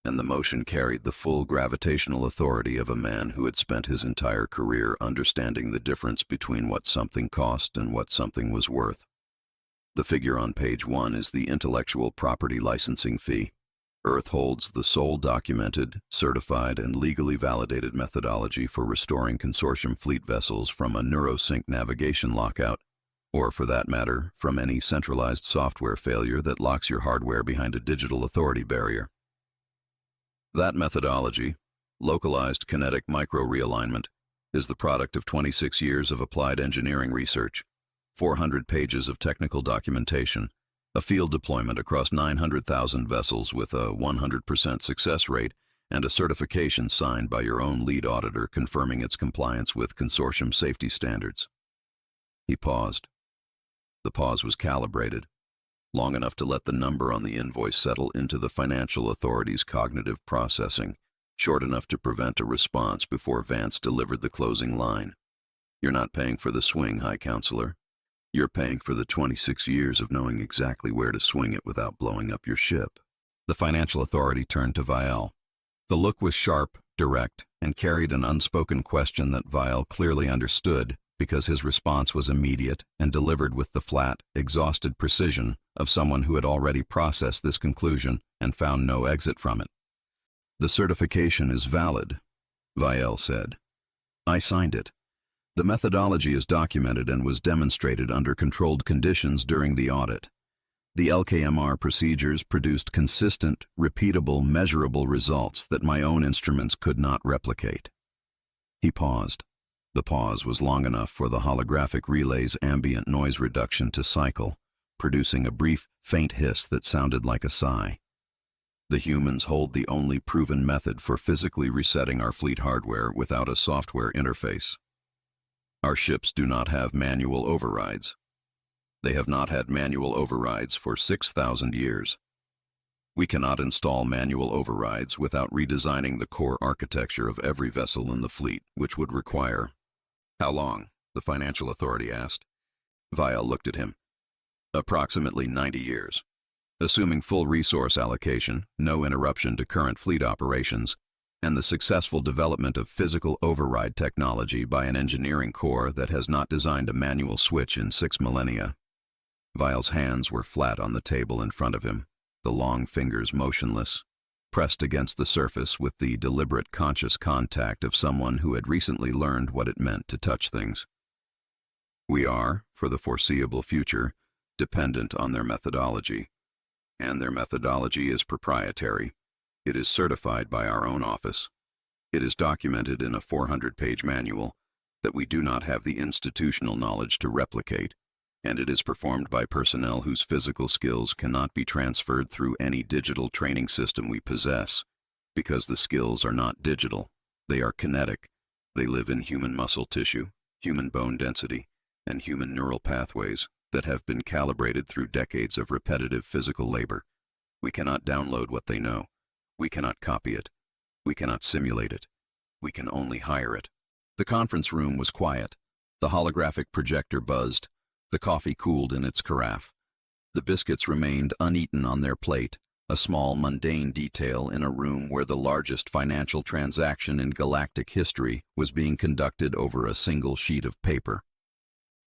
Speaker 1: and the motion carried the full gravitational authority of a man who had spent his entire career understanding the difference between what something cost and what something was worth. The figure on page 1 is the intellectual property licensing fee. Earth holds the sole documented, certified, and legally validated methodology for restoring consortium fleet vessels from a neurosync navigation lockout, or for that matter, from any centralized software failure that locks your hardware behind a digital authority barrier. That methodology, Localized Kinetic Micro-Realignment, is the product of 26 years of applied engineering research, 400 pages of technical documentation, a field deployment across 900,000 vessels with a 100% success rate, and a certification signed by your own lead auditor confirming its compliance with consortium safety standards. He paused. The pause was calibrated, long enough to let the number on the invoice settle into the Financial Authority's cognitive processing, short enough to prevent a response before Vance delivered the closing line. You're not paying for the swing, High Counselor. You're paying for the 26 years of knowing exactly where to swing it without blowing up your ship. The Financial Authority turned to Vial. The look was sharp, direct, and carried an unspoken question that Vial clearly understood because his response was immediate and delivered with the flat, exhausted precision of someone who had already processed this conclusion and found no exit from it. "The certification is valid," Vial said. "I signed it. The methodology is documented and was demonstrated under controlled conditions during the audit. The LKMR procedures produced consistent, repeatable, measurable results that my own instruments could not replicate." He paused. The pause was long enough for the holographic relay's ambient noise reduction to cycle, producing a brief, faint hiss that sounded like a sigh. "The humans hold the only proven method for physically resetting our fleet hardware without a software interface. Our ships do not have manual overrides. They have not had manual overrides for 6,000 years. We cannot install manual overrides without redesigning the core architecture of every vessel in the fleet, which would require—" "How long?" the financial authority asked. Vial looked at him. "Approximately 90 years. Assuming full resource allocation, no interruption to current fleet operations, and the successful development of physical override technology by an engineering core that has not designed a manual switch in 6 millennia. Vial's hands were flat on the table in front of him, the long fingers motionless, pressed against the surface with the deliberate conscious contact of someone who had recently learned what it meant to touch things. "We are, for the foreseeable future, dependent on their methodology, and their methodology is proprietary. It is certified by our own office. It is documented in a 400-page manual that we do not have the institutional knowledge to replicate, and it is performed by personnel whose physical skills cannot be transferred through any digital training system we possess, because the skills are not digital. They are kinetic. They live in human muscle tissue, human bone density, and human neural pathways that have been calibrated through decades of repetitive physical labor. We cannot download what they know. We cannot copy it. We cannot simulate it. We can only hire it." The conference room was quiet. The holographic projector buzzed. The coffee cooled in its carafe. The biscuits remained uneaten on their plate, a small mundane detail in a room where the largest financial transaction in galactic history was being conducted over a single sheet of paper.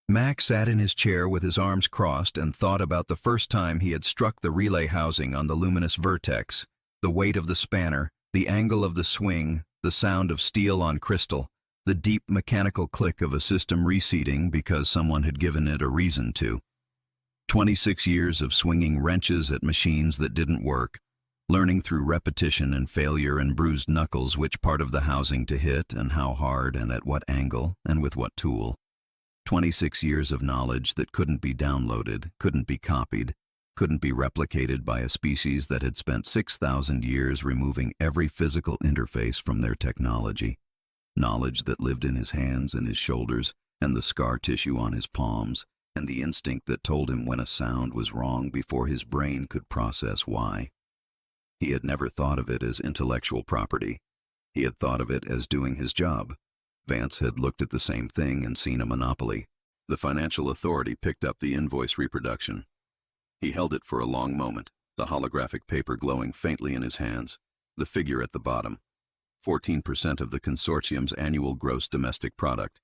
Speaker 1: Mac sat in his chair with his arms crossed and thought about the first time he had struck the relay housing on the Luminous Vertex, the weight of the spanner, the angle of the swing, the sound of steel on crystal, the deep mechanical click of a system reseating because someone had given it a reason to. 26 years of swinging wrenches at machines that didn't work, learning through repetition and failure and bruised knuckles which part of the housing to hit and how hard and at what angle and with what tool. 26 years of knowledge that couldn't be downloaded, couldn't be copied, couldn't be replicated by a species that had spent 6,000 years removing every physical interface from their technology. Knowledge that lived in his hands and his shoulders, and the scar tissue on his palms, and the instinct that told him when a sound was wrong before his brain could process why. He had never thought of it as intellectual property. He had thought of it as doing his job. Vance had looked at the same thing and seen a monopoly. The financial authority picked up the invoice reproduction. He held it for a long moment, the holographic paper glowing faintly in his hands, the figure at the bottom. 14% of the consortium's annual gross domestic product,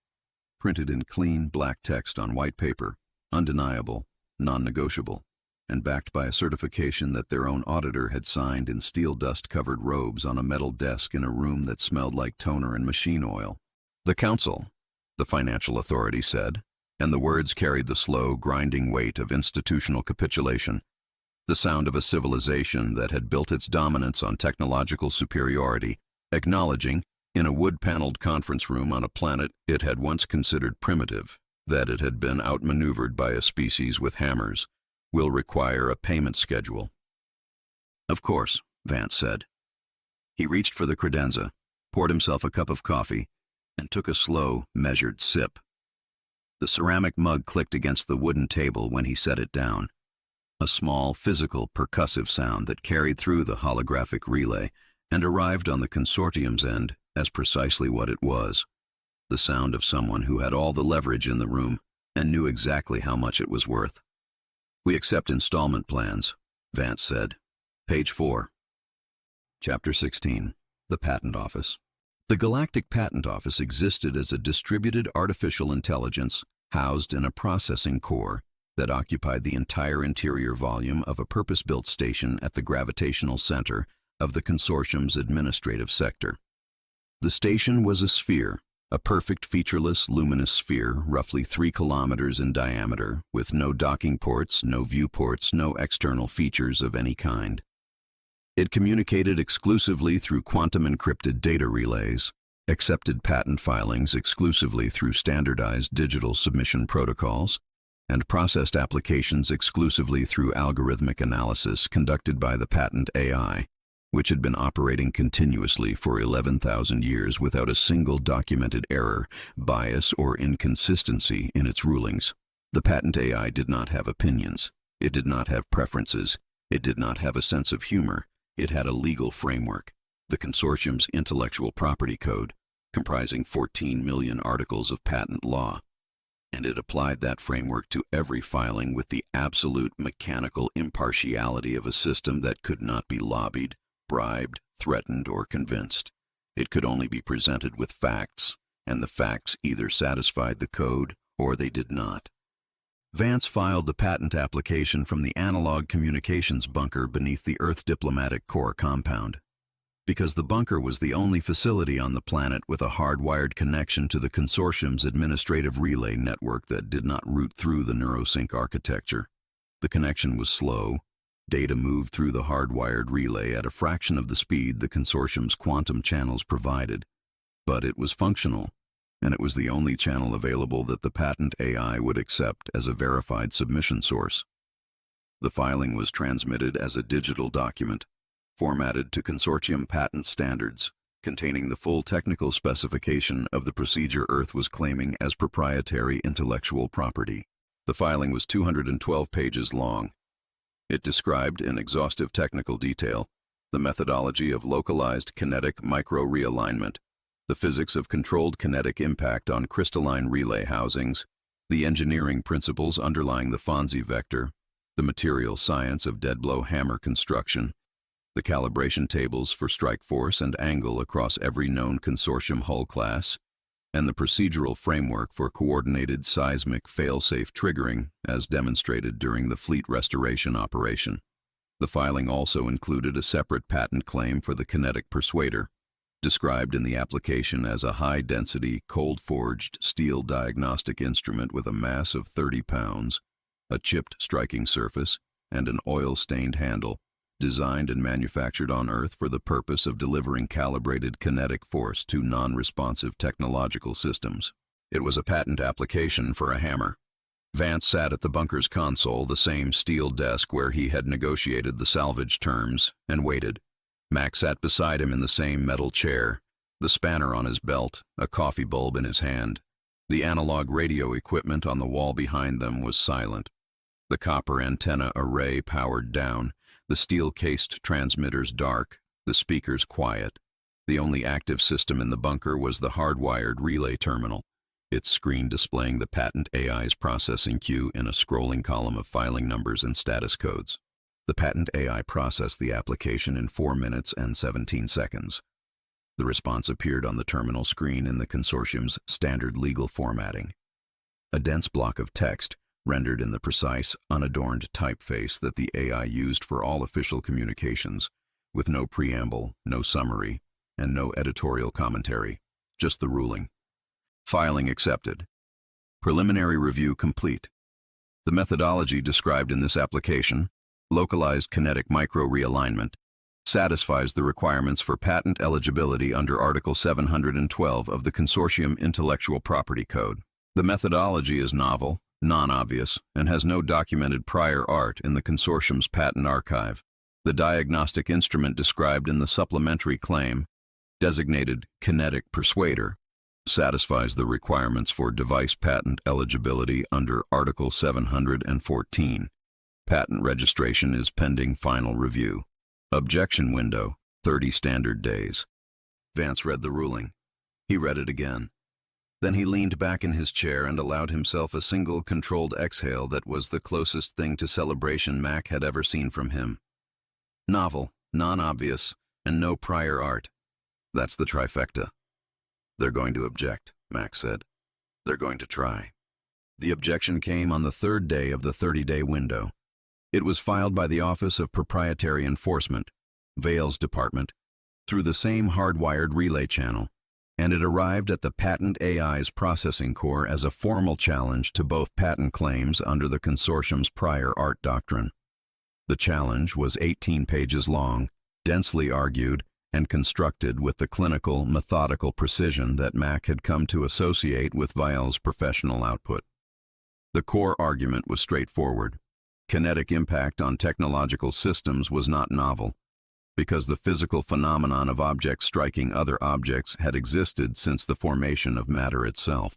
Speaker 1: printed in clean black text on white paper, undeniable, non-negotiable, and backed by a certification that their own auditor had signed in steel dust-covered robes on a metal desk in a room that smelled like toner and machine oil. "The Council," the financial authority said, and the words carried the slow, grinding weight of institutional capitulation, the sound of a civilization that had built its dominance on technological superiority, acknowledging, in a wood-paneled conference room on a planet it had once considered primitive, that it had been outmaneuvered by a species with hammers, will require a payment schedule. "Of course," Vance said. He reached for the credenza, poured himself a cup of coffee, and took a slow, measured sip. The ceramic mug clicked against the wooden table when he set it down, a small, physical, percussive sound that carried through the holographic relay and arrived on the consortium's end as precisely what it was, the sound of someone who had all the leverage in the room and knew exactly how much it was worth. "We accept installment plans," Vance said. Page 4. Chapter 16. The Patent Office. The Galactic Patent Office existed as a distributed artificial intelligence housed in a processing core that occupied the entire interior volume of a purpose-built station at the gravitational center of the consortium's administrative sector. The station was a sphere, a perfect featureless luminous sphere roughly 3 kilometers in diameter, with no docking ports, no viewports, no external features of any kind. It communicated exclusively through quantum-encrypted data relays, accepted patent filings exclusively through standardized digital submission protocols, and processed applications exclusively through algorithmic analysis conducted by the patent AI, which had been operating continuously for 11,000 years without a single documented error, bias, or inconsistency in its rulings. The patent AI did not have opinions. It did not have preferences. It did not have a sense of humor. It had a legal framework, the consortium's intellectual property code, comprising 14 million articles of patent law, and it applied that framework to every filing with the absolute mechanical impartiality of a system that could not be lobbied, bribed, threatened, or convinced. It could only be presented with facts, and the facts either satisfied the code or they did not. Vance filed the patent application from the analog communications bunker beneath the Earth Diplomatic Corps compound. Because the bunker was the only facility on the planet with a hardwired connection to the consortium's administrative relay network that did not route through the neurosync architecture. The connection was slow. Data moved through the hardwired relay at a fraction of the speed the consortium's quantum channels provided. But it was functional, and it was the only channel available that the patent AI would accept as a verified submission source. The filing was transmitted as a digital document, formatted to consortium patent standards, containing the full technical specification of the procedure Earth was claiming as proprietary intellectual property. The filing was 212 pages long. It described in exhaustive technical detail the methodology of localized kinetic micro-realignment, the physics of controlled kinetic impact on crystalline relay housings, the engineering principles underlying the Fonzie vector, the material science of deadblow hammer construction, the calibration tables for strike force and angle across every known consortium hull class, and the procedural framework for coordinated seismic fail-safe triggering as demonstrated during the fleet restoration operation. The filing also included a separate patent claim for the kinetic persuader, described in the application as a high-density, cold-forged steel diagnostic instrument with a mass of 30 pounds, a chipped striking surface, and an oil-stained handle, designed and manufactured on Earth for the purpose of delivering calibrated kinetic force to non-responsive technological systems. It was a patent application for a hammer. Vance sat at the bunker's console, the same steel desk where he had negotiated the salvage terms, and waited. Max sat beside him in the same metal chair, the spanner on his belt, a coffee bulb in his hand. The analog radio equipment on the wall behind them was silent. The copper antenna array powered down, the steel-cased transmitters dark, the speakers quiet. The only active system in the bunker was the hardwired relay terminal, its screen displaying the patent AI's processing queue in a scrolling column of filing numbers and status codes. The patent AI processed the application in 4 minutes and 17 seconds. The response appeared on the terminal screen in the consortium's standard legal formatting. A dense block of text, rendered in the precise, unadorned typeface that the AI used for all official communications, with no preamble, no summary, and no editorial commentary, just the ruling. Filing accepted. Preliminary review complete. The methodology described in this application, Localized Kinetic Micro-Realignment, satisfies the requirements for patent eligibility under Article 712 of the Consortium Intellectual Property Code. The methodology is novel, non-obvious, and has no documented prior art in the consortium's patent archive. The diagnostic instrument described in the supplementary claim, designated kinetic persuader, satisfies the requirements for device patent eligibility under Article 714. Patent registration is pending final review. Objection window, 30 standard days. Vance read the ruling. He read it again. Then he leaned back in his chair and allowed himself a single controlled exhale that was the closest thing to celebration Mac had ever seen from him. Novel, non-obvious, and no prior art. That's the trifecta. They're going to object, Max said. They're going to try. The objection came on the third day of the 30-day window. It was filed by the Office of Proprietary Enforcement, Vale's department, through the same hardwired relay channel, and it arrived at the patent AI's processing core as a formal challenge to both patent claims under the consortium's prior art doctrine. The challenge was 18 pages long, densely argued, and constructed with the clinical, methodical precision that Mac had come to associate with Vale's professional output. The core argument was straightforward. Kinetic impact on technological systems was not novel, because the physical phenomenon of objects striking other objects had existed since the formation of matter itself.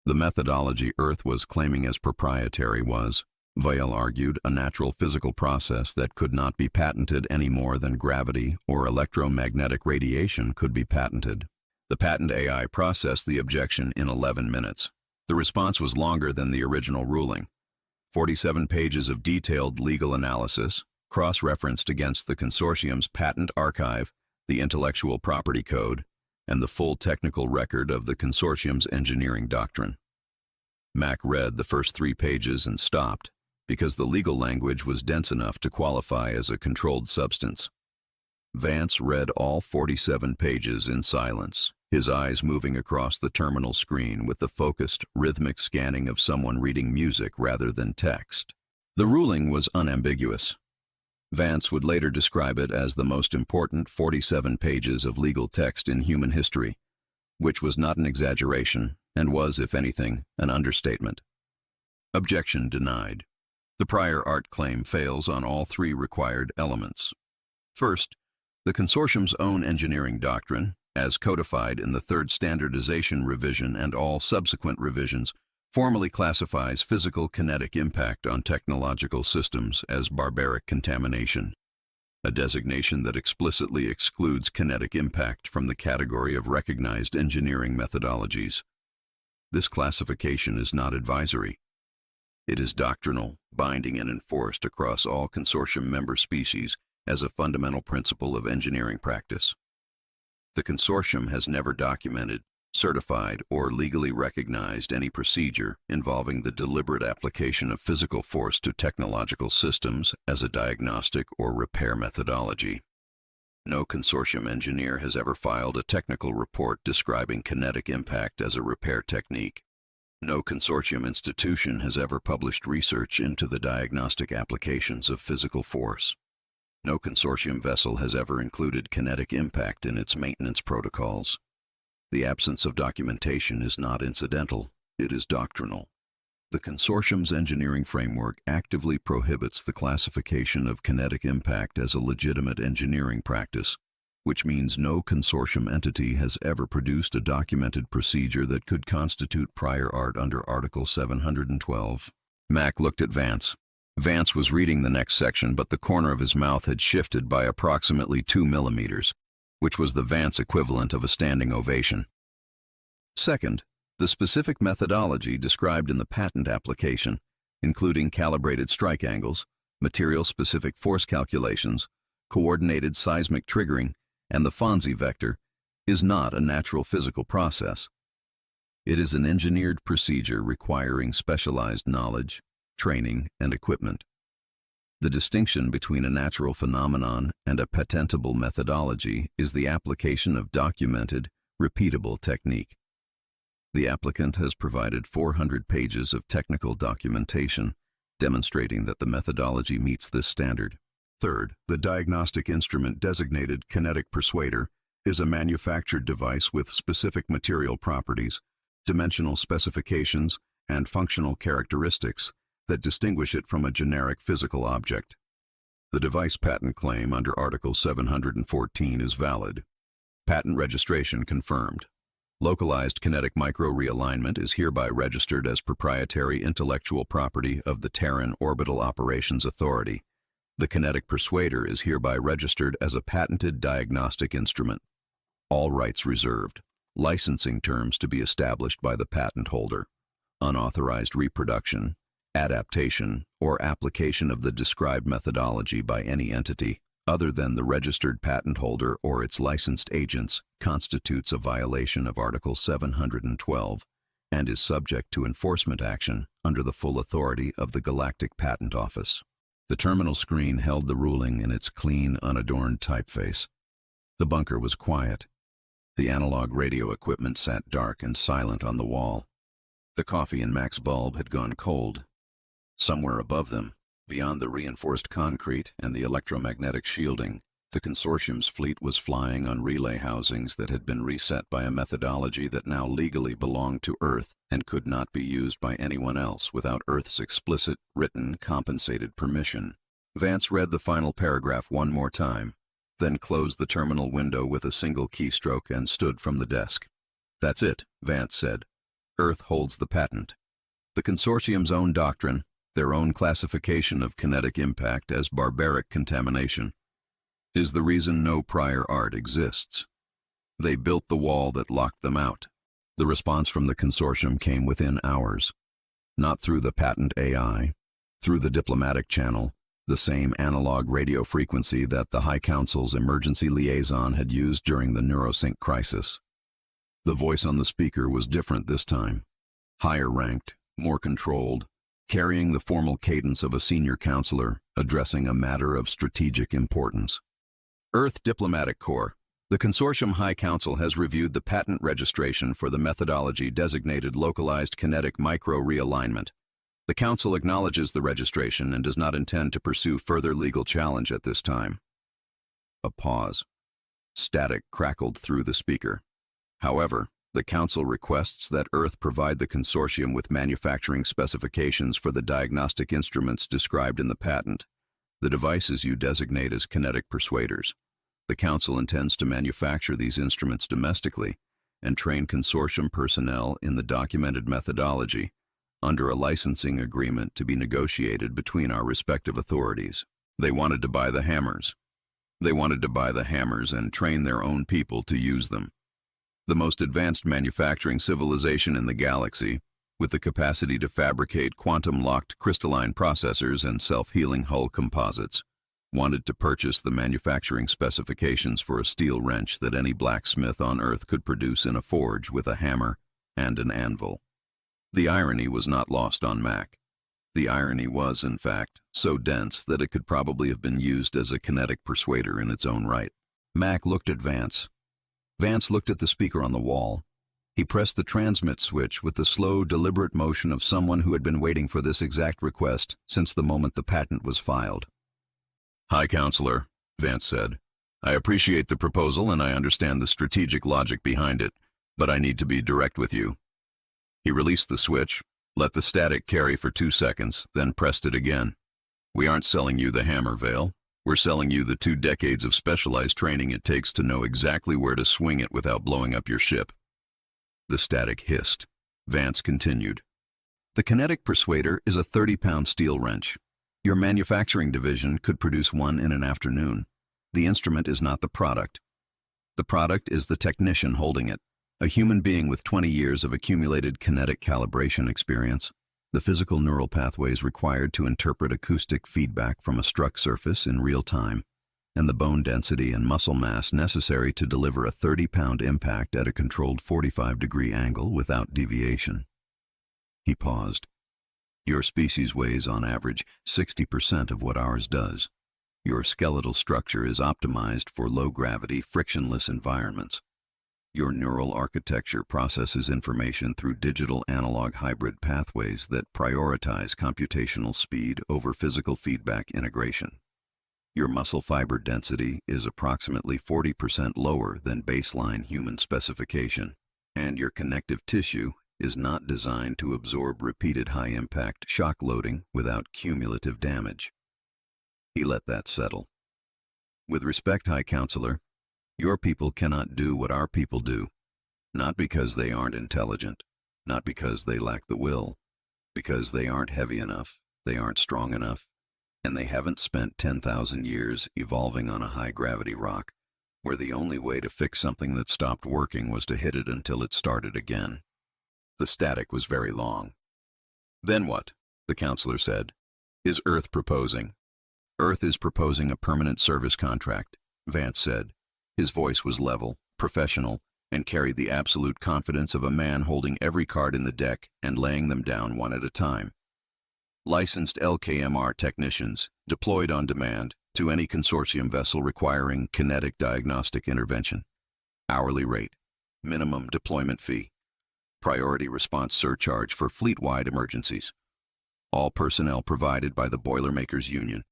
Speaker 1: The methodology Earth was claiming as proprietary was, Vale argued, a natural physical process that could not be patented any more than gravity or electromagnetic radiation could be patented. The patent AI processed the objection in 11 minutes. The response was longer than the original ruling. 47 pages of detailed legal analysis, cross-referenced against the consortium's patent archive, the intellectual property code, and the full technical record of the consortium's engineering doctrine. Mac read the first 3 pages and stopped, because the legal language was dense enough to qualify as a controlled substance. Vance read all 47 pages in silence, his eyes moving across the terminal screen with the focused, rhythmic scanning of someone reading music rather than text. The ruling was unambiguous. Vance would later describe it as the most important 47 pages of legal text in human history, which was not an exaggeration and was, if anything, an understatement. Objection denied. The prior art claim fails on all 3 required elements. First, the consortium's own engineering doctrine, as codified in the 3rd standardization revision and all subsequent revisions, formally classifies physical kinetic impact on technological systems as barbaric contamination, a designation that explicitly excludes kinetic impact from the category of recognized engineering methodologies. This classification is not advisory. It is doctrinal, binding and enforced across all consortium member species as a fundamental principle of engineering practice. The consortium has never documented, certified, or legally recognized any procedure involving the deliberate application of physical force to technological systems as a diagnostic or repair methodology. No consortium engineer has ever filed a technical report describing kinetic impact as a repair technique. No consortium institution has ever published research into the diagnostic applications of physical force. No consortium vessel has ever included kinetic impact in its maintenance protocols. The absence of documentation is not incidental, it is doctrinal. The consortium's engineering framework actively prohibits the classification of kinetic impact as a legitimate engineering practice, which means no consortium entity has ever produced a documented procedure that could constitute prior art under Article 712. Mac looked at Vance. Vance was reading the next section, but the corner of his mouth had shifted by approximately 2 millimeters, which was the Vance equivalent of a standing ovation. Second, the specific methodology described in the patent application, including calibrated strike angles, material-specific force calculations, coordinated seismic triggering, and the Fonzie vector, is not a natural physical process. It is an engineered procedure requiring specialized knowledge, training, and equipment. The distinction between a natural phenomenon and a patentable methodology is the application of documented, repeatable technique. The applicant has provided 400 pages of technical documentation demonstrating that the methodology meets this standard. Third, the diagnostic instrument designated Kinetic Persuader is a manufactured device with specific material properties, dimensional specifications, and functional characteristics that distinguish it from a generic physical object. The device patent claim under Article 714 is valid. Patent registration confirmed. Localized Kinetic Micro-Realignment is hereby registered as proprietary intellectual property of the Terran Orbital Operations Authority. The Kinetic Persuader is hereby registered as a patented diagnostic instrument. All rights reserved. Licensing terms to be established by the patent holder. Unauthorized reproduction, adaptation, or application of the described methodology by any entity, other than the registered patent holder or its licensed agents, constitutes a violation of Article 712 and is subject to enforcement action under the full authority of the Galactic Patent Office. The terminal screen held the ruling in its clean, unadorned typeface. The bunker was quiet. The analog radio equipment sat dark and silent on the wall. The coffee in Mac's bulb had gone cold. Somewhere above them, beyond the reinforced concrete and the electromagnetic shielding, the consortium's fleet was flying on relay housings that had been reset by a methodology that now legally belonged to Earth and could not be used by anyone else without Earth's explicit, written, compensated permission. Vance read the final paragraph one more time, then closed the terminal window with a single keystroke and stood from the desk. "That's it," Vance said. "Earth holds the patent. The consortium's own doctrine, their own classification of kinetic impact as barbaric contamination, is the reason no prior art exists. They built the wall that locked them out." The response from the consortium came within hours. Not through the patent AI, through the diplomatic channel, the same analog radio frequency that the High Council's emergency liaison had used during the neurosync crisis. The voice on the speaker was different this time. Higher ranked, more controlled, carrying the formal cadence of a senior counselor addressing a matter of strategic importance. Earth Diplomatic Corps. The Consortium High Council has reviewed the patent registration for the methodology designated Localized Kinetic Micro-Realignment. The Council acknowledges the registration and does not intend to pursue further legal challenge at this time. A pause. Static crackled through the speaker. However, the Council requests that Earth provide the Consortium with manufacturing specifications for the diagnostic instruments described in the patent, the devices you designate as kinetic persuaders. The Council intends to manufacture these instruments domestically and train Consortium personnel in the documented methodology under a licensing agreement to be negotiated between our respective authorities. They wanted to buy the hammers. They wanted to buy the hammers and train their own people to use them. The most advanced manufacturing civilization in the galaxy, with the capacity to fabricate quantum-locked crystalline processors and self-healing hull composites, wanted to purchase the manufacturing specifications for a steel wrench that any blacksmith on Earth could produce in a forge with a hammer and an anvil. The irony was not lost on Mac. The irony was, in fact, so dense that it could probably have been used as a kinetic persuader in its own right. Mac looked at Vance. Vance looked at the speaker on the wall. He pressed the transmit switch with the slow, deliberate motion of someone who had been waiting for this exact request since the moment the patent was filed. "High Counselor," Vance said, "I appreciate the proposal and I understand the strategic logic behind it, but I need to be direct with you." He released the switch, let the static carry for 2 seconds, then pressed it again. "We aren't selling you the hammer, Vale. We're selling you the 2 decades of specialized training it takes to know exactly where to swing it without blowing up your ship." The static hissed. Vance continued. "The kinetic persuader is a 30-pound steel wrench. Your manufacturing division could produce one in an afternoon. The instrument is not the product. The product is the technician holding it, a human being with 20 years of accumulated kinetic calibration experience, the physical neural pathways required to interpret acoustic feedback from a struck surface in real time, and the bone density and muscle mass necessary to deliver a 30-pound impact at a controlled 45-degree angle without deviation." He paused. "Your species weighs, on average, 60% of what ours does. Your skeletal structure is optimized for low-gravity, frictionless environments. Your neural architecture processes information through digital-analog hybrid pathways that prioritize computational speed over physical feedback integration. Your muscle fiber density is approximately 40% lower than baseline human specification, and your connective tissue is not designed to absorb repeated high-impact shock loading without cumulative damage." He let that settle. "With respect, High Counselor, your people cannot do what our people do, not because they aren't intelligent, not because they lack the will, because they aren't heavy enough, they aren't strong enough, and they haven't spent 10,000 years evolving on a high-gravity rock, where the only way to fix something that stopped working was to hit it until it started again." The static was very long. "Then what?" the counselor said. "Is Earth proposing?" Earth is proposing a permanent service contract, Vance said. His voice was level, professional, and carried the absolute confidence of a man holding every card in the deck and laying them down one at a time. Licensed LKMR technicians, deployed on demand to any consortium vessel requiring kinetic diagnostic intervention. Hourly rate, minimum deployment fee, priority response surcharge for fleet-wide emergencies. All personnel provided by the Boilermakers Union.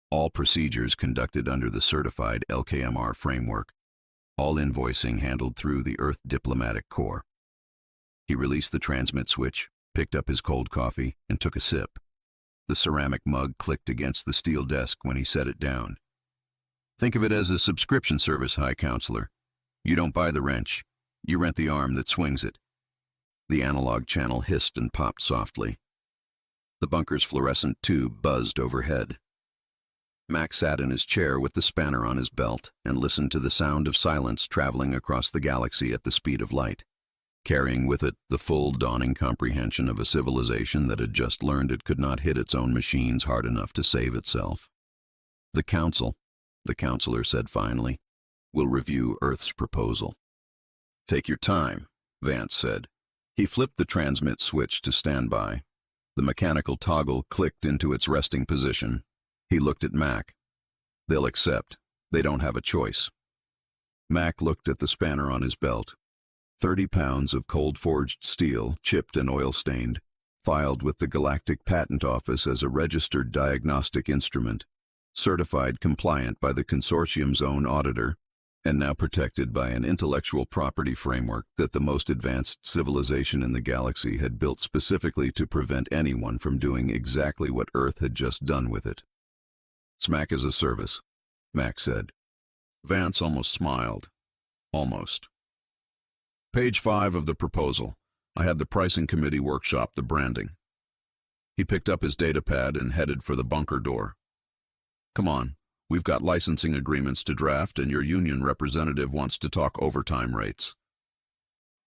Speaker 1: All procedures conducted under the certified LKMR framework. All invoicing handled through the Earth Diplomatic Corps. He released the transmit switch, picked up his cold coffee, and took a sip. The ceramic mug clicked against the steel desk when he set it down. Think of it as a subscription service, High Counselor. You don't buy the wrench. You rent the arm that swings it. The analog channel hissed and popped softly. The bunker's fluorescent tube buzzed overhead. Mac sat in his chair with the spanner on his belt and listened to the sound of silence traveling across the galaxy at the speed of light, carrying with it the full dawning comprehension of a civilization that had just learned it could not hit its own machines hard enough to save itself. The Council, the counselor said finally, will review Earth's proposal. Take your time, Vance said. He flipped the transmit switch to standby. The mechanical toggle clicked into its resting position. He looked at Mac. They'll accept. They don't have a choice. Mac looked at the spanner on his belt. 30 pounds of cold-forged steel, chipped and oil-stained, filed with the Galactic Patent Office as a registered diagnostic instrument, certified compliant by the consortium's own auditor, and now protected by an intellectual property framework that the most advanced civilization in the galaxy had built specifically to prevent anyone from doing exactly what Earth had just done with it. Smack as a service, Mac said. Vance almost smiled. Almost. Page 5 of the proposal. I had the pricing committee workshop the branding. He picked up his datapad and headed for the bunker door. Come on, we've got licensing agreements to draft and your union representative wants to talk overtime rates.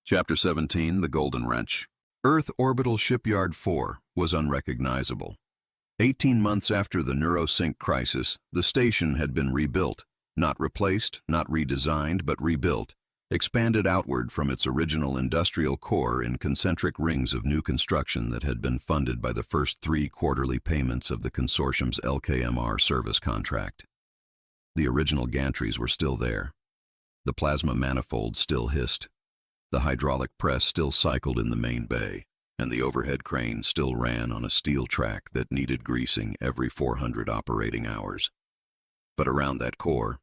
Speaker 1: Chapter 17, The Golden Wrench. Earth Orbital Shipyard 4 was unrecognizable. 18 months after the Neurosync crisis, the station had been rebuilt, not replaced, not redesigned, but rebuilt, expanded outward from its original industrial core in concentric rings of new construction that had been funded by the first 3 quarterly payments of the consortium's LKMR service contract. The original gantries were still there. The plasma manifold still hissed. The hydraulic press still cycled in the main bay, and the overhead crane still ran on a steel track that needed greasing every 400 operating hours. But around that core,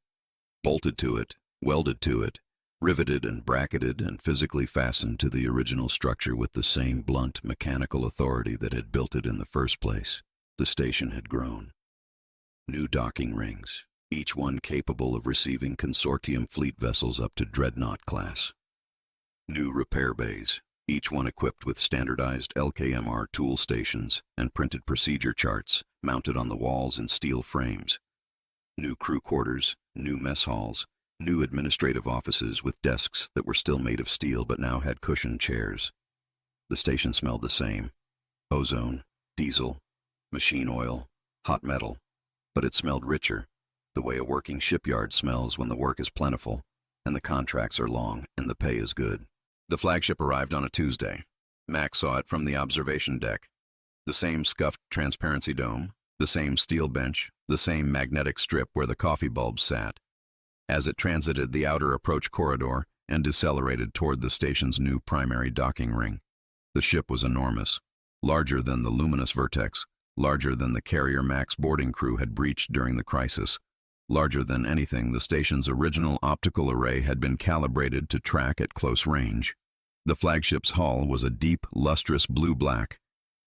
Speaker 1: bolted to it, welded to it, riveted and bracketed and physically fastened to the original structure with the same blunt mechanical authority that had built it in the first place, the station had grown. New docking rings, each one capable of receiving consortium fleet vessels up to dreadnought class. New repair bays, each one equipped with standardized LKMR tool stations and printed procedure charts mounted on the walls in steel frames. New crew quarters, new mess halls, new administrative offices with desks that were still made of steel but now had cushioned chairs. The station smelled the same. Ozone, diesel, machine oil, hot metal. But it smelled richer, the way a working shipyard smells when the work is plentiful, and the contracts are long, and the pay is good. The flagship arrived on a Tuesday. Mac saw it from the observation deck. The same scuffed transparency dome, the same steel bench, the same magnetic strip where the coffee bulbs sat. As it transited the outer approach corridor and decelerated toward the station's new primary docking ring, the ship was enormous, larger than the Luminous Vertex, larger than the carrier Mac's boarding crew had breached during the crisis, larger than anything the station's original optical array had been calibrated to track at close range. The flagship's hull was a deep, lustrous blue-black,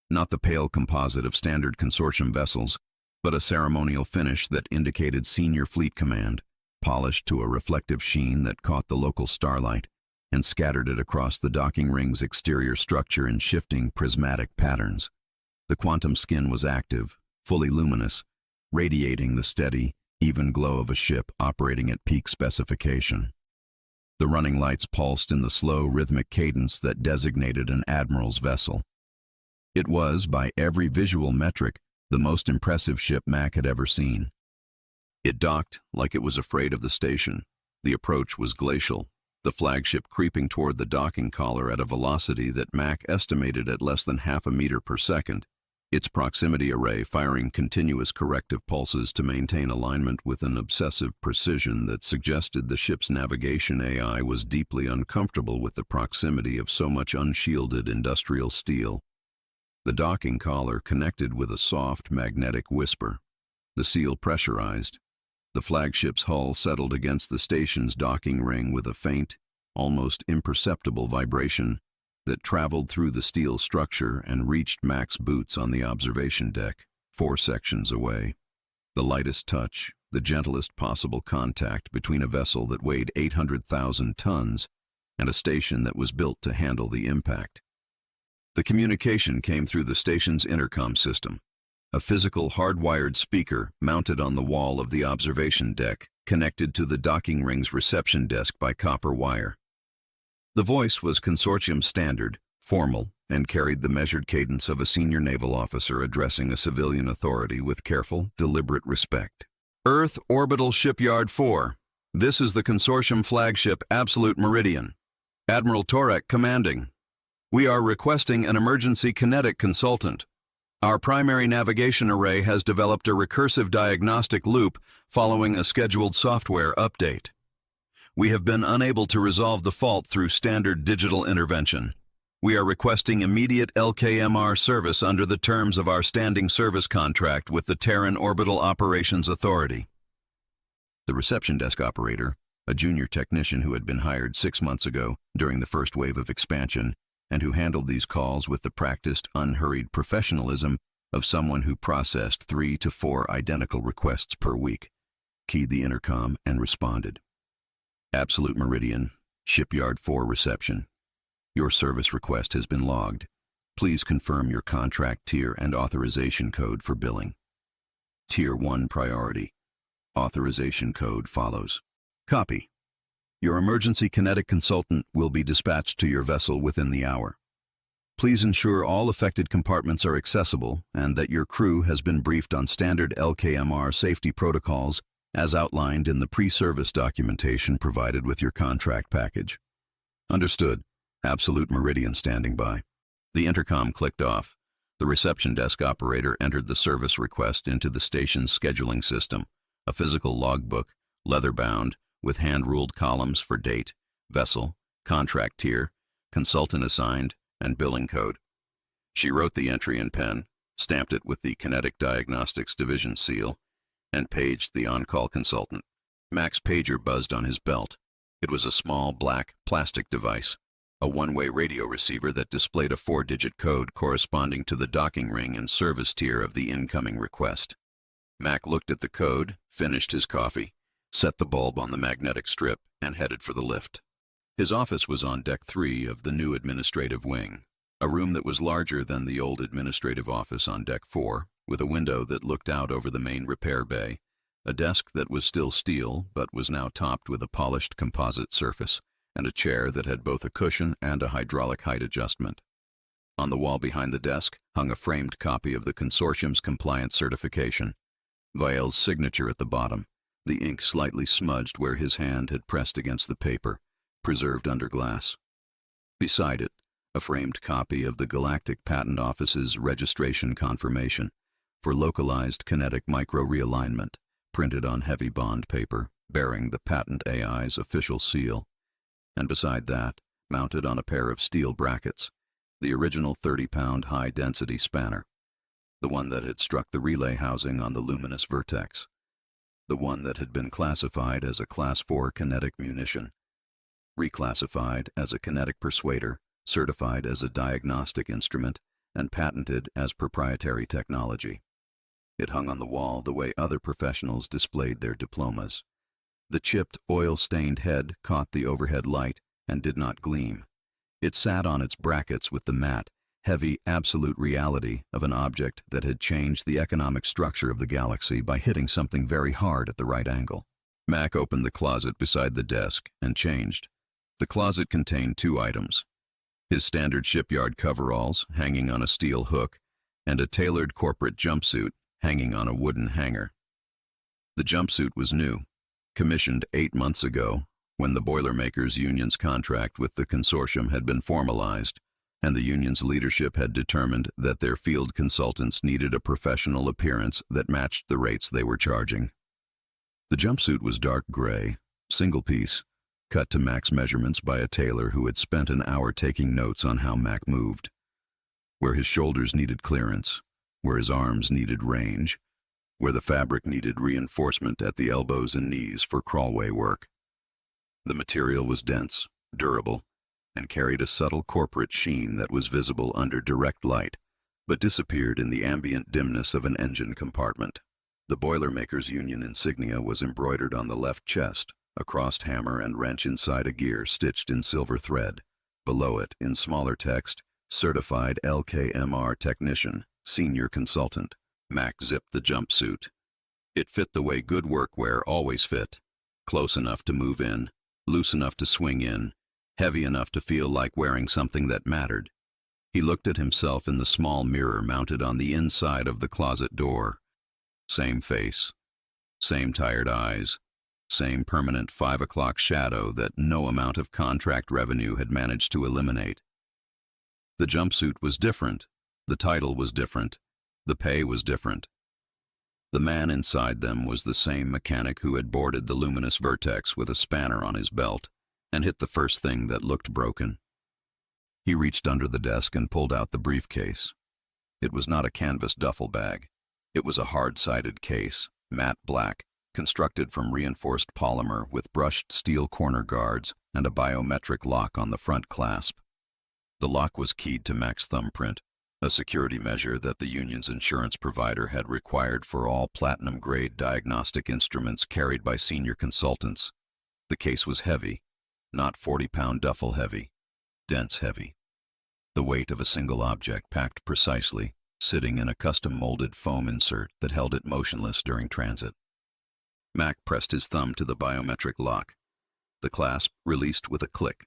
Speaker 1: not the pale composite of standard consortium vessels, but a ceremonial finish that indicated senior fleet command, polished to a reflective sheen that caught the local starlight and scattered it across the docking ring's exterior structure in shifting prismatic patterns. The quantum skin was active, fully luminous, radiating the steady, even glow of a ship operating at peak specification. The running lights pulsed in the slow, rhythmic cadence that designated an admiral's vessel. It was, by every visual metric, the most impressive ship Mac had ever seen. It docked like it was afraid of the station. The approach was glacial, the flagship creeping toward the docking collar at a velocity that Mac estimated at less than half a meter per second, its proximity array firing continuous corrective pulses to maintain alignment with an obsessive precision that suggested the ship's navigation AI was deeply uncomfortable with the proximity of so much unshielded industrial steel. The docking collar connected with a soft, magnetic whisper. The seal pressurized. The flagship's hull settled against the station's docking ring with a faint, almost imperceptible vibration that traveled through the steel structure and reached Mac's boots on the observation deck, 4 sections away. The lightest touch, the gentlest possible contact between a vessel that weighed 800,000 tons and a station that was built to handle the impact. The communication came through the station's intercom system, a physical hardwired speaker mounted on the wall of the observation deck, connected to the docking ring's reception desk by copper wire. The voice was consortium standard, formal, and carried the measured cadence of a senior naval officer addressing a civilian authority with careful, deliberate respect. Earth Orbital Shipyard 4. This is the consortium flagship Absolute Meridian. Admiral Torek commanding. We are requesting an emergency kinetic consultant. Our primary navigation array has developed a recursive diagnostic loop following a scheduled software update. We have been unable to resolve the fault through standard digital intervention. We are requesting immediate LKMR service under the terms of our standing service contract with the Terran Orbital Operations Authority. The reception desk operator, a junior technician who had been hired 6 months ago during the first wave of expansion and who handled these calls with the practiced, unhurried professionalism of someone who processed 3 to 4 identical requests per week, keyed the intercom and responded. Absolute Meridian, Shipyard 4 reception. Your service request has been logged. Please confirm your contract tier and authorization code for billing. Tier 1 priority. Authorization code follows. Copy. Your emergency kinetic consultant will be dispatched to your vessel within the hour. Please ensure all affected compartments are accessible and that your crew has been briefed on standard LKMR safety protocols as outlined in the pre-service documentation provided with your contract package. Understood. Absolute Meridian standing by. The intercom clicked off. The reception desk operator entered the service request into the station's scheduling system, a physical logbook, leather-bound, with hand-ruled columns for date, vessel, contract tier, consultant assigned, and billing code. She wrote the entry in pen, stamped it with the Kinetic Diagnostics Division seal, and paged the on-call consultant. Mac's pager buzzed on his belt. It was a small, black, plastic device, a one-way radio receiver that displayed a 4-digit code corresponding to the docking ring and service tier of the incoming request. Mac looked at the code, finished his coffee, set the bulb on the magnetic strip, and headed for the lift. His office was on Deck 3 of the new administrative wing, a room that was larger than the old administrative office on Deck 4, with a window that looked out over the main repair bay, a desk that was still steel but was now topped with a polished composite surface, and a chair that had both a cushion and a hydraulic height adjustment. On the wall behind the desk hung a framed copy of the consortium's compliance certification, Viel's signature at the bottom, the ink slightly smudged where his hand had pressed against the paper, preserved under glass. Beside it, a framed copy of the Galactic Patent Office's registration confirmation for Localized Kinetic Micro-Realignment, printed on heavy bond paper, bearing the patent AI's official seal. And beside that, mounted on a pair of steel brackets, the original 30-pound high-density spanner, the one that had struck the relay housing on the Luminous Vertex, the one that had been classified as a Class 4 kinetic munition, reclassified as a kinetic persuader, certified as a diagnostic instrument, and patented as proprietary technology. It hung on the wall the way other professionals displayed their diplomas. The chipped, oil-stained head caught the overhead light and did not gleam. It sat on its brackets with the matte, heavy absolute reality of an object that had changed the economic structure of the galaxy by hitting something very hard at the right angle. Mac opened the closet beside the desk and changed. The closet contained 2 items: his standard shipyard coveralls hanging on a steel hook and a tailored corporate jumpsuit hanging on a wooden hanger. The jumpsuit was new, commissioned 8 months ago, when the Boilermakers Union's contract with the consortium had been formalized, and the union's leadership had determined that their field consultants needed a professional appearance that matched the rates they were charging. The jumpsuit was dark gray, single piece, cut to Mac's measurements by a tailor who had spent an hour taking notes on how Mac moved. Where his shoulders needed clearance, where his arms needed range, where the fabric needed reinforcement at the elbows and knees for crawlway work. The material was dense, durable, and carried a subtle corporate sheen that was visible under direct light, but disappeared in the ambient dimness of an engine compartment. The Boilermakers Union insignia was embroidered on the left chest, a crossed hammer and wrench inside a gear stitched in silver thread. Below it, in smaller text, Certified LKMR Technician, Senior Consultant. Mac zipped the jumpsuit. It fit the way good workwear always fit. Close enough to move in, loose enough to swing in, heavy enough to feel like wearing something that mattered. He looked at himself in the small mirror mounted on the inside of the closet door. Same face, same tired eyes, same permanent 5 o'clock shadow that no amount of contract revenue had managed to eliminate. The jumpsuit was different, the title was different, the pay was different. The man inside them was the same mechanic who had boarded the Luminous Vertex with a spanner on his belt and hit the first thing that looked broken. He reached under the desk and pulled out the briefcase. It was not a canvas duffel bag. It was a hard-sided case, matte black, constructed from reinforced polymer with brushed steel corner guards and a biometric lock on the front clasp. The lock was keyed to Mac's thumbprint, a security measure that the union's insurance provider had required for all platinum-grade diagnostic instruments carried by senior consultants. The case was heavy, not 40-pound duffel heavy, dense heavy. The weight of a single object packed precisely, sitting in a custom-molded foam insert that held it motionless during transit. Mac pressed his thumb to the biometric lock. The clasp released with a click.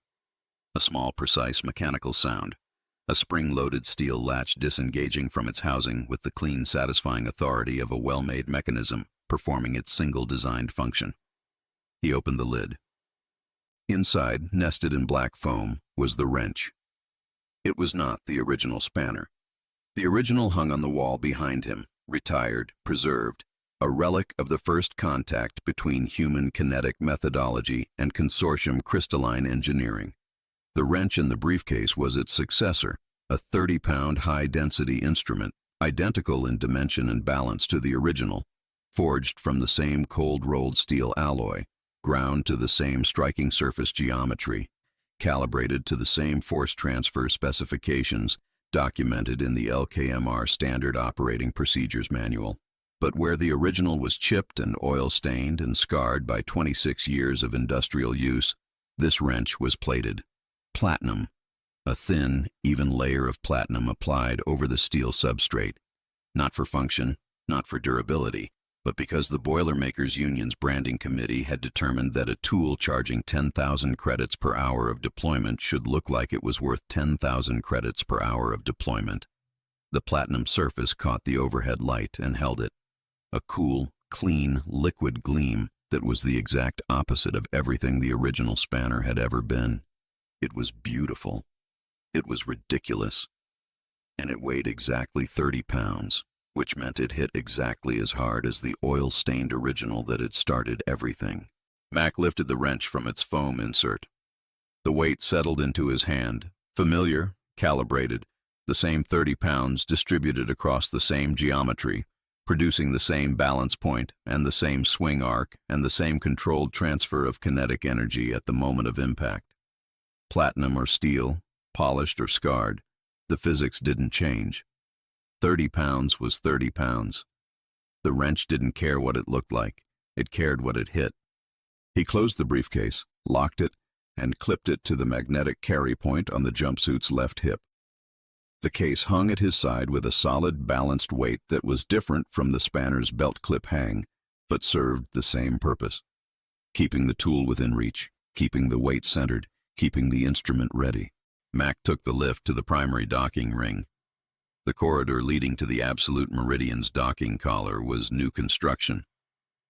Speaker 1: A small, precise mechanical sound. A spring-loaded steel latch disengaging from its housing with the clean, satisfying authority of a well-made mechanism performing its single designed function. He opened the lid. Inside, nested in black foam, was the wrench. It was not the original spanner. The original hung on the wall behind him, retired, preserved, a relic of the first contact between human kinetic methodology and consortium crystalline engineering. The wrench in the briefcase was its successor, a 30-pound high-density instrument, identical in dimension and balance to the original, forged from the same cold-rolled steel alloy, ground to the same striking surface geometry, calibrated to the same force transfer specifications documented in the LKMR Standard Operating Procedures Manual. But where the original was chipped and oil-stained and scarred by 26 years of industrial use, this wrench was plated. Platinum, a thin, even layer of platinum applied over the steel substrate, not for function, not for durability, but because the Boilermakers Union's branding committee had determined that a tool charging 10,000 credits per hour of deployment should look like it was worth 10,000 credits per hour of deployment. The platinum surface caught the overhead light and held it, a cool, clean, liquid gleam that was the exact opposite of everything the original spanner had ever been. It was beautiful. It was ridiculous. And it weighed exactly 30 pounds, which meant it hit exactly as hard as the oil-stained original that had started everything. Mac lifted the wrench from its foam insert. The weight settled into his hand, familiar, calibrated, the same 30 pounds distributed across the same geometry, producing the same balance point and the same swing arc and the same controlled transfer of kinetic energy at the moment of impact. Platinum or steel, polished or scarred, the physics didn't change. 30 pounds was 30 pounds. The wrench didn't care what it looked like. It cared what it hit. He closed the briefcase, locked it, and clipped it to the magnetic carry point on the jumpsuit's left hip. The case hung at his side with a solid, balanced weight that was different from the spanner's belt clip hang, but served the same purpose. Keeping the tool within reach, keeping the weight centered, keeping the instrument ready. Mac took the lift to the primary docking ring. The corridor leading to the Absolute Meridian's docking collar was new construction.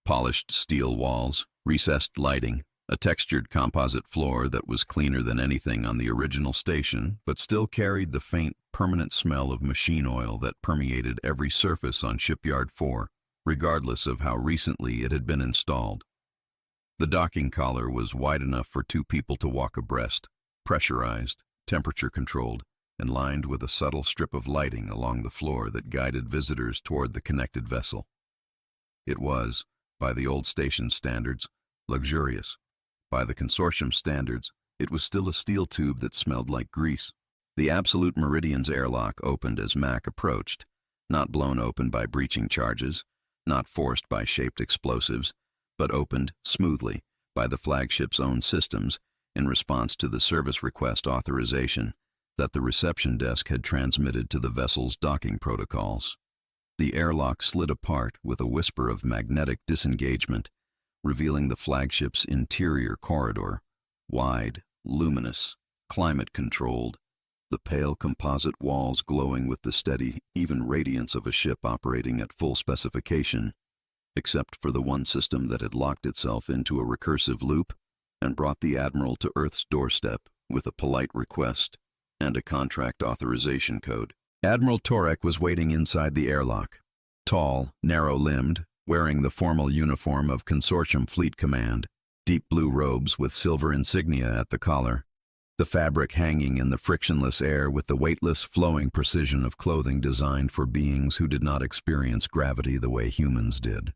Speaker 1: Polished steel walls, recessed lighting, a textured composite floor that was cleaner than anything on the original station, but still carried the faint, permanent smell of machine oil that permeated every surface on Shipyard 4, regardless of how recently it had been installed. The docking collar was wide enough for 2 people to walk abreast, pressurized, temperature-controlled, and lined with a subtle strip of lighting along the floor that guided visitors toward the connected vessel. It was, by the old station standards, luxurious. By the consortium standards, it was still a steel tube that smelled like grease. The Absolute Meridian's airlock opened as Mac approached, not blown open by breaching charges, not forced by shaped explosives, but opened smoothly by the flagship's own systems in response to the service request authorization that the reception desk had transmitted to the vessel's docking protocols. The airlock slid apart with a whisper of magnetic disengagement, revealing the flagship's interior corridor, wide, luminous, climate-controlled, the pale composite walls glowing with the steady, even radiance of a ship operating at full specification, except for the one system that had locked itself into a recursive loop and brought the Admiral to Earth's doorstep with a polite request and a contract authorization code. Admiral Torek was waiting inside the airlock, tall, narrow-limbed, wearing the formal uniform of Consortium Fleet Command, deep blue robes with silver insignia at the collar, the fabric hanging in the frictionless air with the weightless, flowing precision of clothing designed for beings who did not experience gravity the way humans did.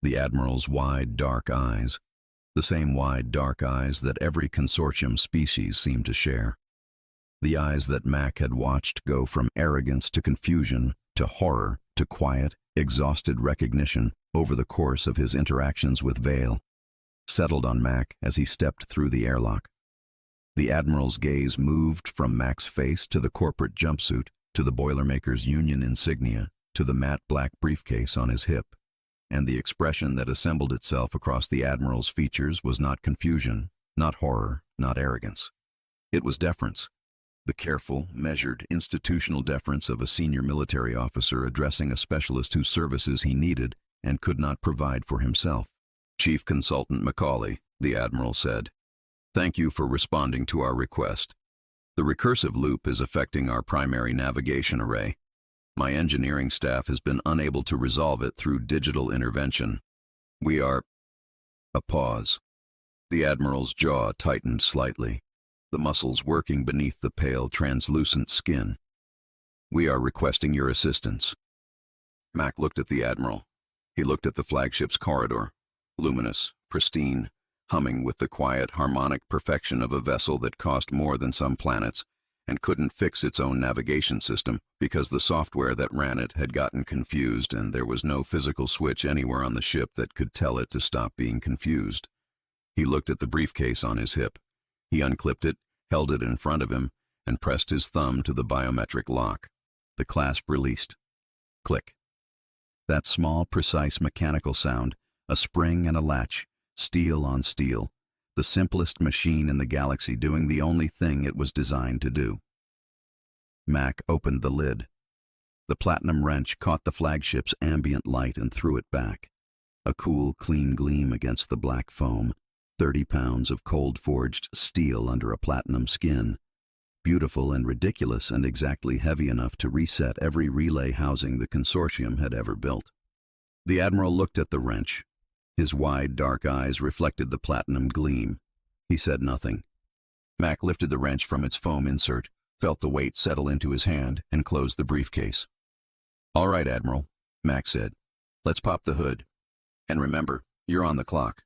Speaker 1: The Admiral's wide, dark eyes, the same wide, dark eyes that every Consortium species seemed to share. The eyes that Mac had watched go from arrogance to confusion, to horror, to quiet, exhausted recognition over the course of his interactions with Vale, settled on Mac as he stepped through the airlock. The Admiral's gaze moved from Mac's face to the corporate jumpsuit, to the Boilermaker's union insignia, to the matte black briefcase on his hip, and the expression that assembled itself across the Admiral's features was not confusion, not horror, not arrogance. It was deference. The careful, measured, institutional deference of a senior military officer addressing a specialist whose services he needed and could not provide for himself. "Chief Consultant Macaulay," the Admiral said, "thank you for responding to our request. The recursive loop is affecting our primary navigation array. My engineering staff has been unable to resolve it through digital intervention. We are—" A pause. The Admiral's jaw tightened slightly, the muscles working beneath the pale, translucent skin. "We are requesting your assistance." Mac looked at the Admiral. He looked at the flagship's corridor, luminous, pristine, humming with the quiet, harmonic perfection of a vessel that cost more than some planets and couldn't fix its own navigation system because the software that ran it had gotten confused and there was no physical switch anywhere on the ship that could tell it to stop being confused. He looked at the briefcase on his hip. He unclipped it, held it in front of him, and pressed his thumb to the biometric lock. The clasp released. Click. That small, precise mechanical sound, a spring and a latch, steel on steel, the simplest machine in the galaxy doing the only thing it was designed to do. Mac opened the lid. The platinum wrench caught the flagship's ambient light and threw it back. A cool, clean gleam against the black foam, 30 pounds of cold-forged steel under a platinum skin. Beautiful and ridiculous and exactly heavy enough to reset every relay housing the Consortium had ever built. The Admiral looked at the wrench. His wide, dark eyes reflected the platinum gleam. He said nothing. Mac lifted the wrench from its foam insert, felt the weight settle into his hand, and closed the briefcase. "All right, Admiral," Mac said. "Let's pop the hood. And remember, you're on the clock."